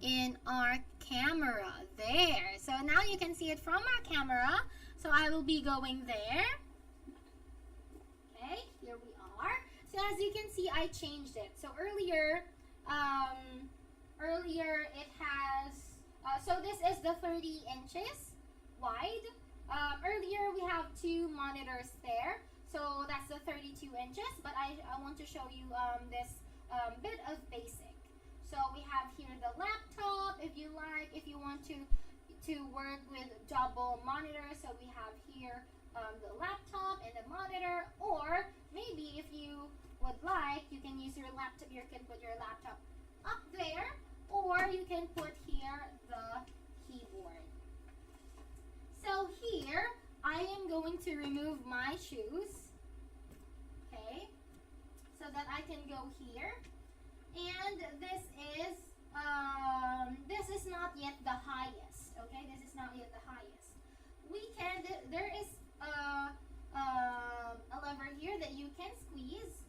in our camera there. So now you can see it from our camera. So I will be going there. Okay, here we are. So as you can see, I changed it. So earlier it has, so this is the 30 inches wide. Earlier we have two monitors there. So that's the 32 inches. But I want to show you this bit of basic. So we have here the laptop, if you want to work with double monitors. So we have here the laptop and the monitor, or maybe if you would like, you can use your laptop, you can put your laptop up there, or you can put here the keyboard. So here, I am going to remove my shoes, okay, so that I can go here. And this is not yet the highest, okay? This is not yet the highest. There is a lever here that you can squeeze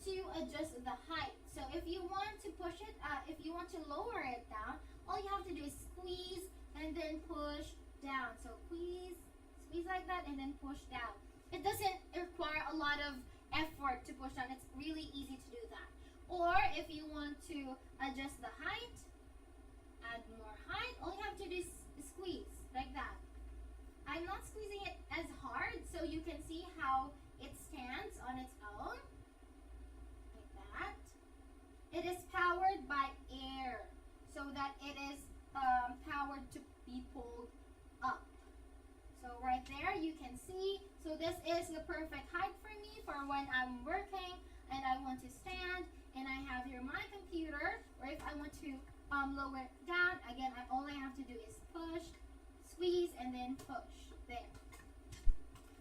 to adjust the height. So if you want to push it, if you want to lower it down, all you have to do is squeeze and then push down. So squeeze like that and then push down. It doesn't require a lot of effort to push down. It's really easy to do that. Or if you want to adjust the height, add more height, all you have to do is squeeze like that. I'm not squeezing it as hard so you can see how it stands on its own. Like that. It is powered by air so that it is powered to be pulled up. So right there you can see. So this is the perfect height for me for when I'm working and I want to stand, and I have here my computer, or if I want to lower it down, again, all I have to do is push, squeeze, and then push. There.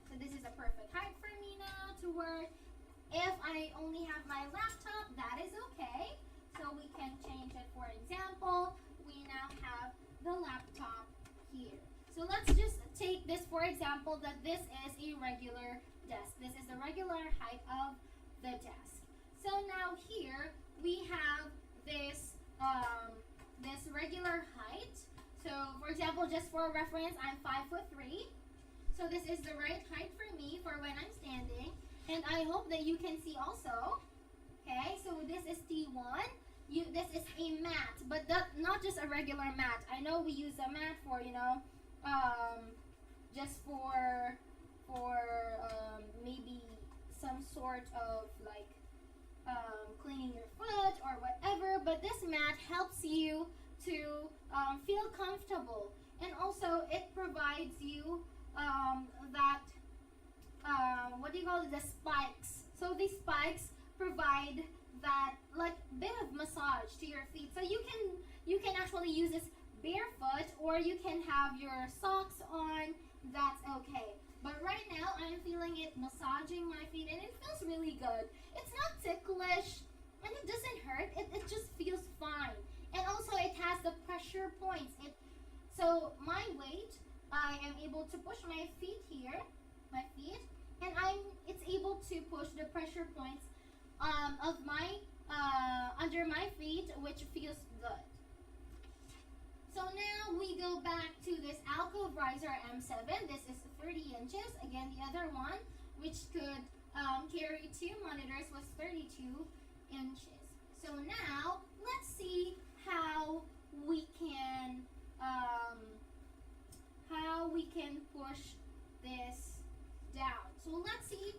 So this is a perfect height for me now to work. If I only have my laptop, that is okay. So we can change it. For example, we now have the laptop here. So let's just take this for example that this is a regular desk. This is the regular height of the desk. So now here we have this this regular height. So for example, just for reference, I'm 5'3". So this is the right height for me for when I'm standing. And I hope that you can see also. Okay, so this is T1. This is a mat, but not just a regular mat. I know we use a mat for, just for maybe some sort of like cleaning your foot or whatever, but this mat helps you to feel comfortable, and also it provides you that what do you call it, the spikes. So these spikes provide that like bit of massage to your feet, so you can actually use this barefoot, or you can have your socks on. That's okay. But right now I'm feeling it massaging my feet, and it feels really good. It's not ticklish and it doesn't hurt. It just feels fine. And also it has the pressure points. So my weight, I am able to push my feet here, and it's able to push the pressure points of my under my feet, which feels good. So now we go back to this alcove riser M7. This is 30 inches. Again, the other one, which could carry two monitors, was 32 inches. So now let's see how we can push this down. So let's see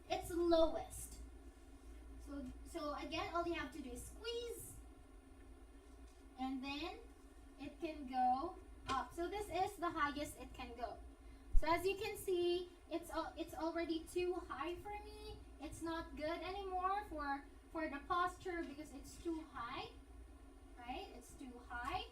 its lowest. So again, all you have to do is squeeze, and then it can go up. So this is the highest it can go. So as you can see, it's already too high for me, it's not good anymore for the posture because it's too high, right? It's too high.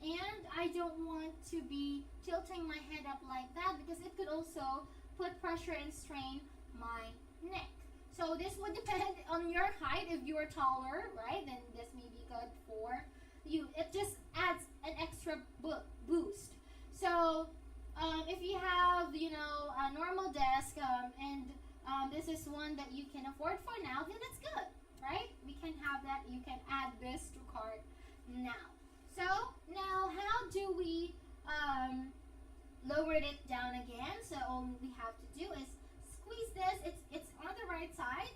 And I don't want to be tilting my head up like that because it could also put pressure and strain my neck. So this would depend on your height. If you're taller, right, then this may be good for you. It just adds an extra boost. So if you have, you know, a normal desk and this is one that you can afford for now, then that's good, right? We can have that. You can add this to cart now. So now how do we lower it down again? So all we have to do is squeeze this. It's on the right side.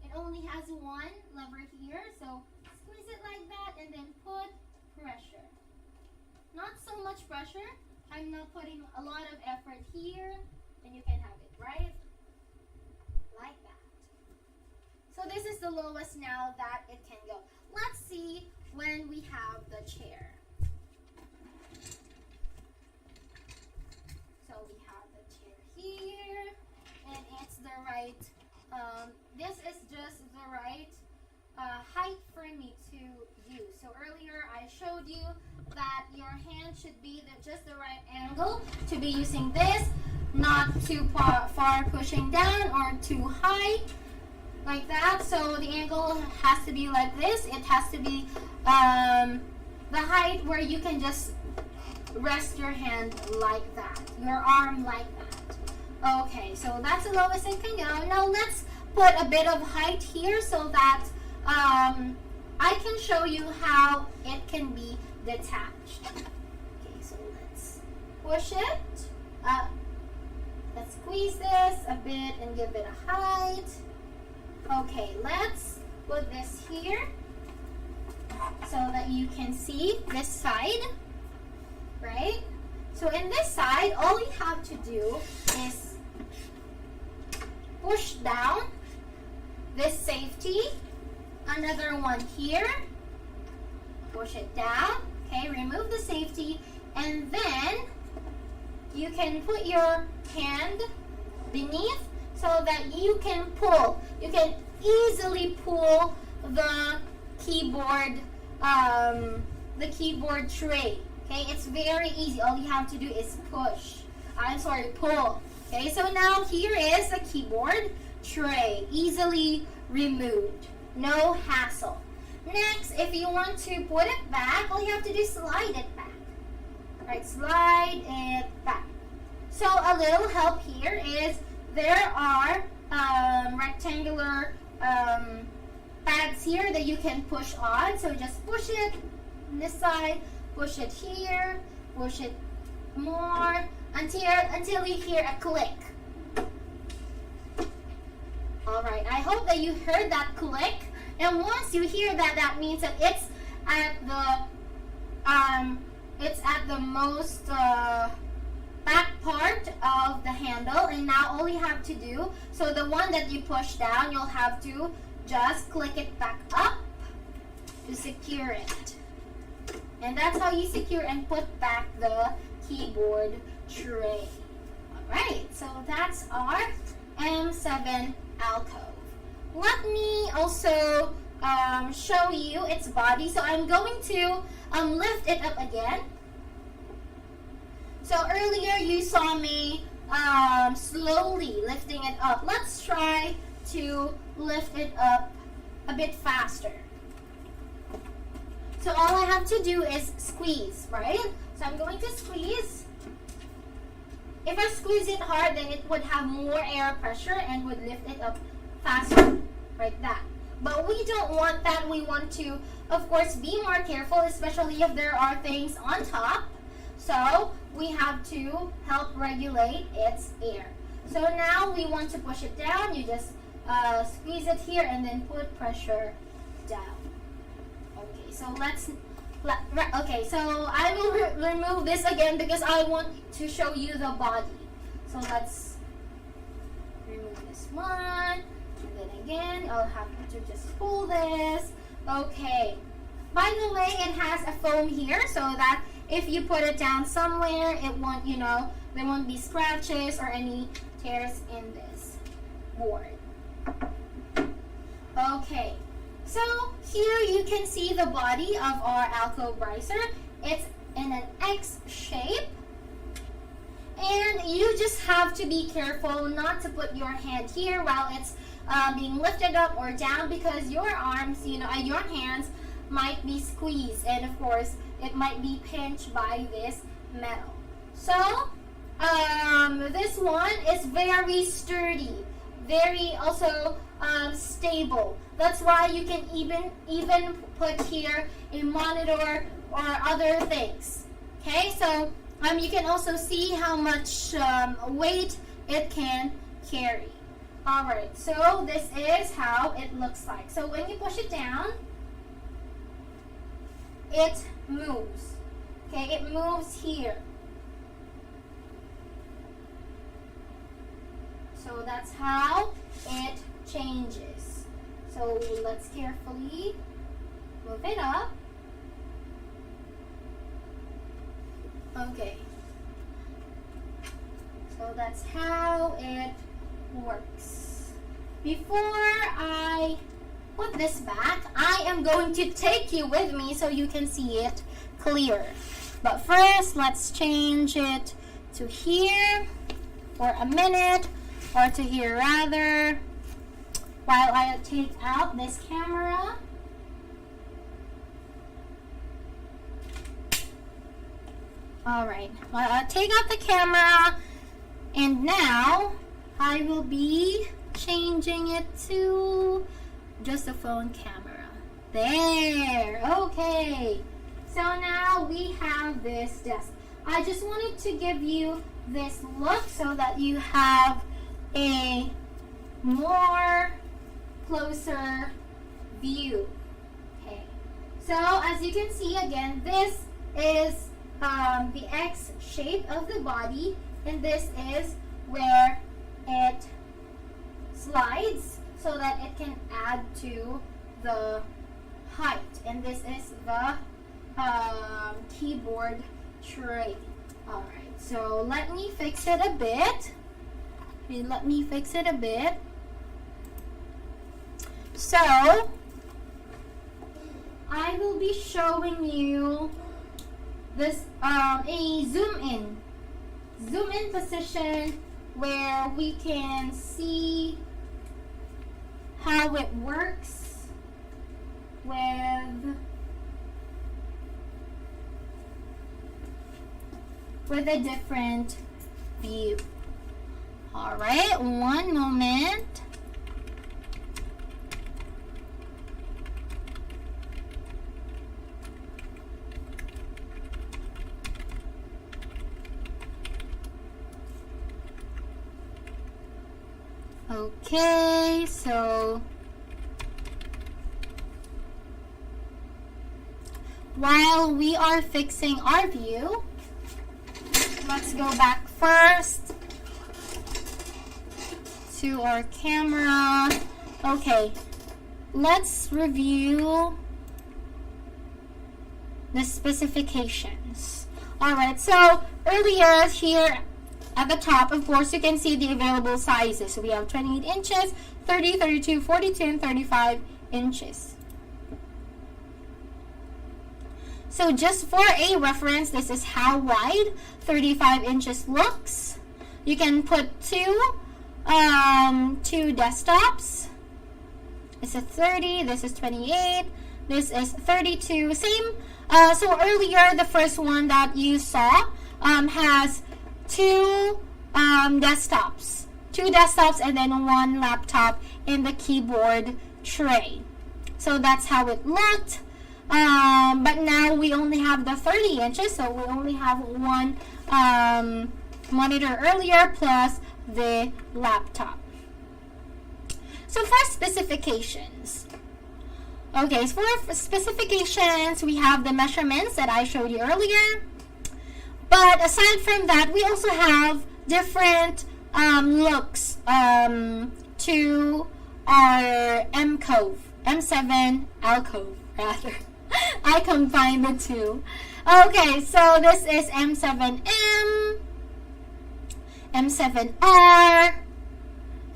It only has one lever here. So squeeze it like that and then put pressure. Not so much pressure. I'm not putting a lot of effort here. And you can have it, right? Like that. So this is the lowest now that it can go. Let's see when we have the chair. So we have the chair here, and it's the right, this is just the right height for me to use. So earlier I showed you that your hand should be just the right angle to be using this, not too far pushing down or too high. Like that. So the angle has to be like this. It has to be the height where you can just rest your hand like that, your arm like that. Okay, so that's the lowest it can go. Now let's put a bit of height here so that I can show you how it can be detached. Okay, so let's push it up. Let's squeeze this a bit and give it a height. Okay, let's put this here so that you can see this side, right? So in this side, all you have to do is push down this safety, another one here, push it down, okay, remove the safety, and then you can put your hand beneath so that you can pull. You can easily pull the keyboard tray. Okay, it's very easy. All you have to do is pull. Okay, so now here is the keyboard tray, easily removed, no hassle. Next, if you want to put it back, all you have to do is slide it back. Right, slide it back. So a little help here is there are rectangular pads here that you can push on. So just push it on this side, push it here, push it more until you hear a click. Alright, I hope that you heard that click. And once you hear that, that means that it's at the most back part of the handle, and now all you have to do, so the one that you push down, you'll have to just click it back up to secure it. And that's how you secure and put back the keyboard tray. Alright, so that's our M7 alcove. Let me also show you its body. So I'm going to lift it up again. So earlier you saw me slowly lifting it up. Let's try to lift it up a bit faster. So all I have to do is squeeze, right? So I'm going to squeeze. If I squeeze it hard, then it would have more air pressure and would lift it up faster, like that. But we don't want that. We want to, of course, be more careful, especially if there are things on top. So we have to help regulate its air. So now we want to push it down. You just squeeze it here and then put pressure down. Okay, so so I will remove this again because I want to show you the body. So let's remove this one. And then again, I'll have to just pull this. Okay. By the way, it has a foam here so that if you put it down somewhere, it won't, there won't be scratches or any tears in this board. Okay, so here you can see the body of our alcove riser. It's in an X shape. And you just have to be careful not to put your hand here while it's being lifted up or down, because your arms, your hands might be squeezed, and of course it might be pinched by this metal. So this one is very sturdy, very also stable. That's why you can even put here a monitor or other things. Okay, so you can also see how much weight it can carry. Alright, so this is how it looks like. So when you push it down, it moves. Okay, it moves here. So that's how it changes. So let's carefully move it up. Okay. So that's how it works. Before I put this back, I am going to take you with me so you can see it clear. But first, let's change it to here for a minute, or to here rather, while I take out this camera. Alright, well, I'll take out the camera, and now I will be changing it to just a phone camera. There, okay. So now we have this desk. I just wanted to give you this look so that you have a more closer view. Okay, so as you can see again, this is the X shape of the body, and this is where it slides so that it can add to the height, and this is the keyboard tray. Alright, so let me fix it a bit. So I will be showing you this a zoom in position where we can see how it works with a different view. Alright, one moment. Okay, so while we are fixing our view, let's go back first to our camera. Okay, let's review the specifications. Alright, so earlier here at the top, of course, you can see the available sizes. So we have 28 inches, 30, 32, 42, and 35 inches. So just for a reference, this is how wide 35 inches looks. You can put two desktops. This is 30, this is 28, this is 32. Same. So earlier, the first one that you saw has two desktops, and then one laptop in the keyboard tray. So that's how it looked. But now we only have the 30 inches, so we only have one monitor earlier plus the laptop. So for specifications. Okay, so for specifications, we have the measurements that I showed you earlier. But aside from that, we also have different looks to our M7 alcove, rather. I combined the two. Okay, so this is M7M, M7R,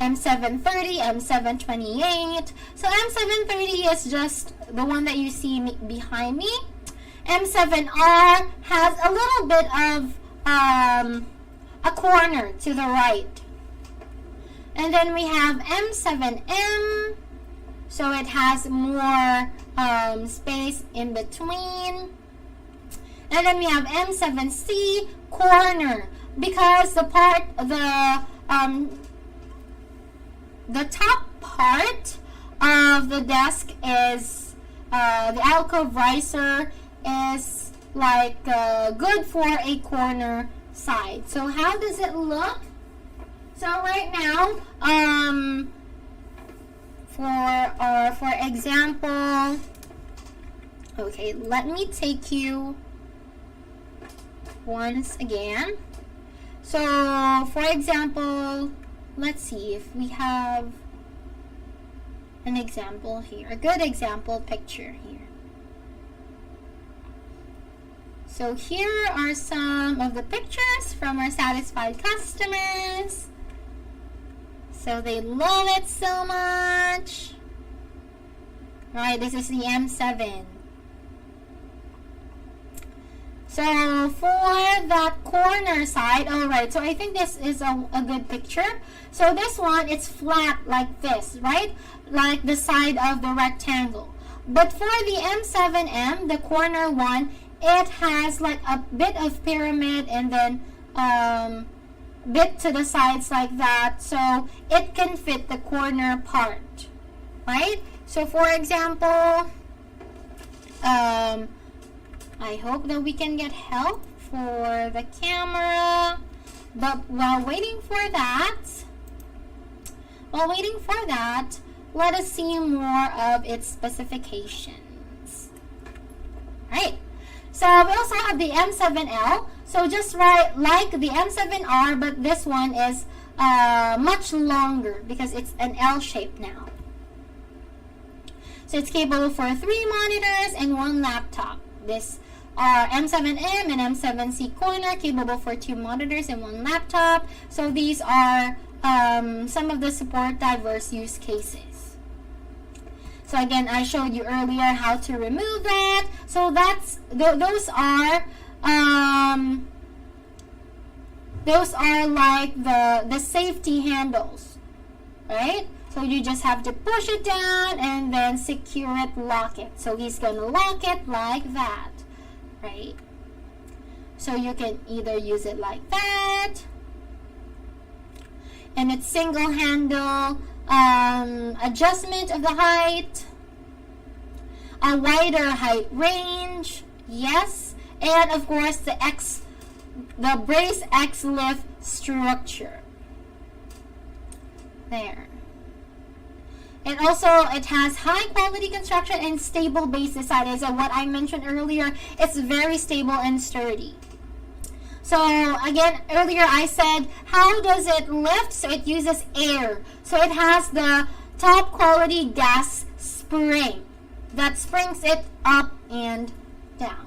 M730, M728. So M730 is just the one that you see behind me. M7R has a little bit of a corner to the right. And then we have M7M, so it has more space in between. And then we have M7C, corner, because the top part of the desk is the alcove riser is like good for a corner side. So how does it look? So right now, for example, okay, let me take you once again. So for example, let's see if we have an example here, a good example picture here. So here are some of the pictures from our satisfied customers. So they love it so much. Right, this is the M7. So for that corner side, alright, so I think this is a good picture. So this one, it's flat like this, right? Like the side of the rectangle. But for the M7M, the corner one, it has like a bit of pyramid and then bit to the sides like that, so it can fit the corner part, right? So for example, I hope that we can get help for the camera, but while waiting for that, let us see more of its specifications. Right. So we also have the M7L. So just like the M7R, but this one is much longer because it's an L shape now. So it's capable for 3 monitors and 1 laptop. This are M7M and M7C corner, capable for 2 monitors and 1 laptop. So these are some of the support diverse use cases. So again, I showed you earlier how to remove that. So that's those are like the safety handles, right? So you just have to push it down and then secure it, lock it. So he's gonna lock it like that, right? So you can either use it like that, and it's single handle adjustment of the height, a wider height range, yes, and of course the brace X lift structure there. And also it has high quality construction and stable base design. Is what I mentioned earlier. It's very stable and sturdy. So again, earlier I said, how does it lift? So it uses air. So it has the top quality gas spring that springs it up and down.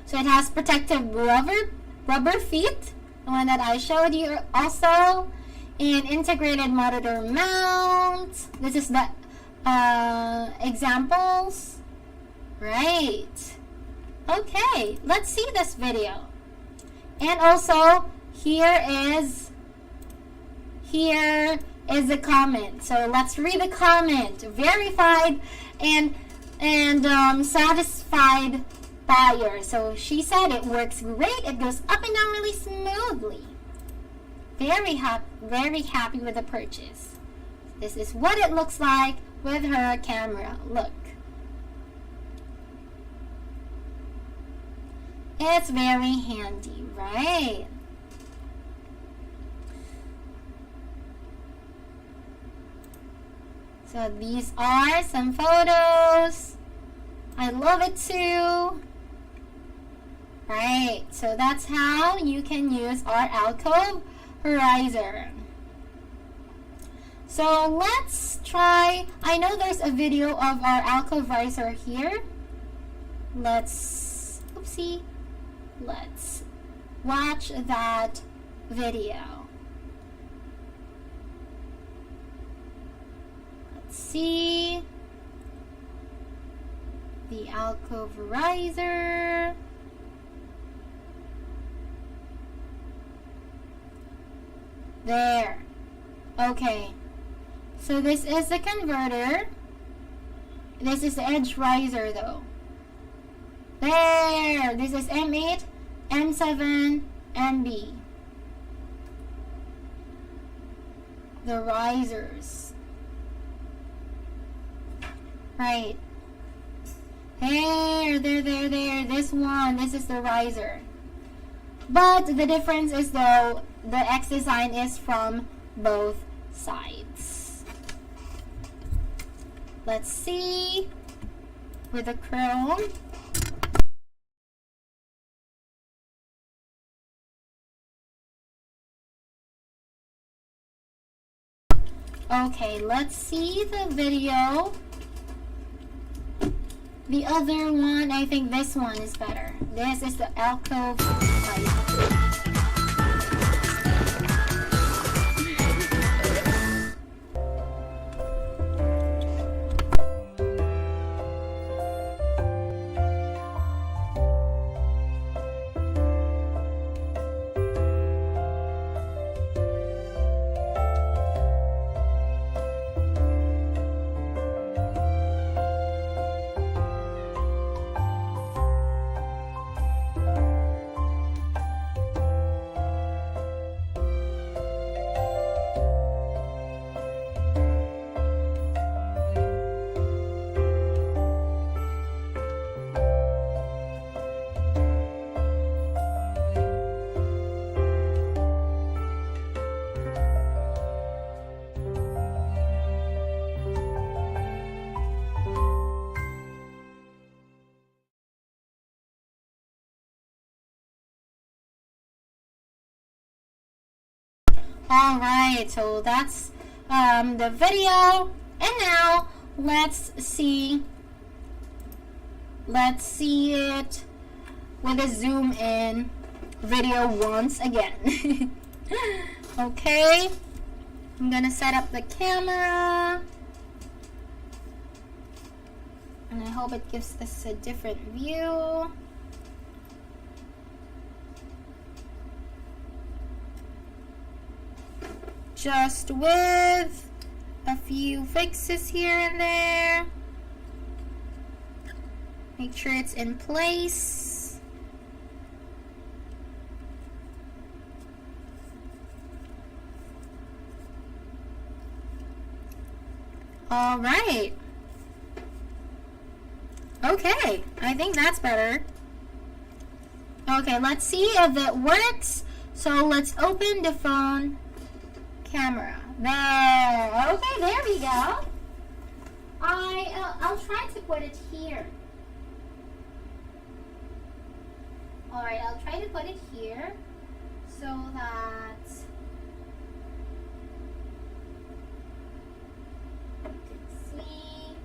So it has protective rubber feet, the one that I showed you also, and integrated monitor mount. This is the examples. Right. Okay, let's see this video. And also, here is the comment. So let's read the comment. Verified and satisfied buyer. So she said it works great. It goes up and down really smoothly. Very happy with the purchase. This is what it looks like with her camera. Look. It's very handy, right? So these are some photos. I love it too. Right, so that's how you can use our alcove riser. So let's try, I know there's a video of our alcove riser here. Let's watch that video. see the alcove riser. There. Okay. So this is the converter. This is the edge riser though. There. This is M8, M7, MB. The risers. Right. There. This one. This is the riser. But the difference is though, the X design is from both sides. Let's see with the chrome. Okay, let's see the video. The other one, I think this one is better. This is the alcove riser. Alright, so that's the video. And now let's see it with a zoom in video once again. Okay, I'm gonna set up the camera and I hope it gives us a different view. Just with a few fixes here and there. Make sure it's in place. All right. Okay, I think that's better. Okay, let's see if it works. So let's open the phone camera. There. Okay, there we go. I'll try to put it here. Alright, I'll try to put it here so that you can see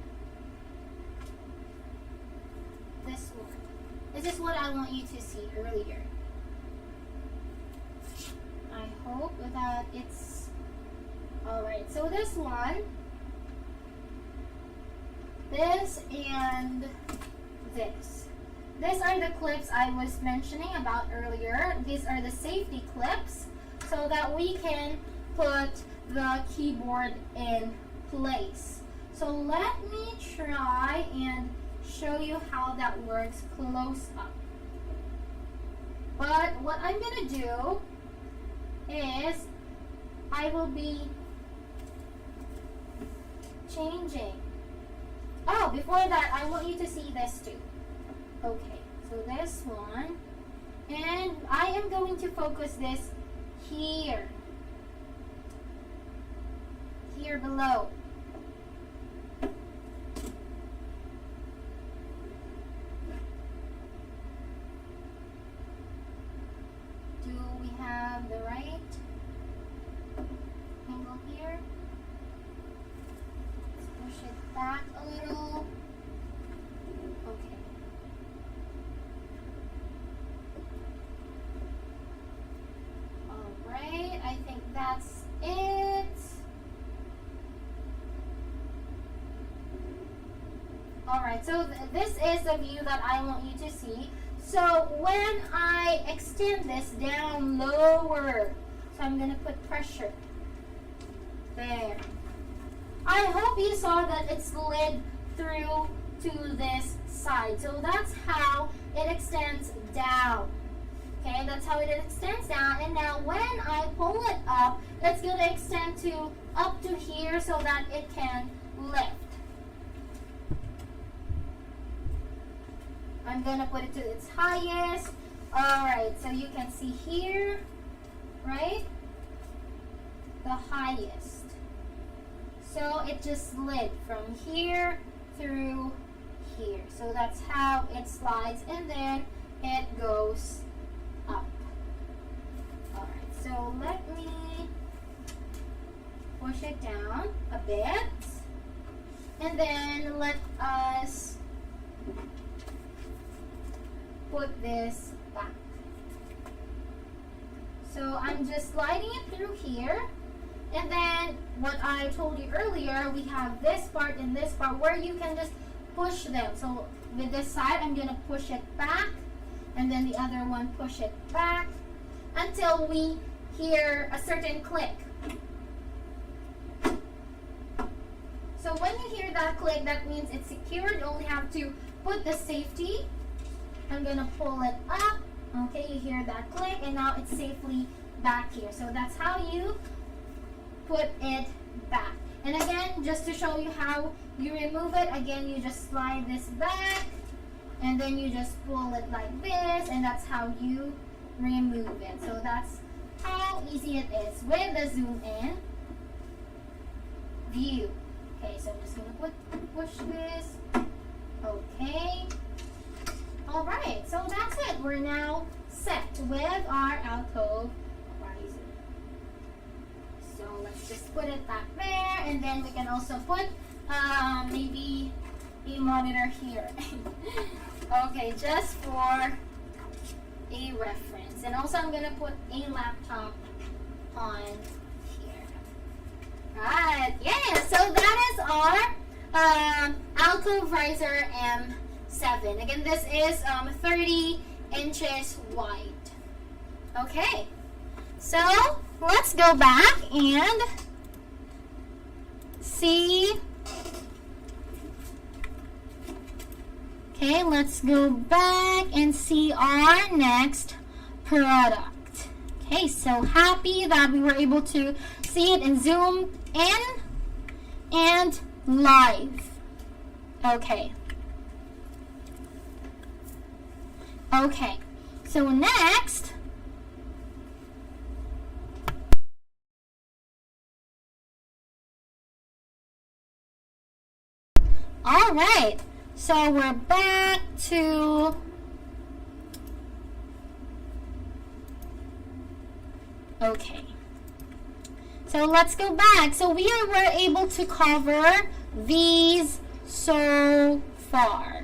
this one. This is what I want you to see earlier. I hope that it's alright. So this one, this and this. These are the clips I was mentioning about earlier. These are the safety clips so that we can put the keyboard in place. So let me try and show you how that works close up. But what I'm gonna do is I will be changing. Oh, before that, I want you to see this too. Okay, so this one, and I am going to focus this here below. Do we have the right angle here? Let's push it back a little. Okay. Alright, I think that's it. Alright, so this is the view that I want you to see. So when I extend this down lower, so I'm going to put pressure. There. I hope you saw that it slid through to this side. So that's how it extends down. Okay, that's how it extends down. And now when I pull it up, it's going to extend to up to here so that it can lift. I'm going to put it to its highest. Alright, so you can see here, right? The highest. So it just slid from here through here. So that's how it slides, and then it goes up. Alright, so let me push it down a bit. And then let us put this back. So I'm just sliding it through here. And then what I told you earlier, we have this part and this part where you can just push them. So with this side, I'm going to push it back. And then the other one, push it back. Until we hear a certain click. So when you hear that click, that means it's secured. You only have to put the safety. I'm going to pull it up. Okay, you hear that click, and now it's safely back here. So that's how you put it back. And again, just to show you how you remove it, again, you just slide this back, and then you just pull it like this, and that's how you remove it. So that's how easy it is with the zoom in view. Okay, so I'm just going to push this. Okay. Alright, so that's it. We're now set with our alcove riser. So let's just put it back there, and then we can also put maybe a monitor here. Okay, just for a reference. And also I'm going to put a laptop on here. Right, yeah, so that is our alcove riser M7. Again, this is 30 inches wide. Okay, so let's go back and see. Okay, let's go back and see our next product. Okay, so happy that we were able to see it in zoom in and live. Okay. Okay, so next, all right, so we're back to, okay, so let's go back. So were able to cover these so far.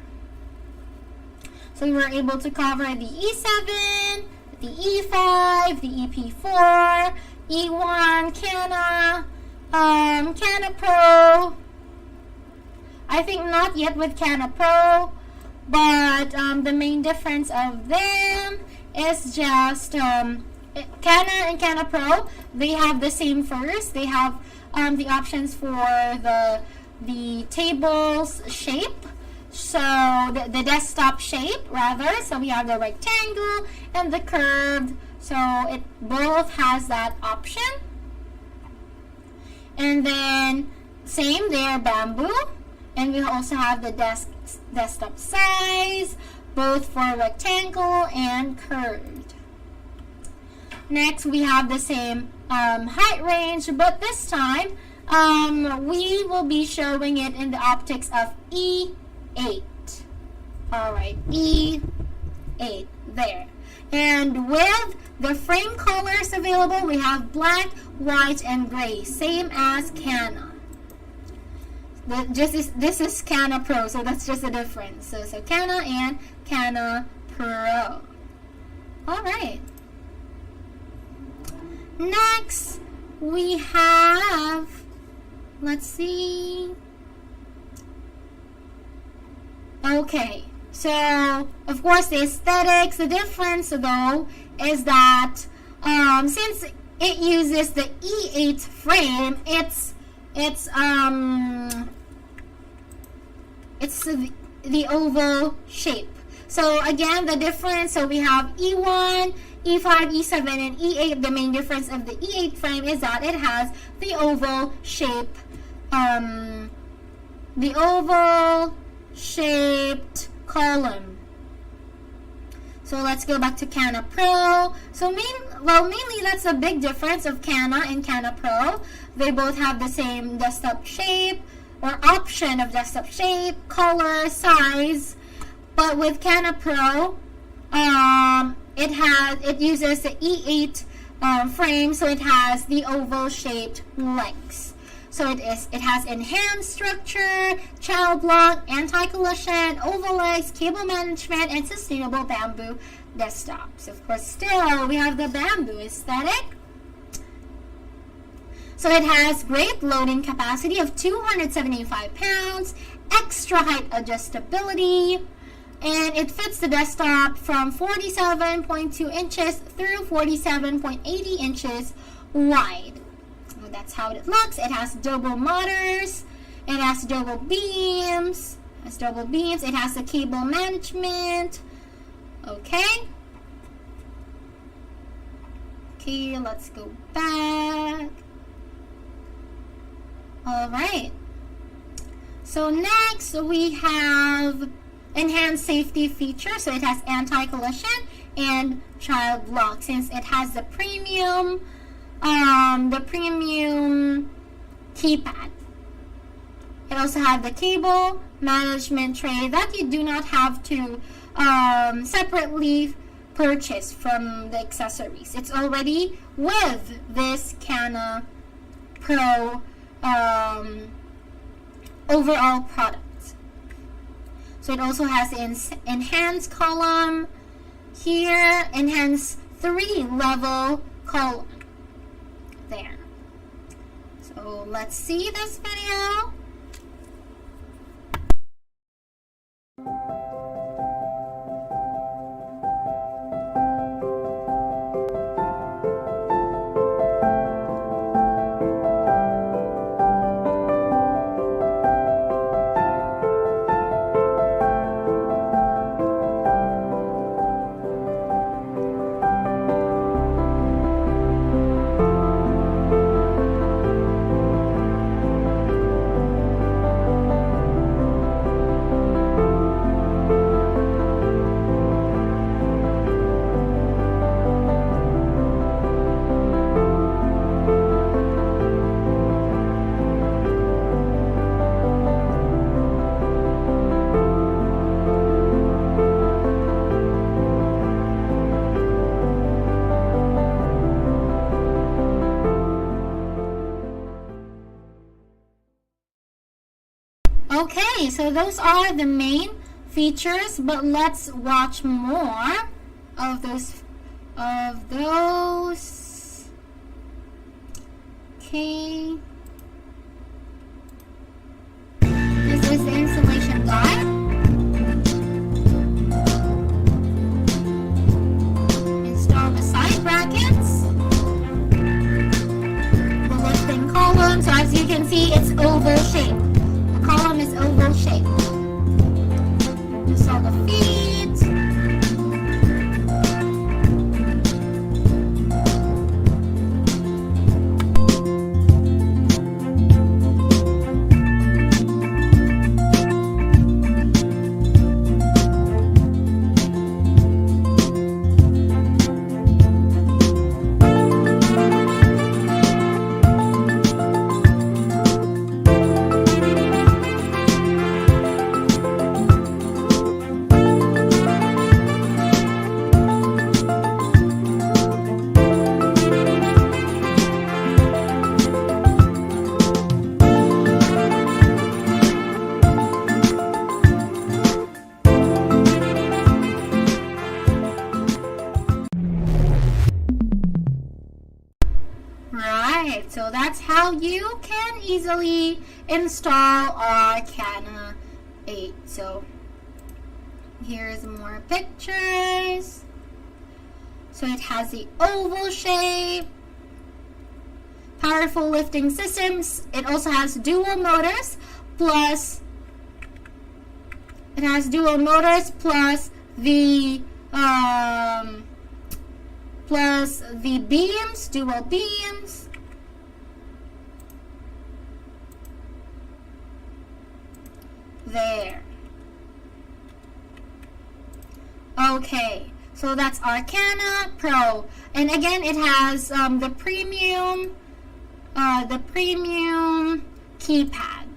So we were able to cover the E7, the E5, the EP4, E1, Cana Pro. I think not yet with Cana Pro, but the main difference of them is just Cana and Cana Pro, they have the same first. They have the options for the table's shape. So the desktop shape rather, so we have the rectangle and the curved, so it both has that option. And then same there, bamboo, and we also have the desktop size, both for rectangle and curved. Next we have the same height range, but this time we will be showing it in the optics of E8. Alright, E8 there. And with the frame colors available, we have black, white, and gray, same as Cana. This is Cana Pro, so that's just a difference. So Cana and Cana Pro. Alright. Next, we have, let's see. Okay, so of course the aesthetics, the difference though is that since it uses the E8 frame, it's the oval shape. So again, the difference, so we have E1, E5, E7, and E8. The main difference of the E8 frame is that it has the oval shape, the oval shaped column. So let's go back to Cana Pro. So mainly that's a big difference of Cana and Cana Pro. They both have the same desktop shape or option of desktop shape, color, size. But with Cana Pro, it uses the E8 frame, so it has the oval shaped legs. So it has enhanced structure, child lock, anti-collision, oval legs, cable management, and sustainable bamboo desktops. Of course, still we have the bamboo aesthetic. So it has great loading capacity of 275 pounds, extra height adjustability, and it fits the desktop from 47.2 inches through 47.80 inches wide. So that's how it looks. It has double monitors. It has double beams. It has the cable management. Okay. Okay, let's go back. Alright. So next we have enhanced safety features. So it has anti-collision and child lock, since it has the premium keypad. It also has the cable management tray that you do not have to separately purchase from the accessories. It's already with this Cana Pro overall product. So it also has the enhanced column here, enhanced 3-level column there. So let's see this video. Okay, so those are the main features, but let's watch more of those. Okay. This is the installation guide. Install the side brackets. The lifting column. So as you can see, it's oval shaped. Column is oval shaped. Install the feet. Right, so that's how you can easily install our Cana 8. So Here's more pictures. So it has the oval shape, powerful lifting systems. It also has dual motors plus the beams, dual beams. There. Okay, so that's Arcana Pro, and again it has the premium keypad.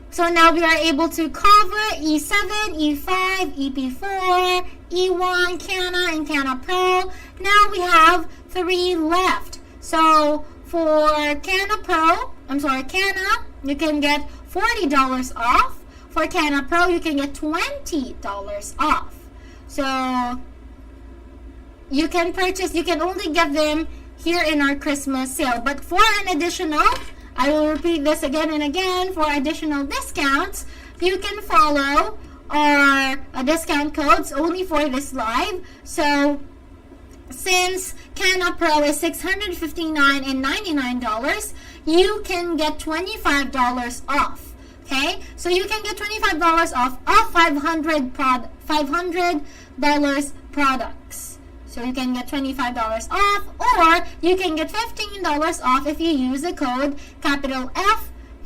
So now we are able to cover E7, E5, EP4, E1, Cana, and Cana Pro. Now we have 3 left. So for Cana, you can get $40 off. For Cana Pro, you can get $20 off. So you can only get them here in our Christmas sale. But for an additional, I will repeat this again and again, for additional discounts, you can follow our discount codes only for this live. So since Cana Pro is $659.99, you can get $25 off. Okay, so you can get $25 off $500 products. So you can get $25 off, or you can get $15 off if you use the code capital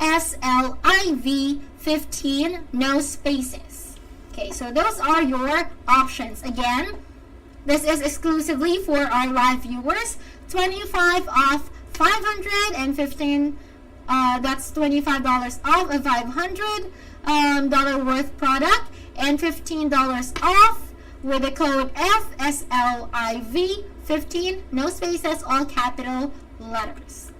FSLIV15, no spaces. Okay, so those are your options. Again, this is exclusively for our live viewers. 25 off 500 and 15. That's $25 off a $500 worth product, and $15 off with the code FSLIV15, no spaces, all capital letters.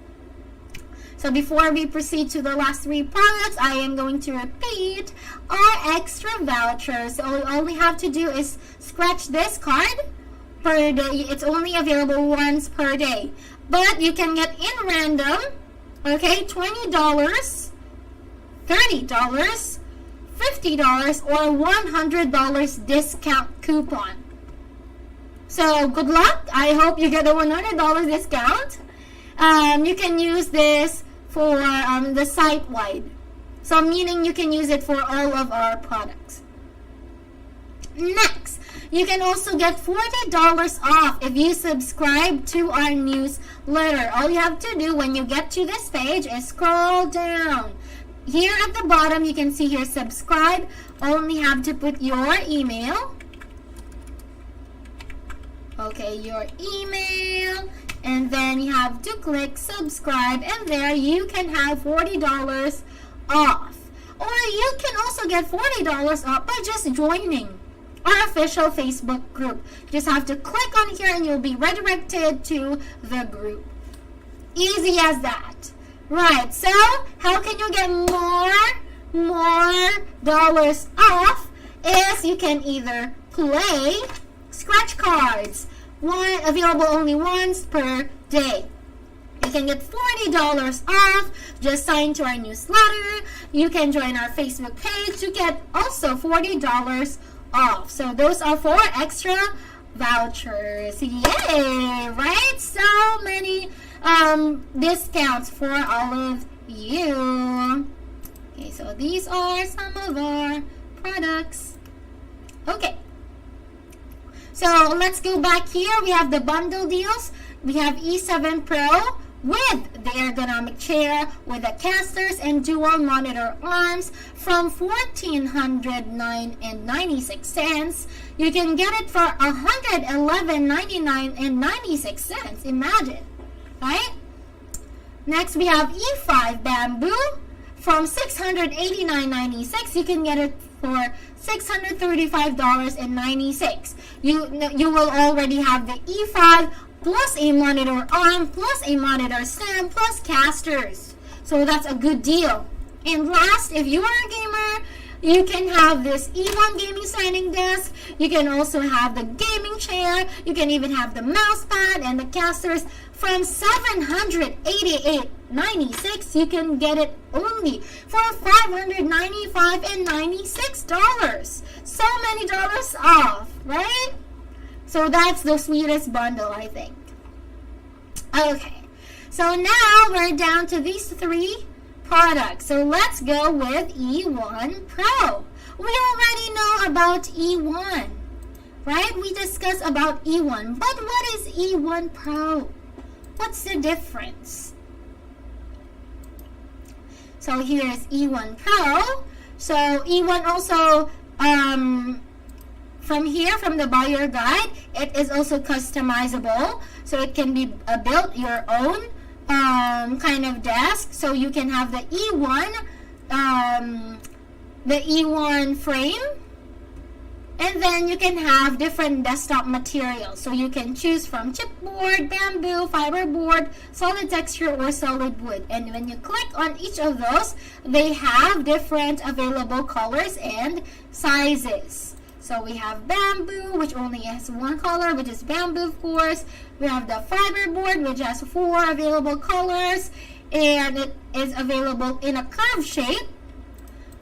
So before we proceed to the last 3 products, I am going to repeat our extra vouchers. So all you only have to do is scratch this card per day. It's only available once per day, but you can get in random. Okay, $20, $30, $50, or $100 discount coupon. So good luck. I hope you get a $100 discount. You can use this for the site-wide. So meaning you can use it for all of our products. Next, you can also get $40 off if you subscribe to our newsletter. All you have to do when you get to this page is scroll down. Here at the bottom, you can see here subscribe. Only have to put your email. Okay, your email. And then you have to click subscribe, and there you can have $40 off. Or you can also get $40 off by just joining our official Facebook group. You just have to click on here and you'll be redirected to the group. Easy as that. Right, so how can you get more dollars off? Is you can either play scratch cards, available only once per day. You can get $40 off. Just sign to our newsletter. You can join our Facebook page to get also $40 off. So those are 4 extra vouchers. Yay! Right? So many discounts for all of you. Okay, so these are some of our products. Okay. So let's go back here. We have the bundle deals. We have E7 Pro with the ergonomic chair with the casters and dual monitor arms from $1,409.96. You can get it for $111.99. Imagine, right? Next we have E5 bamboo from $689.96. You can get it for $635.96. You will already have the E5 plus a monitor arm, plus a monitor stand, plus casters. So that's a good deal. And last, if you are a gamer, you can have this E1 gaming standing desk. You can also have the gaming chair. You can even have the mouse pad and the casters from $788.96, you can get it only for $595.96. So many dollars off, right? So that's the sweetest bundle, I think. Okay, so now we're down to these 3 products. So let's go with E1 Pro. We already know about E1, right? We discussed about E1, but what is E1 Pro? What's the difference? So here's E1 Pro. So E1 also, from here, from the buyer guide, it is also customizable. So it can be built your own kind of desk. So you can have the E1 frame, and then you can have different desktop materials. So you can choose from chipboard, bamboo, fiberboard, solid texture, or solid wood. And when you click on each of those, they have different available colors and sizes. So we have bamboo, which only has one color, which is bamboo, of course. We have the fiberboard, which has 4 available colors, and it is available in a curved shape.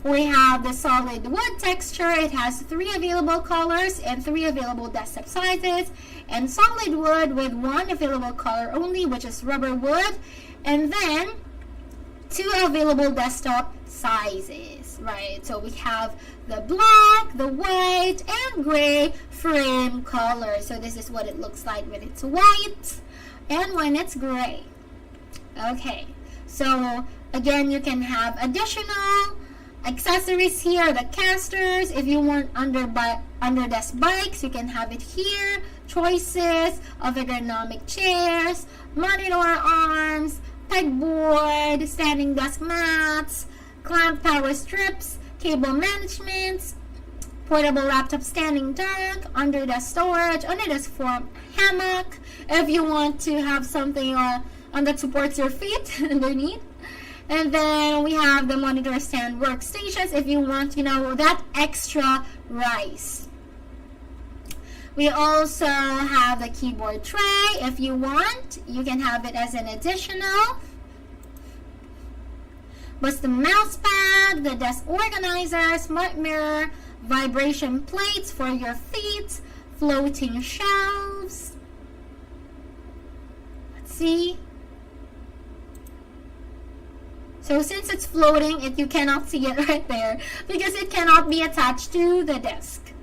We have the solid wood texture. It has 3 available colors and 3 available desktop sizes. And solid wood with 1 available color only, which is rubber wood. And then 2 available desktop sizes, right? So we have the black, the white, and gray frame color. So this is what it looks like when it's white and when it's gray. Okay, so again, you can have additional accessories here, the casters. If you want under desk bikes, you can have it here. Choices of ergonomic chairs, monitor arms, pegboard, standing desk mats, clamp power strips, cable management, portable laptop standing dock, under desk storage, under desk form hammock. If you want to have something that supports your feet underneath. And then we have the monitor stand workstations if you want, that extra rise. We also have the keyboard tray. If you want, you can have it as an additional. But the mouse pad, the desk organizer, smart mirror, vibration plates for your feet, floating shelves. Let's see. So since it's floating, you cannot see it right there because it cannot be attached to the desk.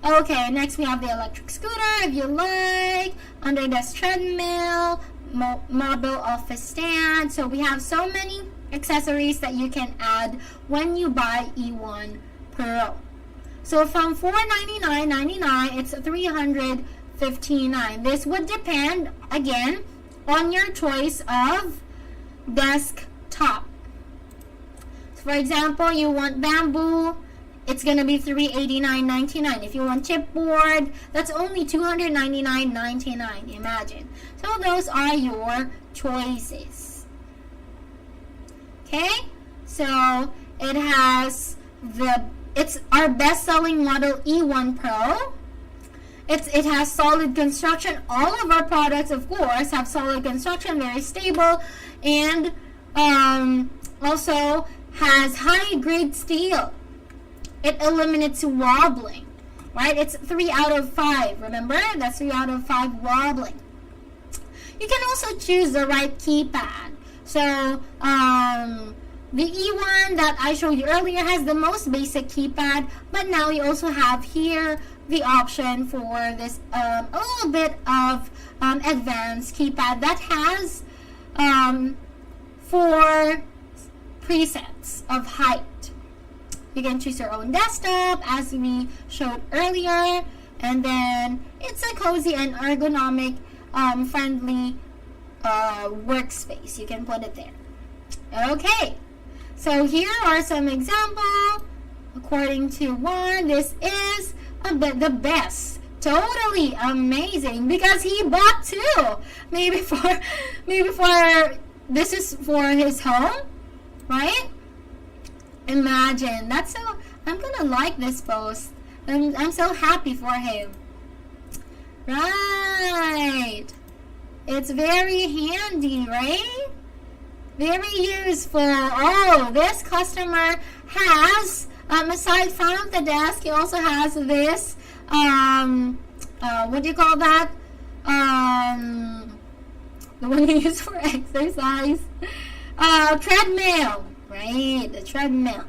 Okay, next we have the electric scooter if you like, under desk treadmill, mobile office stand. So we have so many accessories that you can add when you buy E1 Pro. So from $499.99, it's $359. This would depend, again, on your choice of desktop. For example, you want bamboo, it's going to be $389.99. If you want chipboard, that's only $299.99. Imagine. So those are your choices. Okay? So it has it's our best-selling model E1 Pro. It has solid construction. All of our products, of course, have solid construction, very stable, and also has high-grade steel. It eliminates wobbling, right? It's 3 out of 5. Remember? That's 3 out of 5 wobbling. You can also choose the right keypad. So, the E1 that I showed you earlier has the most basic keypad, but now we also have here the option for this a little bit of advanced keypad that has 4 presets of height. You can choose your own desktop as we showed earlier, and then it's a cozy and ergonomic friendly workspace. You can put it there. Okay, so here are some examples. According to one, this is the best. Totally amazing because he bought 2. Maybe for this is for his home, right? Imagine. That's so. I'm gonna like this post. I'm so happy for him. Right. It's very handy, right? Very useful. Oh, this customer has, aside from the desk, he also has this, what do you call that? The one you use for exercise. Treadmill, right? The treadmill.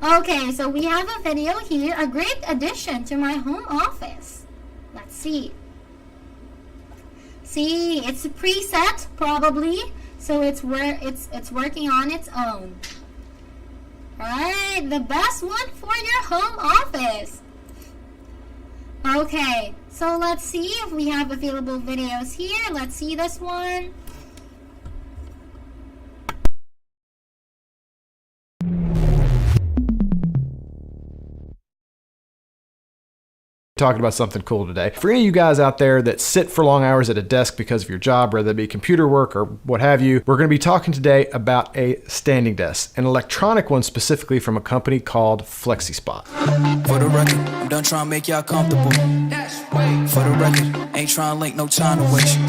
Okay, so we have a video here, a great addition to my home office. Let's see. See, it's a preset probably, so it's working on its own. Alright, the best one for your home office. Okay, so let's see if we have available videos here. Let's see this one. Talking about something cool today. For any of you guys out there that sit for long hours at a desk because of your job, whether it be computer work or what have you, we're going to be talking today about a standing desk, an electronic one specifically from a company called FlexiSpot. For the record, I'm done trying to make y'all comfortable. For the record, ain't trying to link, no time to waste. For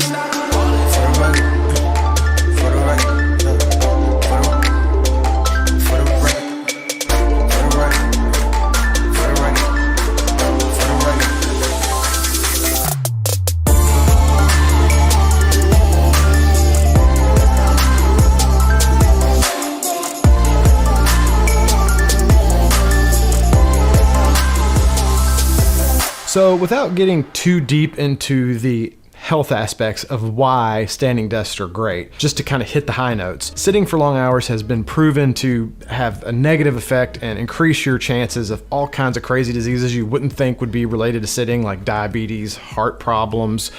the record, for the record. So without getting too deep into the health aspects of why standing desks are great, just to kind of hit the high notes, sitting for long hours has been proven to have a negative effect and increase your chances of all kinds of crazy diseases you wouldn't think would be related to sitting, like diabetes, heart problems,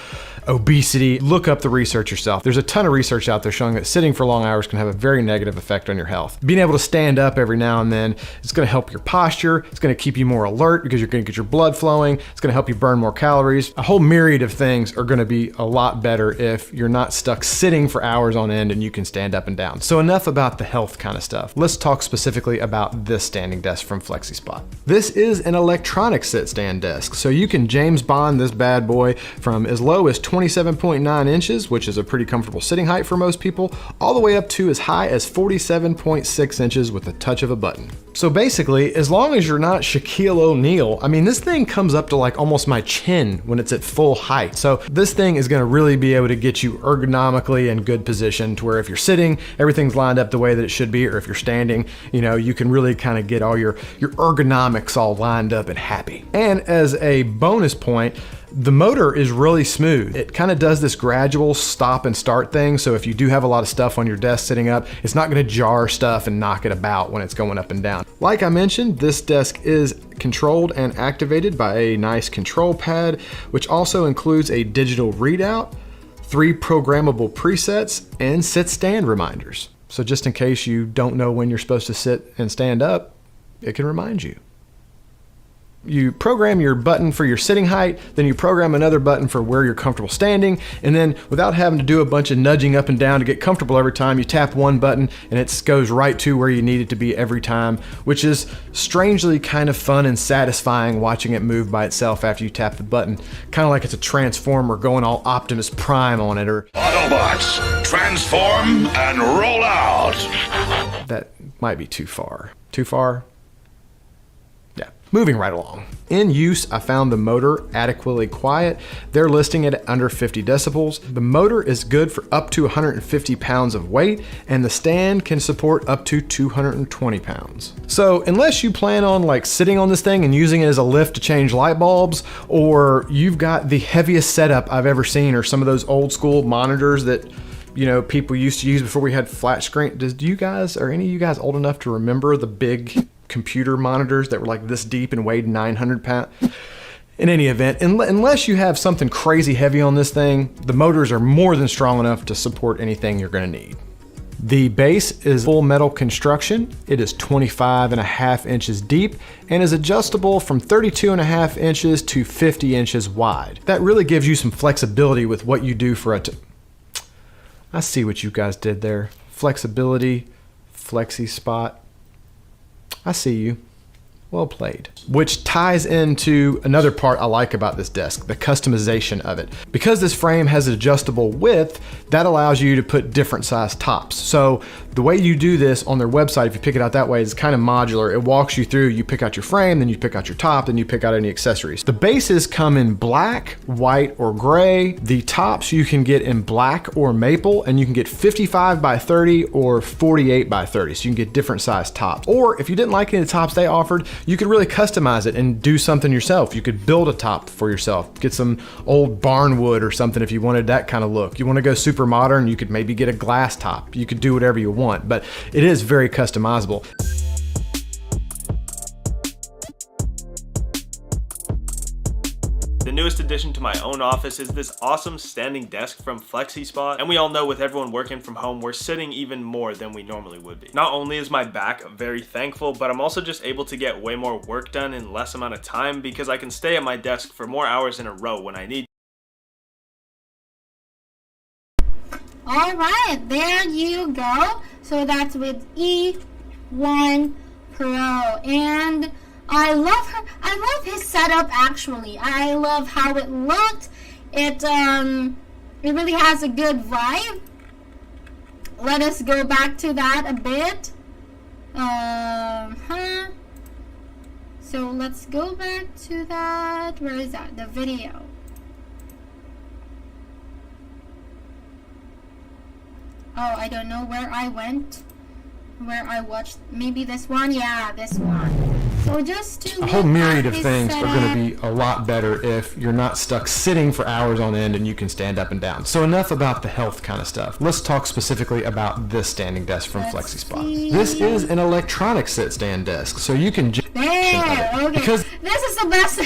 obesity. Look up the research yourself. There's a ton of research out there showing that sitting for long hours can have a very negative effect on your health. Being able to stand up every now and then is going to help your posture. It's going to keep you more alert because you're going to get your blood flowing. It's going to help you burn more calories. A whole myriad of things are going to be a lot better if you're not stuck sitting for hours on end and you can stand up and down. So enough about the health kind of stuff. Let's talk specifically about this standing desk from FlexiSpot. This is an electronic sit-stand desk, so you can James Bond this bad boy from as low as 27.9 inches, which is a pretty comfortable sitting height for most people, all the way up to as high as 47.6 inches with a touch of a button. So basically, as long as you're not Shaquille O'Neal, I mean, this thing comes up to like almost my chin when it's at full height. So this thing is going to really be able to get you ergonomically in good position to where if you're sitting, everything's lined up the way that it should be, or if you're standing, you know, you can really kind of get all your ergonomics all lined up and happy. And as a bonus point, the motor is really smooth. It kind of does this gradual stop and start thing. So if you do have a lot of stuff on your desk sitting up, it's not going to jar stuff and knock it about when it's going up and down. Like I mentioned, this desk is controlled and activated by a nice control pad, which also includes a digital readout, 3 programmable presets, and sit-stand reminders. So just in case you don't know when you're supposed to sit and stand up, it can remind you. You program your button for your sitting height, then you program another button for where you're comfortable standing, and then without having to do a bunch of nudging up and down to get comfortable every time, you tap one button and it goes right to where you need it to be every time, which is strangely kind of fun and satisfying watching it move by itself after you tap the button. Kind of like it's a transformer going all Optimus Prime on it, or Autobots, transform and roll out. That might be too far. Too far? Yeah, moving right along. In use, I found the motor adequately quiet. They're listing it at under 50 decibels. The motor is good for up to 150 pounds of weight, and the stand can support up to 220 pounds. So unless you plan on like sitting on this thing and using it as a lift to change light bulbs, or you've got the heaviest setup I've ever seen, or some of those old school monitors that, you know, people used to use before we had flat screen. Are any of you guys old enough to remember the big computer monitors that were like this deep and weighed 900 pounds? In any event, unless you have something crazy heavy on this thing, the motors are more than strong enough to support anything you're going to need. The base is full metal construction. It is 25.5 inches deep and is adjustable from 32.5 inches to 50 inches wide. That really gives you some flexibility with what you do for I see what you guys did there. Flexibility, FlexiSpot. I see you. Well played. Which ties into another part I like about this desk, the customization of it. Because this frame has an adjustable width, that allows you to put different size tops. So the way you do this on their website, if you pick it out that way, is kind of modular. It walks you through, you pick out your frame, then you pick out your top, then you pick out any accessories. The bases come in black, white, or gray. The tops you can get in black or maple, and you can get 55 by 30 or 48 by 30. So you can get different size tops. Or if you didn't like any of the tops they offered, you could really customize it and do something yourself. You could build a top for yourself. Get some old barn wood or something if you wanted that kind of look. You want to go super modern, you could maybe get a glass top. You could do whatever you want, but it is very customizable. The newest addition to my own office is this awesome standing desk from FlexiSpot, and we all know with everyone working from home, we're sitting even more than we normally would be. Not only is my back very thankful, but I'm also just able to get way more work done in less amount of time because I can stay at my desk for more hours in a row when I need. All right, there you go. So that's with E1 Pro, and I love his setup actually. I love how it looked. It really has a good vibe. Let us go back to that a bit. So let's go back to that. Where is that? The video. Oh, I don't know where I went. Where I watched. Maybe this one? Yeah, this one. So just to a whole myriad of things are going to be a lot better if you're not stuck sitting for hours on end and you can stand up and down. So enough about the health kind of stuff. Let's talk specifically about this standing desk from FlexiSpot. This is an electronic sit-stand desk, so you can there, okay. Because this is the best.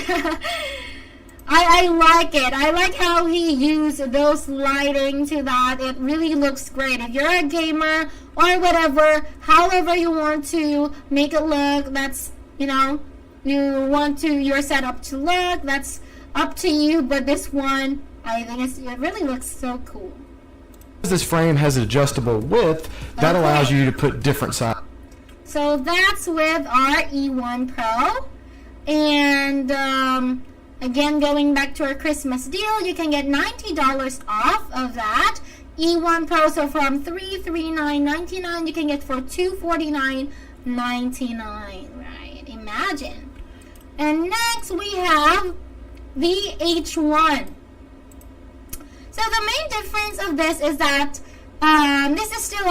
I like it. I like how he used those lighting to that. It really looks great. If you're a gamer or whatever, however you want to make it look, that's, you know, you want to your setup to look, that's up to you. But this one, I think it really looks so cool. This frame has an adjustable width that allows you to put different size. So that's with our E1 Pro, and again, going back to our Christmas deal, you can get $90 off of that E1 Pro. So from $339.99, you can get for $249.99. Right? Imagine. And next we have the H1. So the main difference of this is that this is still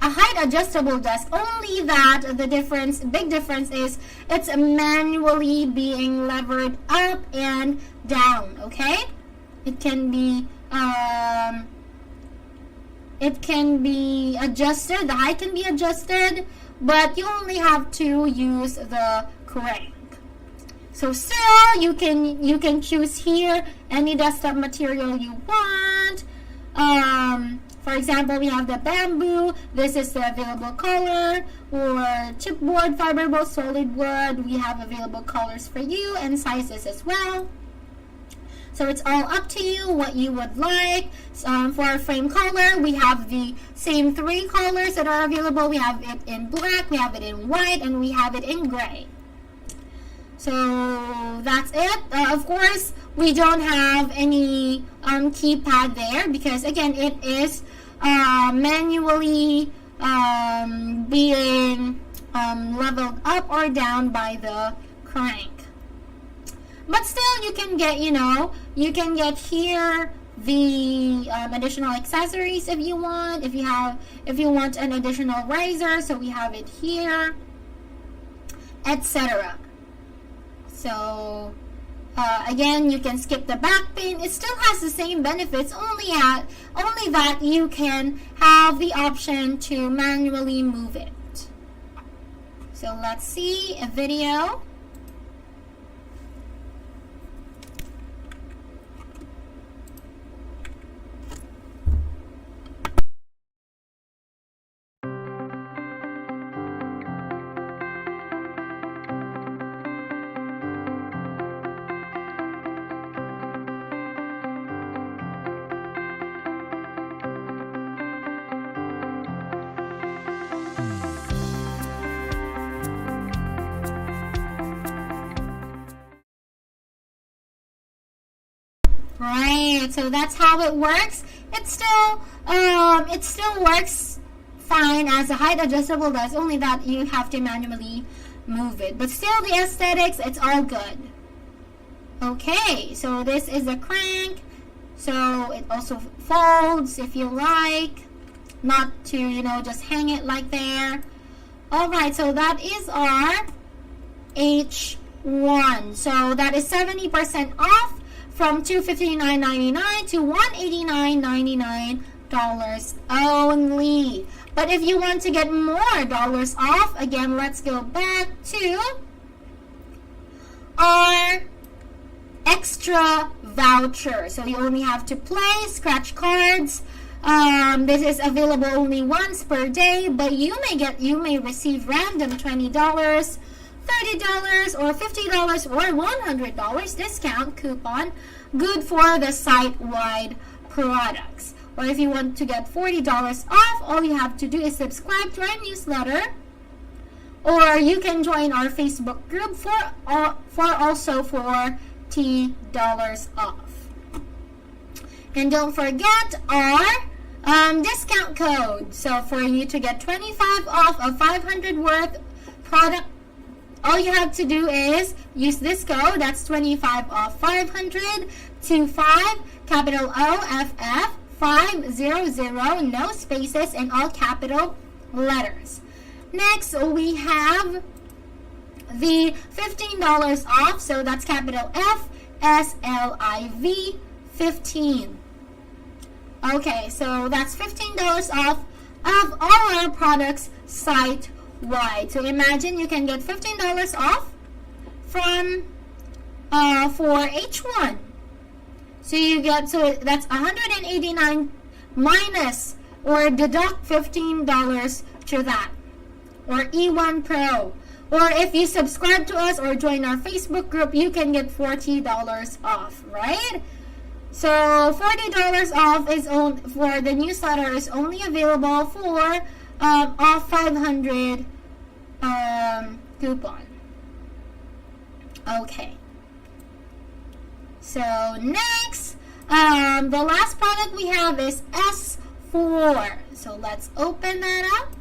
a height adjustable desk, only that the big difference is it's manually being levered up and down, okay? It can be adjusted, the height can be adjusted, but you only have to use the crank. So still you can choose here any desktop material you want. For example, we have the bamboo. This is the available color, or chipboard, fiberboard, solid wood. We have available colors for you and sizes as well. So it's all up to you what you would like. For our frame color, we have the same 3 colors that are available. We have it in black, we have it in white, and we have it in gray. So that's it. Of course, we don't have any keypad there because, again, it is manually being leveled up or down by the crank. But still, you can get, you can get here the additional accessories if you want. If you want an additional riser, so we have it here, etc. So again, you can skip the back pain. It still has the same benefits, only that you can have the option to manually move it. So let's see a video. Right, so that's how it works. It still works fine as a height adjustable desk, only that you have to manually move it. But still, the aesthetics, it's all good. Okay, so this is a crank. So it also folds if you like. Not to, just hang it like there. Alright, so that is our H1. So that is 70% off from $259.99 to $189.99 only. But if you want to get more dollars off, again, let's go back to our extra voucher. So you only have to play, scratch cards. This is available only once per day, but you may receive random $20, $30, or $50 or $100 discount coupon, good for the site-wide products. Or if you want to get $40 off, all you have to do is subscribe to our newsletter, or you can join our Facebook group for also $40 off. And don't forget our discount code. So for you to get 25 off of 500 worth product, all you have to do is use this code. That's 25 off 500 25 capital OFF 500, no spaces, and all capital letters. Next, we have the $15 off. So that's capital FSLIV 15. Okay, so that's $15 off of all our products site-wide. So imagine you can get $15 off from for H1. So that's $189 minus or deduct $15 to that. Or E1 Pro. Or if you subscribe to us or join our Facebook group, you can get $40 off, right? So $40 off is for the newsletter is only available for off 500 coupon. Okay. So next, the last product we have is S4. So let's open that up.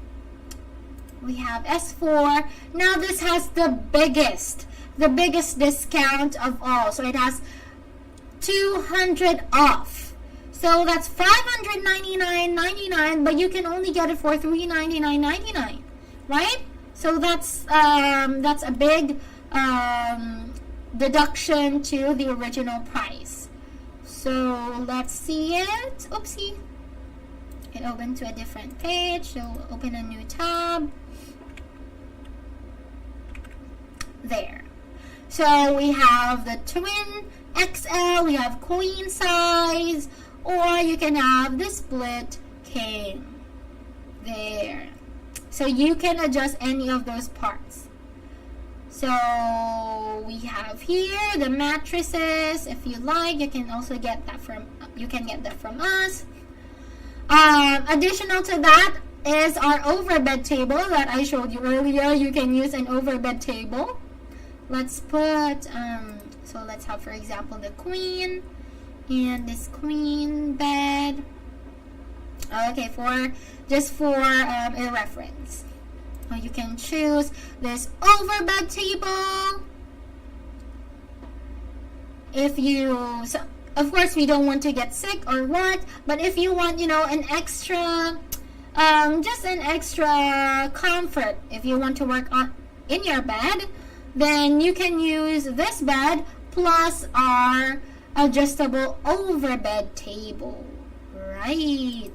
We have S4. Now this has the biggest discount of all. So it has 200 off. So that's $599.99, but you can only get it for $399.99, right? So that's a big deduction to the original price. So let's see it. Oopsie. It opened to a different page. So open a new tab. There. So we have the twin XL, we have queen size, or you can have the split king. There. So you can adjust any of those parts. So we have here the mattresses. If you like, you can also get that from us. Additional to that is our overbed table that I showed you earlier. You can use an overbed table. Let's put so let's have, for example, the queen and this queen bed. Okay, for a reference. You can choose this overbed table. If you, of course, we don't want to get sick or what, but if you want, an extra, just an extra comfort, if you want to work in your bed, then you can use this bed plus our adjustable overbed table, right?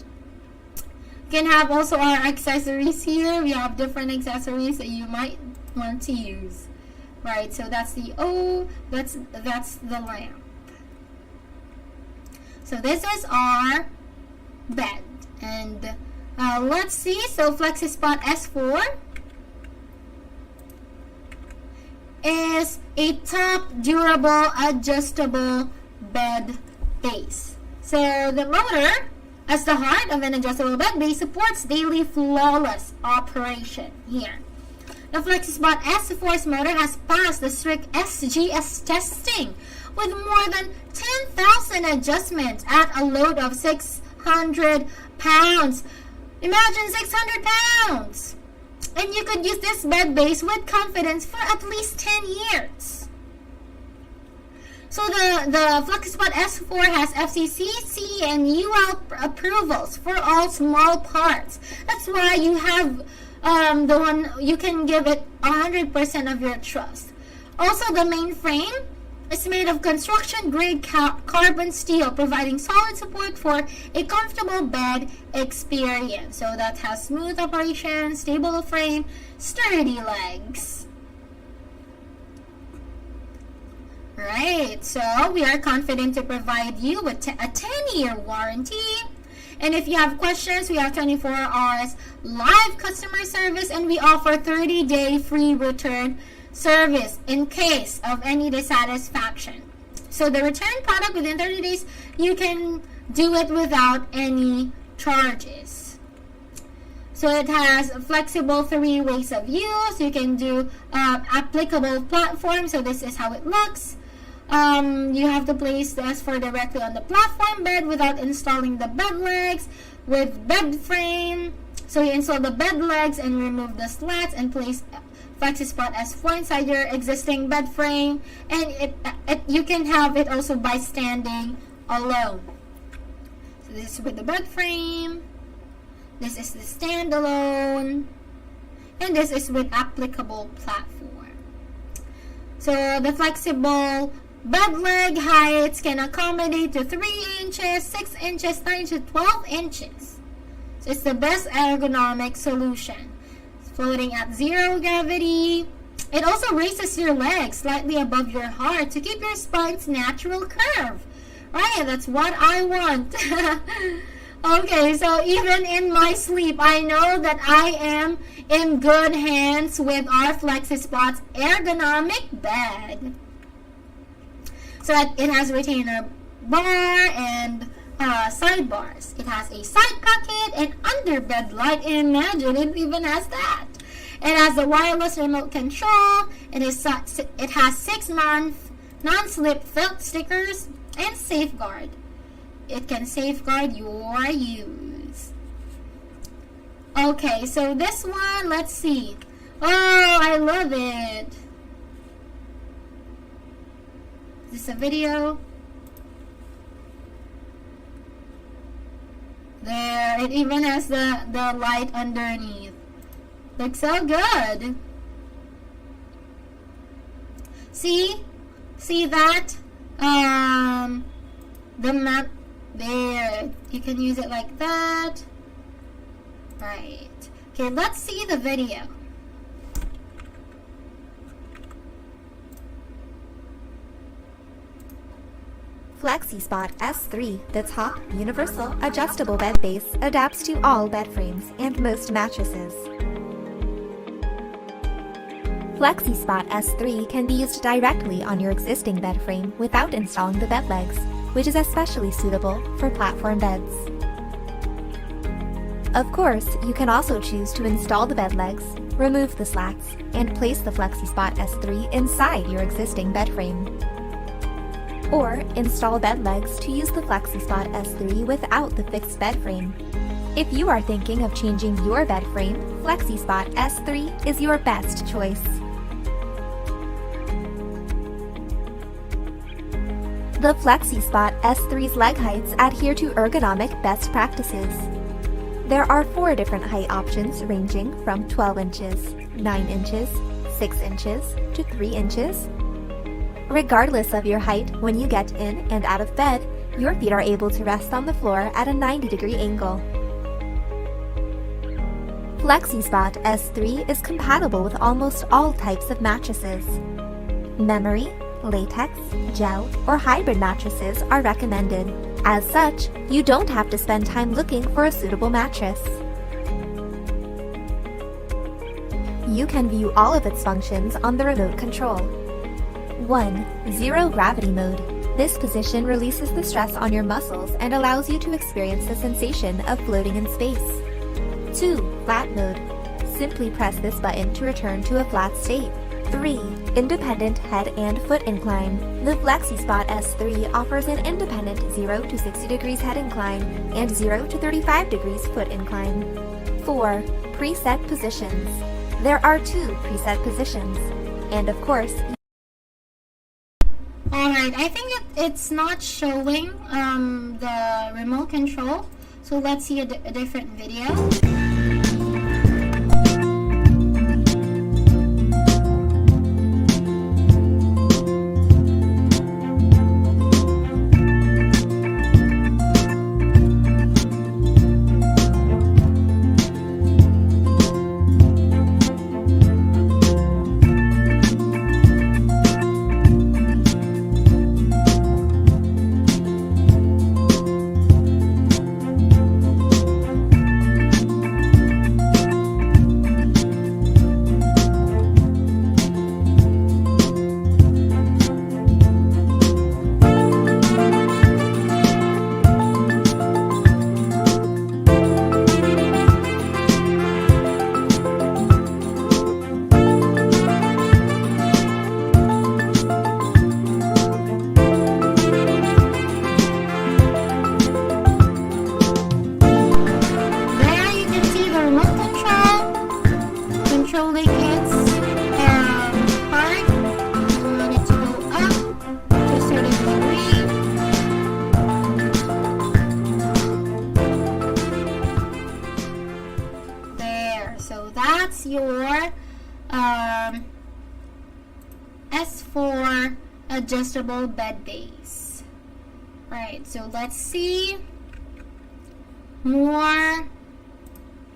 You can have also our accessories here. We have different accessories that you might want to use, right? So that's the lamp. So this is our bed, and let's see. So FlexiSpot S4 is a top durable adjustable bed base. So the motor, as the heart of an adjustable bed base, supports daily flawless operation here. The FlexiSpot S4's motor has passed the strict SGS testing with more than 10,000 adjustments at a load of 600 pounds. Imagine 600 pounds! And you could use this bed base with confidence for at least 10 years. So the FlexiSpot S4 has FCC, CE, and UL approvals for all small parts. That's why you have the one, you can give it 100% of your trust. Also, the main frame is made of construction-grade carbon steel, providing solid support for a comfortable bed experience. So that has smooth operation, stable frame, sturdy legs. Right, so we are confident to provide you with a 10-year warranty. And if you have questions, we have 24 hours live customer service, and we offer 30-day free return service in case of any dissatisfaction. So the return product within 30 days, you can do it without any charges. So it has flexible 3 ways of use. You can do applicable platform. So this is how it looks. You have to place the S4 directly on the platform bed without installing the bed legs with bed frame. So you install the bed legs and remove the slats and place FlexiSpot S4 inside your existing bed frame. And you can have it also by standing alone. So this is with the bed frame. This is the standalone. And this is with applicable platform. So the flexible bed leg heights can accommodate to 3 inches, 6 inches, 9 inches, 12 inches. So it's the best ergonomic solution. It's floating at 0 gravity. It also raises your legs slightly above your heart to keep your spine's natural curve. Right, that's what I want. Okay, so even in my sleep, I know that I am in good hands with our FlexiSpot's ergonomic bed. So it has retainer bar and sidebars. It has a side pocket and underbed light. Imagine, it even has that. It has the wireless remote control. It has 6 non-slip felt stickers and safeguard. It can safeguard your use. Okay, so this one, let's see. Oh, I love it. Is this a video? There, it even has the light underneath. Looks so good. See that? The map there. You can use it like that. Right. Okay, let's see the video. FlexiSpot S3, the top universal adjustable bed base, adapts to all bed frames and most mattresses. FlexiSpot S3 can be used directly on your existing bed frame without installing the bed legs, which is especially suitable for platform beds. Of course, you can also choose to install the bed legs, remove the slats, and place the FlexiSpot S3 inside your existing bed frame. Or install bed legs to use the FlexiSpot S3 without the fixed bed frame. If you are thinking of changing your bed frame, FlexiSpot S3 is your best choice. The FlexiSpot S3's leg heights adhere to ergonomic best practices. There are 4 different height options ranging from 12 inches, 9 inches, 6 inches, to 3 inches. Regardless of your height, when you get in and out of bed, your feet are able to rest on the floor at a 90-degree angle. FlexiSpot S3 is compatible with almost all types of mattresses. Memory, latex, gel, or hybrid mattresses are recommended. As such, you don't have to spend time looking for a suitable mattress. You can view all of its functions on the remote control. 1. Zero gravity mode. This position releases the stress on your muscles and allows you to experience the sensation of floating in space. 2. Flat mode. Simply press this button to return to a flat state. 3. Independent head and foot incline. The FlexiSpot S3 offers an independent 0 to 60 degrees head incline and 0 to 35 degrees foot incline. 4. Preset positions. There are 2 preset positions. And of course, alright, I think it's not showing the remote control. So let's see a different video. Controlling its part. You want it to go up to a certain degree. There. So that's your S4 adjustable bed base. Right. So let's see more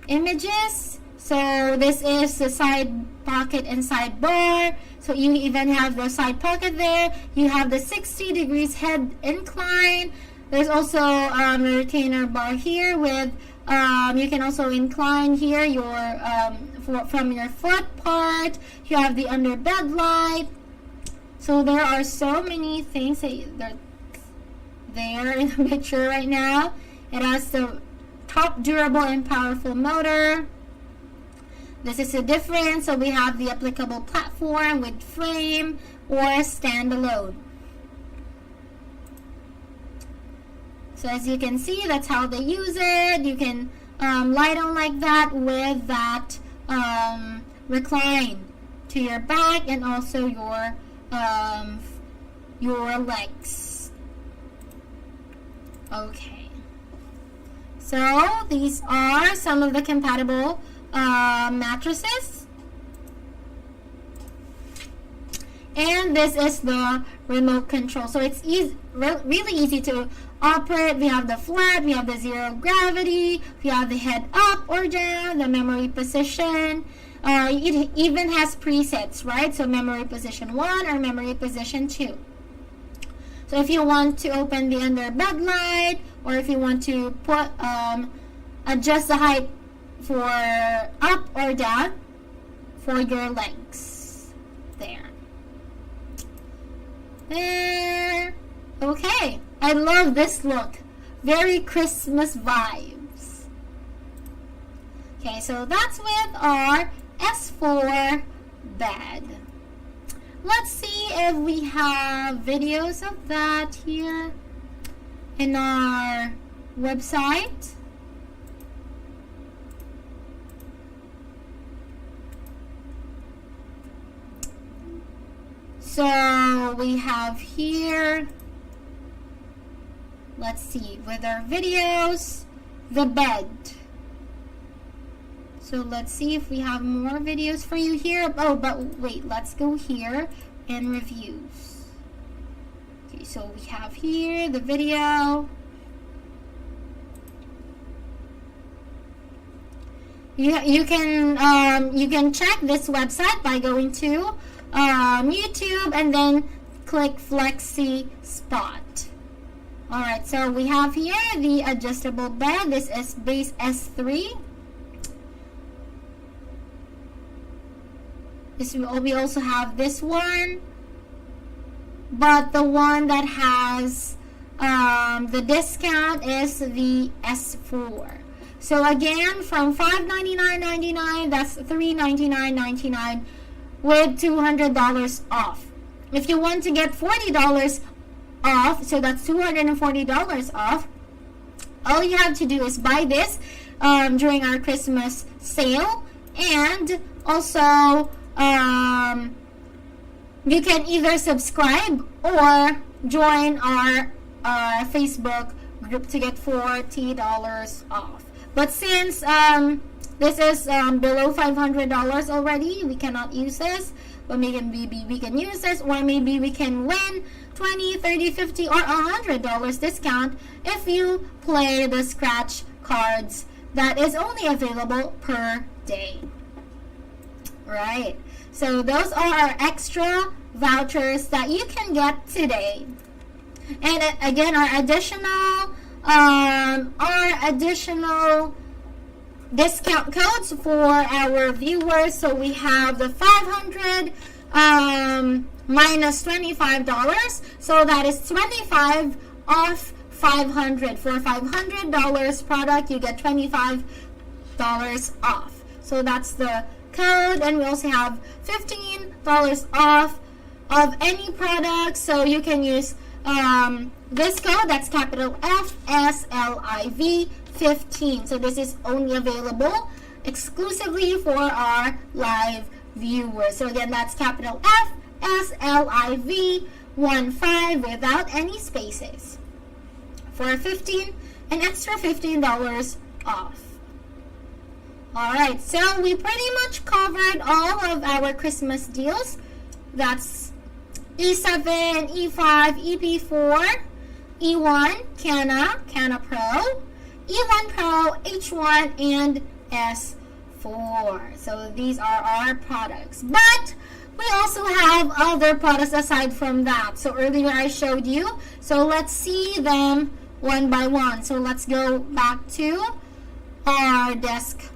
images. So this is the side pocket and side bar. So you even have the side pocket there. You have the 60 degrees head incline. There's also a retainer bar here with, you can also incline here your from your foot part. You have the under bed light. So there are so many things that are there in the picture right now. It has the top durable and powerful motor. This is the difference. So we have the applicable platform with frame or standalone. So as you can see, that's how they use it. You can lie down like that with that recline to your back and also your legs. Okay. So these are some of the compatible mattresses, and this is the remote control. So it's really easy to operate. We have the flat, we have the zero gravity, we have the head up or down, the memory position. It even has presets, right? So memory position 1 or memory position 2. So if you want to open the under bed light, or if you want to put adjust the height for up or down for your legs. There. Okay. I love this look. Very Christmas vibes. Okay, so that's with our S4 bed. Let's see if we have videos of that here in our website. So we have here, let's see, with our videos, the bed. So let's see if we have more videos for you here. Oh, but wait, let's go here and reviews. Okay, so we have here the video. You can check this website by going to YouTube and then click FlexiSpot. Alright, so we have here the adjustable bed. This is base S3. We also have this one, but the one that has the discount is the S4. So again, from $599.99, that's $399.99 with $200 off. If you want to get $40 off, so that's $240 off, all you have to do is buy this during our Christmas sale. And also you can either subscribe or join our Facebook group to get $40 off. But since this is below $500 already, we cannot use this. But maybe we can use this, or maybe we can win $20, $30, $50, or $100 discount if you play the scratch cards that is only available per day. Right? So those are our extra vouchers that you can get today. And again, our additional discount codes for our viewers. So we have the 500 minus $25, so that is 25 off 500. For $500 product, you get $25 off. So that's the code. And we also have $15 off of any product, so you can use this code. That's capital FSLIV 15. So this is only available exclusively for our live viewers. So again, that's capital FSLIV 15 without any spaces for an extra $15 off. Alright, so we pretty much covered all of our Christmas deals. That's E7, E5, EP4, E1, Canna Pro, E1 Pro, H1, and S4. So these are our products. But we also have other products aside from that. So earlier I showed you. So let's see them one by one. So let's go back to our desk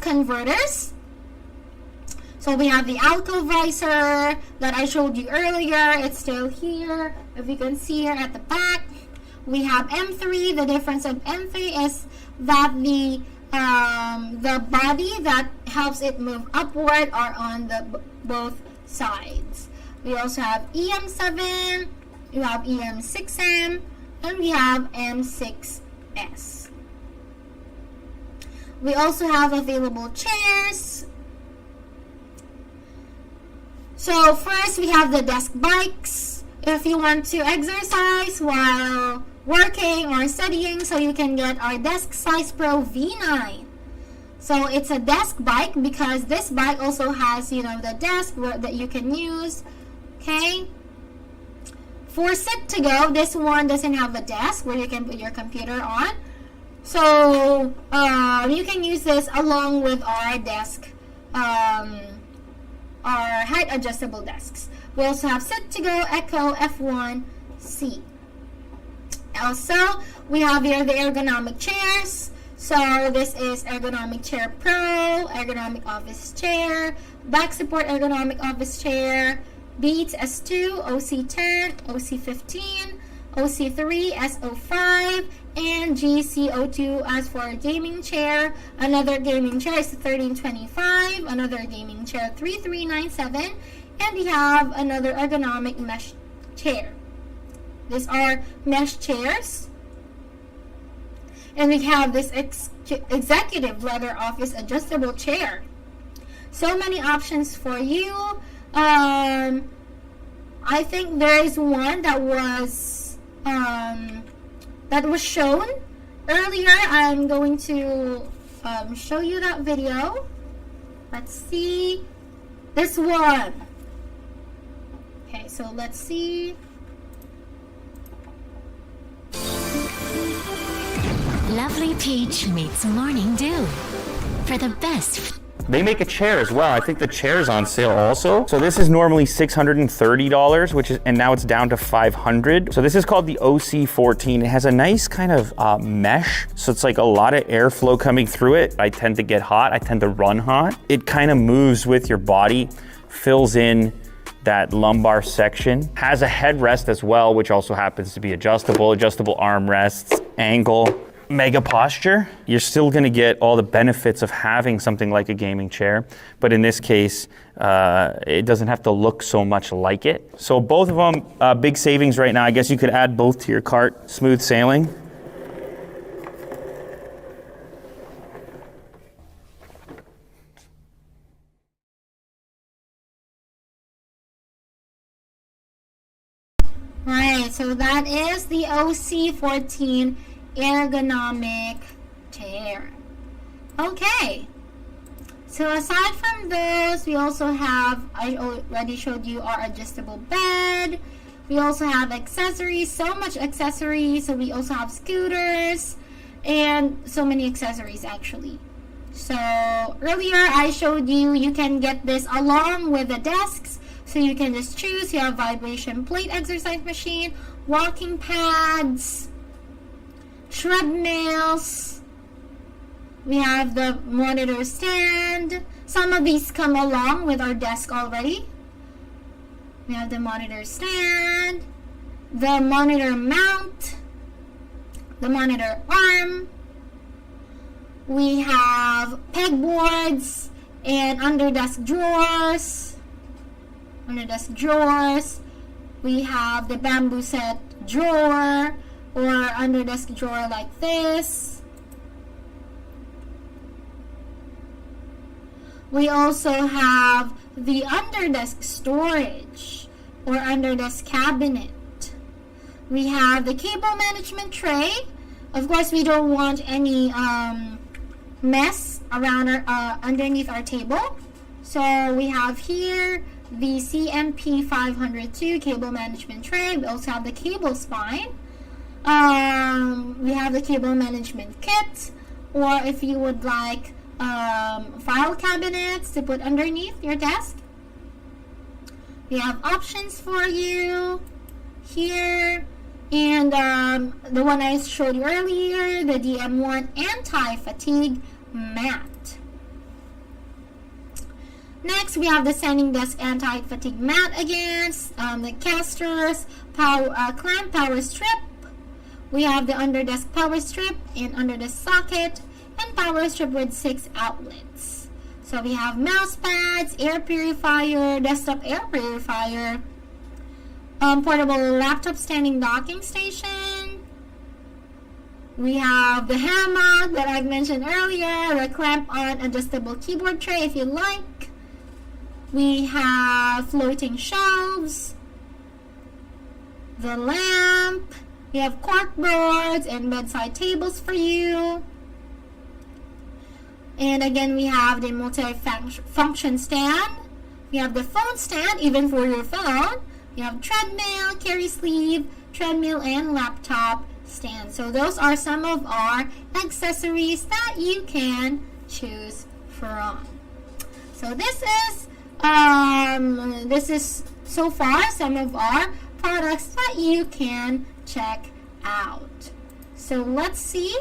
converters. So we have the Alco visor that I showed you earlier. It's still here. If you can see here at the back, we have M3. The difference of M3 is that the body that helps it move upward are on the both sides. We also have EM7, we have EM6M, and we have M6S. We also have available chairs. So first we have the desk bikes. If you want to exercise while working or studying, so you can get our Desk Size Pro V9. So it's a desk bike because this bike also has, the desk that you can use. Okay. For Sit to Go, this one doesn't have a desk where you can put your computer on. So you can use this along with our desk, our height adjustable desks. We also have Sit to Go, Echo, F1C. Also, we have here the ergonomic chairs. So this is Ergonomic Chair Pro, Ergonomic Office Chair, Back Support Ergonomic Office Chair, Beats S2, OC10, OC15, OC3, SO5, and GCO2. As for a gaming chair, another gaming chair is 1325, another gaming chair 3397, and we have another ergonomic mesh chair. These are mesh chairs. And we have this executive leather office adjustable chair. So many options for you. I think there is one that was shown earlier. I'm going to show you that video. Let's see. This one. Okay, so let's see. Lovely Peach meets Morning Dew for the best. They make a chair as well. I think the chair's on sale also. So this is normally $630, and now it's down to $500. So this is called the OC14. It has a nice kind of mesh. So it's like a lot of airflow coming through it. I tend to get hot. I tend to run hot. It kind of moves with your body, fills in that lumbar section. Has a headrest as well, which also happens to be adjustable armrests, angle. mega posture. You're still going to get all the benefits of having something like a gaming chair, but in this case, it doesn't have to look so much like it. So both of them, big savings right now. I guess you could add both to your cart. Smooth sailing. Right, so that is the OC14 ergonomic chair. Okay, so aside from those, we also have, I already showed you our adjustable bed. We also have accessories, so much accessories. So we also have scooters and so many accessories actually. So earlier I showed you, you can get this along with the desks. So you can just choose. You have vibration plate exercise machine, walking pads, treadmills. We have the monitor stand. Some of these come along with our desk already. We have the monitor stand, the monitor mount, the monitor arm. We have pegboards and under desk drawers. Under desk drawers. We have the bamboo set drawer or under desk drawer like this. We also have the under desk storage or under desk cabinet. We have the cable management tray. Of course, we don't want any mess around our underneath our table. So we have here the CMP 502 cable management tray. We also have the cable spine. We have the cable management kit, or if you would like file cabinets to put underneath your desk. We have options for you here, and the one I showed you earlier, the DM1 anti-fatigue mat. Next, we have the standing desk anti-fatigue mat again, the casters, clamp power strip. We have the under desk power strip and under desk socket, and power strip with 6 outlets. So we have mouse pads, air purifier, desktop air purifier, portable laptop standing docking station. We have the hammock that I mentioned earlier, the clamp-on adjustable keyboard tray if you like. We have floating shelves, the lamp. We have cork boards and bedside tables for you. And again, we have the multi-function stand. We have the phone stand, even for your phone. We have treadmill, carry sleeve, treadmill, and laptop stand. So those are some of our accessories that you can choose from. So this is so far some of our products that you can check out. So let's see.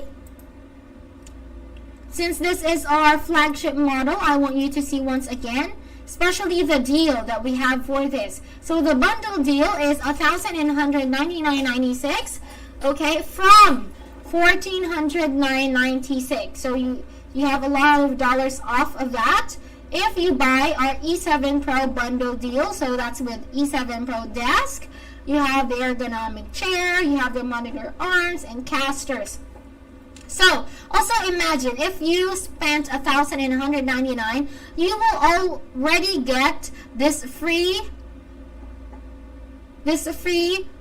Since this is our flagship model, I want you to see once again, especially the deal that we have for this. So the bundle deal is $1,199.96, okay, from $1,409.96. So you have a lot of dollars off of that if you buy our E7 Pro bundle deal. So that's with E7 Pro desk. You have the ergonomic chair, you have the monitor arms and casters. So, also imagine if you spent $1,199, you will already get this free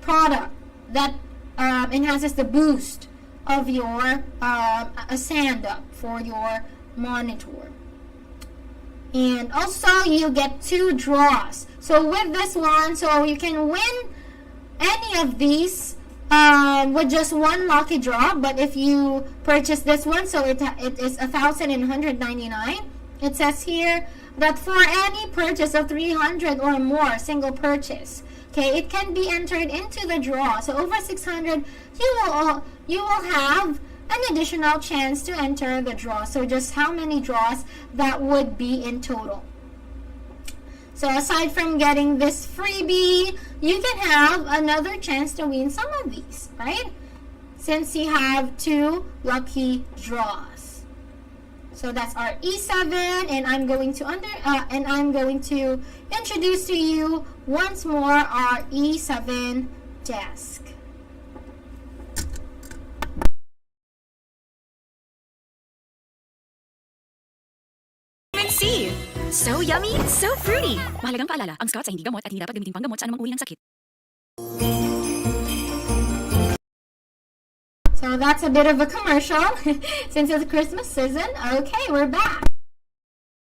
product that enhances the boost of your a stand-up for your monitor. And also you get 2 draws. So with this one, so you can win any of these with just one lucky draw. But if you purchase this one, so it is $1,199. It says here that for any purchase of 300 or more, single purchase, okay, it can be entered into the draw. So over 600, you will have an additional chance to enter the draw. So just how many draws that would be in total. So aside from getting this freebie, you can have another chance to win some of these, right? since you have 2 lucky draws. So that's our E7, and I'm going to introduce to you once more our E7 desk. C. So yummy, so fruity. Mahalagang paalala, ang Scotts ay hindi gamot at hindi dapat gamitin panggamot sa anumang uri ng sakit. So that's a bit of a commercial since it's Christmas season. Okay, we're back.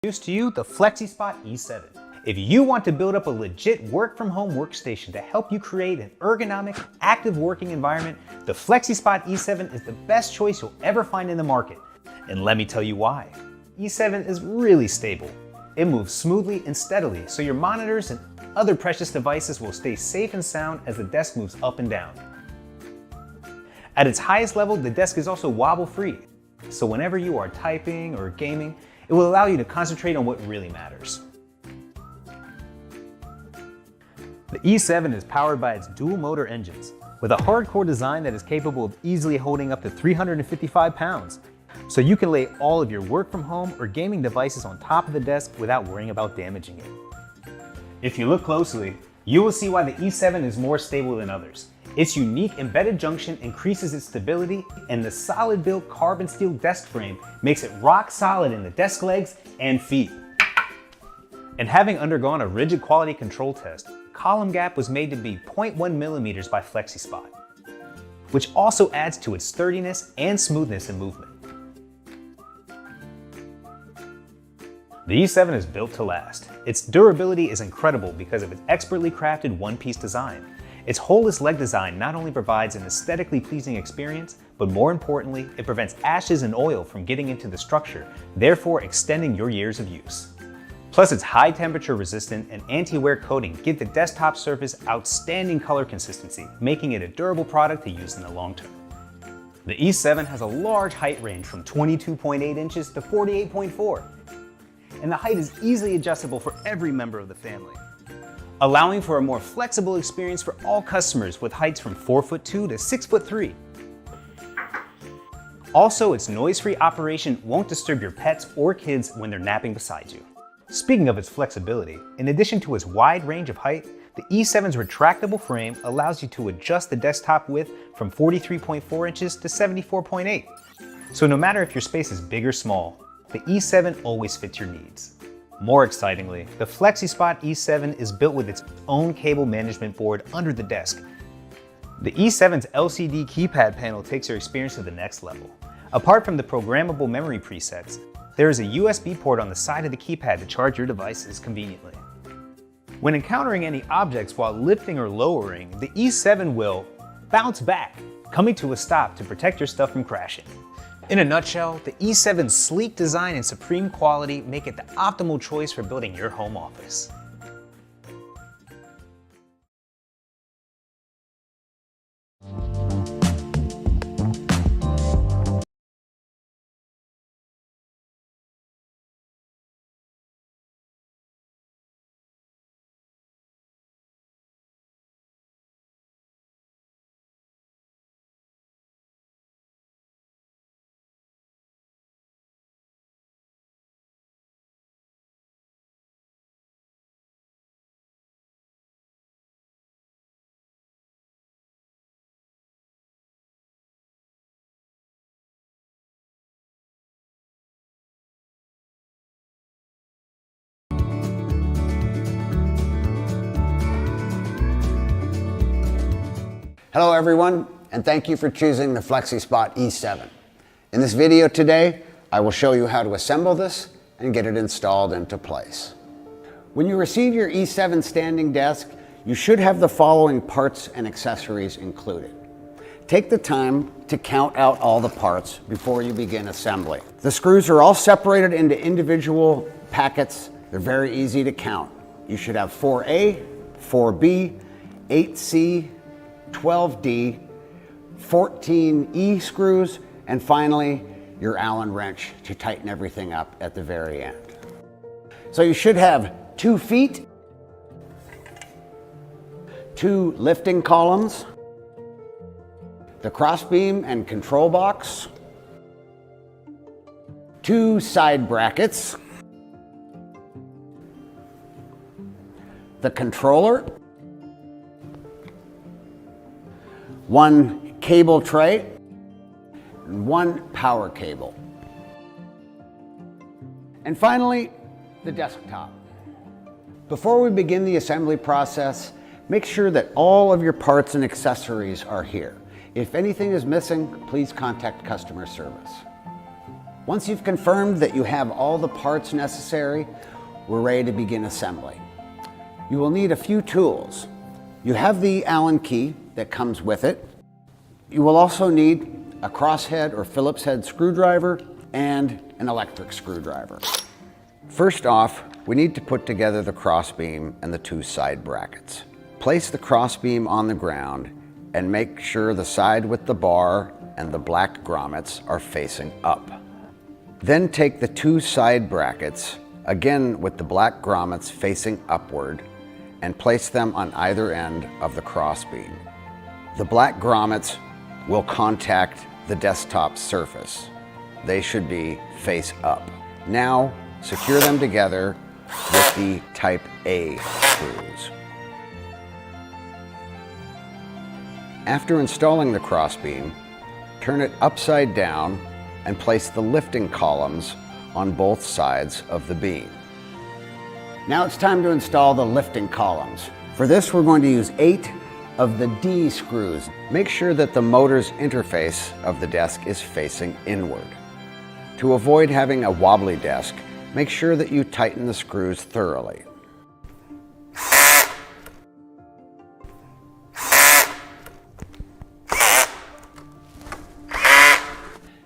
Introduce to you the FlexiSpot E7. If you want to build up a legit work-from-home workstation to help you create an ergonomic, active working environment, the FlexiSpot E7 is the best choice you'll ever find in the market. And let me tell you why. E7 is really stable. It moves smoothly and steadily, so your monitors and other precious devices will stay safe and sound as the desk moves up and down. At its highest level, the desk is also wobble-free, so whenever you are typing or gaming, it will allow you to concentrate on what really matters. The E7 is powered by its dual-motor engines, with a hardcore design that is capable of easily holding up to 355 pounds, so you can lay all of your work from home or gaming devices on top of the desk without worrying about damaging it. If you look closely, you will see why the E7 is more stable than others. Its unique embedded junction increases its stability, and the solid built carbon steel desk frame makes it rock solid in the desk legs and feet. And having undergone a rigid quality control test, column gap was made to be 0.1 millimeters by FlexiSpot, which also adds to its sturdiness and smoothness in movement. The E7 is built to last. Its durability is incredible because of its expertly crafted one-piece design. Its holeless leg design not only provides an aesthetically pleasing experience, but more importantly, it prevents ashes and oil from getting into the structure, therefore extending your years of use. Plus, its high temperature resistant and anti-wear coating give the desktop surface outstanding color consistency, making it a durable product to use in the long term. The E7 has a large height range from 22.8 inches to 48.4. And the height is easily adjustable for every member of the family, allowing for a more flexible experience for all customers with heights from 4'2" to 6'3". Also, its noise-free operation won't disturb your pets or kids when they're napping beside you. Speaking of its flexibility, in addition to its wide range of height, the E7's retractable frame allows you to adjust the desktop width from 43.4 inches to 74.8. So no matter if your space is big or small, the E7 always fits your needs. More excitingly, the FlexiSpot E7 is built with its own cable management board under the desk. The E7's LCD keypad panel takes your experience to the next level. Apart from the programmable memory presets, there is a USB port on the side of the keypad to charge your devices conveniently. When encountering any objects while lifting or lowering, the E7 will bounce back, coming to a stop to protect your stuff from crashing. In a nutshell, the E7's sleek design and supreme quality make it the optimal choice for building your home office. Hello everyone, and thank you for choosing the FlexiSpot E7. In this video today, I will show you how to assemble this and get it installed into place. When you receive your E7 standing desk, you should have the following parts and accessories included. Take the time to count out all the parts before you begin assembly. The screws are all separated into individual packets. They're very easy to count. You should have 4A, 4B, 8C, 12D, 14E screws, and finally, your Allen wrench to tighten everything up at the very end. So you should have 2 feet, 2 lifting columns, the crossbeam and control box, 2 side brackets, the controller, 1 cable tray, and 1 power cable. And finally, the desktop. Before we begin the assembly process, make sure that all of your parts and accessories are here. If anything is missing, please contact customer service. Once you've confirmed that you have all the parts necessary, we're ready to begin assembly. You will need a few tools. You have the Allen key that comes with it. You will also need a crosshead or Phillips head screwdriver and an electric screwdriver. First off, we need to put together the crossbeam and the 2 side brackets. Place the crossbeam on the ground and make sure the side with the bar and the black grommets are facing up. Then take the 2 side brackets, again with the black grommets facing upward, and place them on either end of the crossbeam. The black grommets will contact the desktop surface. They should be face up. Now, secure them together with the Type A screws. After installing the crossbeam, turn it upside down and place the lifting columns on both sides of the beam. Now it's time to install the lifting columns. For this, we're going to use 8 of the D screws. Make sure that the motor's interface of the desk is facing inward. To avoid having a wobbly desk, make sure that you tighten the screws thoroughly.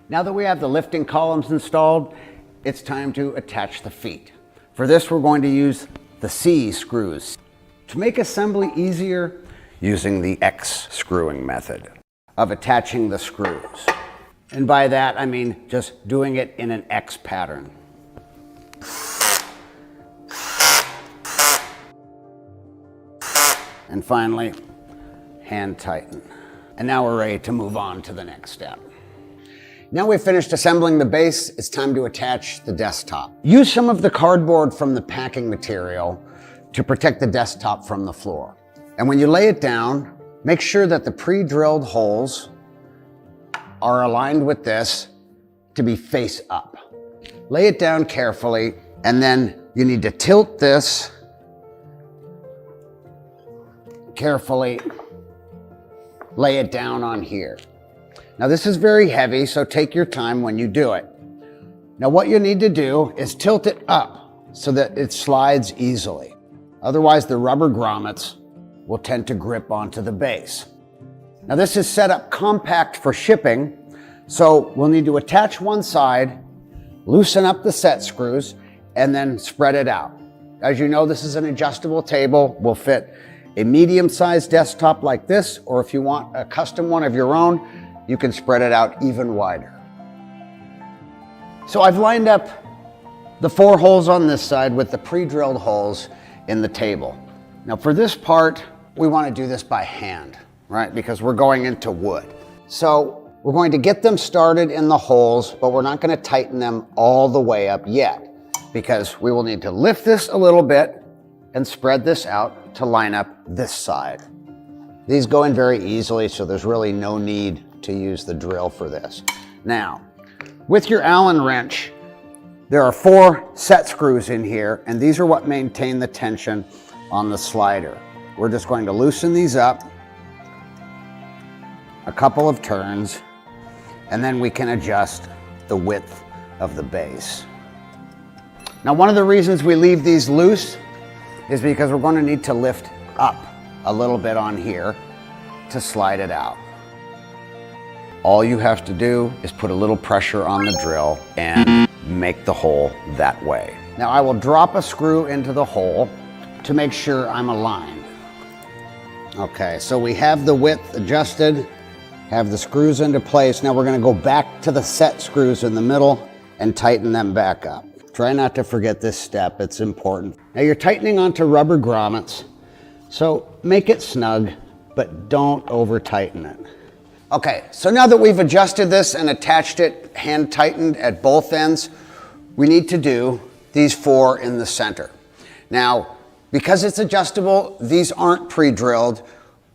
Now that we have the lifting columns installed, it's time to attach the feet. For this, we're going to use the C screws. To make assembly easier, using the X screwing method of attaching the screws. And by that, I mean just doing it in an X pattern. And finally, hand tighten. And now we're ready to move on to the next step. Now we've finished assembling the base, it's time to attach the desktop. Use some of the cardboard from the packing material to protect the desktop from the floor. And when you lay it down, make sure that the pre-drilled holes are aligned with this to be face up. Lay it down carefully, and then you need to tilt this carefully, lay it down on here. Now this is very heavy, so take your time when you do it. Now what you need to do is tilt it up so that it slides easily. Otherwise the rubber grommets will tend to grip onto the base. Now this is set up compact for shipping, so we'll need to attach one side, loosen up the set screws, and then spread it out. As you know, this is an adjustable table, will fit a medium-sized desktop like this, or if you want a custom one of your own, you can spread it out even wider. So I've lined up the 4 holes on this side with the pre-drilled holes in the table. Now for this part, we want to do this by hand, right? Because we're going into wood. So we're going to get them started in the holes, but we're not going to tighten them all the way up yet, because we will need to lift this a little bit and spread this out to line up this side. These go in very easily, so there's really no need to use the drill for this. Now, with your Allen wrench, there are 4 set screws in here, and these are what maintain the tension on the slider. We're just going to loosen these up a couple of turns, and then we can adjust the width of the base. Now, one of the reasons we leave these loose is because we're going to need to lift up a little bit on here to slide it out. All you have to do is put a little pressure on the drill and make the hole that way. Now I will drop a screw into the hole to make sure I'm aligned. Okay, so we have the width adjusted, have the screws into place. Now we're going to go back to the set screws in the middle and tighten them back up. Try not to forget this step, it's important. Now you're tightening onto rubber grommets, so make it snug, but don't over tighten it. Okay, so now that we've adjusted this and attached it hand tightened at both ends, we need to do these 4 in the center. Now, because it's adjustable, these aren't pre-drilled.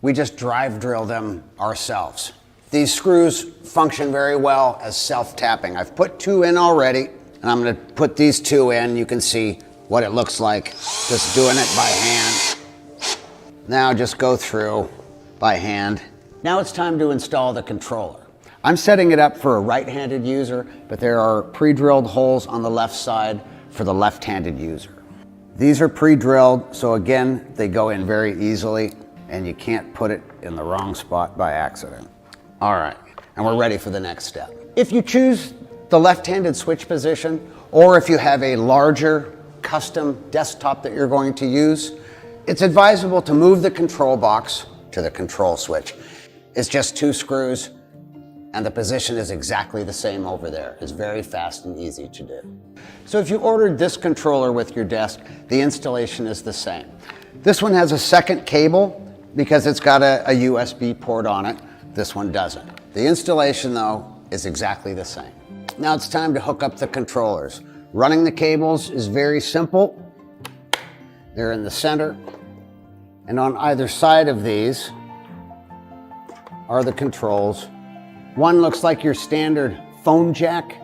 We just drive drill them ourselves. These screws function very well as self-tapping. I've put 2 in already, and I'm gonna put these 2 in. You can see what it looks like just doing it by hand. Now just go through by hand. Now it's time to install the controller. I'm setting it up for a right-handed user, but there are pre-drilled holes on the left side for the left-handed user. These are pre-drilled, so again, they go in very easily, and you can't put it in the wrong spot by accident. All right, and we're ready for the next step. If you choose the left-handed switch position, or if you have a larger custom desktop that you're going to use, it's advisable to move the control box to the control switch. It's just 2 screws, and the position is exactly the same over there. It's very fast and easy to do. So if you ordered this controller with your desk, the installation is the same. This one has a second cable because it's got a USB port on it. This one doesn't. The installation, though, is exactly the same. Now it's time to hook up the controllers. Running the cables is very simple. They're in the center, and on either side of these are the controls. One looks like your standard phone jack,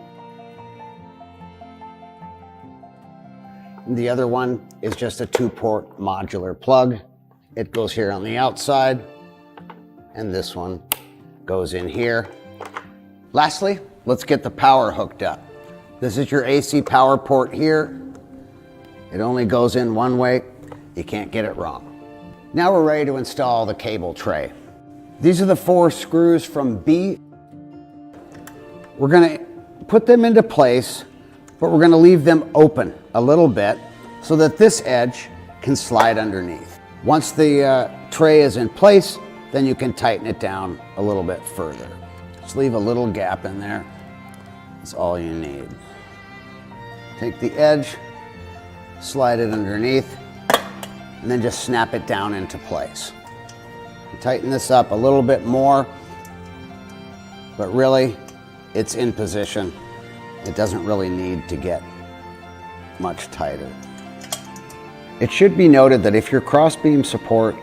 and the other one is just a 2-port modular plug. It goes here on the outside, and this one goes in here. Lastly, let's get the power hooked up. This is your AC power port here. It only goes in one way. You can't get it wrong. Now we're ready to install the cable tray. These are the 4 screws from B. We're gonna put them into place, but we're gonna leave them open a little bit so that this edge can slide underneath. Once the tray is in place, then you can tighten it down a little bit further. Just leave a little gap in there. That's all you need. Take the edge, slide it underneath, and then just snap it down into place. Tighten this up a little bit more, but really, it's in position. It doesn't really need to get much tighter. It should be noted that if your crossbeam support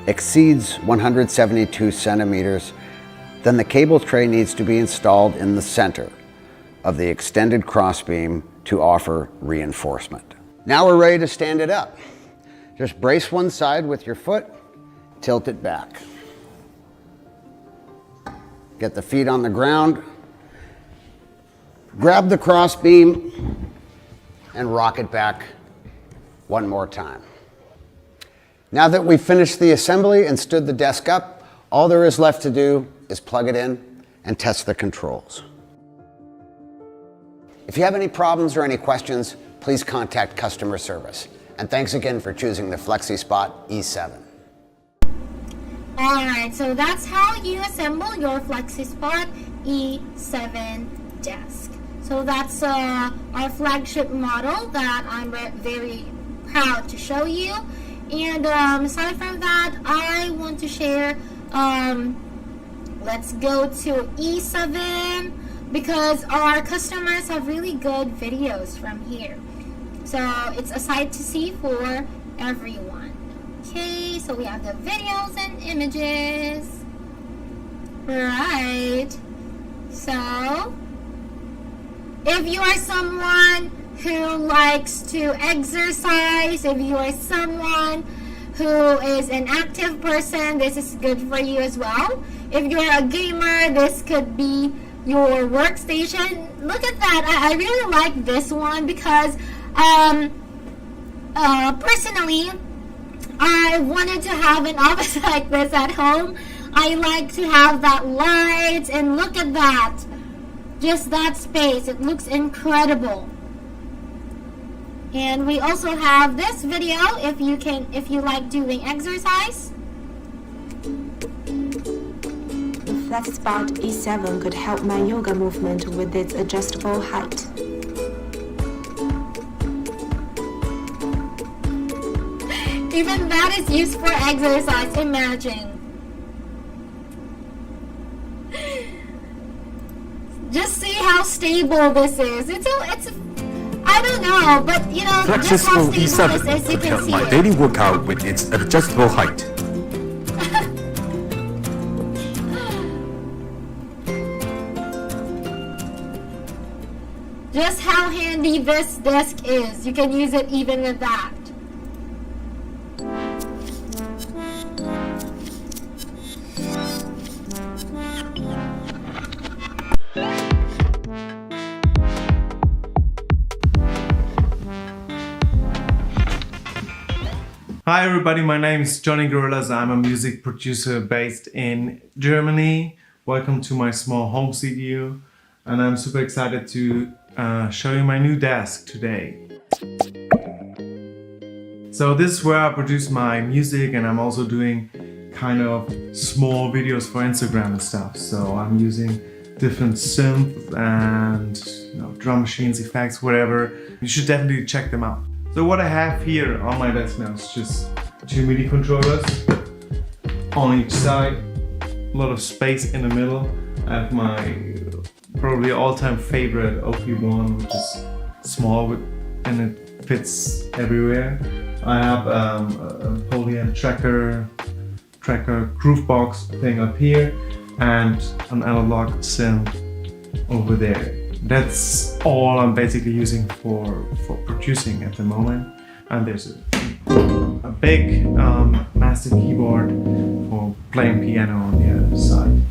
exceeds 172 centimeters, then the cable tray needs to be installed in the center of the extended crossbeam to offer reinforcement. Now we're ready to stand it up. Just brace one side with your foot, tilt it back. Get the feet on the ground, grab the crossbeam, and rock it back one more time. Now that we've finished the assembly and stood the desk up, all there is left to do is plug it in and test the controls. If you have any problems or any questions, please contact customer service. And thanks again for choosing the FlexiSpot E7. Alright, so that's how you assemble your FlexiSpot E7 desk. So that's our flagship model that I'm very proud to show you. And aside from that, I want to share, let's go to E7 because our customers have really good videos from here. So it's a sight to see for everyone. Okay, so we have the videos and images. Right. So, if you are someone who likes to exercise, if you are someone who is an active person, this is good for you as well. If you're a gamer, this could be your workstation. Look at that. I really like this one because personally, I wanted to have an office like this at home. I like to have that light, and look at that. Just that space. It looks incredible. And we also have this video if you like doing exercise. The FlexiSpot E7 could help my yoga movement with its adjustable height. Even that is used for exercise, imagine. see how stable this is. It's I don't know, but you know, just how FlexiSpot stable this is, you E7 can help see my it. daily workout with its adjustable height. Just how handy this desk is. You can use it even with that. Hi everybody, my name is Johnny Gorillas. I'm a music producer based in Germany. Welcome to my small home studio, and I'm super excited to show you my new desk today. So this is where I produce my music, and I'm also doing kind of small videos for Instagram and stuff. So I'm using different synths and drum machines, effects, whatever. You should definitely check them out. So what I have here on my desk now is just 2 MIDI controllers on each side, a lot of space in the middle. I have my probably all-time favorite OP1, which is small and it fits everywhere. I have a Polyam tracker groovebox thing up here and an analog synth over there. That's all I'm basically using for producing at the moment. And there's a big massive keyboard for playing piano on the other side.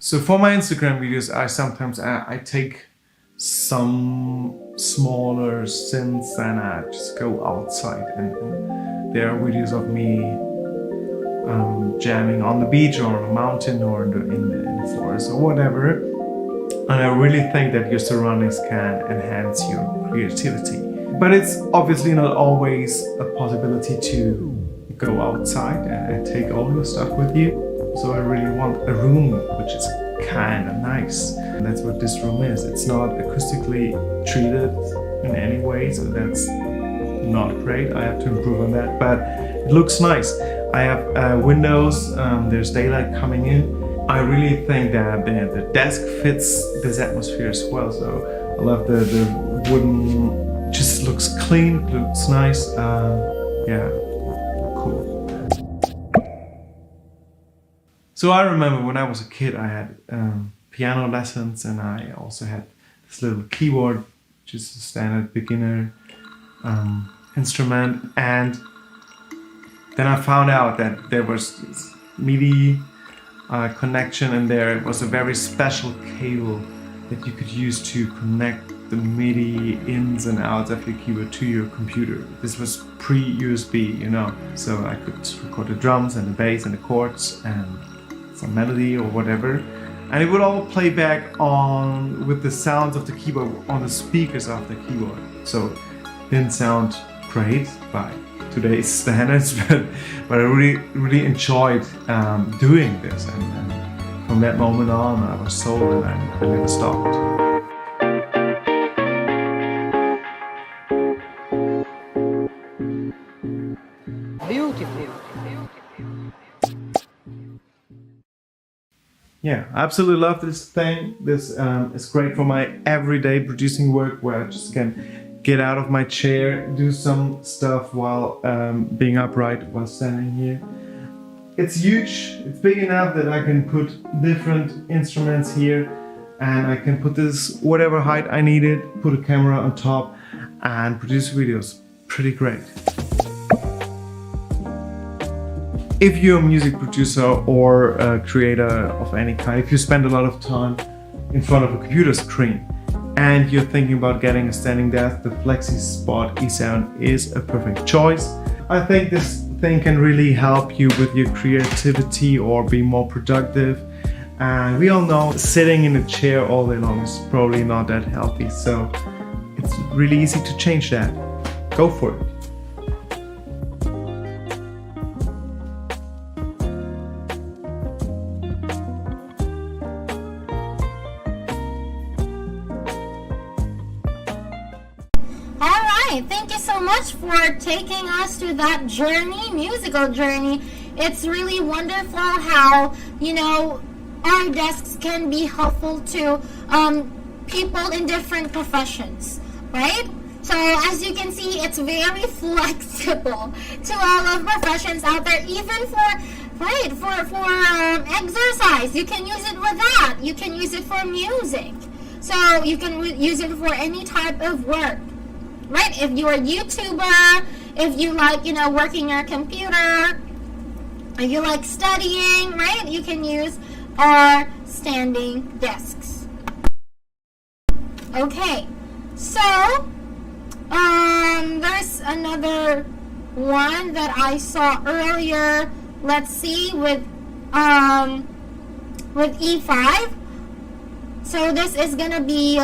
So for my Instagram videos, I sometimes I take some smaller synths and I just go outside and there are videos of me jamming on the beach or on a mountain or in the forest or whatever. And I really think that your surroundings can enhance your creativity. But it's obviously not always a possibility to go outside and take all your stuff with you. So I really want a room which is kind of nice. And that's what this room is. It's not acoustically treated in any way, so that's not great. I have to improve on that, but it looks nice. I have windows, there's daylight coming in. I really think that the desk fits this atmosphere as well, so I love the wooden, just looks clean, looks nice. Yeah, cool. So I remember when I was a kid, I had piano lessons, and I also had this little keyboard, just a standard beginner instrument. And then I found out that there was this MIDI connection, and there was a very special cable that you could use to connect the MIDI ins and outs of your keyboard to your computer. This was pre-USB, you know, so I could record the drums and the bass and the chords and some melody or whatever, and it would all play back on with the sounds of the keyboard on the speakers of the keyboard. So it didn't sound great by today's standards, but I really enjoyed doing this, and from that moment on I was sold and I never stopped. Yeah, I absolutely love this thing. This is great for my everyday producing work, where I just can get out of my chair, do some stuff while being upright while standing here. It's huge, it's big enough that I can put different instruments here, and I can put this whatever height I need it, put a camera on top and produce videos. Pretty great. If you're a music producer or a creator of any kind, if you spend a lot of time in front of a computer screen and you're thinking about getting a standing desk, the FlexiSpot E7 is a perfect choice. I think this thing can really help you with your creativity or be more productive. And we all know sitting in a chair all day long is probably not that healthy, so it's really easy to change that. Go for it. right, thank you so much for taking us through that journey, musical journey. It's really wonderful how, you know, our desks can be helpful to people in different professions, right? So as you can see, it's very flexible to all of professions out there, even for exercise. You can use it with that. You can use it for music. So you can use it for any type of work, right? If you're a YouTuber, if you like, you know, working your computer, if you like studying, right? You can use our standing desks. Okay, so there's another one that I saw earlier. Let's see, with E5. So this is gonna be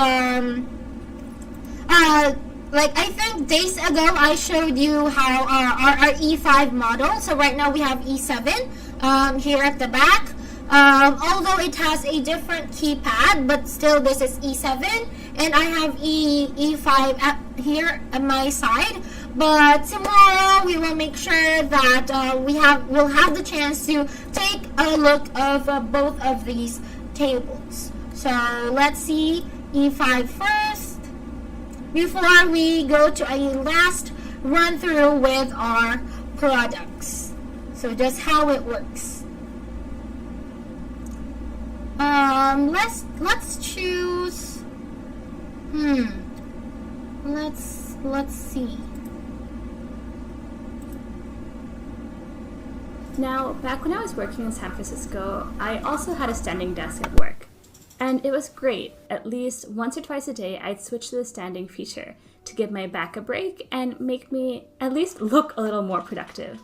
like I think days ago I showed you how our E5 model. So right now we have E7 here at the back. Although it has a different keypad, but still this is E7, and I have E5 here at my side. But tomorrow we will make sure that we'll have the chance to take a look of both of these tables. So let's see E5 first before we go to a last run through with our products. So just how it works. Let's choose. Let's see. Now, back when I was working in San Francisco, I also had a standing desk at work. And it was great. At least once or twice a day, I'd switch to the standing feature to give my back a break and make me at least look a little more productive.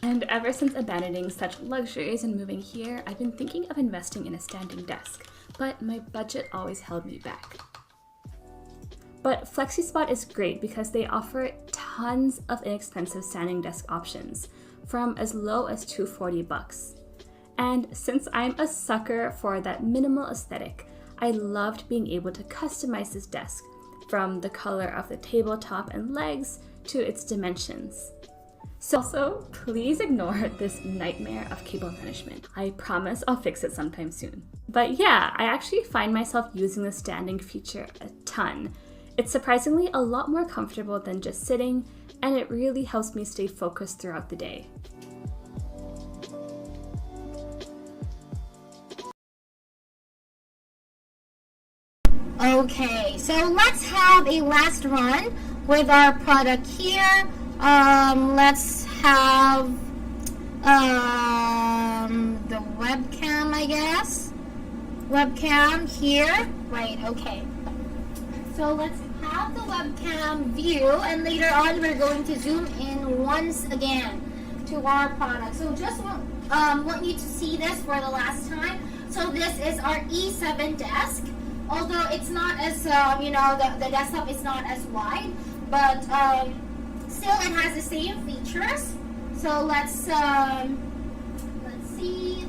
And ever since abandoning such luxuries and moving here, I've been thinking of investing in a standing desk, but my budget always held me back. But FlexiSpot is great because they offer tons of inexpensive standing desk options, from as low as $240. And since I'm a sucker for that minimal aesthetic, I loved being able to customize this desk, from the color of the tabletop and legs to its dimensions. So also, please ignore this nightmare of cable management. I promise I'll fix it sometime soon. But yeah, I actually find myself using the standing feature a ton. It's surprisingly a lot more comfortable than just sitting, and it really helps me stay focused throughout the day. Okay, so let's have a last run with our product here. Let's have the webcam, I guess. Webcam here. Right, okay. So let's have the webcam view, and later on we're going to zoom in once again to our product. So just want you to see this for the last time. So this is our E7 desk. Although it's not as, the desktop is not as wide, but still it has the same features. So let's see.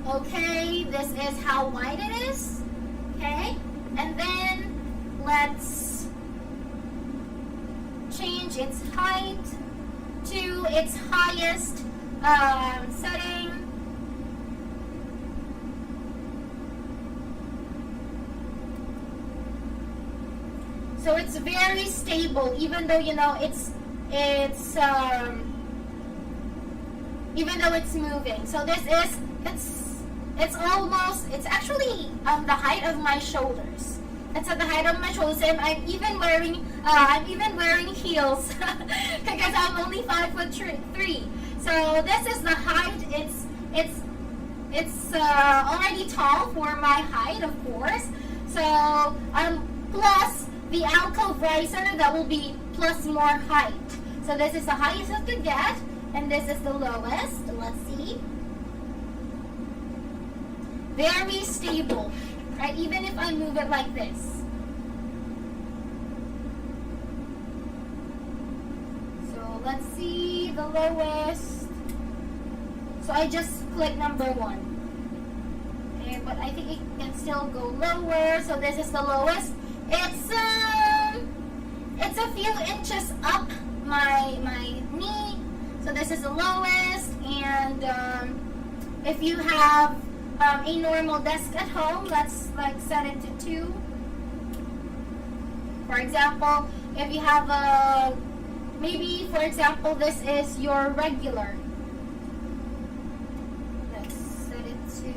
Okay, this is how wide it is. Okay, and then let's change its height to its highest setting. So it's very stable, even though even though it's moving. So this is it's actually the height of my shoulders. It's at the height of my shoulders, and I'm even wearing heels because I'm only 5'3". So this is the height. It's already tall for my height, of course. So plus the alcove riser, that will be plus more height. So this is the highest it could get, and this is the lowest. Let's see. Very stable, right? Even if I move it like this. So let's see the lowest. So I just click number 1. Okay, but I think it can still go lower. So this is the lowest. It's a few inches up my knee. So this is the lowest, and if you have a normal desk at home, let's like set it to 2. For example, if you have a, maybe for example this is your regular. Let's set it to,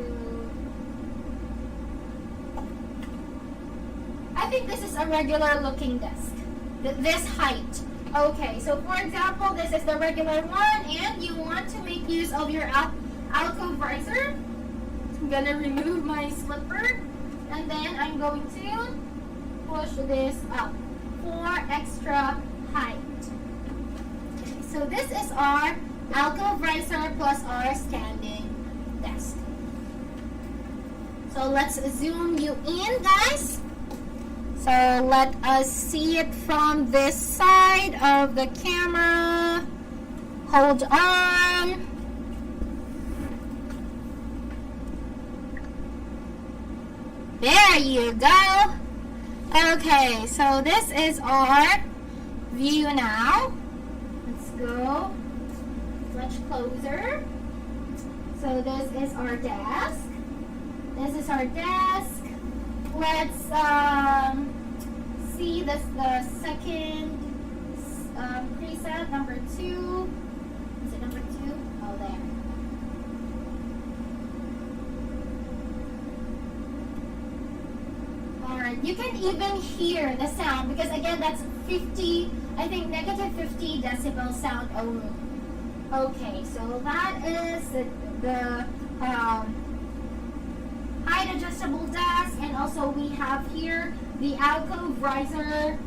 I think this is a regular looking desk. This height. Okay, so for example, this is the regular one, and you want to make use of your alcove riser. I'm gonna remove my slipper, and then I'm going to push this up for extra height. Okay, so this is our alcove riser plus our standing desk. So let's zoom you in, guys. So let us see it from this side of the camera. Hold on. There you go. Okay, so this is our view now. Let's go much closer. So this is our desk. This is our desk. Let's see the second preset, number 2. Is it number 2? Oh, there. Alright, you can even hear the sound because again that's 50, I think negative 50 decibel sound only. Okay, so that is the height adjustable desk, and also we have here the alcove riser.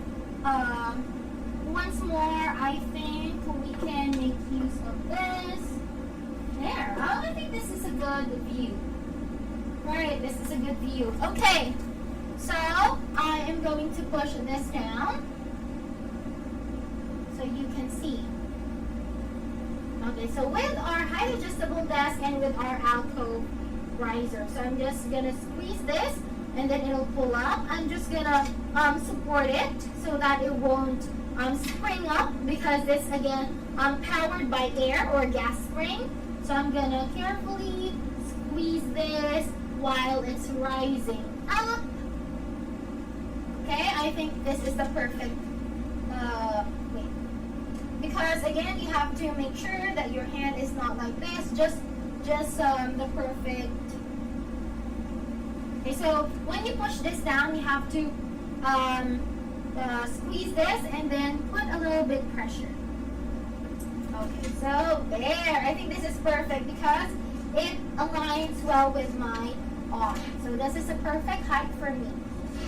Once more, I think we can make use of this. There, I think this is a good view. Right, this is a good view. Okay, so I am going to push this down so you can see. Okay, so with our height adjustable desk and with our alcove riser, so I'm just gonna squeeze this and then it'll pull up. I'm just gonna support it so that it won't spring up because this again powered by air or gas spring. So I'm gonna carefully squeeze this while it's rising up. Okay, I think this is the perfect way. Because again, you have to make sure that your hand is not like this, just the perfect. Okay, so when you push this down, you have to squeeze this and then put a little bit pressure. Okay, so there. I think this is perfect because it aligns well with my arm. So this is a perfect height for me.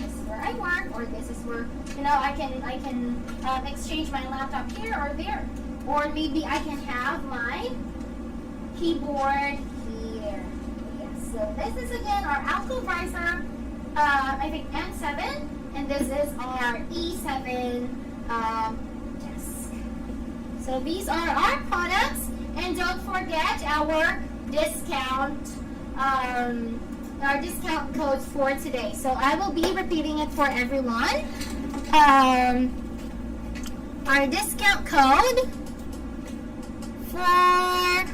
This is where I work, or this is where I can exchange my laptop here or there, or maybe I can have my keyboard here. Yes. So this is again our alcove riser. I think M7, and this is our E7 desk. So these are our products, and don't forget our discount codes for today. So I will be repeating it for everyone. Our discount code for,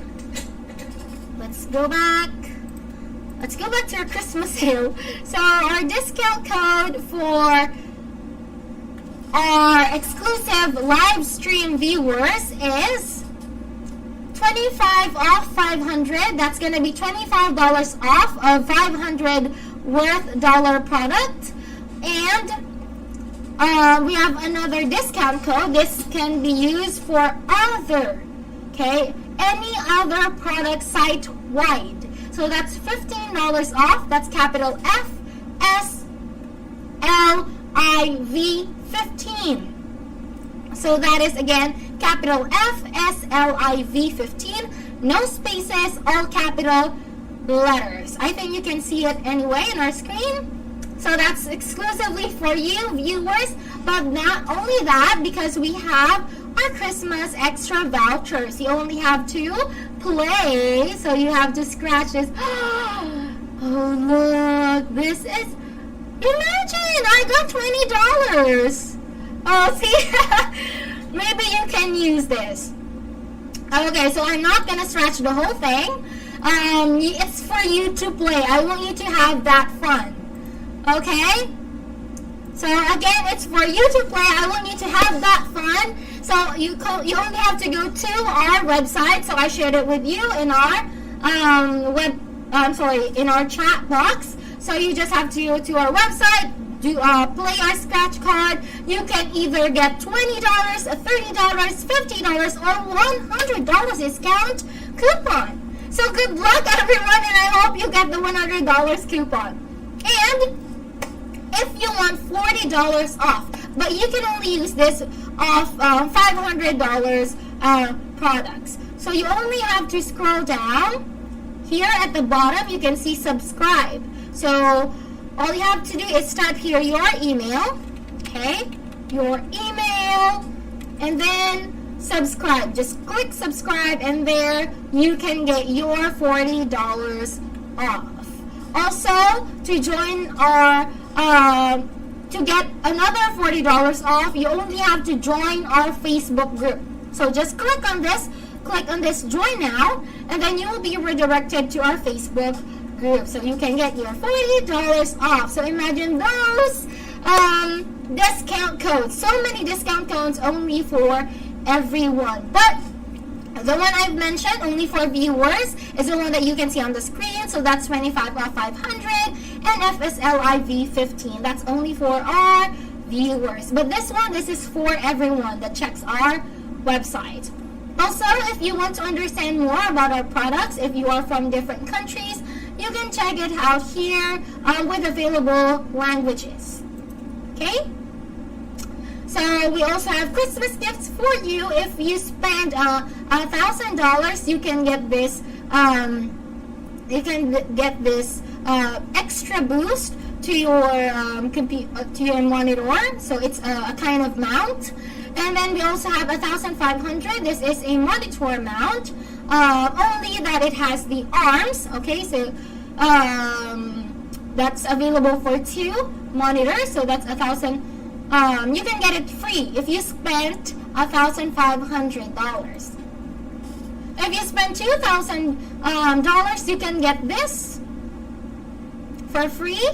let's go back to our Christmas sale. So our discount code for our exclusive live stream viewers is 25 off 500. That's going to be $25 off of 500 worth dollar product. And we have another discount code. This can be used for any other product site wide. So that's $15 off. That's capital FSLIV 15. So that is again capital FSLIV 15. No spaces, all capital letters. I think you can see it anyway in our screen. So that's exclusively for you viewers. But not only that, because we have our Christmas extra vouchers. You only have to play, so you have to scratch this. Oh look, this is, imagine I got $20. Oh, see? Maybe you can use this. Okay, so I'm not gonna stretch the whole thing. It's for you to play. I want you to have that fun. Okay? So again, it's for you to play. I want you to have that fun. So you only have to go to our website. So I shared it with you in our in our chat box. So you just have to go to our website, play our scratch card. You can either get $20, $30, $50, or $100 discount coupon. So good luck, everyone, and I hope you get the $100 coupon. And if you want $40 off, but you can only use this off $500 products. So you only have to scroll down. Here at the bottom, you can see subscribe. So all you have to do is type here your email, okay? Your email, and then subscribe. Just click subscribe, and there you can get your $40 off. Also, to join our to get another $40 off, you only have to join our Facebook group. So just click on this join now, and then you will be redirected to our Facebook group, so you can get your $40 off. So imagine those discount codes. So many discount codes only for everyone. But the one I've mentioned only for viewers is the one that you can see on the screen. So that's 25 off 500 and FSLIV 15. That's only for our viewers. But this is for everyone that checks our website. Also, if you want to understand more about our products, if you are from different countries, you can check it out here with available languages. Okay? So we also have Christmas gifts for you. If you spend $1,000, you can get this. Extra boost to your monitor. So it's a kind of mount. And then we also have 1,500. This is a monitor mount. Only that it has the arms. Okay, so that's available for 2 monitors. So that's 1,000. You can get it free if you spent $1,500. If you spend $2,000, you can get this for free.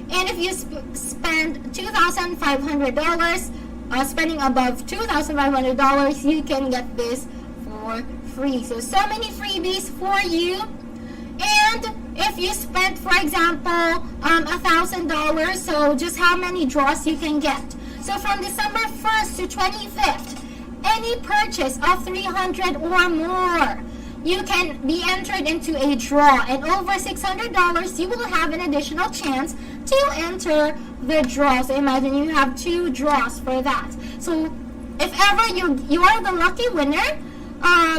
And if you spend $2,500, spending above $2,500, you can get this for free. So many freebies for you. And if you spent, for example, $1,000, so just how many draws you can get. So from December 1st to 25th, any purchase of $300 or more, you can be entered into a draw. And over $600, you will have an additional chance to enter the draw. So imagine you have 2 draws for that. So if ever you are the lucky winner,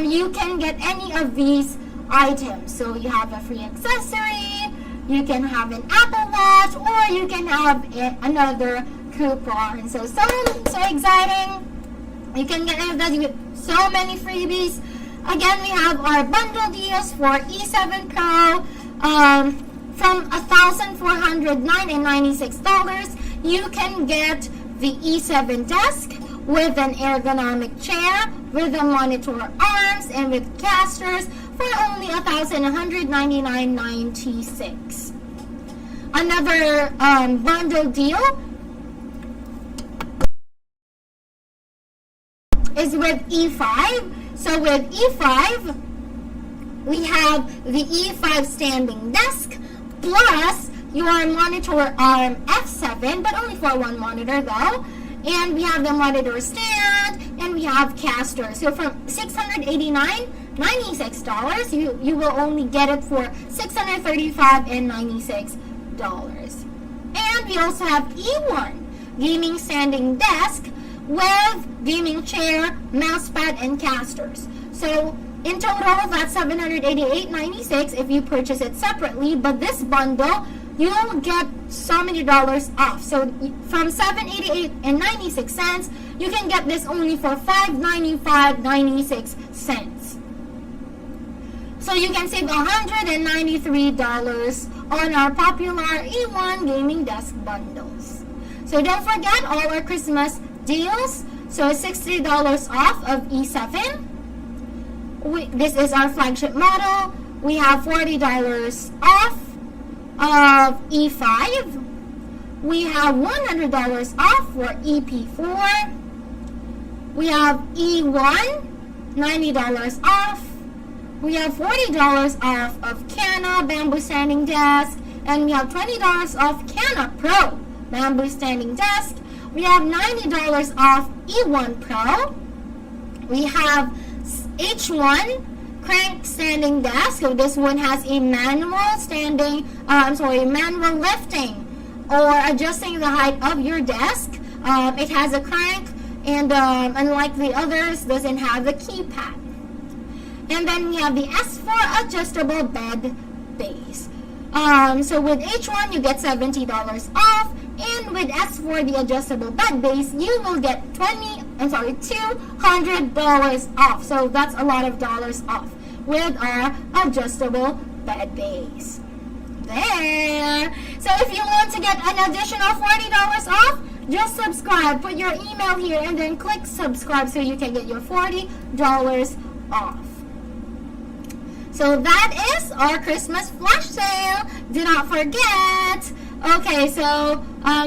you can get any of these items. So you have a free accessory, you can have an Apple Watch, or you can have another coupon. So exciting. You can get any of that. You get so many freebies. Again, we have our bundle deals for E7 Pro. From $1,409.96, you can get the E7 desk with an ergonomic chair, with a monitor arms, and with casters for only $1,199.96. Another bundle deal is with E5. So with E5, we have the E5 standing desk plus your monitor arm F7, but only for 1 monitor though. And we have the monitor stand, and we have caster. So from $689.96, you will only get it for $635.96. And we also have E1 gaming standing desk with gaming chair, mousepad, and casters. So in total, that's $788.96 if you purchase it separately. But this bundle, you'll get so many dollars off. So from $788.96, you can get this only for $595.96. So you can save $193 on our popular E1 gaming desk bundles. So don't forget, all our Christmas deals. So $60 off of E7. This is our flagship model. We have $40 off of E5. We have $100 off for EP4. We have E1, $90 off. We have $40 off of Cana Bamboo Standing Desk. And we have $20 off Cana Pro Bamboo Standing Desk. We have $90 off E1 Pro. We have H1 Crank Standing Desk. So this one has a manual manual lifting or adjusting the height of your desk. It has a crank, and unlike the others, doesn't have the keypad. And then we have the S4 adjustable bed base. So with H1 you get $70 off, and with S4 the adjustable bed base you will get $200 off. So that's a lot of dollars off with our adjustable bed base. There. So if you want to get an additional $40 off, just subscribe. Put your email here and then click subscribe so you can get your $40 off. So that is our Christmas flash sale. Do not forget. Okay, so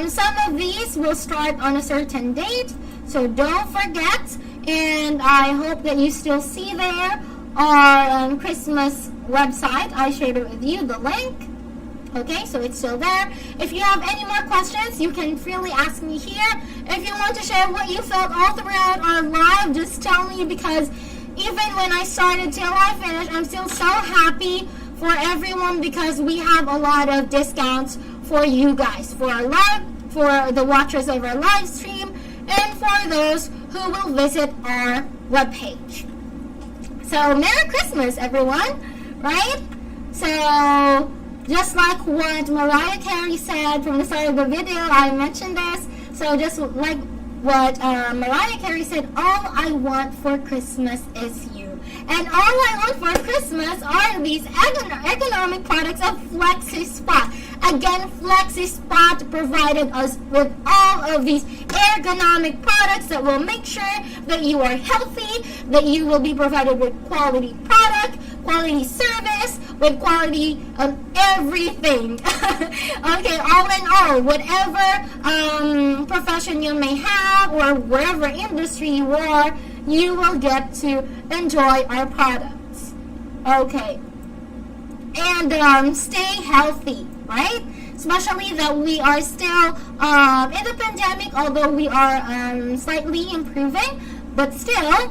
some of these will start on a certain date, so don't forget. And I hope that you still see there our Christmas website. I shared it with you, the link. Okay, so it's still there. If you have any more questions, you can freely ask me here. If you want to share what you felt all throughout our live, just tell me, because even when I started till I finished, I'm still so happy for everyone because we have a lot of discounts for you guys, for our live, for the watchers of our live stream, and for those who will visit our webpage. So Merry Christmas, everyone, right? So just like what Mariah Carey said from the start of the video, I mentioned this. So just like what Mariah Carey said, all I want for Christmas is you. And all I want for Christmas are these ergonomic products of FlexiSpot. Again, FlexiSpot provided us with all of these ergonomic products that will make sure that you are healthy, that you will be provided with quality product, quality service, with quality of everything. Okay, all in all, whatever profession you may have or wherever industry you are, you will get to enjoy our products. Okay, and stay healthy, right? Especially that we are still in the pandemic, although we are slightly improving, but still,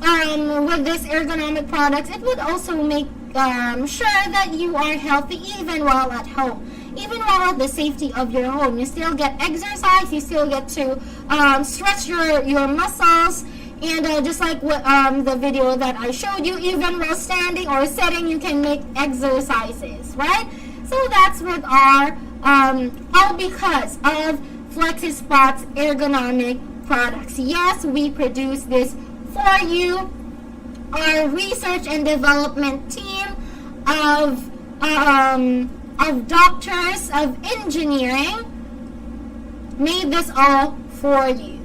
with this ergonomic products, it would also make sure that you are healthy even while at home. Even while at the safety of your home, you still get exercise, you still get to stretch your muscles, and just like what the video that I showed you, even while standing or sitting, you can make exercises, right? So that's with our, all because of FlexiSpot's ergonomic products. Yes, we produce this for you. Our research and development team of doctors of engineering made this all for you.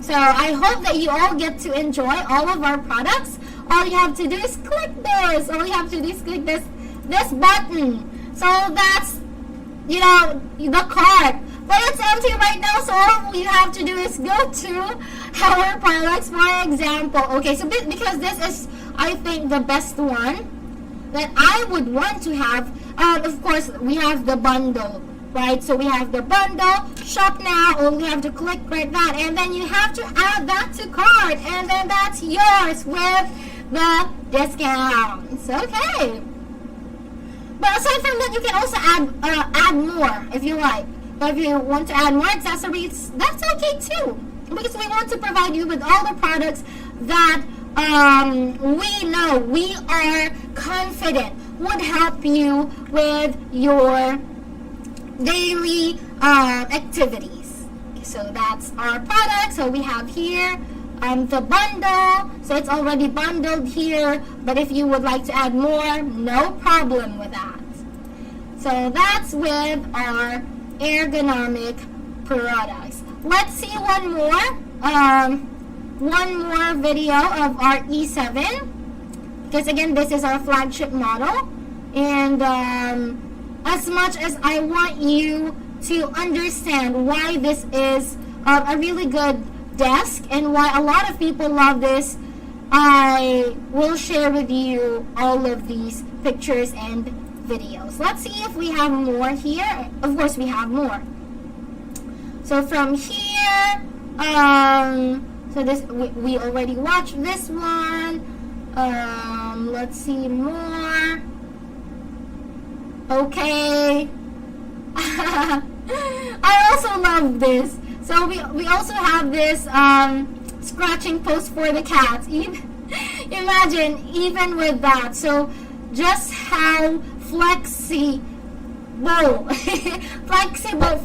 So I hope that you all get to enjoy all of our products. All you have to do is click this. All you have to do is click this button. So that's, you know, the card. But it's empty right now, so all you have to do is go to our products, for example. Okay, so because this is, I think, the best one that I would want to have. Of course, we have the bundle, right? So we have the bundle, shop now, or we have to click right that, and then you have to add that to cart, and then that's yours with the discounts. Okay. But aside from that, you can also add more if you like. But if you want to add more accessories, that's okay too. Because we want to provide you with all the products that we know, we are confident would help you with your daily activities. So that's our product. So we have here the bundle. So it's already bundled here. But if you would like to add more, no problem with that. So that's with our ergonomic products. Let's see one more. one more video of our E7, because again, this is our flagship model. And as much as I want you to understand why this is a really good desk and why a lot of people love this, I will share with you all of these pictures and videos. Let's see if we have more here. Of course, we have more. So from here, so this we already watched this one. Let's see more. Okay. I also love this. So we also have this scratching post for the cats. Imagine, even with that. So just how flexible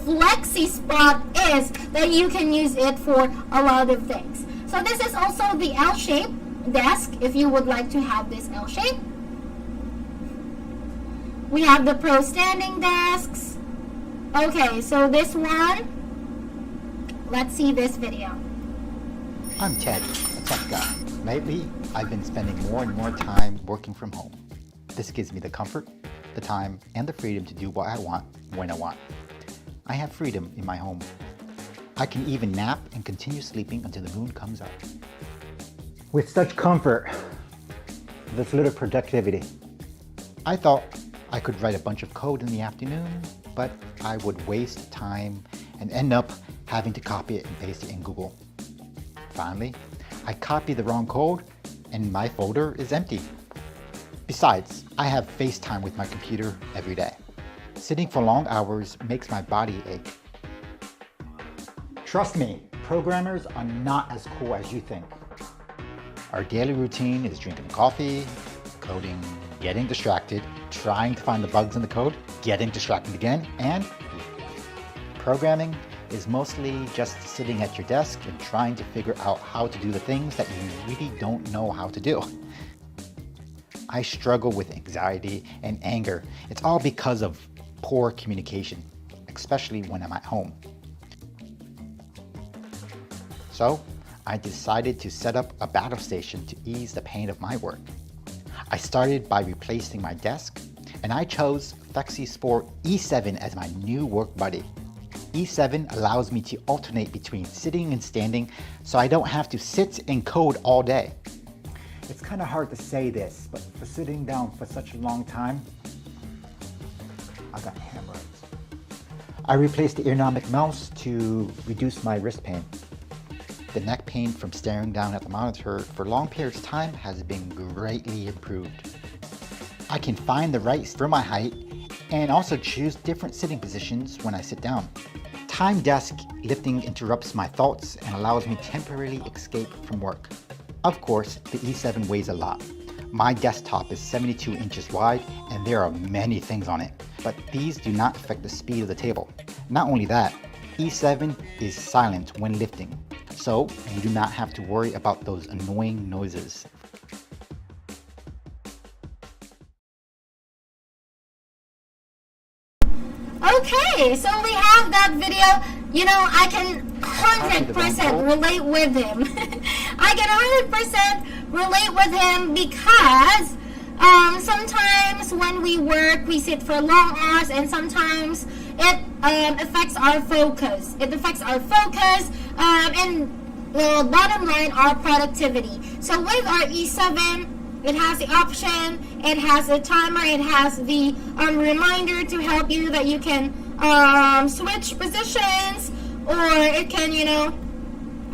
FlexiSpot is, that you can use it for a lot of things. So this is also the L-shaped desk, if you would like to have this L-shape. We have the Pro standing desks. Okay, so this one, let's see this video. I'm Ted, a tech guy. Lately, I've been spending more and more time working from home. This gives me the comfort, the time, and the freedom to do what I want, when I want. I have freedom in my home. I can even nap and continue sleeping until the moon comes up. With such comfort, this little productivity. I thought I could write a bunch of code in the afternoon, but I would waste time and end up having to copy it and paste it in Google. Finally, I copied the wrong code and my folder is empty. Besides, I have FaceTime with my computer every day. Sitting for long hours makes my body ache. Trust me, programmers are not as cool as you think. Our daily routine is drinking coffee, coding, getting distracted, trying to find the bugs in the code, getting distracted again, and programming is mostly just sitting at your desk and trying to figure out how to do the things that you really don't know how to do. I struggle with anxiety and anger. It's all because of poor communication, especially when I'm at home. So, I decided to set up a battle station to ease the pain of my work. I started by replacing my desk, and I chose FlexiSpot E7 as my new work buddy. E7 allows me to alternate between sitting and standing, so I don't have to sit and code all day. It's kind of hard to say this, but for sitting down for such a long time, I got hemorrhoids. I replaced the ergonomic mouse to reduce my wrist pain. The neck pain from staring down at the monitor for long periods of time has been greatly improved. I can find the right for my height and also choose different sitting positions when I sit down. Time desk lifting interrupts my thoughts and allows me to temporarily escape from work. Of course, the E7 weighs a lot. My desktop is 72 inches wide and there are many things on it, but these do not affect the speed of the table. Not only that, E7 is silent when lifting, so you do not have to worry about those annoying noises. Okay, so we have that video. You know, I can 100% relate with him. I can 100% relate with him because sometimes when we work, we sit for long hours, and sometimes it affects our focus. It affects our focus and the bottom line, our productivity. So with our E7, it has the option, it has a timer, it has the reminder to help you that you can switch positions, or it can, you know,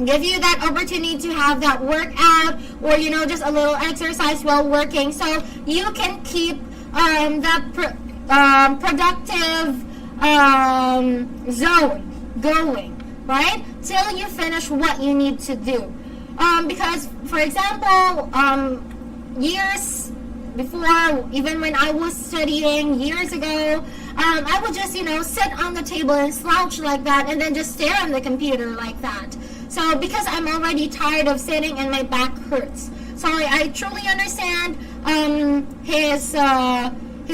give you that opportunity to have that workout, or, you know, just a little exercise while working, so you can keep that productive zone going, right, till you finish what you need to do. Because, for example, years before, even when I was studying years ago, I would just, you know, sit on the table and slouch like that and then just stare on the computer like that. So because I'm already tired of sitting and my back hurts. So I truly understand his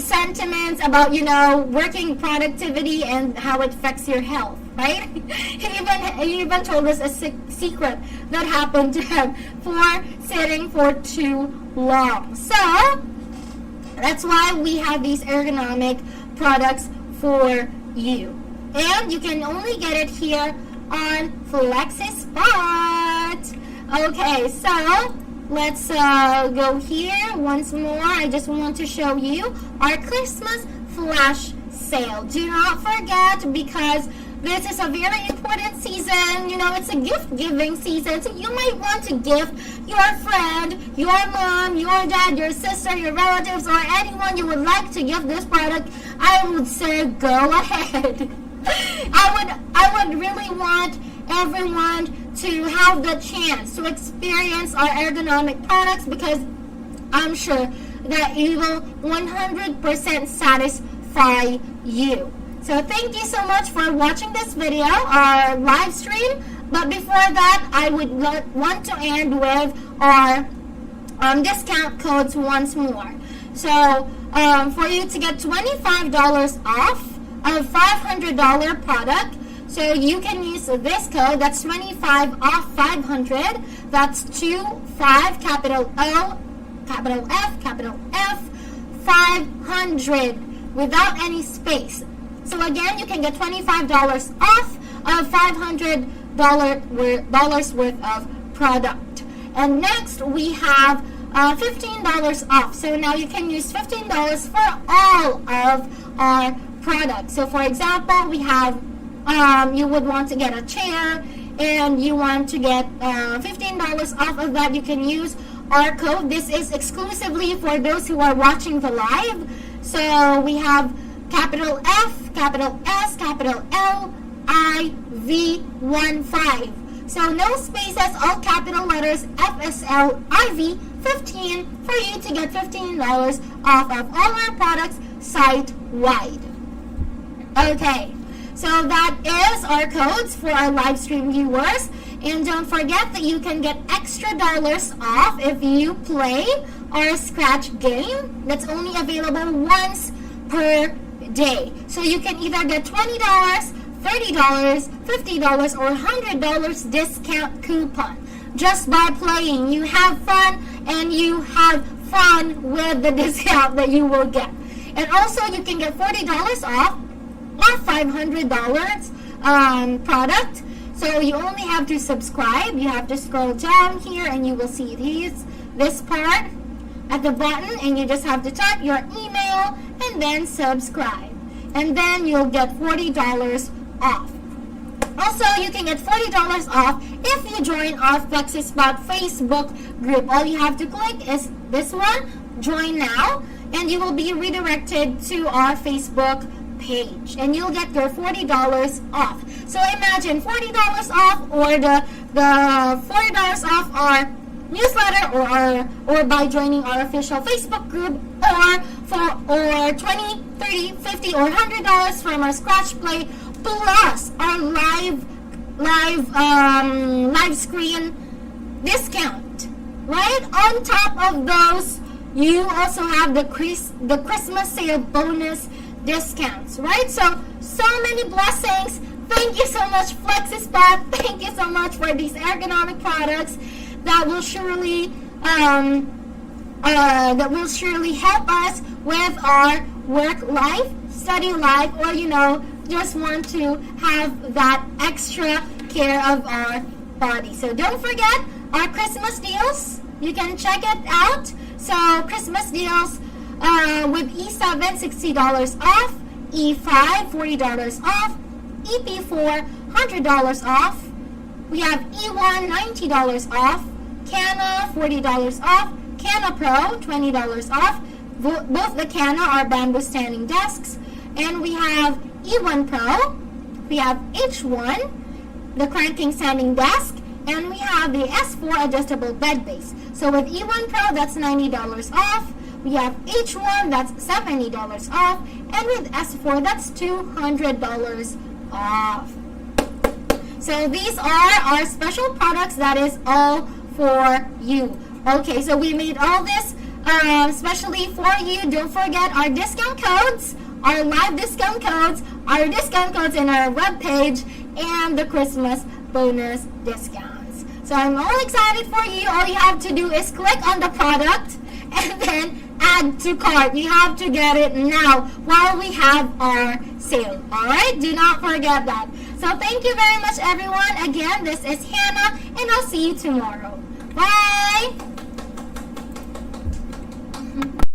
sentiments about, you know, working productivity and how it affects your health. right? He even told us a secret that happened to him for sitting for too long. So that's why we have these ergonomic products for you. And you can only get it here on FlexiSpot. Okay, so let's go here once more. I just want to show you our Christmas flash sale. Do not forget, because this is a very important season. You know, it's a gift giving season. So you might want to gift your friend, your mom, your dad, your sister, your relatives, or anyone you would like to give this product. I would say go ahead. I would really want everyone to have the chance to experience our ergonomic products, because I'm sure that it will 100% satisfy you. So thank you so much for watching this video, our live stream. But before that, I would want to end with our discount codes once more. So for you to get $25 off a $500 product, so you can use this code. That's 25 off 500. That's 25 capital O, capital F, capital F, 500 without any space. So again, you can get $25 off of $500 worth of product. And next we have $15 off. So now you can use $15 for all of our products. So for example, we have you would want to get a chair and you want to get $15 off of that. You can use our code. This is exclusively for those who are watching the live. So we have capital F, capital S, capital L, I, V, 15. So no spaces, all capital letters, FSL, IV, 15, for you to get $15 off of all our products site-wide. Okay, so that is our codes for our live stream viewers. And don't forget that you can get extra dollars off if you play our scratch game that's only available once per day. So you can either get $20, $30, $50, or $100 discount coupon just by playing. You have fun, and you have fun with the discount that you will get. And also you can get $40 off $500 product. So you only have to subscribe. You have to scroll down here and you will see this part at the button, and you just have to type your email and then subscribe, and then you'll get $40 off. Also, you can get $40 off if you join our FlexiSpot Facebook group. All you have to click is this one, join now, and you will be redirected to our Facebook page, and you'll get your $40 off. So imagine $40 off, or the $40 off our newsletter, or by joining our official Facebook group, or $20, $30, $50, or $100 from our Scratch Play, plus our live screen discount. Right on top of those, you also have the Christmas sale bonus discounts, right? So many blessings. Thank you so much, FlexiSpot. Thank you so much for these ergonomic products that will surely help us with our work life, study life, or just want to have that extra care of our body. So don't forget our Christmas deals. You can check it out. So Christmas deals with E7, $60 off, E5, $40 off, EP4, $100 off. We have E1, $90 off, Cana, $40 off, Cana Pro, $20 off. Both the Cana are bamboo standing desks. And we have E1 Pro, we have H1, the cranking standing desk, and we have the S4 adjustable bed base. So with E1 Pro, that's $90 off. We have H1, that's $70 off. And with S4, that's $200 off. So these are our special products that is all for you. Okay, so we made all this especially for you. Don't forget our discount codes our live discount codes, our discount codes in our webpage, and the Christmas bonus discounts. So I'm all excited for you. All you have to do is click on the product and then add to cart. You have to get it now while we have our sale. Alright? Do not forget that. So thank you very much, everyone. Again, this is Hannah, and I'll see you tomorrow. Bye!